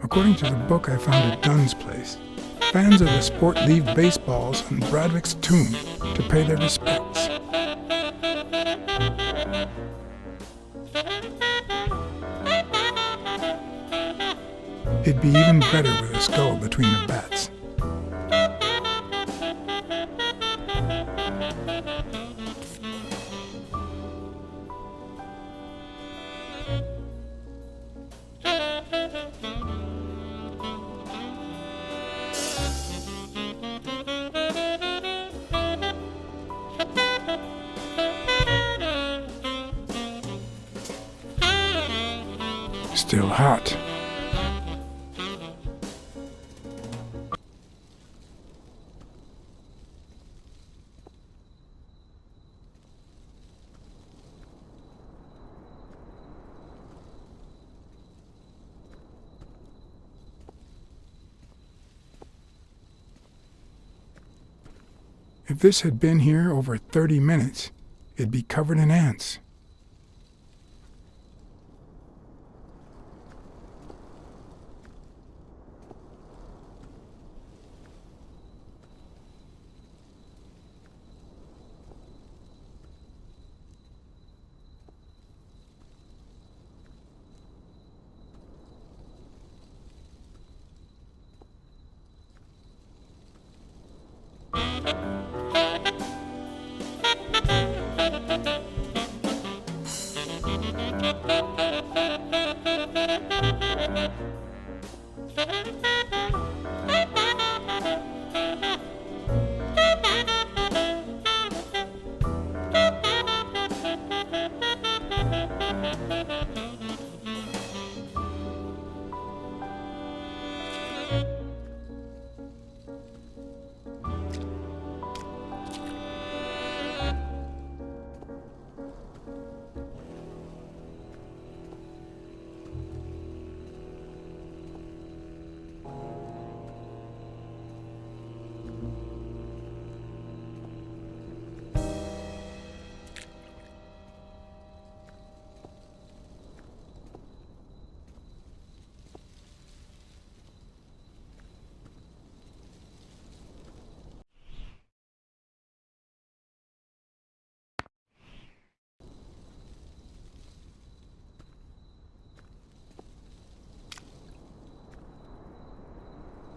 According to the book I found at Dunn's place, fans of the sport leave baseballs on Bradwick's tomb to pay their respects. It'd be even better with a skull between the bats. Still hot. If this had been here over 30 minutes, it'd be covered in ants.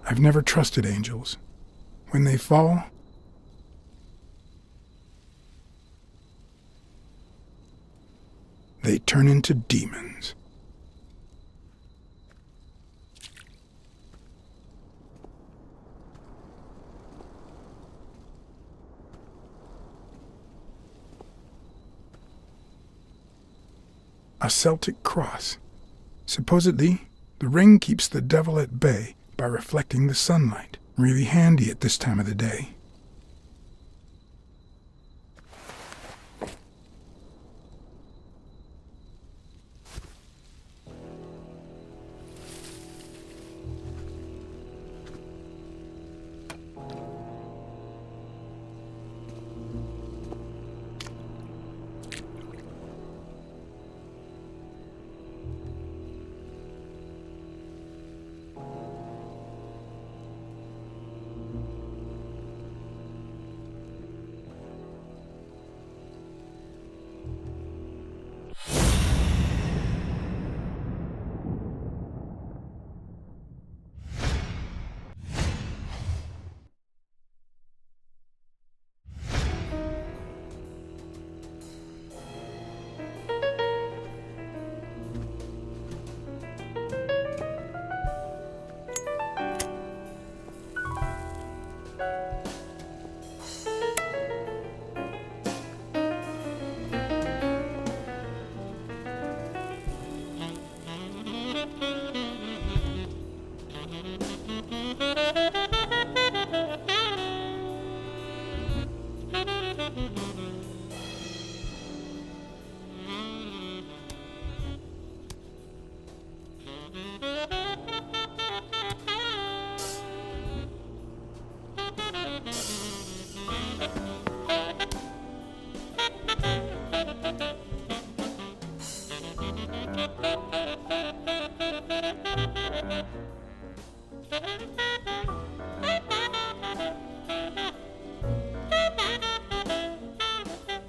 I've never trusted angels. When they fall, they turn into demons. A Celtic cross. Supposedly, the ring keeps the devil at bay by reflecting the sunlight. Really handy at this time of the day.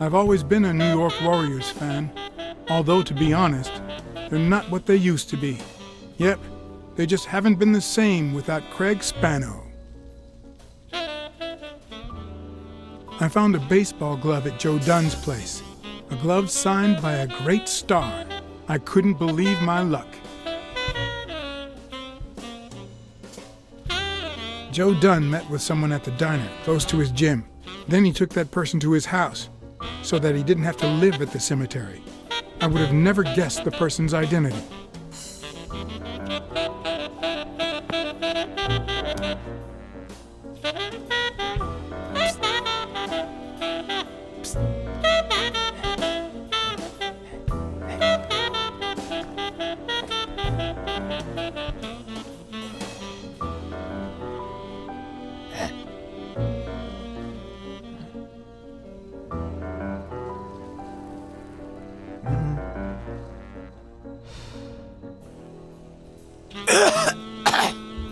I've always been a New York Warriors fan, although to be honest, they're not what they used to be. Yep, they just haven't been the same without Craig Spano. I found a baseball glove at Joe Dunn's place, a glove signed by a great star. I couldn't believe my luck. Joe Dunn met with someone at the diner, close to his gym. Then he took that person to his house, so that he didn't have to live at the cemetery. I would have never guessed the person's identity.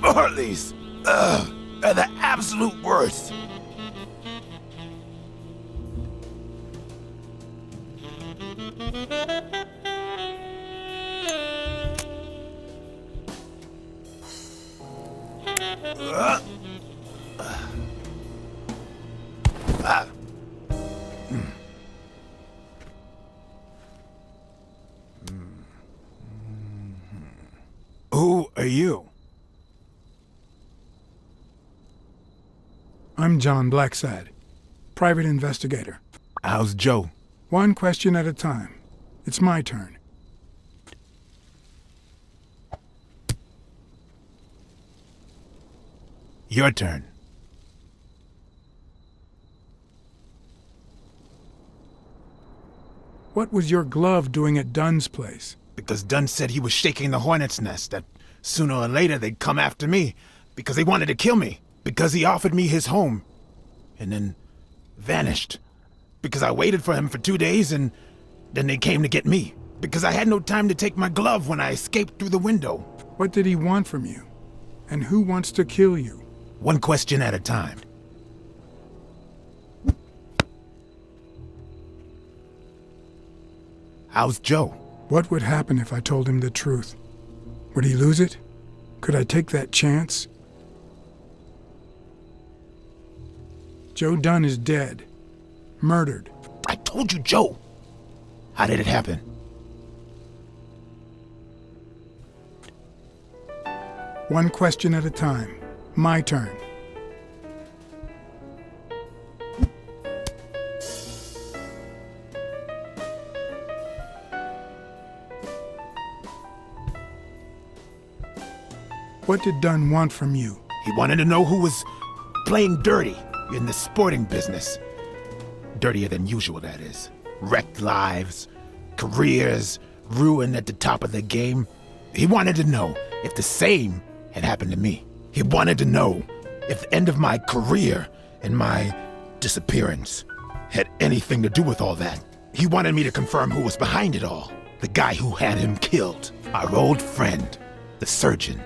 Marleys are the absolute worst. Who are you? I'm John Blacksad, private investigator. How's Joe? One question at a time. It's my turn. Your turn. What was your glove doing at Dunn's place? Because Dunn said he was shaking the hornet's nest, that sooner or later they'd come after me, because they wanted to kill me, because he offered me his home, and then vanished. Because I waited for him for 2 days, and then they came to get me. Because I had no time to take my glove when I escaped through the window. What did he want from you? And who wants to kill you? One question at a time. How's Joe? What would happen if I told him the truth? Would he lose it? Could I take that chance? Joe Dunn is dead. Murdered. I told you, Joe. How did it happen? One question at a time. My turn. What did Dunn want from you? He wanted to know who was playing dirty in the sporting business. Dirtier than usual, that is. Wrecked lives, careers ruined at the top of the game. He wanted to know if the same had happened to me. He wanted to know if the end of my career and my disappearance had anything to do with all that. He wanted me to confirm who was behind it all. The guy who had him killed. Our old friend, the surgeon.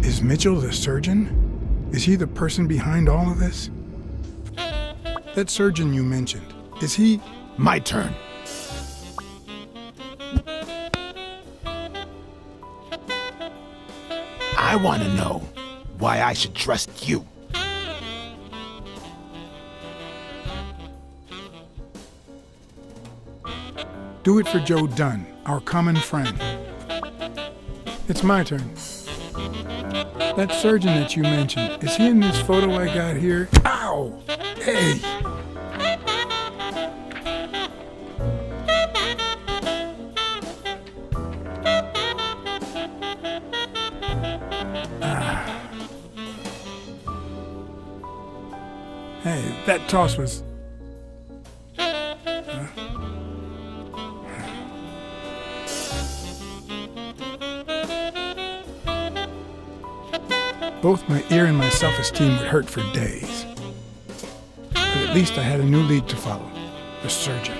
Is Mitchell the surgeon? Is he the person behind all of this? That surgeon you mentioned, is he... My turn. I want to know why I should trust you. Do it for Joe Dunn, our common friend. It's my turn. That surgeon that you mentioned, is he in this photo I got here? Ow! Hey! Hey, That toss was... Both my ear and my self-esteem would hurt for days. But at least I had a new lead to follow, the surgeon.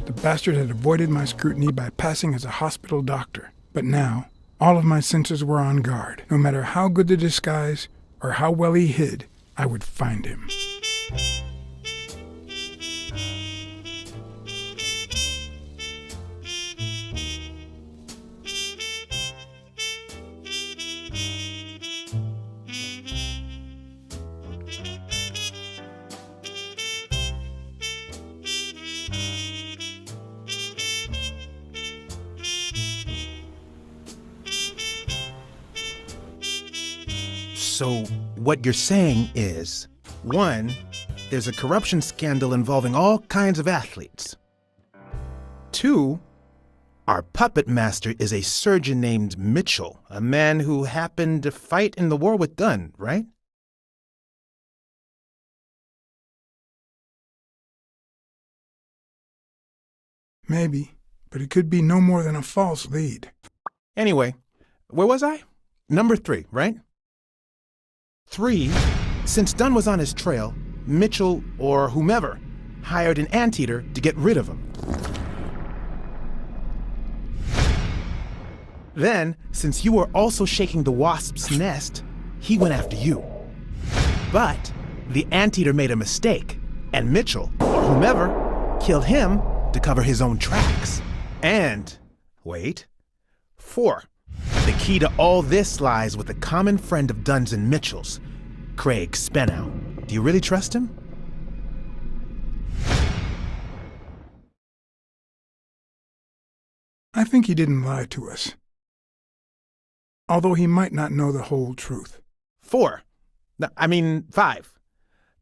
The bastard had avoided my scrutiny by passing as a hospital doctor. But now, all of my senses were on guard. No matter how good the disguise or how well he hid, I would find him. So, what you're saying is, 1, there's a corruption scandal involving all kinds of athletes. 2, our puppet master is a surgeon named Mitchell, a man who happened to fight in the war with Dunn, right? Maybe, but it could be no more than a false lead. Anyway, where was I? Number 3, right? 3, since Dunn was on his trail, Mitchell, or whomever, hired an anteater to get rid of him. Then, since you were also shaking the wasp's nest, he went after you. But the anteater made a mistake, and Mitchell, or whomever, killed him to cover his own tracks. And, wait, 4. The key to all this lies with a common friend of Dunn's and Mitchell's, Craig Spenow. Do you really trust him? I think he didn't lie to us. Although he might not know the whole truth. 5.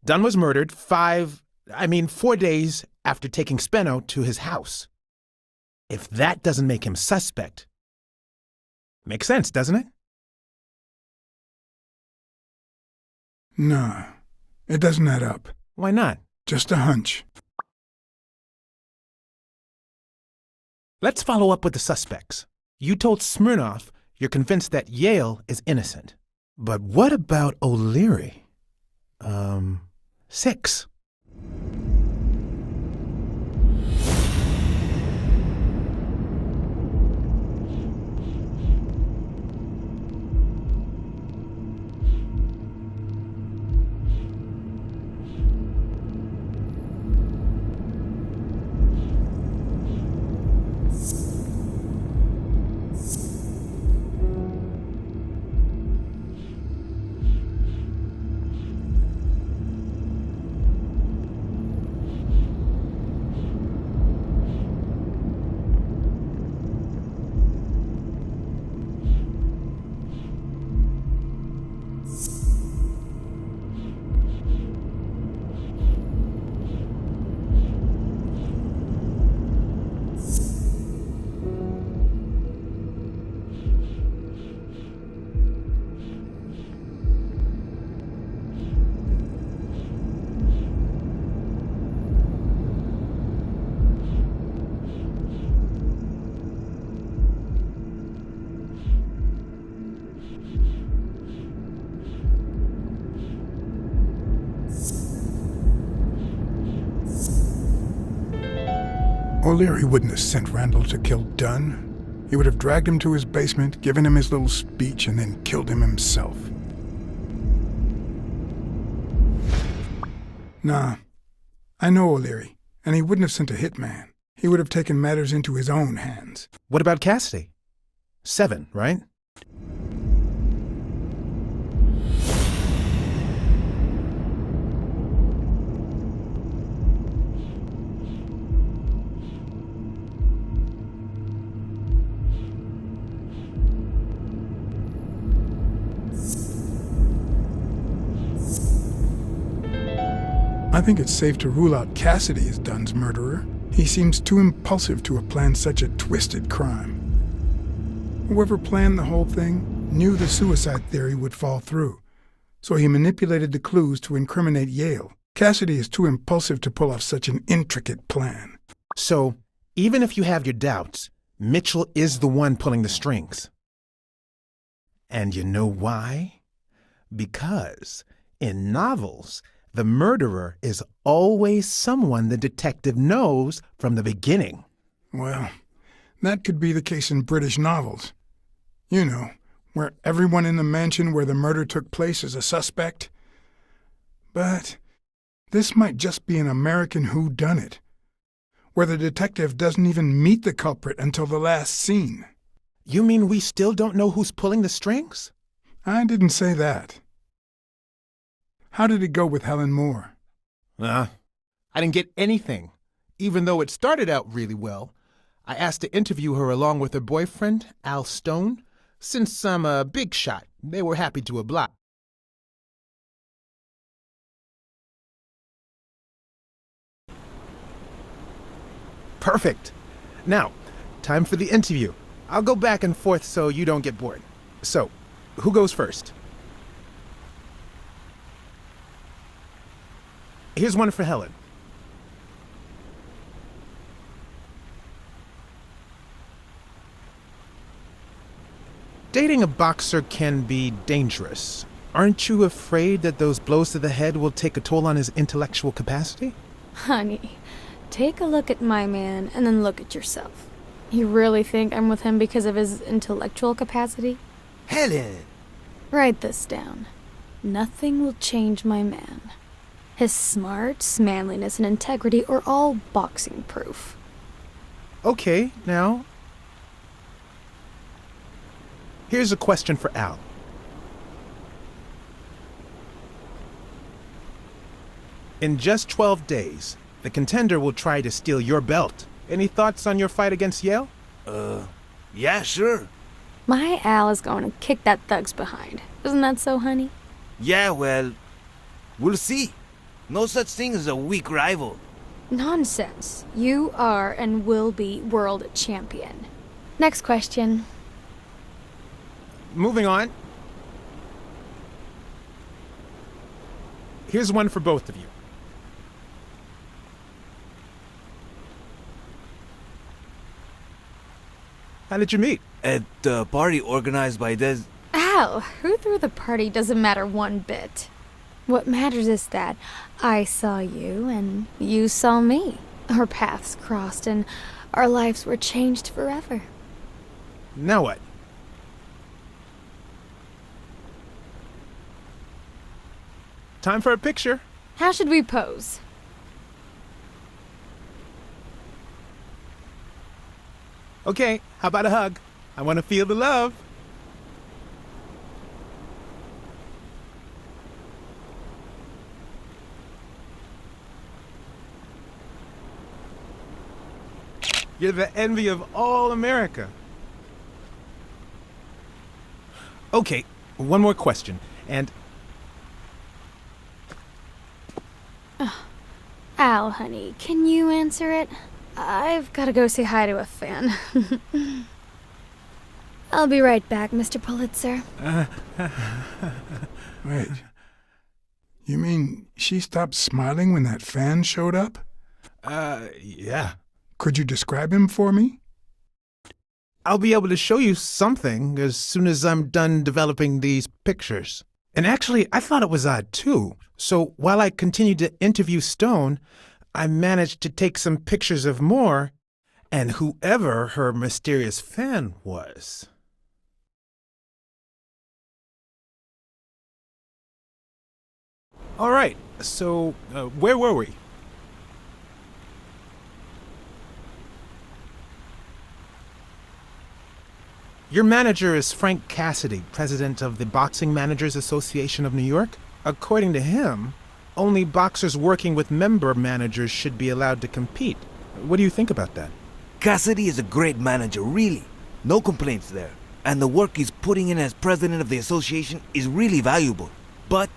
Dunn was murdered 4 days after taking Spenow to his house. If that doesn't make him suspect, makes sense, doesn't it? No, it doesn't add up. Why not? Just a hunch. Let's follow up with the suspects. You told Smirnoff you're convinced that Yale is innocent. But what about O'Leary? 6. O'Leary wouldn't have sent Randall to kill Dunn. He would have dragged him to his basement, given him his little speech, and then killed him himself. Nah, I know O'Leary, and he wouldn't have sent a hitman. He would have taken matters into his own hands. What about Cassidy? 7, right? I think it's safe to rule out Cassidy as Dunn's murderer. He seems too impulsive to have planned such a twisted crime. Whoever planned the whole thing knew the suicide theory would fall through, so he manipulated the clues to incriminate Yale Cassidy is too impulsive to pull off such an intricate plan. So, even if you have your doubts, Mitchell is the one pulling the strings. And you know why? Because in novels, the murderer is always someone the detective knows from the beginning. Well, that could be the case in British novels. You know, where everyone in the mansion where the murder took place is a suspect. But this might just be an American whodunit, where the detective doesn't even meet the culprit until the last scene. You mean we still don't know who's pulling the strings? I didn't say that. How did it go with Helen Moore? I didn't get anything, even though it started out really well. I asked to interview her along with her boyfriend, Al Stone. Since I'm a big shot, they were happy to oblige. Perfect. Now, time for the interview. I'll go back and forth so you don't get bored. So, who goes first? Here's one for Helen. Dating a boxer can be dangerous. Aren't you afraid that those blows to the head will take a toll on his intellectual capacity? Honey, take a look at my man and then look at yourself. You really think I'm with him because of his intellectual capacity? Helen! Write this down. Nothing will change my man. His smarts, manliness, and integrity are all boxing proof. Okay, now, here's a question for Al. In just 12 days, the contender will try to steal your belt. Any thoughts on your fight against Yale? Yeah, sure. My Al is going to kick that thug's behind. Isn't that so, honey? Yeah, well, we'll see. No such thing as a weak rival. Nonsense. You are and will be world champion. Next question. Moving on. Here's one for both of you. How did you meet? At the party organized by Díaz. Al, who threw the party doesn't matter one bit. What matters is that I saw you and you saw me. Our paths crossed and our lives were changed forever. Now what? Time for a picture. How should we pose? Okay, how about a hug? I want to feel the love. You're the envy of all America. Okay, one more question, and... Al, honey, can you answer it? I've got to go say hi to a fan. I'll be right back, Mr. Pulitzer. Wait. You mean she stopped smiling when that fan showed up? Yeah. Could you describe him for me? I'll be able to show you something as soon as I'm done developing these pictures. And actually, I thought it was odd too. So while I continued to interview Stone, I managed to take some pictures of Moore and whoever her mysterious fan was. All right, so where were we? Your manager is Frank Cassidy, president of the Boxing Managers Association of New York. According to him, only boxers working with member managers should be allowed to compete. What do you think about that? Cassidy is a great manager, really. No complaints there. And the work he's putting in as president of the association is really valuable. But,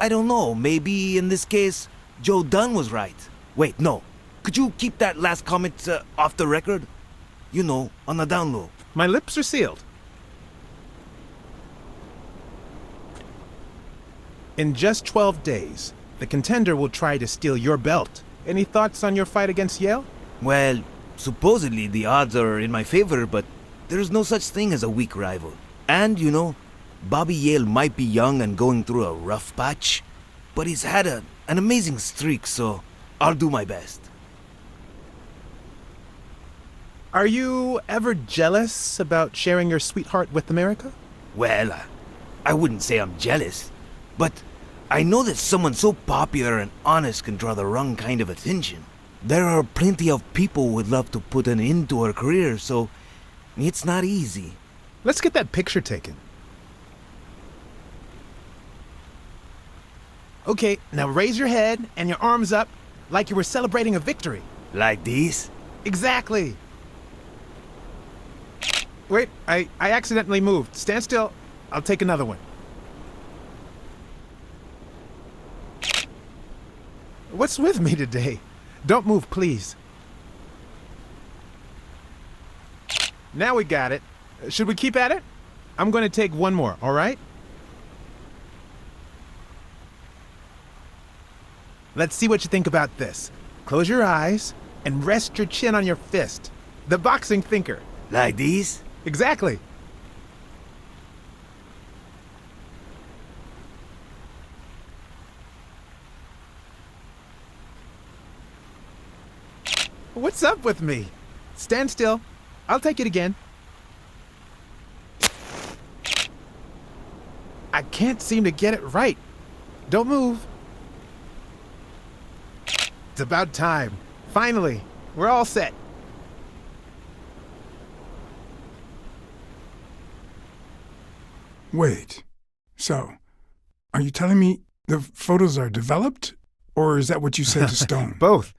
I don't know, maybe in this case, Joe Dunn was right. Wait, no. Could you keep that last comment off the record? You know, on the down low. My lips are sealed. In just 12 days, The contender will try to steal your belt. Any thoughts on your fight against Yale? Well, supposedly the odds are in my favor, but there's no such thing as a weak rival. And, you know, Bobby Yale might be young and going through a rough patch, but he's had an amazing streak, so I'll do my best. Are you ever jealous about sharing your sweetheart with America? Well, I wouldn't say I'm jealous, but I know that someone so popular and honest can draw the wrong kind of attention. There are plenty of people who would love to put an end to her career, so it's not easy. Let's get that picture taken. Okay, now raise your head and your arms up like you were celebrating a victory. Like this? Exactly. Wait, I accidentally moved. Stand still. I'll take another one. What's with me today? Don't move, please. Now we got it. Should we keep at it? I'm going to take one more, all right? Let's see what you think about this. Close your eyes and rest your chin on your fist. The boxing thinker. Like this? Exactly. What's up with me? Stand still. I'll take it again. I can't seem to get it right. Don't move. It's about time. Finally, we're all set. Wait. So, are you telling me the photos are developed? Or is that what you said to Stone? Both.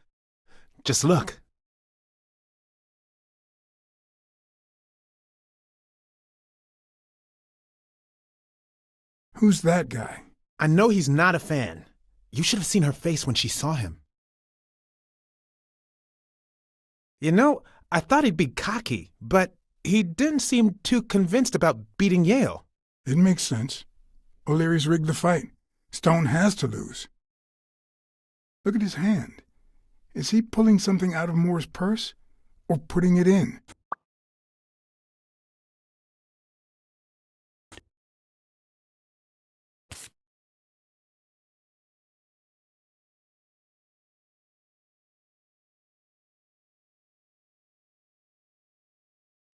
Just look. Who's that guy? I know he's not a fan. You should have seen her face when she saw him. You know, I thought he'd be cocky, but he didn't seem too convinced about beating Yale. It makes sense. O'Leary's rigged the fight. Stone has to lose. Look at his hand. Is he pulling something out of Moore's purse? Or putting it in?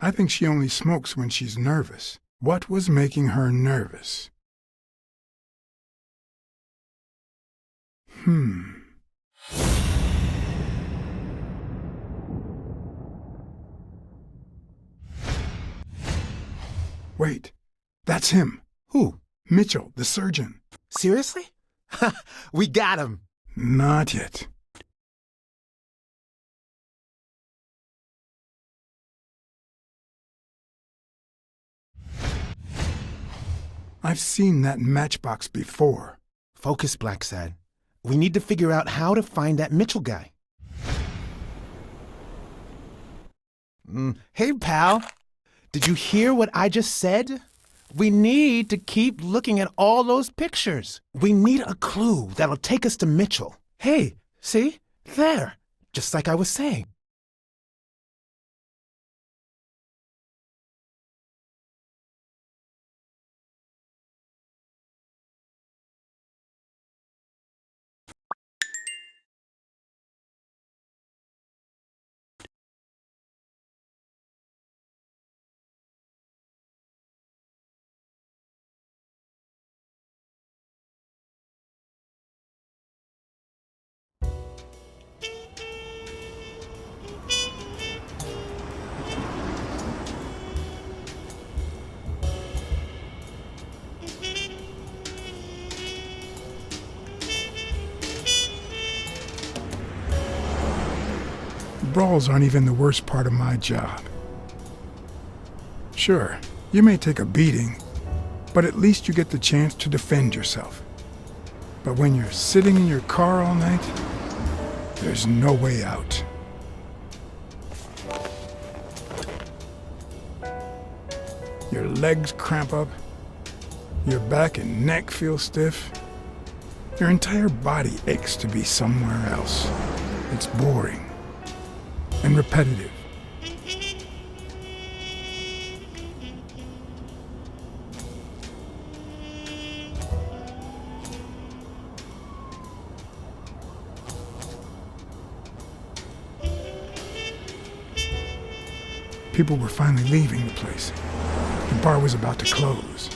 I think she only smokes when she's nervous. What was making her nervous? Wait, that's him. Who? Mitchell, the surgeon. Seriously? We got him. Not yet. I've seen that matchbox before. Focus, Blacksad. We need to figure out how to find that Mitchell guy. Hey, pal. Did you hear what I just said? We need to keep looking at all those pictures. We need a clue that'll take us to Mitchell. Hey, see? There. Just like I was saying. Brawls aren't even the worst part of my job. Sure, you may take a beating, but at least you get the chance to defend yourself. But when you're sitting in your car all night, there's no way out. Your legs cramp up, your back and neck feel stiff, Your entire body aches to be somewhere else. It's boring and repetitive. People were finally leaving the place. The bar was about to close.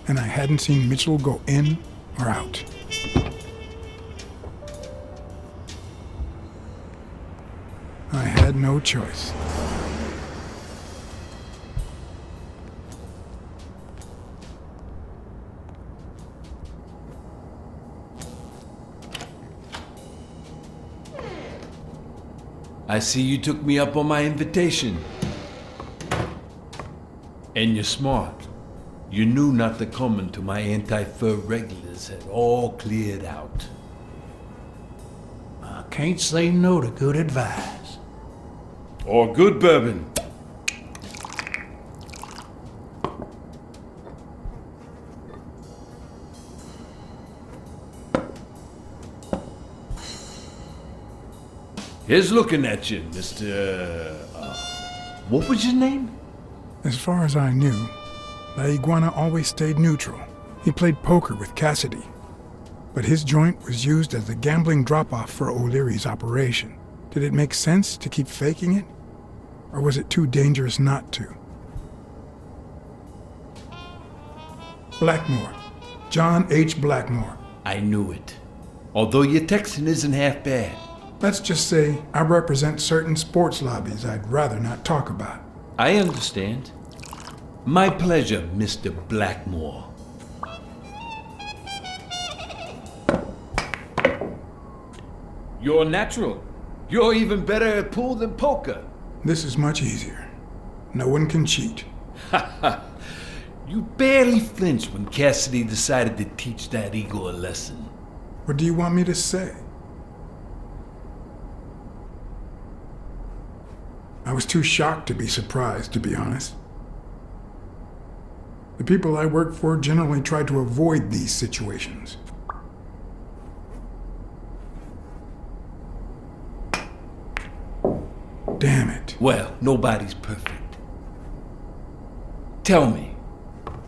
And I hadn't seen Mitchell go in or out. I had no choice. I see you took me up on my invitation. And you're smart. You knew not to come until my anti-fur regulars had all cleared out. I can't say no to good advice. Or good bourbon. Here's looking at you, Mr. What was your name? As far as I knew, La Iguana always stayed neutral. He played poker with Cassidy, but his joint was used as the gambling drop-off for O'Leary's operation. Did it make sense to keep faking it? Or was it too dangerous not to? Blackmore. John H. Blackmore. I knew it. Although your Texan isn't half bad. Let's just say I represent certain sports lobbies I'd rather not talk about. I understand. My pleasure, Mr. Blackmore. You're natural. You're even better at pool than poker. This is much easier. No one can cheat. You barely flinched when Cassidy decided to teach that ego a lesson. What do you want me to say? I was too shocked to be surprised, to be honest. The people I work for generally try to avoid these situations. Damn it. Well, nobody's perfect. Tell me,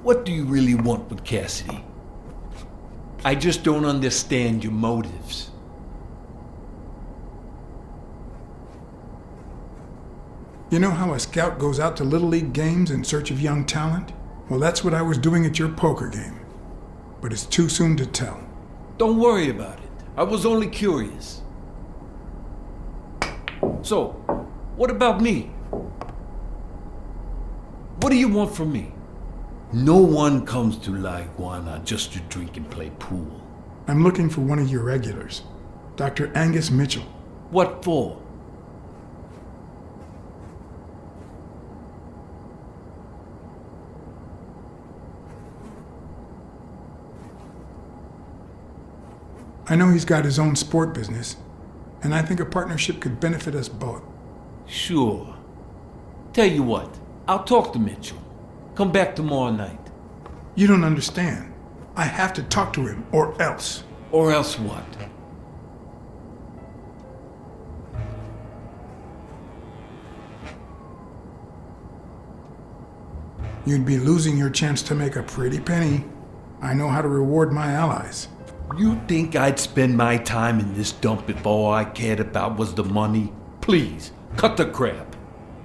what do you really want with Cassidy? I just don't understand your motives. You know how a scout goes out to Little League games in search of young talent? Well, that's what I was doing at your poker game. But it's too soon to tell. Don't worry about it. I was only curious. So, what about me? What do you want from me? No one comes to La Iguana just to drink and play pool. I'm looking for one of your regulars, Dr. Angus Mitchell. What for? I know he's got his own sport business, and I think a partnership could benefit us both. Sure. Tell you what, I'll talk to Mitchell. Come back tomorrow night. You don't understand. I have to talk to him, or else. Or else what? You'd be losing your chance to make a pretty penny. I know how to reward my allies. You think I'd spend my time in this dump if all I cared about was the money? Please, cut the crap.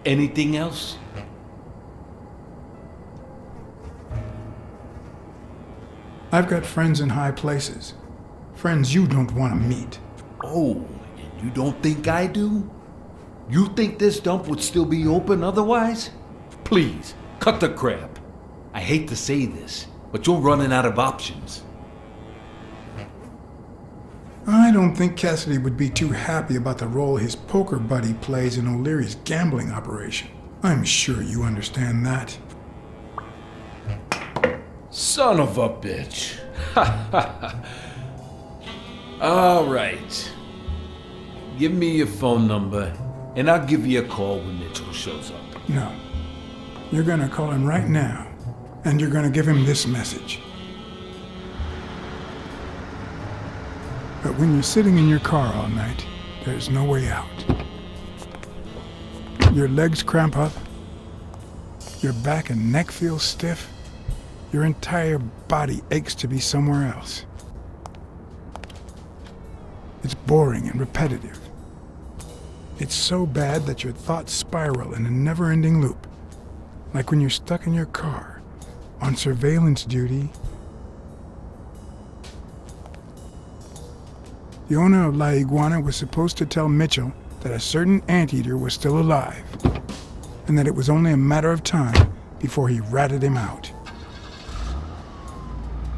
Anything else? I've got friends in high places. Friends you don't want to meet. Oh, and you don't think I do? You think this dump would still be open otherwise? Please, cut the crap. I hate to say this, but you're running out of options. I don't think Cassidy would be too happy about the role his poker buddy plays in O'Leary's gambling operation. I'm sure you understand that. Son of a bitch. All right. Give me your phone number, and I'll give you a call when Mitchell shows up. No. You're gonna call him right now, And you're going to give him this message. But when you're sitting in your car all night, there's no way out. Your legs cramp up, your back and neck feel stiff, your entire body aches to be somewhere else. It's boring and repetitive. It's so bad that your thoughts spiral in a never-ending loop, like when you're stuck in your car, on surveillance duty. The owner of La Iguana was supposed to tell Mitchell that a certain anteater was still alive, and that it was only a matter of time before he ratted him out.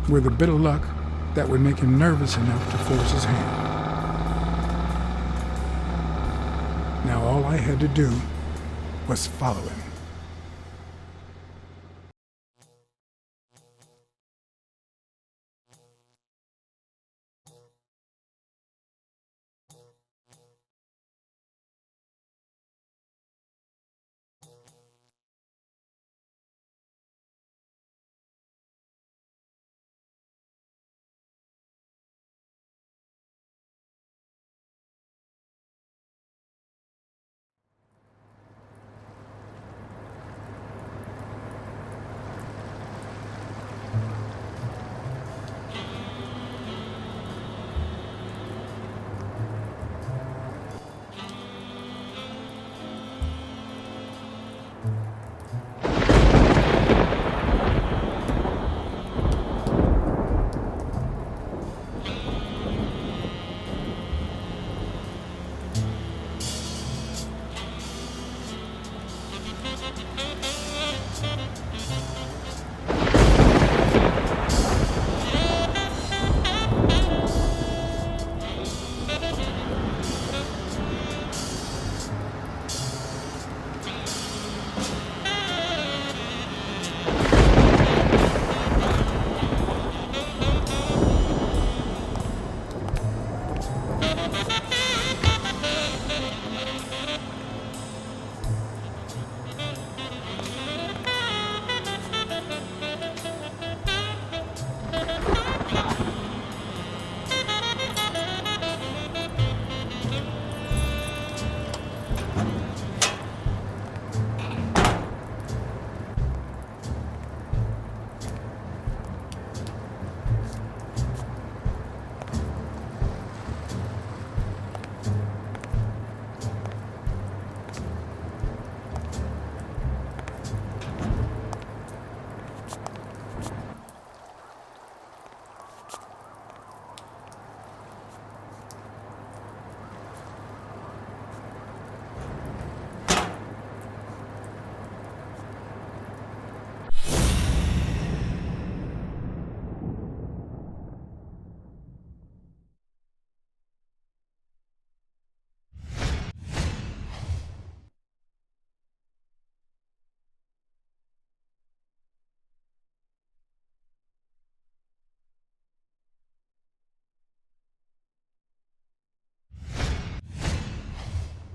With a bit of luck, that would make him nervous enough to force his hand. Now all I had to do was follow him.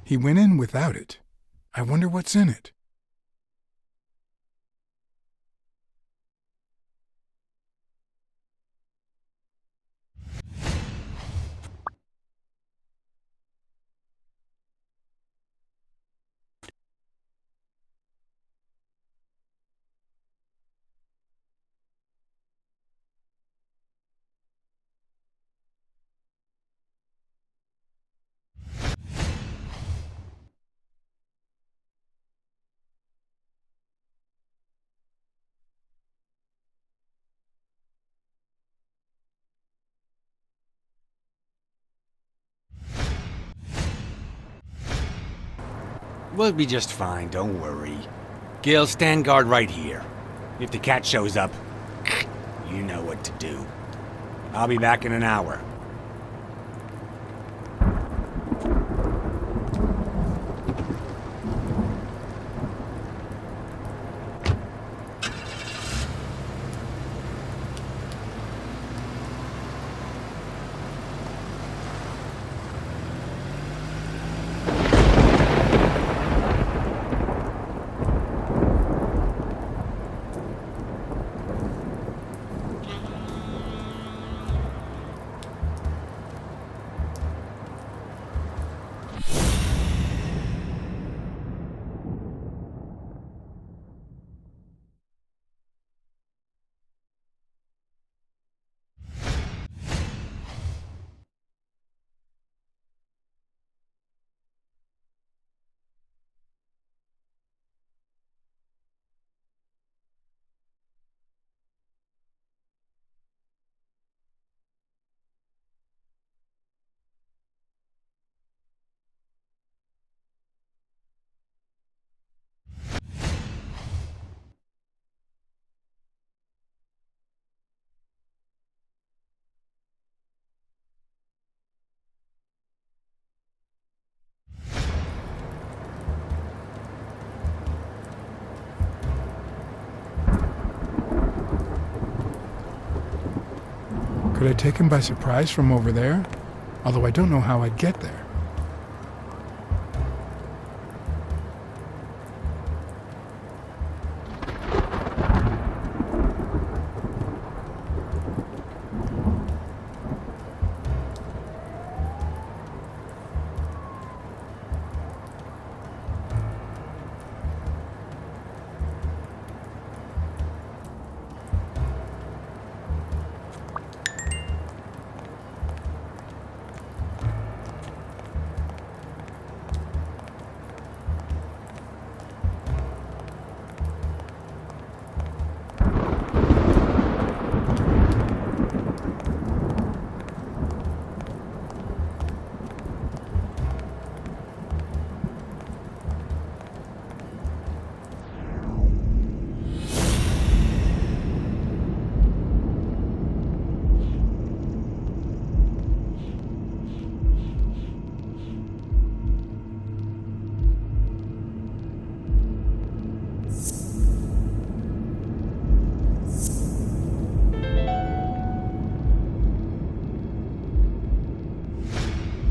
He went in without it. I wonder what's in it. We'll be just fine, don't worry. Gil, stand guard right here. If the cat shows up, you know what to do. I'll be back in an hour. Could I take him by surprise from over there? Although I don't know how I'd get there.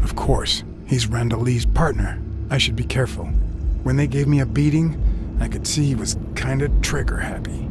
Of course, he's Randall Lee's partner. I should be careful. When they gave me a beating, I could see he was kinda trigger happy.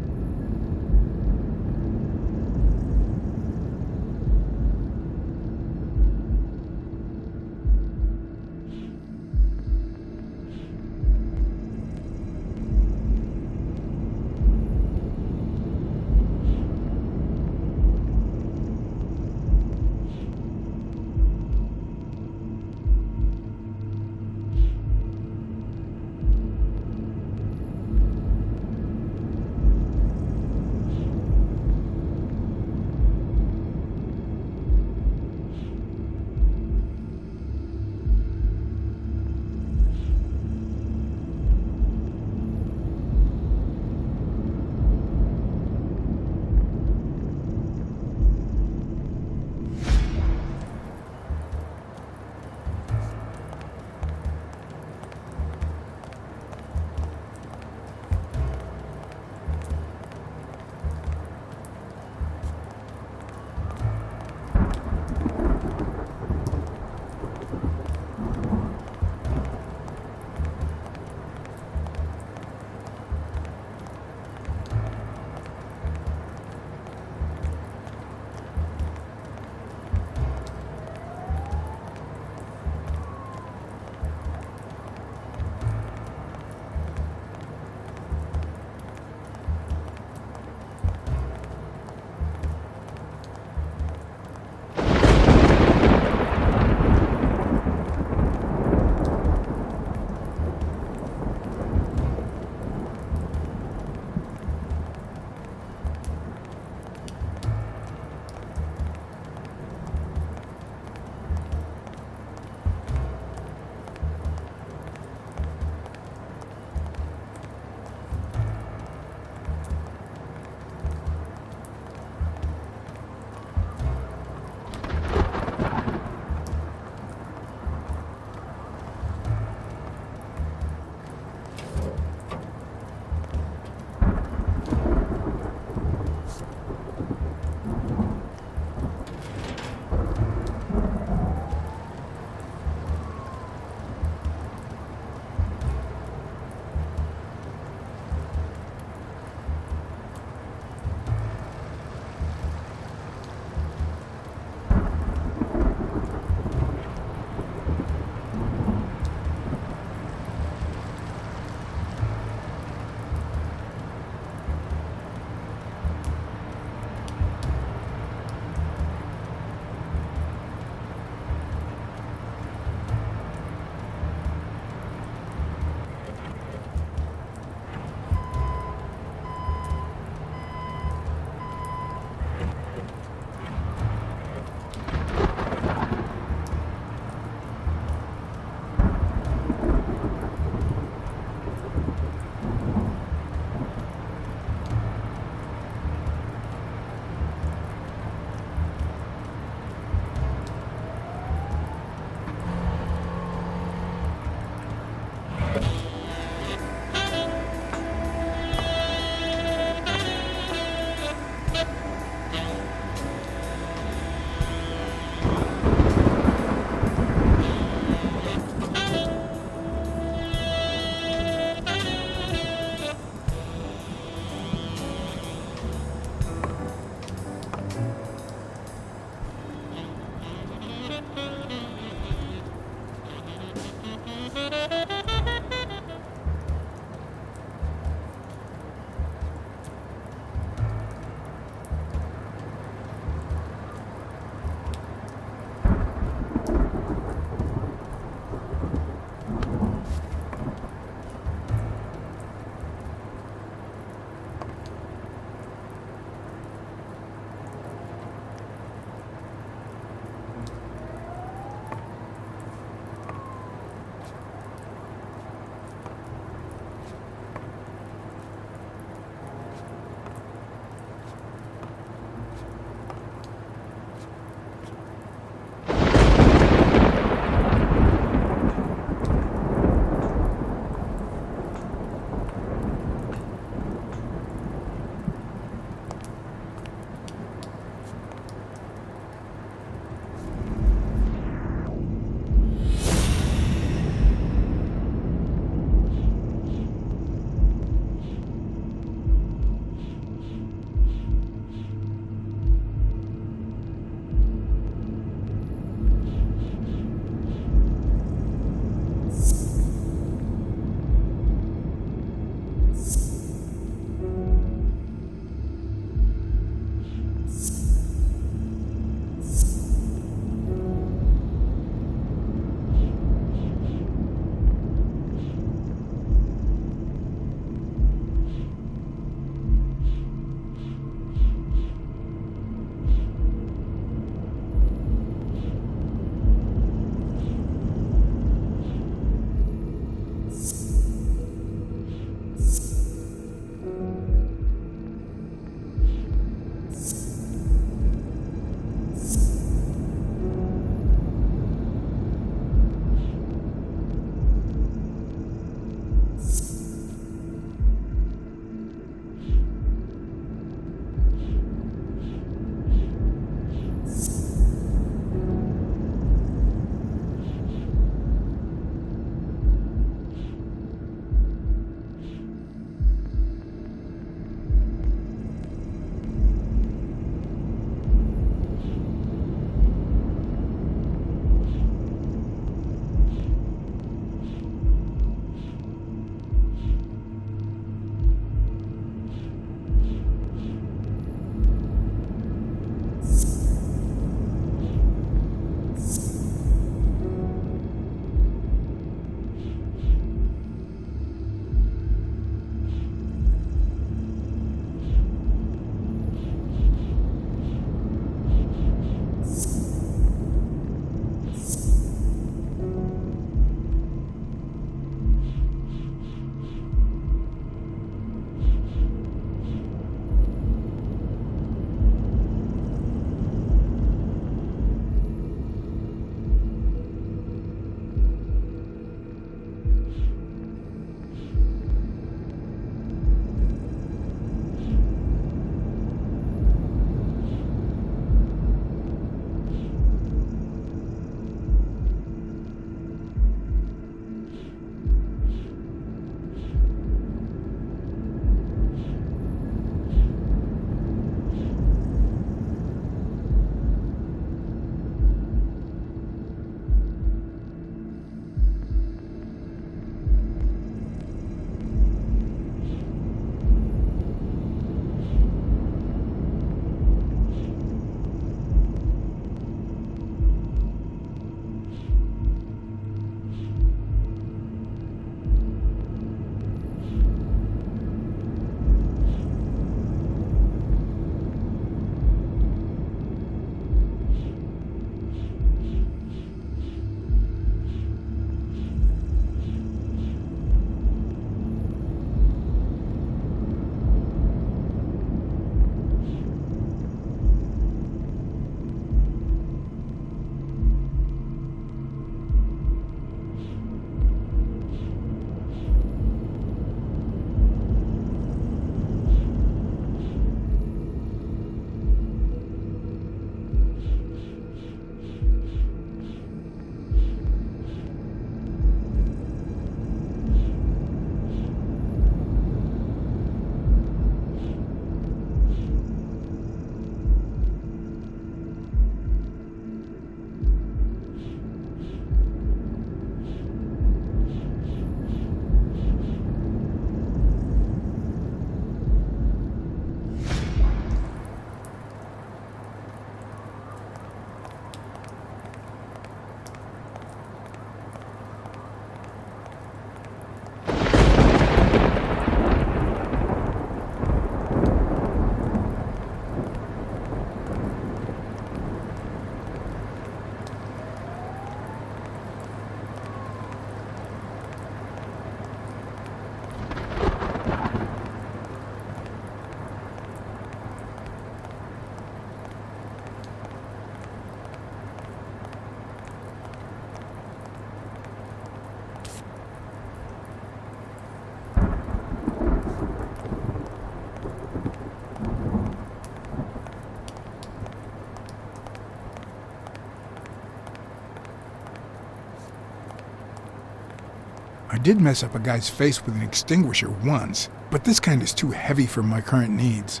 I did mess up a guy's face with an extinguisher once, but this kind is too heavy for my current needs.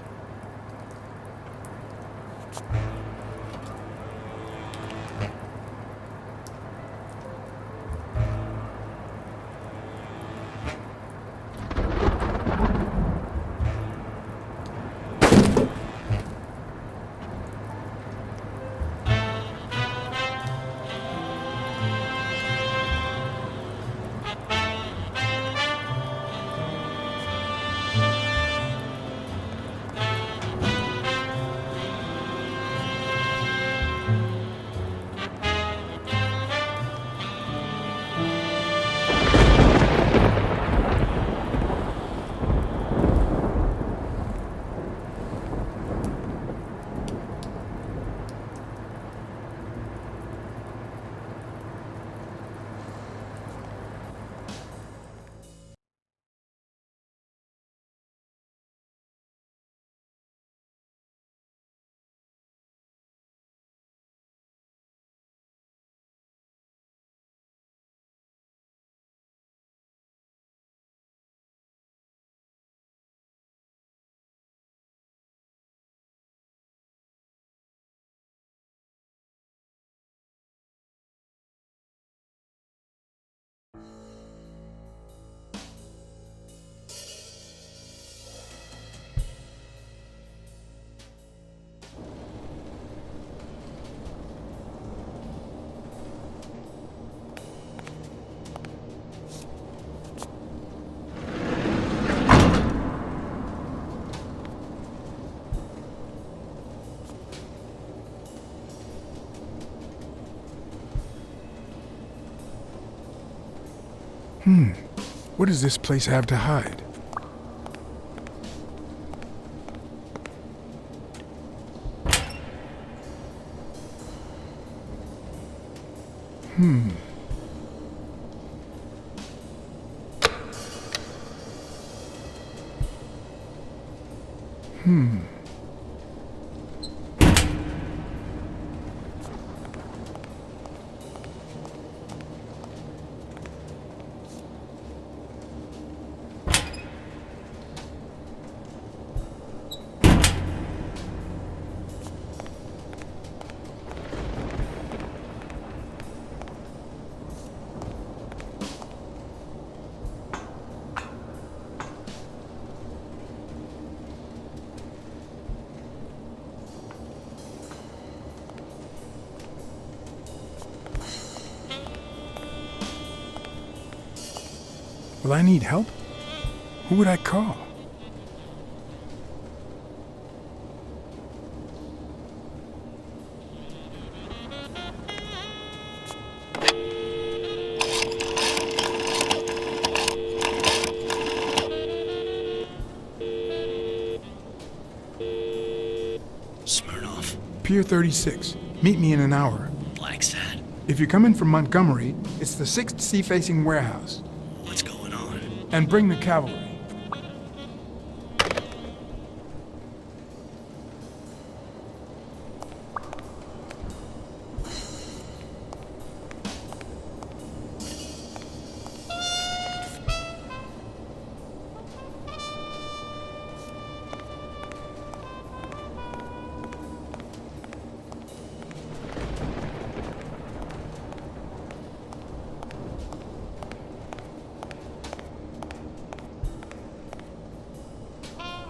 What does this place have to hide? Hmm. Will I need help? Who would I call? Smirnoff. Pier 36. Meet me in an hour. Blacksad. If you're coming from Montgomery, it's the 6th sea-facing warehouse. What's going on? And bring the cavalry.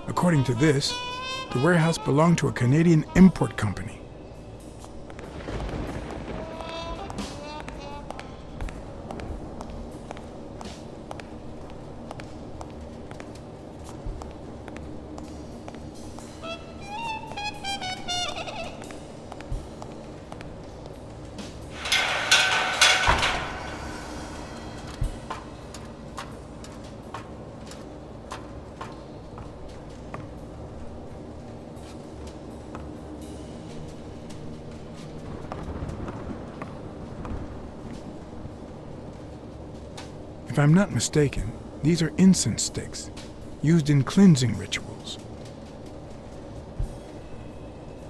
According to this, the warehouse belonged to a Canadian import company. If I'm not mistaken, these are incense sticks, used in cleansing rituals.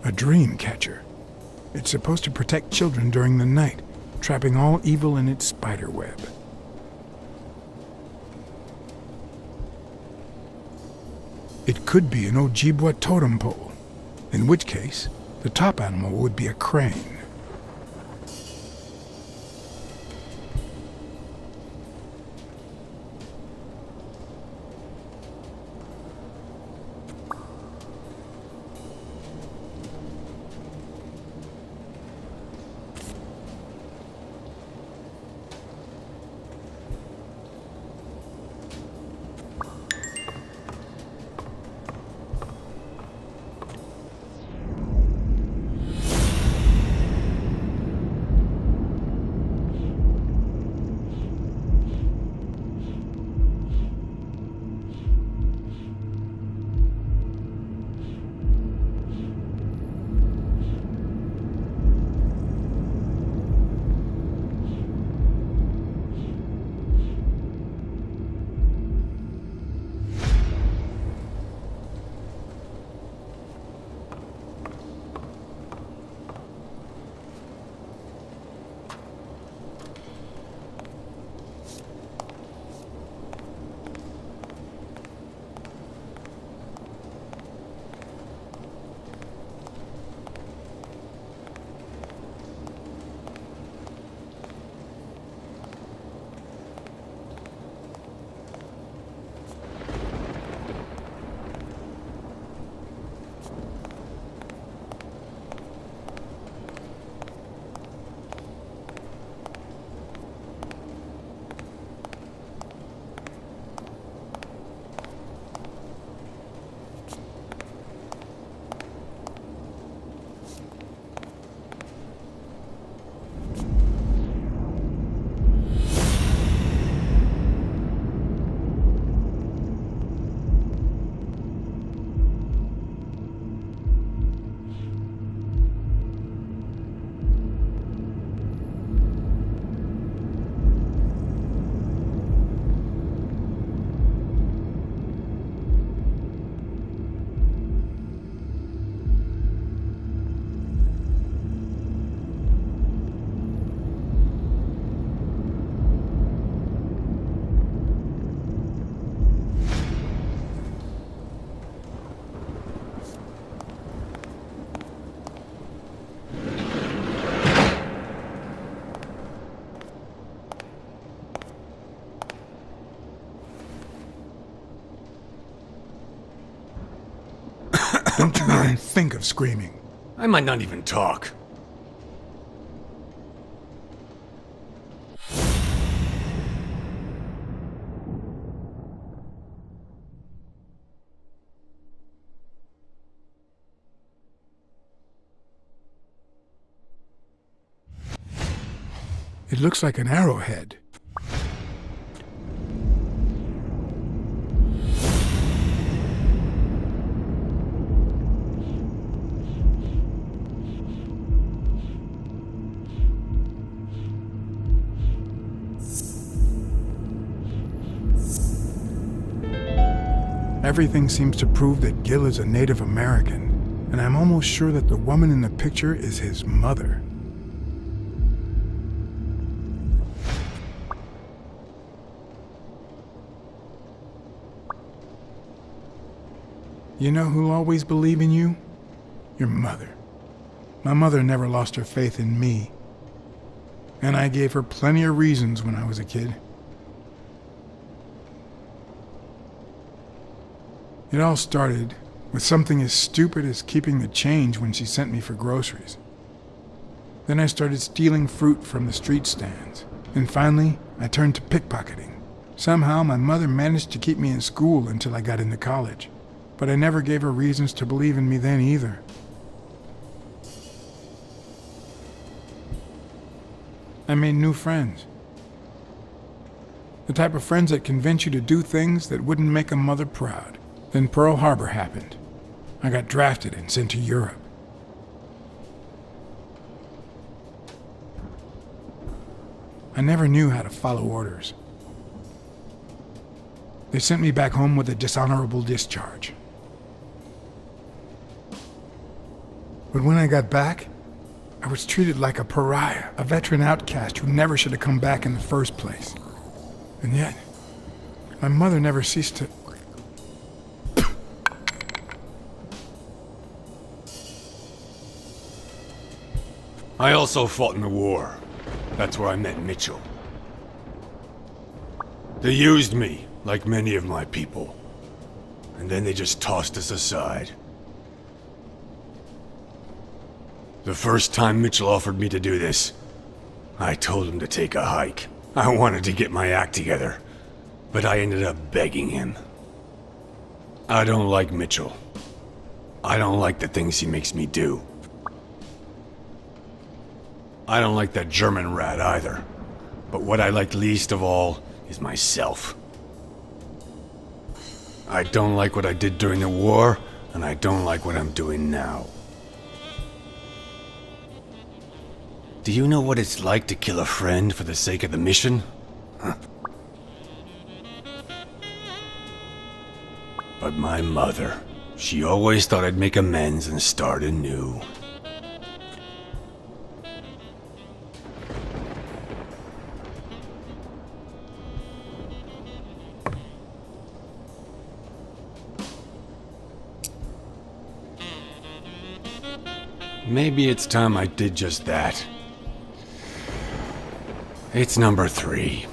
A dream catcher. It's supposed to protect children during the night, trapping all evil in its spider web. It could be an Ojibwa totem pole, in which case, the top animal would be a crane. Don't you even think of screaming. I might not even talk. It looks like an arrowhead. Everything seems to prove that Gil is a Native American, and I'm almost sure that the woman in the picture is his mother. You know who'll always believe in you? Your mother. My mother never lost her faith in me, and I gave her plenty of reasons when I was a kid. It all started with something as stupid as keeping the change when she sent me for groceries. Then I started stealing fruit from the street stands, and finally I turned to pickpocketing. Somehow my mother managed to keep me in school until I got into college, but I never gave her reasons to believe in me then either. I made new friends. The type of friends that convince you to do things that wouldn't make a mother proud. Then Pearl Harbor happened. I got drafted and sent to Europe. I never knew how to follow orders. They sent me back home with a dishonorable discharge. But when I got back, I was treated like a pariah, a veteran outcast who never should have come back in the first place. And yet, my mother never ceased to... I also fought in the war. That's where I met Mitchell. They used me, like many of my people. And then they just tossed us aside. The first time Mitchell offered me to do this, I told him to take a hike. I wanted to get my act together, but I ended up begging him. I don't like Mitchell. I don't like the things he makes me do. I don't like that German rat either. But what I like least of all is myself. I don't like what I did during the war, and I don't like what I'm doing now. Do you know what it's like to kill a friend for the sake of the mission? Huh. But my mother, she always thought I'd make amends and start anew. Maybe it's time I did just that. It's number 3.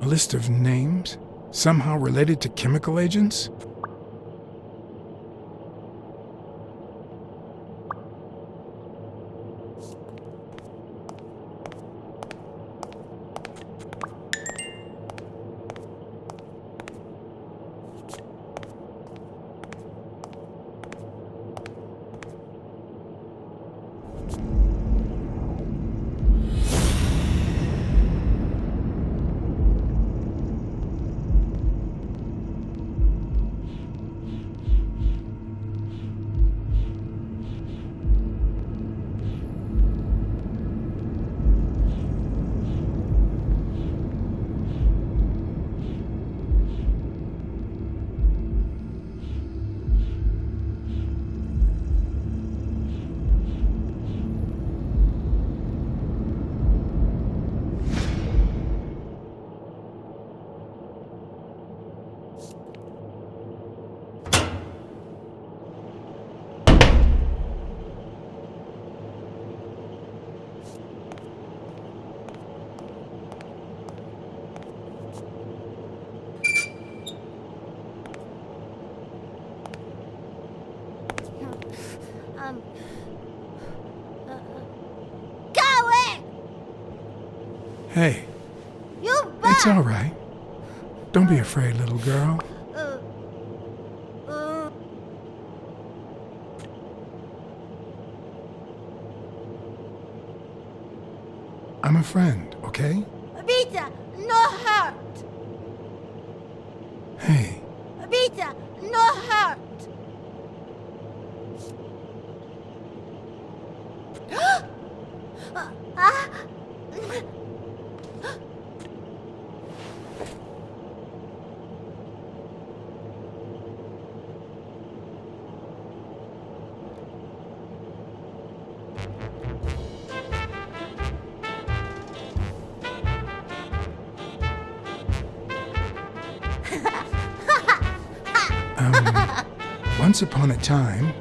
A list of names? Somehow related to chemical agents? Hey, You back! it's all right. Don't be afraid, little girl. I'm a friend, okay? Vita, no hurt! Hey, Vita, no hurt! Ah! once upon a time...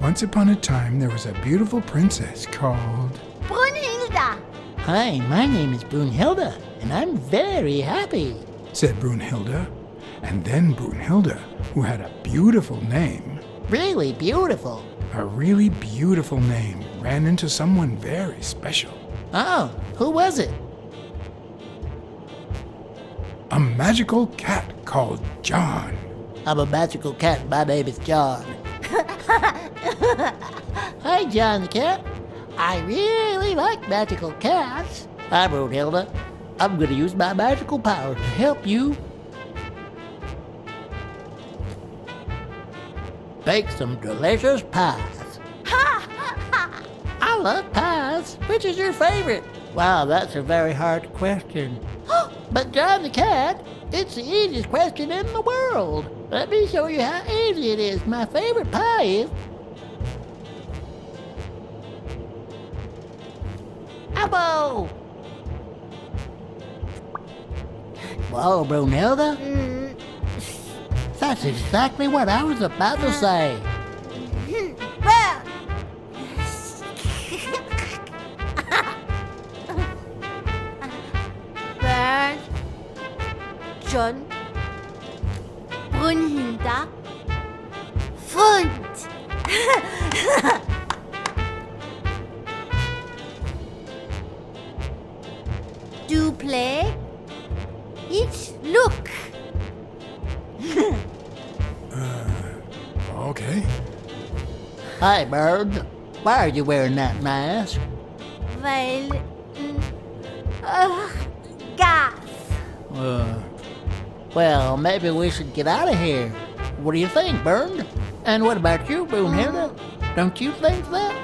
Once upon a time, there was a beautiful princess called... Brunhilda! Hi, my name is Brunhilde, and I'm very happy, said Brunhilde. And then Brunhilde, who had a beautiful name... Really beautiful. A really beautiful name, ran into someone very special. Oh, who was it? A magical cat called John. I'm a magical cat. My name is John. Hi, John the cat. I really like magical cats. Hi, Brunhilde. I'm going to use my magical power to help you bake some delicious pies. I love pies. Which is your favorite? Wow, that's a very hard question. But John the cat, it's the easiest question in the world. Let me show you how easy it is. My favorite pie is... apple! Whoa, Brunhilde? That's exactly what I was about to say. Well... Bird, John, Brunhilde, Freund. Do play? Each look. Okay. Hi, Bird. Why are you wearing that mask? Weil... gas. Well, maybe we should get out of here. What do you think, Bird? And what about you, Brunhilde? Don't you think that?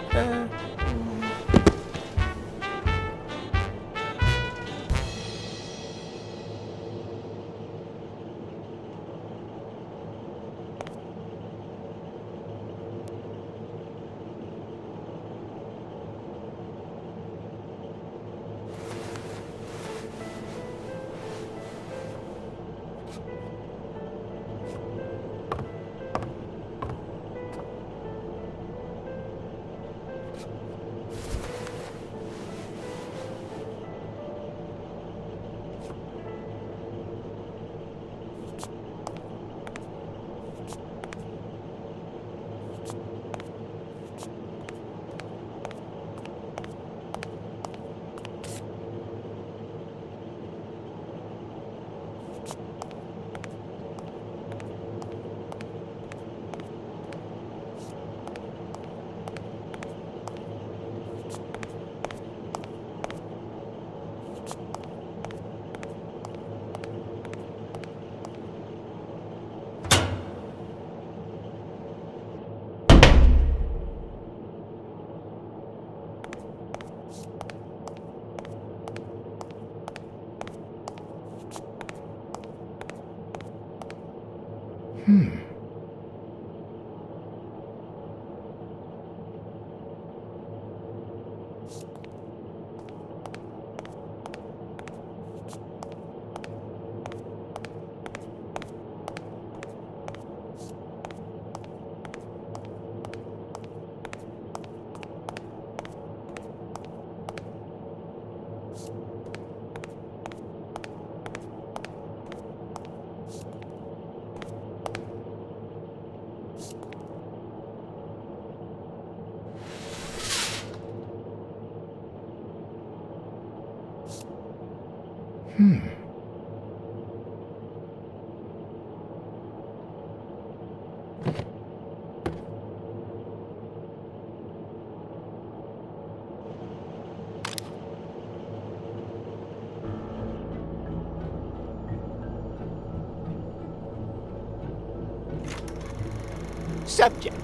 Subject,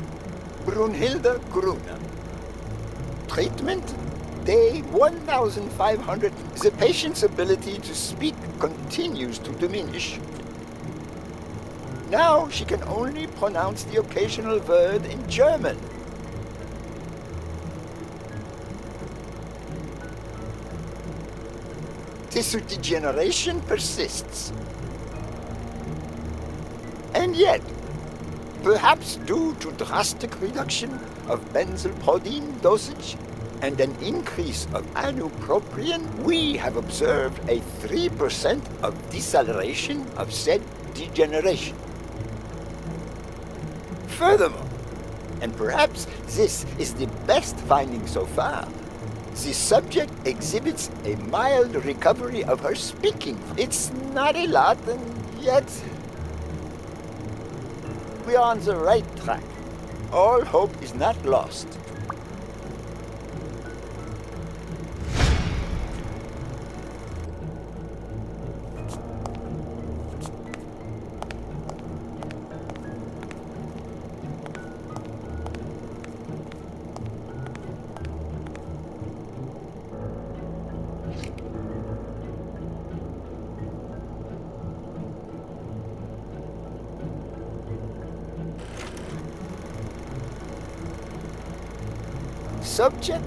Brunhilde Gruner. Treatment, day 1500. The patient's ability to speak continues to diminish. Now she can only pronounce the occasional word in German. Tissue degeneration persists. And yet, perhaps due to drastic reduction of benzylprodine dosage and an increase of ibupropion, we have observed a 3% of deceleration of said degeneration. Furthermore, and perhaps this is the best finding so far, the subject exhibits a mild recovery of her speaking. It's not a lot, and yet we are on the right track. All hope is not lost. Subject,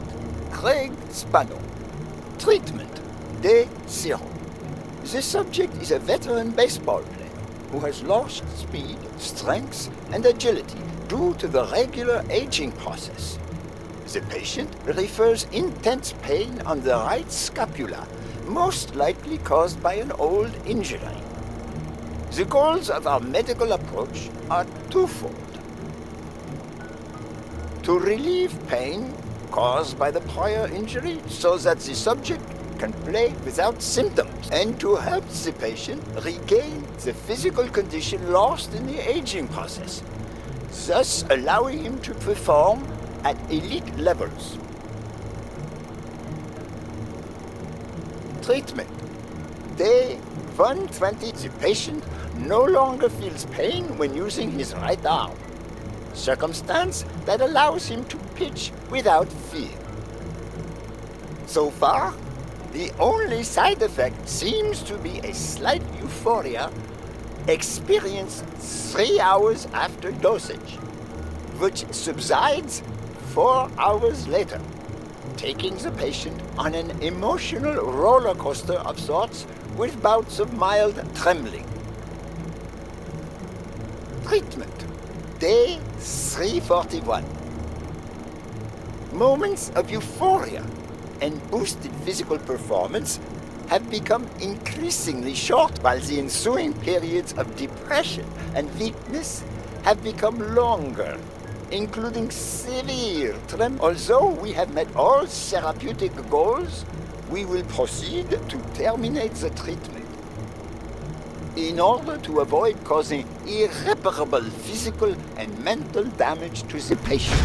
Craig Spano. Treatment, day 0. The subject is a veteran baseball player who has lost speed, strength, and agility due to the regular aging process. The patient refers intense pain on the right scapula, most likely caused by an old injury. The goals of our medical approach are twofold. To relieve pain caused by the prior injury so that the subject can play without symptoms, and to help the patient regain the physical condition lost in the aging process, thus allowing him to perform at elite levels. Treatment. Day 120, the patient no longer feels pain when using his right arm, circumstance that allows him to pitch without fear. So far, the only side effect seems to be a slight euphoria experienced 3 hours after dosage, which subsides 4 hours later, taking the patient on an emotional roller coaster of sorts with bouts of mild trembling. Treatment. Day 341. Moments of euphoria and boosted physical performance have become increasingly short, while the ensuing periods of depression and weakness have become longer, including severe tremor. Although we have met all therapeutic goals, we will proceed to terminate the treatment in order to avoid causing irreparable physical and mental damage to the patient.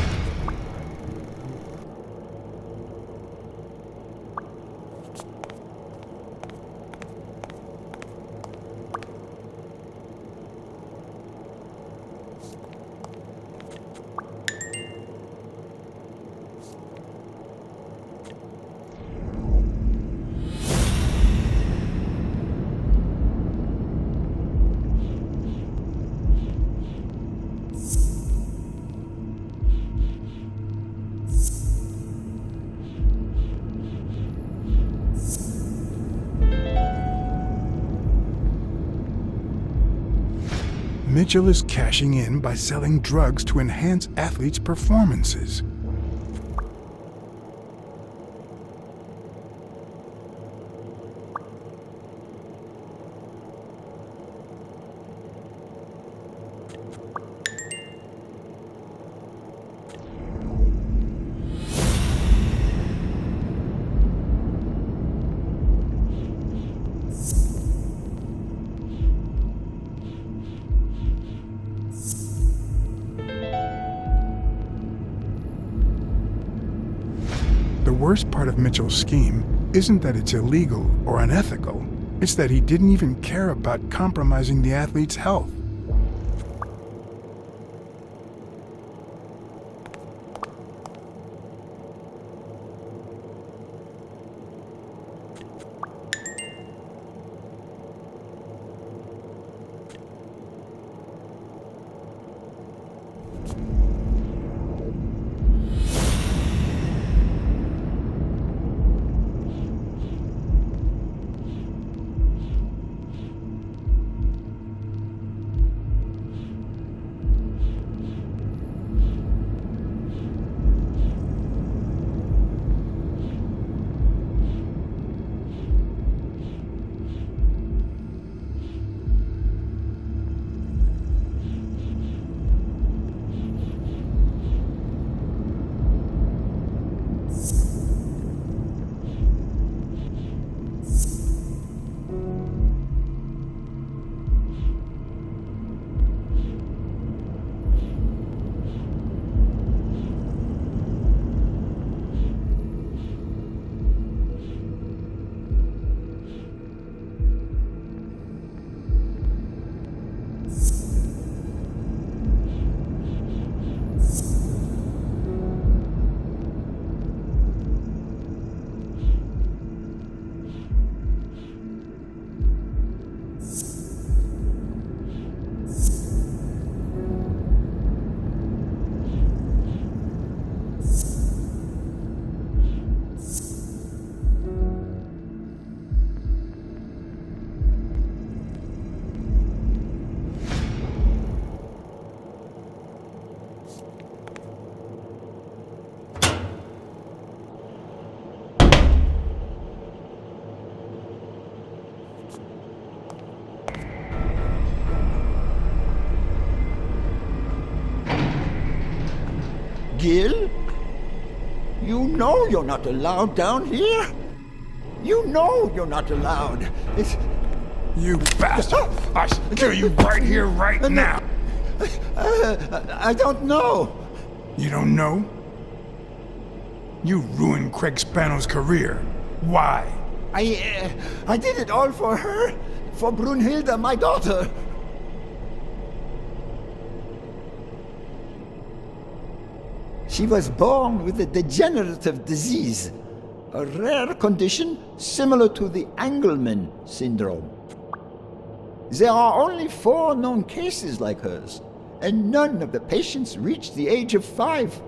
Mitchell is cashing in by selling drugs to enhance athletes' performances. worst part of Mitchell's scheme isn't that it's illegal or unethical. It's that he didn't even care about compromising the athlete's health. Gil? You know you're not allowed down here. You know you're not allowed. It's... You bastard! I kill you right here, right now! I don't know. You don't know? You ruined Craig Spano's career. Why? I did it all for her. For Brunhilde, my daughter. She was born with a degenerative disease, a rare condition similar to the Engelmann syndrome. There are only 4 known cases like hers, and none of the patients reached the age of 5.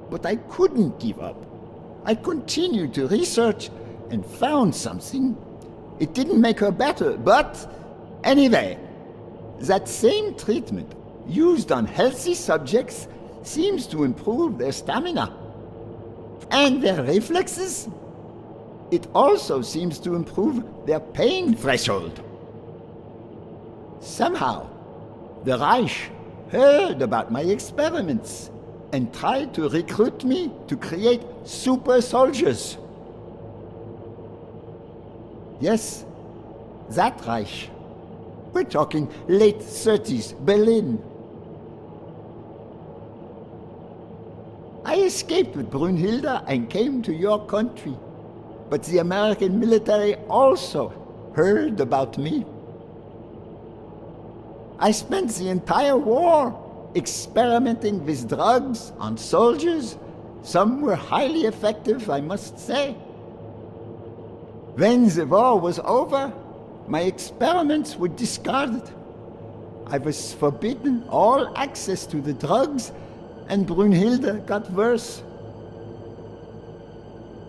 But I couldn't give up. I continued to research and found something. It didn't make her better, but anyway, that same treatment used on healthy subjects seems to improve their stamina and their reflexes. It also seems to improve their pain threshold. Somehow, the Reich heard about my experiments and tried to recruit me to create super soldiers. Yes, that Reich. We're talking late 30s, Berlin. I escaped with Brunhilde and came to your country. But the American military also heard about me. I spent the entire war experimenting with drugs on soldiers. Some were highly effective, I must say. When the war was over, my experiments were discarded. I was forbidden all access to the drugs, and Brunhilde got worse.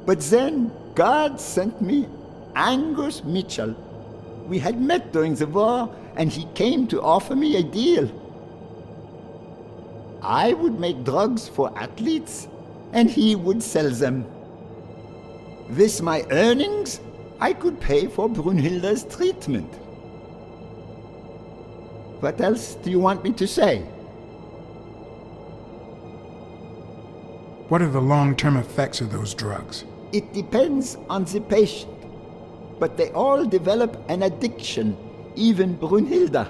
But then God sent me Angus Mitchell. We had met during the war, and he came to offer me a deal. I would make drugs for athletes, and he would sell them. With my earnings, I could pay for Brunhilde's treatment. What else do you want me to say? What are the long-term effects of those drugs? It depends on the patient, but they all develop an addiction, even Brunhilde.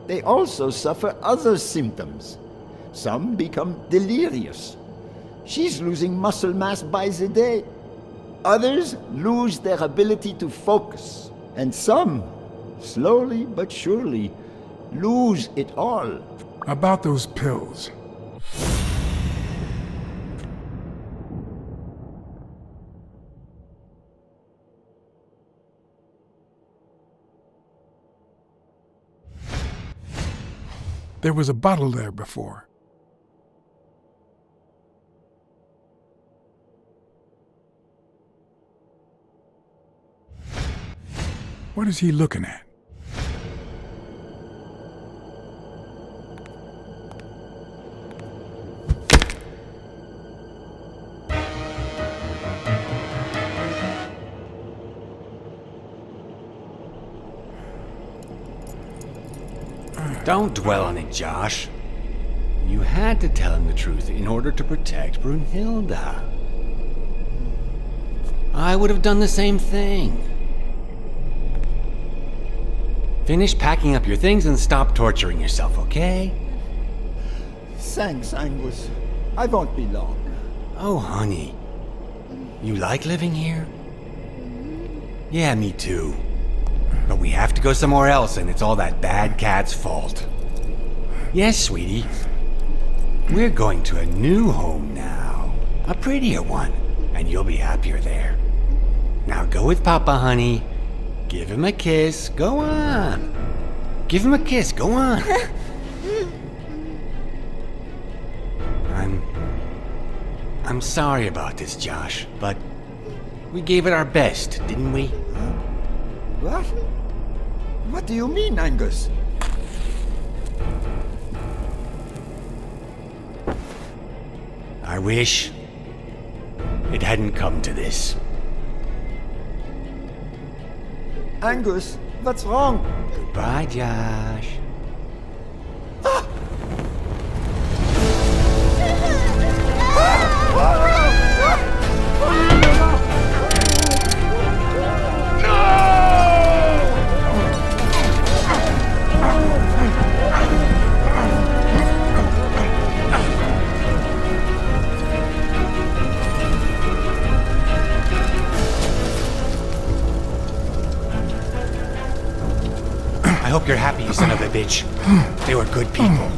They also suffer other symptoms. Some become delirious. She's losing muscle mass by the day. Others lose their ability to focus. And some, slowly but surely, lose it all. About those pills. There was a bottle there before. What is he looking at? Don't dwell on it, Josh. You had to tell him the truth in order to protect Brunhilde. I would have done the same thing. Finish packing up your things and stop torturing yourself, okay? Thanks, Angus. I won't be long. Oh, honey. You like living here? Yeah, me too. But we have to go somewhere else, and it's all that bad cat's fault. Yes, sweetie. We're going to a new home now. A prettier one, and you'll be happier there. Now go with Papa, honey. Give him a kiss. Go on. Give him a kiss. Go on. I'm sorry about this, Josh, but we gave it our best, didn't we? What? What do you mean, Angus? I wish it hadn't come to this. Angus, what's wrong? Goodbye, Josh. I hope you're happy, you son of a bitch. They were good people.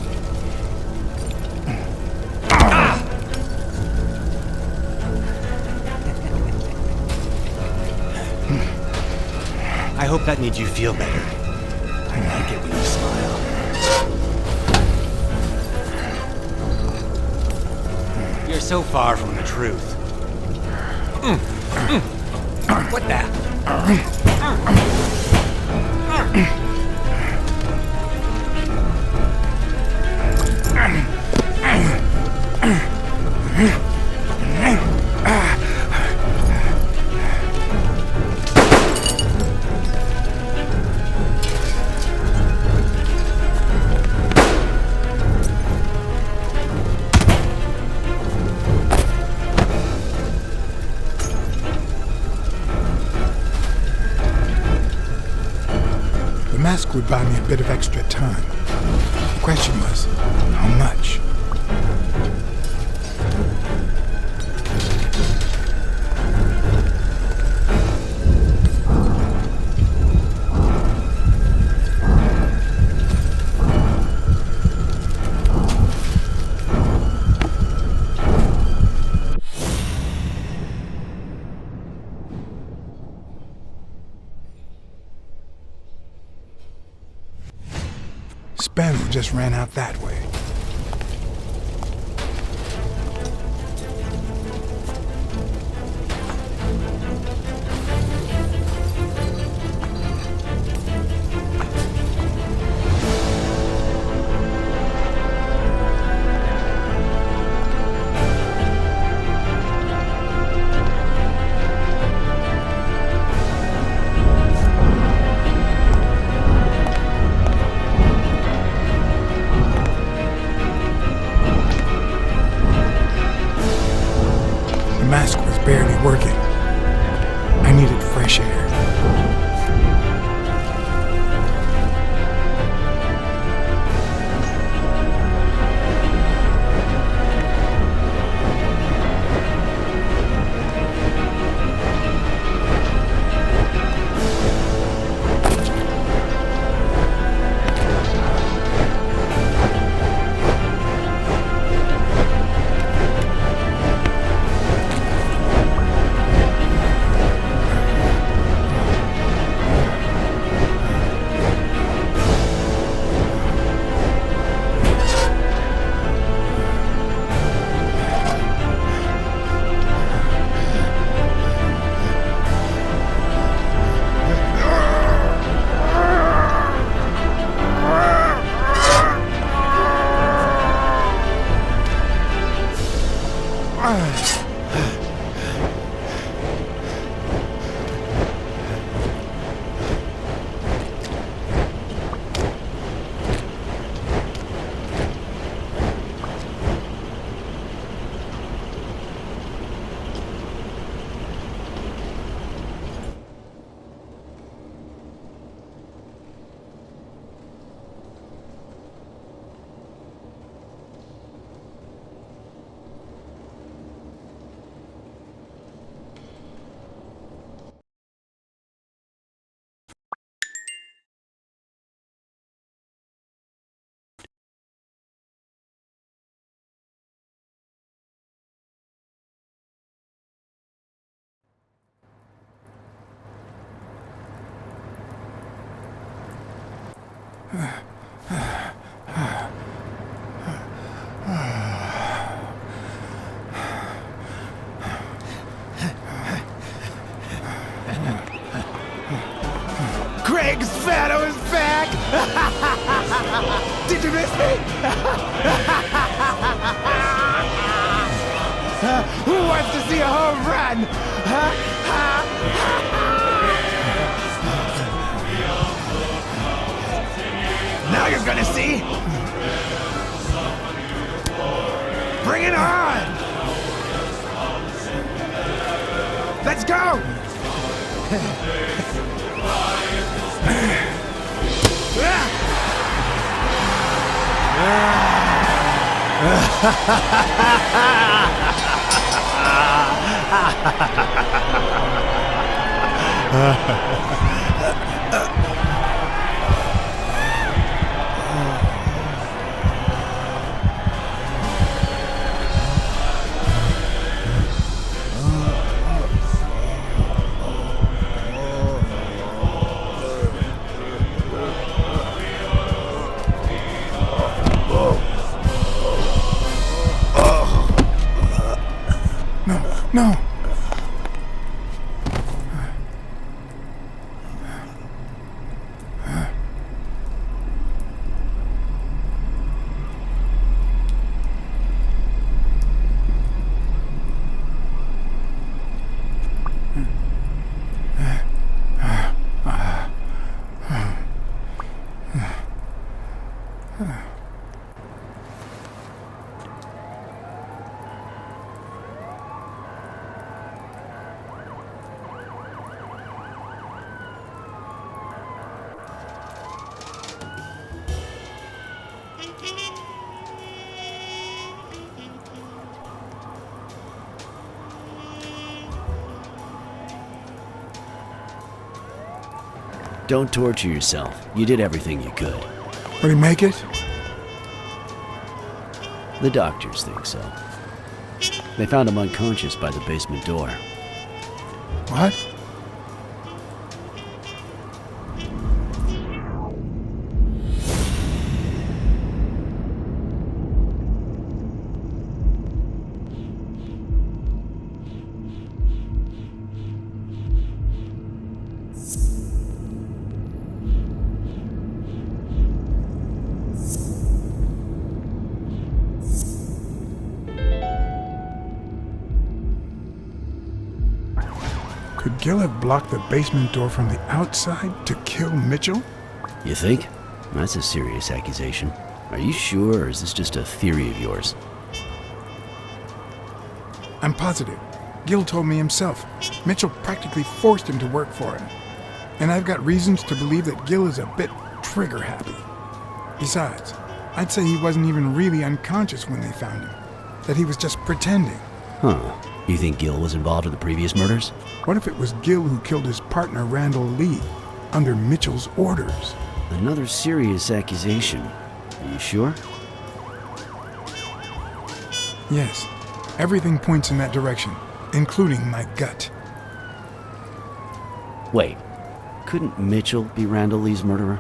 I hope that made you feel better. I like it when you smile. You're so far from the truth. What the? The mask would buy me a bit of extra time. The question was, how much? Spaniel just ran out that way. The mask was barely working. I needed fresh air. Craig's Fatto is back! Did you miss me? Who wants to see a home run? Now you're gonna see! Bring it on! Let's go! No. Don't torture yourself. You did everything you could. Will he make it? The doctors think so. They found him unconscious by the basement door. What? Could Gil have blocked the basement door from the outside to kill Mitchell? You think? That's a serious accusation. Are you sure, or is this just a theory of yours? I'm positive. Gil told me himself. Mitchell practically forced him to work for him. And I've got reasons to believe that Gil is a bit trigger-happy. Besides, I'd say he wasn't even really unconscious when they found him. That he was just pretending. Huh. You think Gil was involved in the previous murders? What if it was Gil who killed his partner, Randall Lee, under Mitchell's orders? Another serious accusation. Are you sure? Yes. Everything points in that direction, including my gut. Wait. Couldn't Mitchell be Randall Lee's murderer?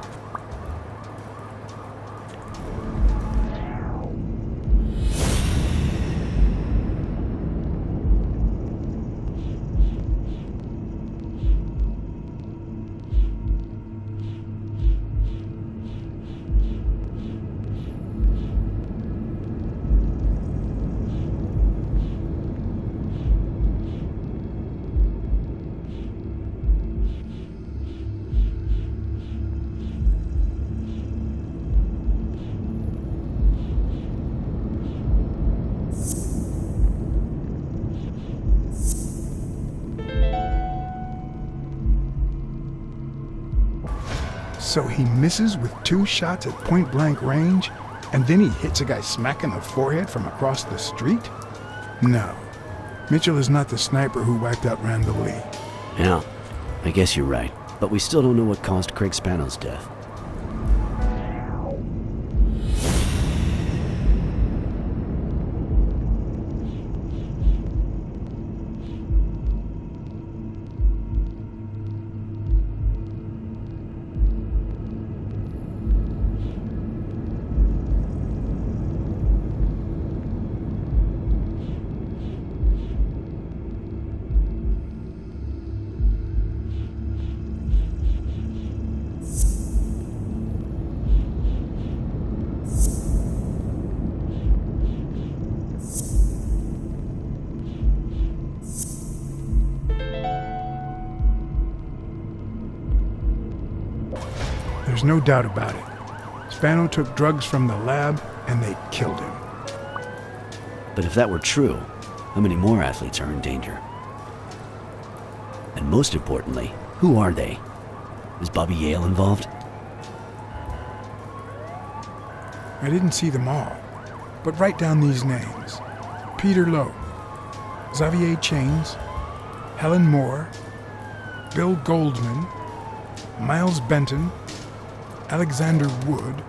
So he misses with 2 shots at point-blank range, and then he hits a guy smack in the forehead from across the street? No. Mitchell is not the sniper who wiped out Randall Lee. Yeah, I guess you're right. But we still don't know what caused Craig Spano's death. There's no doubt about it. Spano took drugs from the lab, and they killed him. But if that were true, how many more athletes are in danger? And most importantly, who are they? Is Bobby Yale involved? I didn't see them all, but write down these names. Peter Lowe, Xavier Chains, Helen Moore, Bill Goldman, Miles Benton, Alexander Wood,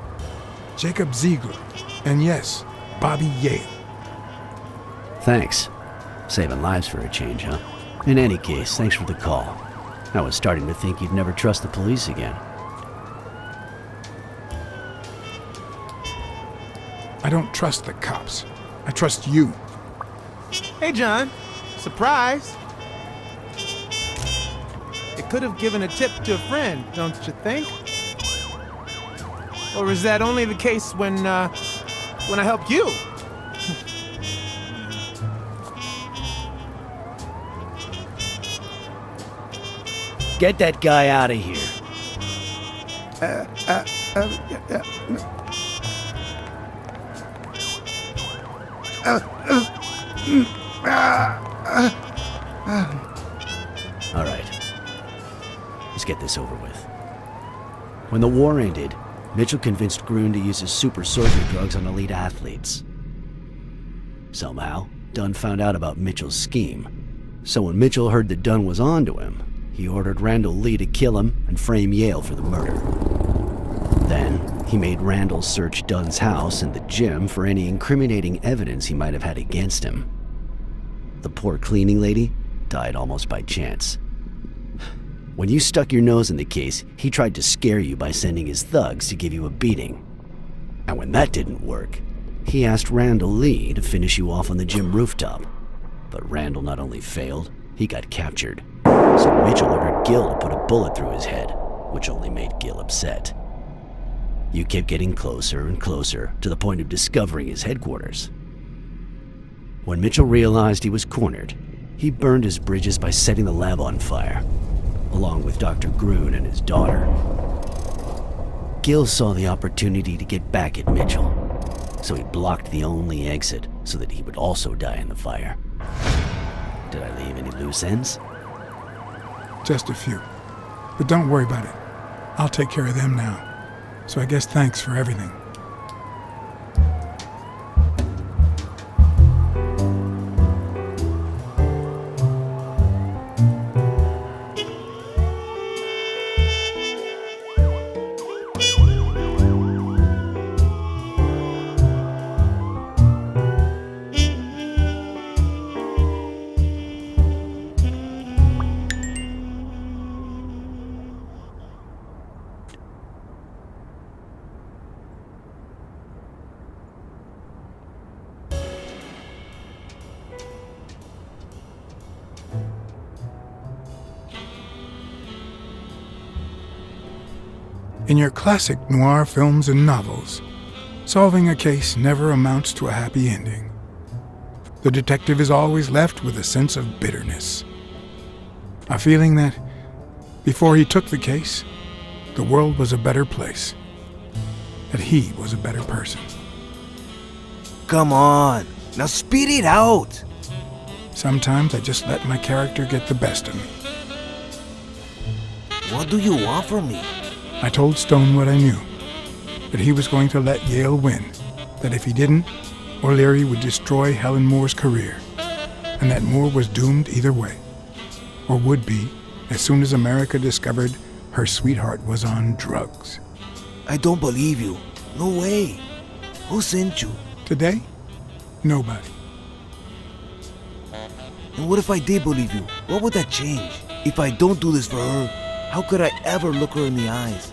Jacob Ziegler, and yes, Bobby Yale. Thanks. Saving lives for a change, huh? In any case, thanks for the call. I was starting to think you'd never trust the police again. I don't trust the cops. I trust you. Hey, John. Surprise. It could have given a tip to a friend, don't you think? Or is that only the case when I help you? Get that guy out of here. All right. Let's get this over with. When the war ended, Mitchell convinced Grun to use his super soldier drugs on elite athletes. Somehow, Dunn found out about Mitchell's scheme. So when Mitchell heard that Dunn was onto him, he ordered Randall Lee to kill him and frame Yale for the murder. Then, he made Randall search Dunn's house and the gym for any incriminating evidence he might have had against him. The poor cleaning lady died almost by chance. When you stuck your nose in the case, he tried to scare you by sending his thugs to give you a beating. And when that didn't work, he asked Randall Lee to finish you off on the gym rooftop. But Randall not only failed, he got captured. So Mitchell ordered Gil to put a bullet through his head, which only made Gil upset. You kept getting closer and closer to the point of discovering his headquarters. When Mitchell realized he was cornered, he burned his bridges by setting the lab on fire, along with Dr. Grun and his daughter. Gil saw the opportunity to get back at Mitchell, so he blocked the only exit so that he would also die in the fire. Did I leave any loose ends? Just a few. But don't worry about it. I'll take care of them now. So I guess thanks for everything. In your classic noir films and novels, solving a case never amounts to a happy ending. The detective is always left with a sense of bitterness. A feeling that, before he took the case, the world was a better place. That he was a better person. Come on, now speed it out! Sometimes I just let my character get the best of me. What do you want from me? I told Stone what I knew, that he was going to let Yale win, that if he didn't, O'Leary would destroy Helen Moore's career, and that Moore was doomed either way, or would be as soon as America discovered her sweetheart was on drugs. I don't believe you. No way. Who sent you? Today? Nobody. And what if I did believe you? What would that change? If I don't do this for her, how could I ever look her in the eyes?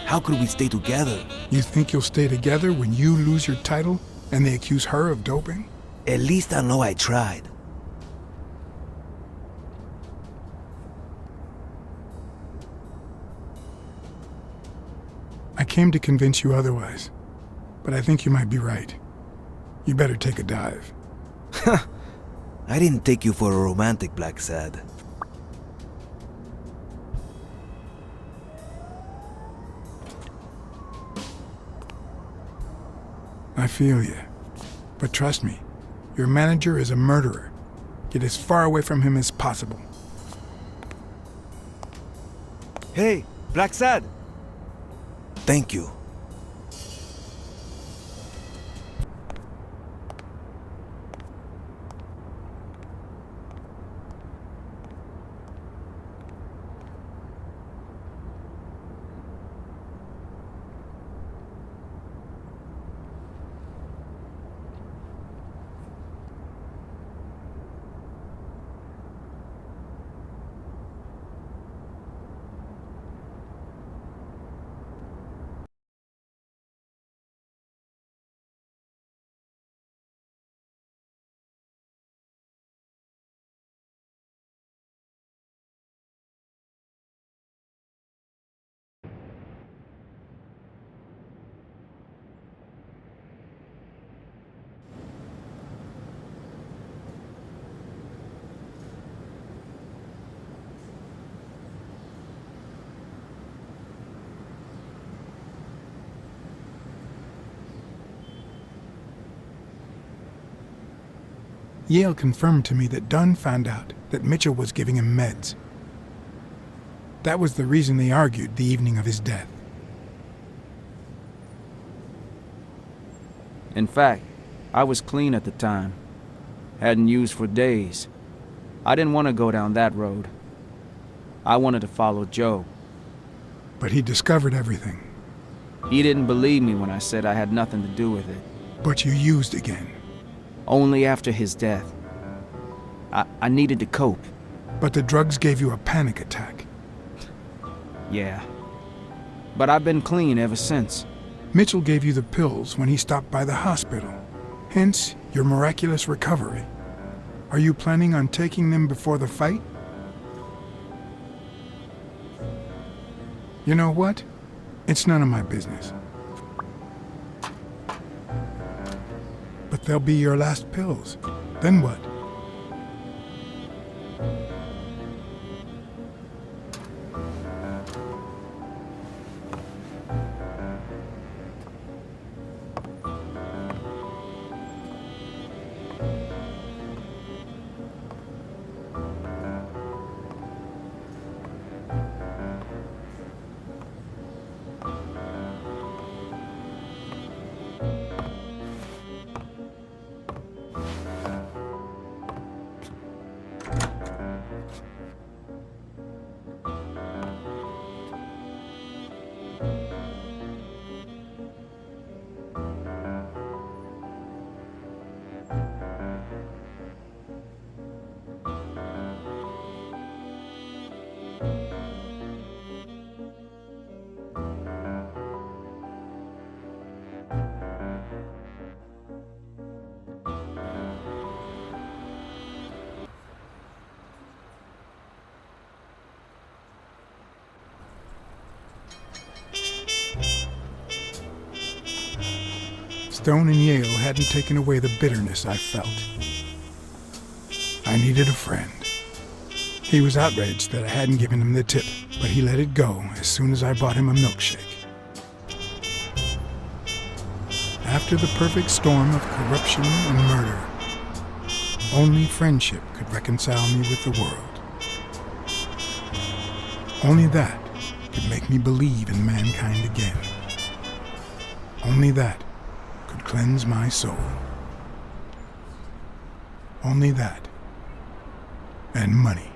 How could we stay together? You think you'll stay together when you lose your title and they accuse her of doping? At least I know I tried. I came to convince you otherwise, but I think you might be right. You better take a dive. I didn't take you for a romantic, Blacksad. I feel you. But trust me, your manager is a murderer. Get as far away from him as possible. Hey, Blacksad! Thank you. Yale confirmed to me that Dunn found out that Mitchell was giving him meds. That was the reason they argued the evening of his death. In fact, I was clean at the time. Hadn't used for days. I didn't want to go down that road. I wanted to follow Joe. But he discovered everything. He didn't believe me when I said I had nothing to do with it. But you used again. Only after his death. I needed to cope. But the drugs gave you a panic attack. Yeah. But I've been clean ever since. Mitchell gave you the pills when he stopped by the hospital. Hence, your miraculous recovery. Are you planning on taking them before the fight? You know what? It's none of my business. But they'll be your last pills. Then what? Stone and Yale hadn't taken away the bitterness I felt. I needed a friend. He was outraged that I hadn't given him the tip, but he let it go as soon as I bought him a milkshake. After the perfect storm of corruption and murder, only friendship could reconcile me with the world. Only that could make me believe in mankind again. Only that could cleanse my soul. Only that. And money.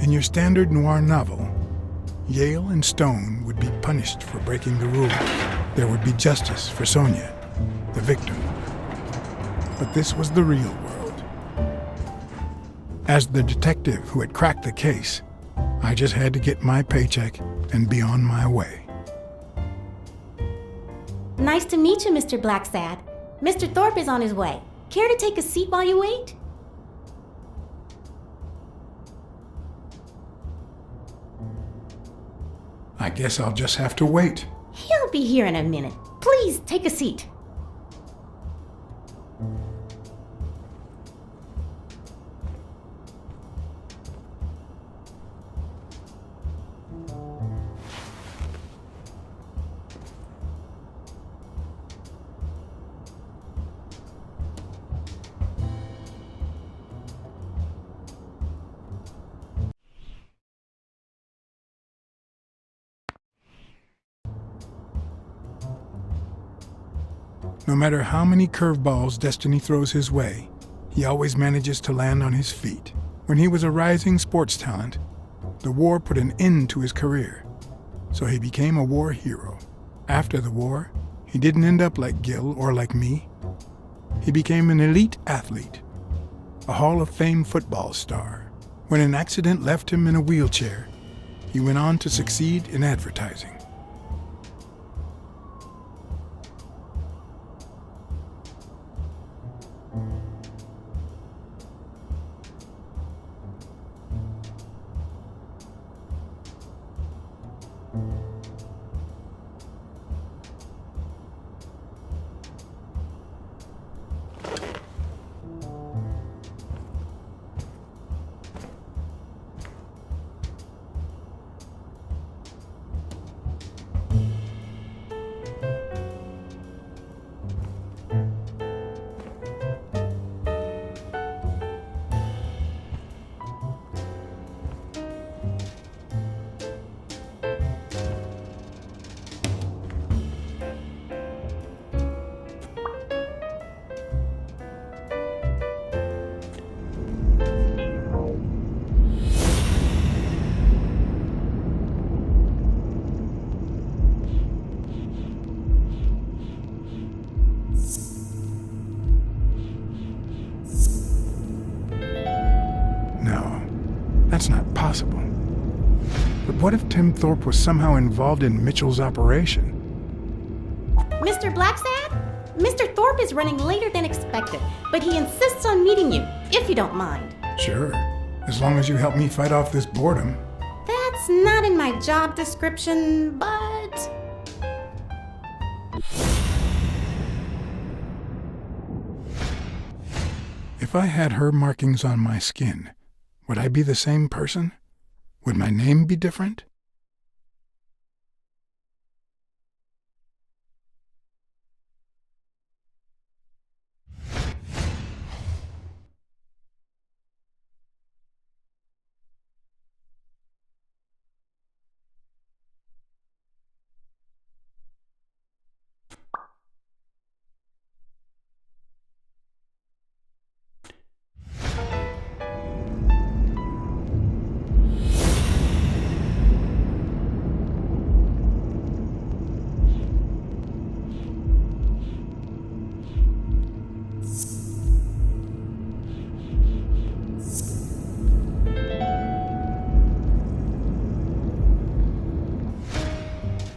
In your standard noir novel, Yale and Stone would be punished for breaking the rules. There would be justice for Sonia, the victim. But this was the real world. As the detective who had cracked the case, I just had to get my paycheck and be on my way. Nice to meet you, Mr. Blacksad. Mr. Thorpe is on his way. Care to take a seat while you wait? I guess I'll just have to wait. He'll be here in a minute. Please, take a seat. No matter how many curveballs destiny throws his way, he always manages to land on his feet. When he was a rising sports talent, the war put an end to his career, so he became a war hero. After the war, he didn't end up like Gil or like me. He became an elite athlete, a Hall of Fame football star. When an accident left him in a wheelchair, he went on to succeed in advertising. That's not possible. But what if Tim Thorpe was somehow involved in Mitchell's operation? Mr. Blacksad? Mr. Thorpe is running later than expected, but he insists on meeting you, if you don't mind. Sure, as long as you help me fight off this boredom. That's not in my job description, but... If I had her markings on my skin, would I be the same person? Would my name be different?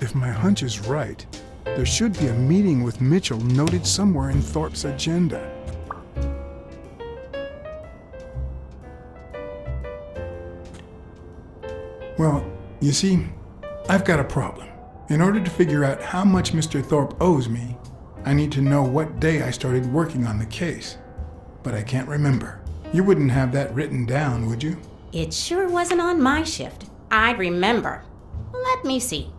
If my hunch is right, there should be a meeting with Mitchell noted somewhere in Thorpe's agenda. Well, you see, I've got a problem. In order to figure out how much Mr. Thorpe owes me, I need to know what day I started working on the case. But I can't remember. You wouldn't have that written down, would you? It sure wasn't on my shift. I'd remember. Let me see.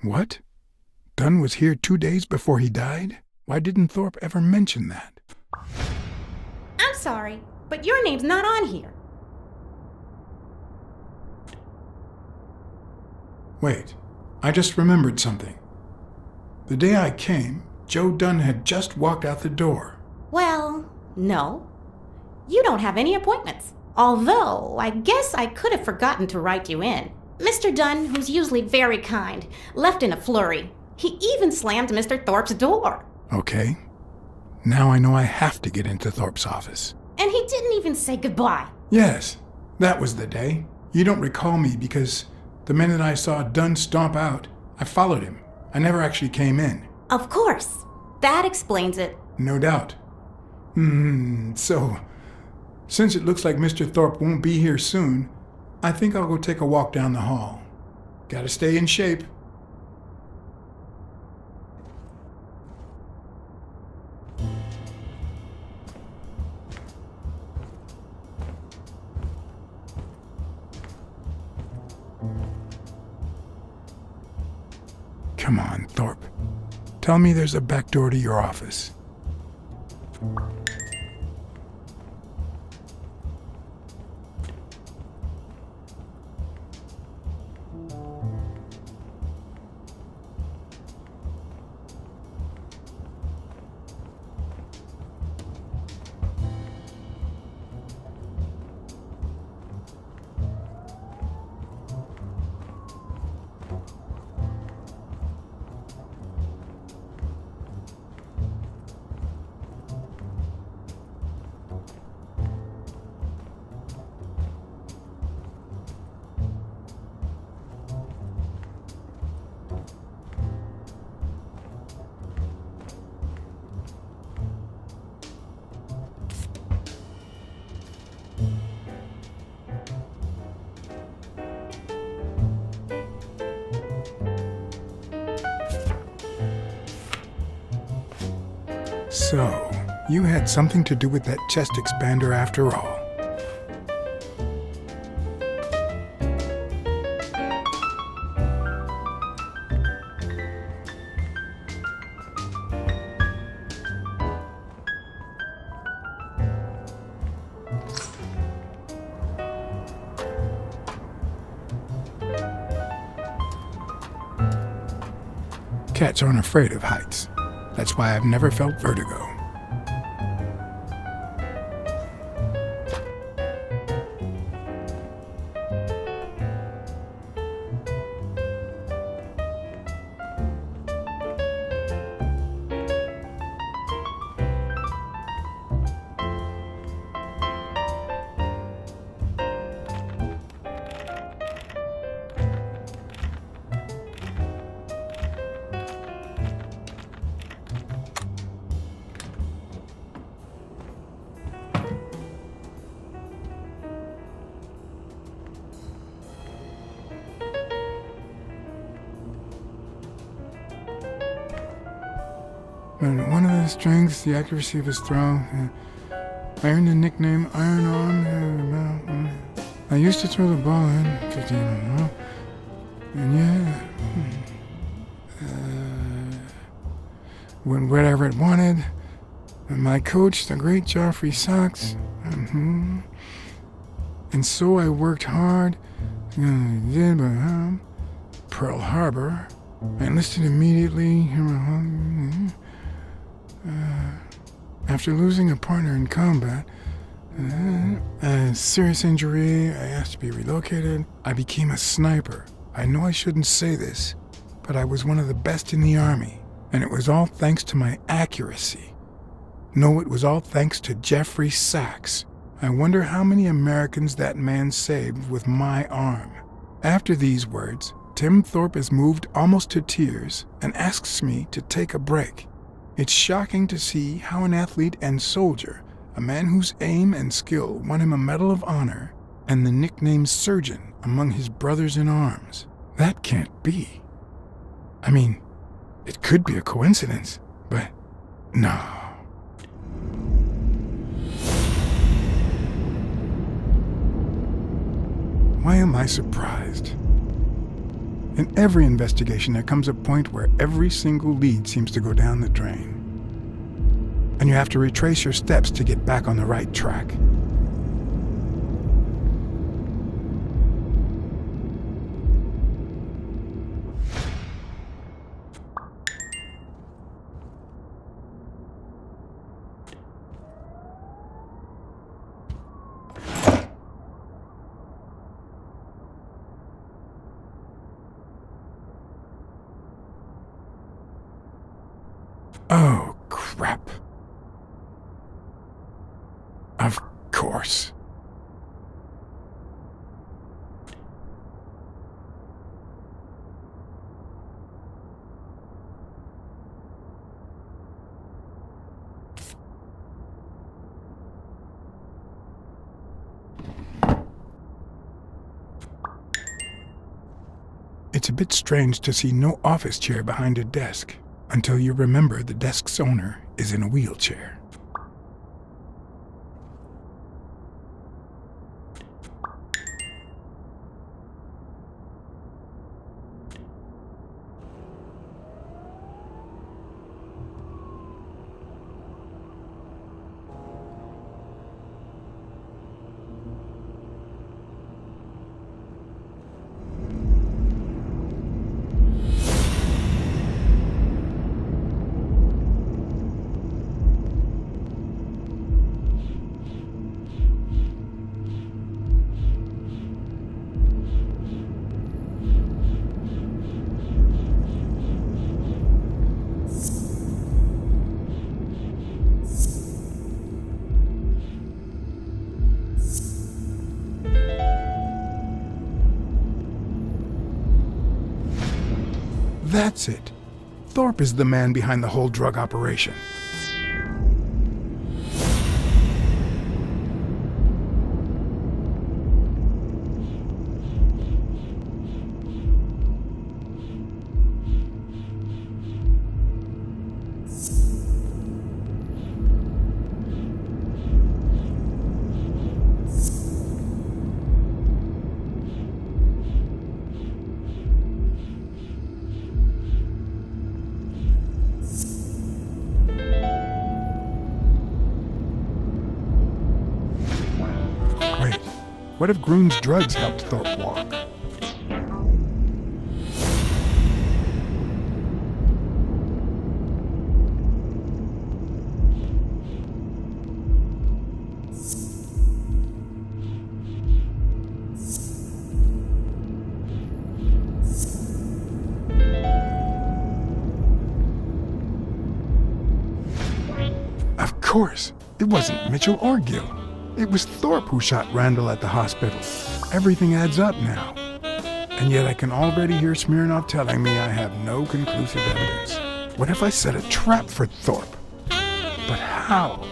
What? Dunn was here 2 days before he died? Why didn't Thorpe ever mention that? I'm sorry, but your name's not on here. Wait, I just remembered something. The day I came, Joe Dunn had just walked out the door. Well, no. You don't have any appointments. Although, I guess I could have forgotten to write you in. Mr. Dunn, who's usually very kind, left in a flurry. He even slammed Mr. Thorpe's door. Okay. Now I know I have to get into Thorpe's office. And he didn't even say goodbye. Yes, that was the day. You don't recall me because the minute I saw Dunn stomp out, I followed him. I never actually came in. Of course. That explains it. No doubt. So, since it looks like Mr. Thorpe won't be here soon, I think I'll go take a walk down the hall. Gotta stay in shape. Come on, Thorpe. Tell me there's a back door to your office. So, you had something to do with that chest expander after all. Cats aren't afraid of heights. That's why I've never felt vertigo. one of his strengths, the accuracy of his throw. I earned the nickname Iron Arm. I used to throw the ball in 15 in a row. And yeah, when whatever it wanted. And my coach, the great Joffrey Sachs. And so I worked hard. Pearl Harbor. I enlisted immediately. After losing a partner in combat, a serious injury, I asked to be relocated. I became a sniper. I know I shouldn't say this, but I was one of the best in the Army, and it was all thanks to my accuracy. No, it was all thanks to Jeffrey Sachs. I wonder how many Americans that man saved with my arm. After these words, Tim Thorpe is moved almost to tears and asks me to take a break. It's shocking to see how an athlete and soldier, a man whose aim and skill won him a Medal of Honor and the nickname Surgeon among his brothers in arms. That can't be. I mean, it could be a coincidence, but no. Why am I surprised? In every investigation, there comes a point where every single lead seems to go down the drain. And you have to retrace your steps to get back on the right track. Oh, crap. Of course. It's a bit strange to see no office chair behind a desk. Until you remember the desk's owner is in a wheelchair. That's it. Thorpe is the man behind the whole drug operation. What if Groon's drugs helped Thorpe walk? Of course, it wasn't Mitchell or Gill. It was Thorpe who shot Randall at the hospital. Everything adds up now. And yet I can already hear Smirnoff telling me I have no conclusive evidence. What if I set a trap for Thorpe? But how?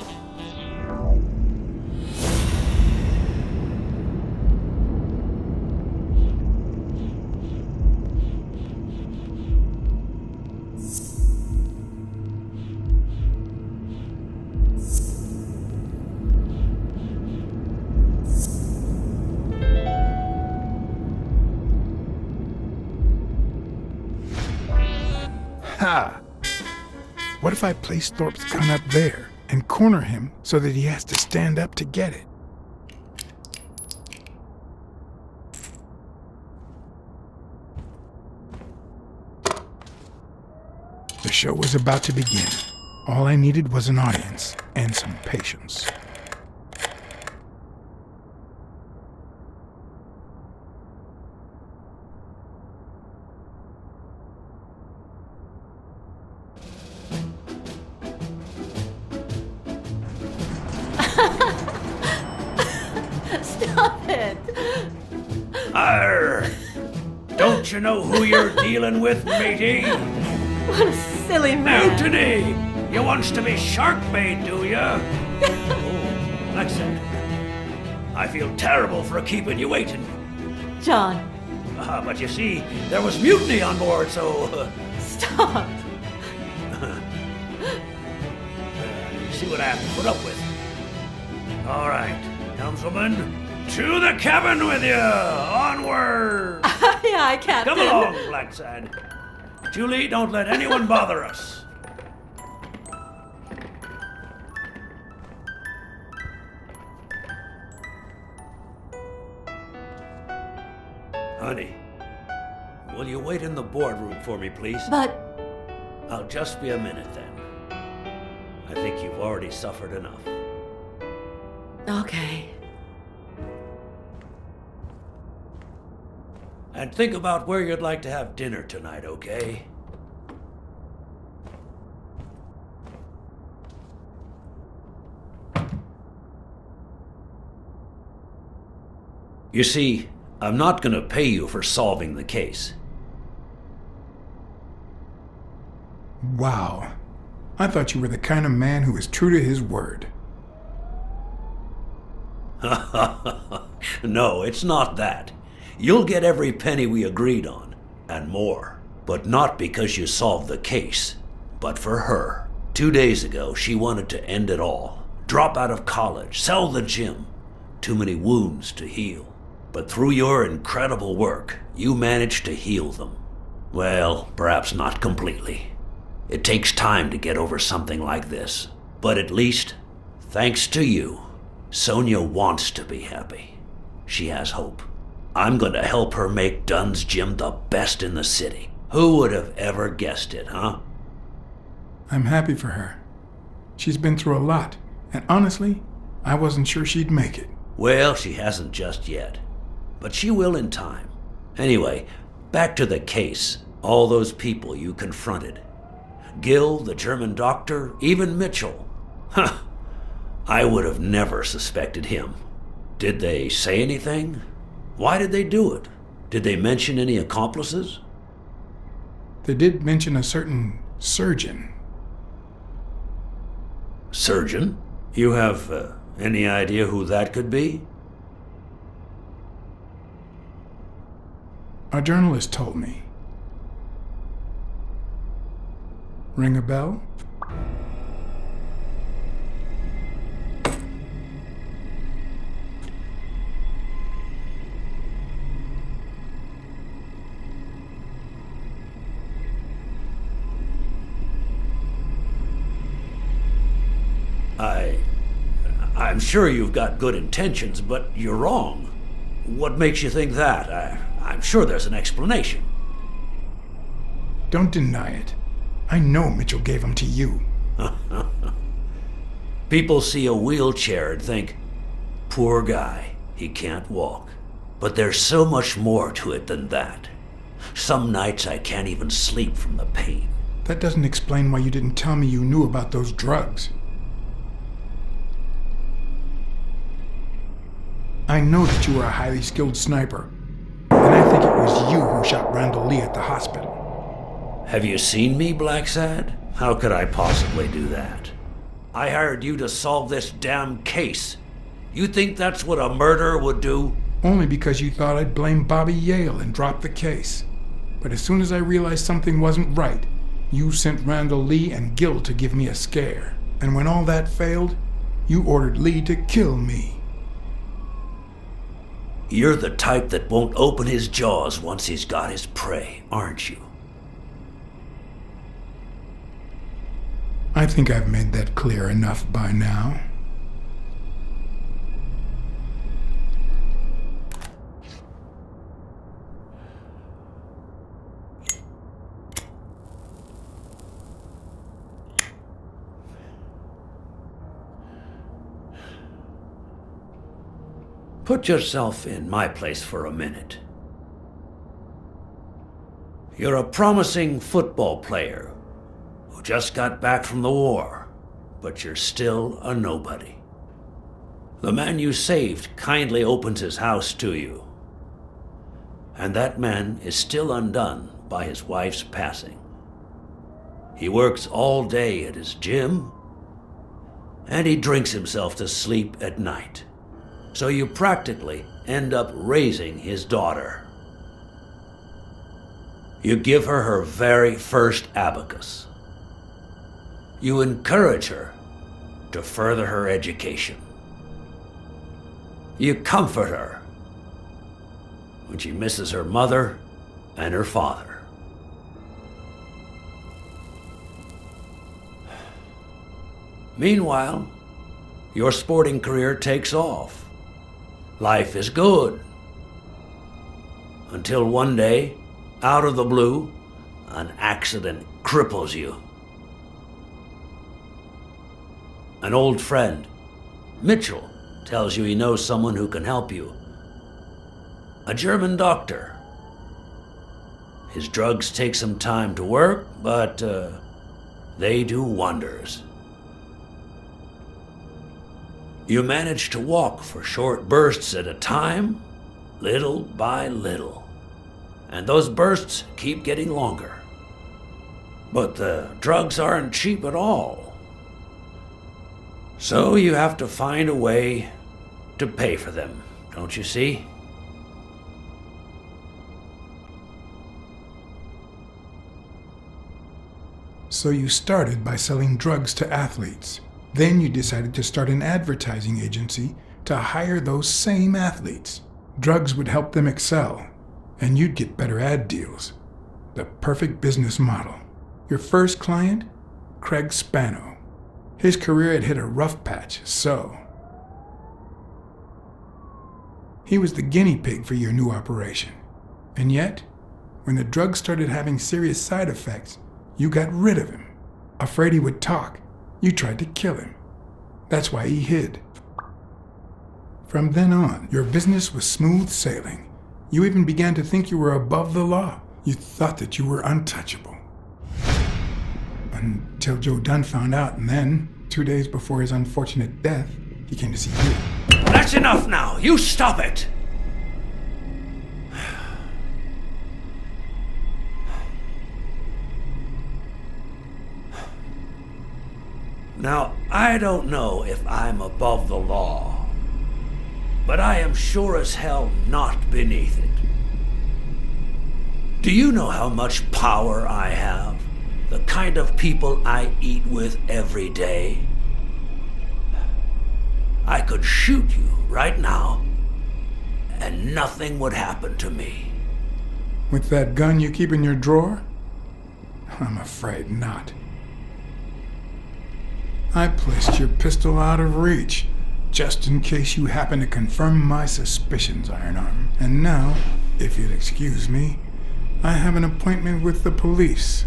What if I place Thorpe's gun up there and corner him so that he has to stand up to get it? The show was about to begin. All I needed was an audience and some patience. Stop it! Arr! Don't you know who you're dealing with, matey? What a silly man. Mutiny! You wants to be shark-bait, do ya? Oh, Blacksad. I feel terrible for keeping you waiting. John. But you see, there was mutiny on board, so... Stop! You see what I have to put up with. All right, helmswoman, to the cabin with you! Onward! Aye, aye, Captain. Come along, Blacksad. Julie, don't let anyone bother us. Honey, will you wait in the boardroom for me, please? But... I'll just be a minute then. I think you've already suffered enough. Okay. And think about where you'd like to have dinner tonight, okay? You see, I'm not gonna pay you for solving the case. Wow. I thought you were the kind of man who is true to his word. No, it's not that. You'll get every penny we agreed on, and more. But not because you solved the case, but for her. 2 days ago, she wanted to end it all. Drop out of college, sell the gym. Too many wounds to heal. But through your incredible work, you managed to heal them. Well, perhaps not completely. It takes time to get over something like this. But at least, thanks to you, Sonia wants to be happy. She has hope. I'm going to help her make Dunn's Gym the best in the city. Who would have ever guessed it, huh? I'm happy for her. She's been through a lot, and honestly, I wasn't sure she'd make it. Well, she hasn't just yet. But she will in time. Anyway, back to the case. All those people you confronted. Gill, the German doctor, even Mitchell. Huh. I would have never suspected him. Did they say anything? Why did they do it? Did they mention any accomplices? They did mention a certain surgeon. Surgeon? You have any idea who that could be? A journalist told me. Ring a bell? I'm sure you've got good intentions, but you're wrong. What makes you think that? I'm sure there's an explanation. Don't deny it. I know Mitchell gave them to you. People see a wheelchair and think, poor guy, he can't walk. But there's so much more to it than that. Some nights I can't even sleep from the pain. That doesn't explain why you didn't tell me you knew about those drugs. I know that you are a highly skilled sniper, and I think it was you who shot Randall Lee at the hospital. Have you seen me, Blacksad? How could I possibly do that? I hired you to solve this damn case. You think that's what a murderer would do? Only because you thought I'd blame Bobby Yale and drop the case. But as soon as I realized something wasn't right, you sent Randall Lee and Gill to give me a scare. And when all that failed, you ordered Lee to kill me. You're the type that won't open his jaws once he's got his prey, aren't you? I think I've made that clear enough by now. Put yourself in my place for a minute. You're a promising football player who just got back from the war, but you're still a nobody. The man you saved kindly opens his house to you, and that man is still undone by his wife's passing. He works all day at his gym, and he drinks himself to sleep at night. So you practically end up raising his daughter. You give her her very first abacus. You encourage her to further her education. You comfort her when she misses her mother and her father. Meanwhile, your sporting career takes off. Life is good. Until one day, out of the blue, an accident cripples you. An old friend, Mitchell, tells you he knows someone who can help you. A German doctor. His drugs take some time to work, but they do wonders. You manage to walk for short bursts at a time, little by little. And those bursts keep getting longer. But the drugs aren't cheap at all. So you have to find a way to pay for them, don't you see? So you started by selling drugs to athletes. Then you decided to start an advertising agency to hire those same athletes. Drugs would help them excel, and you'd get better ad deals. The perfect business model. Your first client? Craig Spano. His career had hit a rough patch, so he was the guinea pig for your new operation. And yet, when the drugs started having serious side effects, you got rid of him. Afraid he would talk, you tried to kill him. That's why he hid. From then on, your business was smooth sailing. You even began to think you were above the law. You thought that you were untouchable. Until Joe Dunn found out, and then, 2 days before his unfortunate death, he came to see you. That's enough now! You stop it! Now, I don't know if I'm above the law, but I am sure as hell not beneath it. Do you know how much power I have? The kind of people I eat with every day? I could shoot you right now, and nothing would happen to me. With that gun you keep in your drawer? I'm afraid not. I placed your pistol out of reach, just in case you happen to confirm my suspicions, Iron Arm. And now, if you'll excuse me, I have an appointment with the police.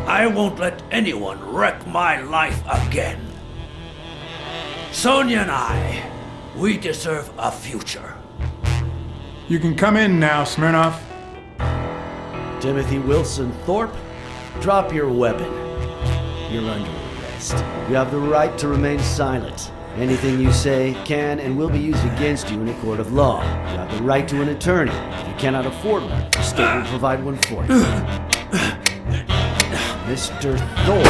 I won't let anyone wreck my life again. Sonia and I, we deserve a future. You can come in now, Smirnoff. Timothy Wilson Thorpe, drop your weapon. You're under arrest. You have the right to remain silent. Anything you say can and will be used against you in a court of law. You have the right to an attorney. If you cannot afford one, the state will provide one for you. Mr. Thorpe.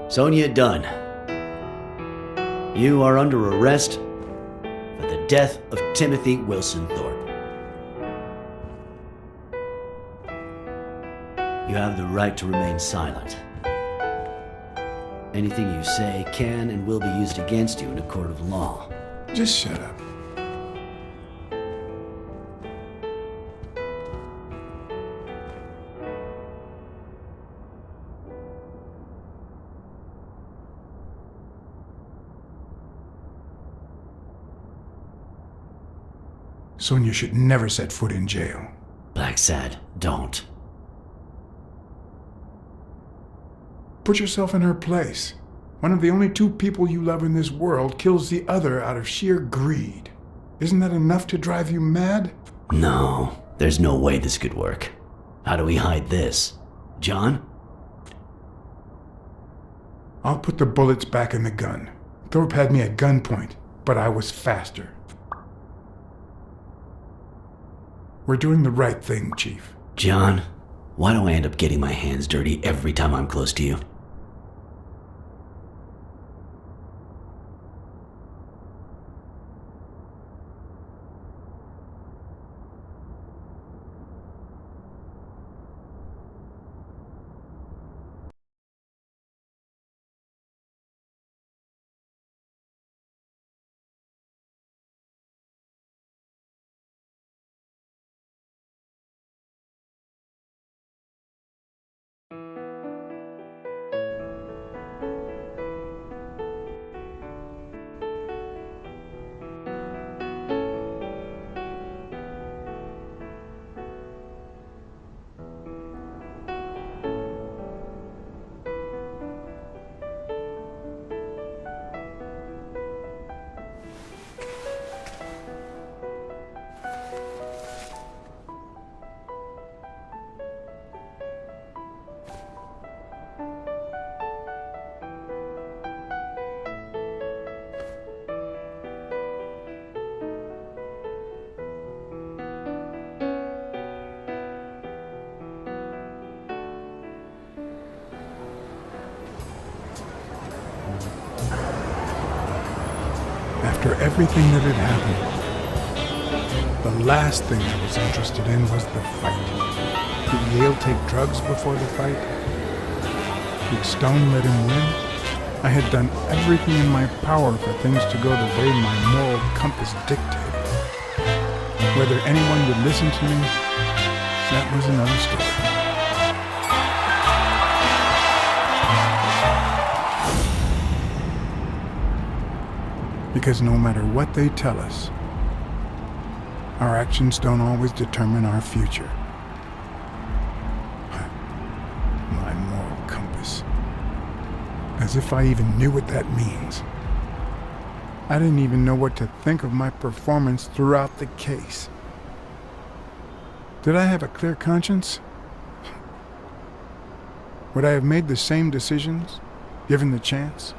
Sonia Dunn, you are under arrest for the death of Timothy Wilson Thorpe. You have the right to remain silent. Anything you say can and will be used against you in a court of law. Just shut up. Sonia should never set foot in jail. Blacksad, don't. Put yourself in her place. One of the only two people you love in this world kills the other out of sheer greed. Isn't that enough to drive you mad? No, there's no way this could work. How do we hide this? John? I'll put the bullets back in the gun. Thorpe had me at gunpoint, but I was faster. We're doing the right thing, Chief. John, why do I end up getting my hands dirty every time I'm close to you? After everything that had happened, the last thing I was interested in was the fight. Did Yale take drugs before the fight? Did Stone let him win? I had done everything in my power for things to go the way my moral compass dictated. Whether anyone would listen to me, that was another story. Because no matter what they tell us, our actions don't always determine our future. My moral compass. As if I even knew what that means. I didn't even know what to think of my performance throughout the case. Did I have a clear conscience? Would I have made the same decisions, given the chance?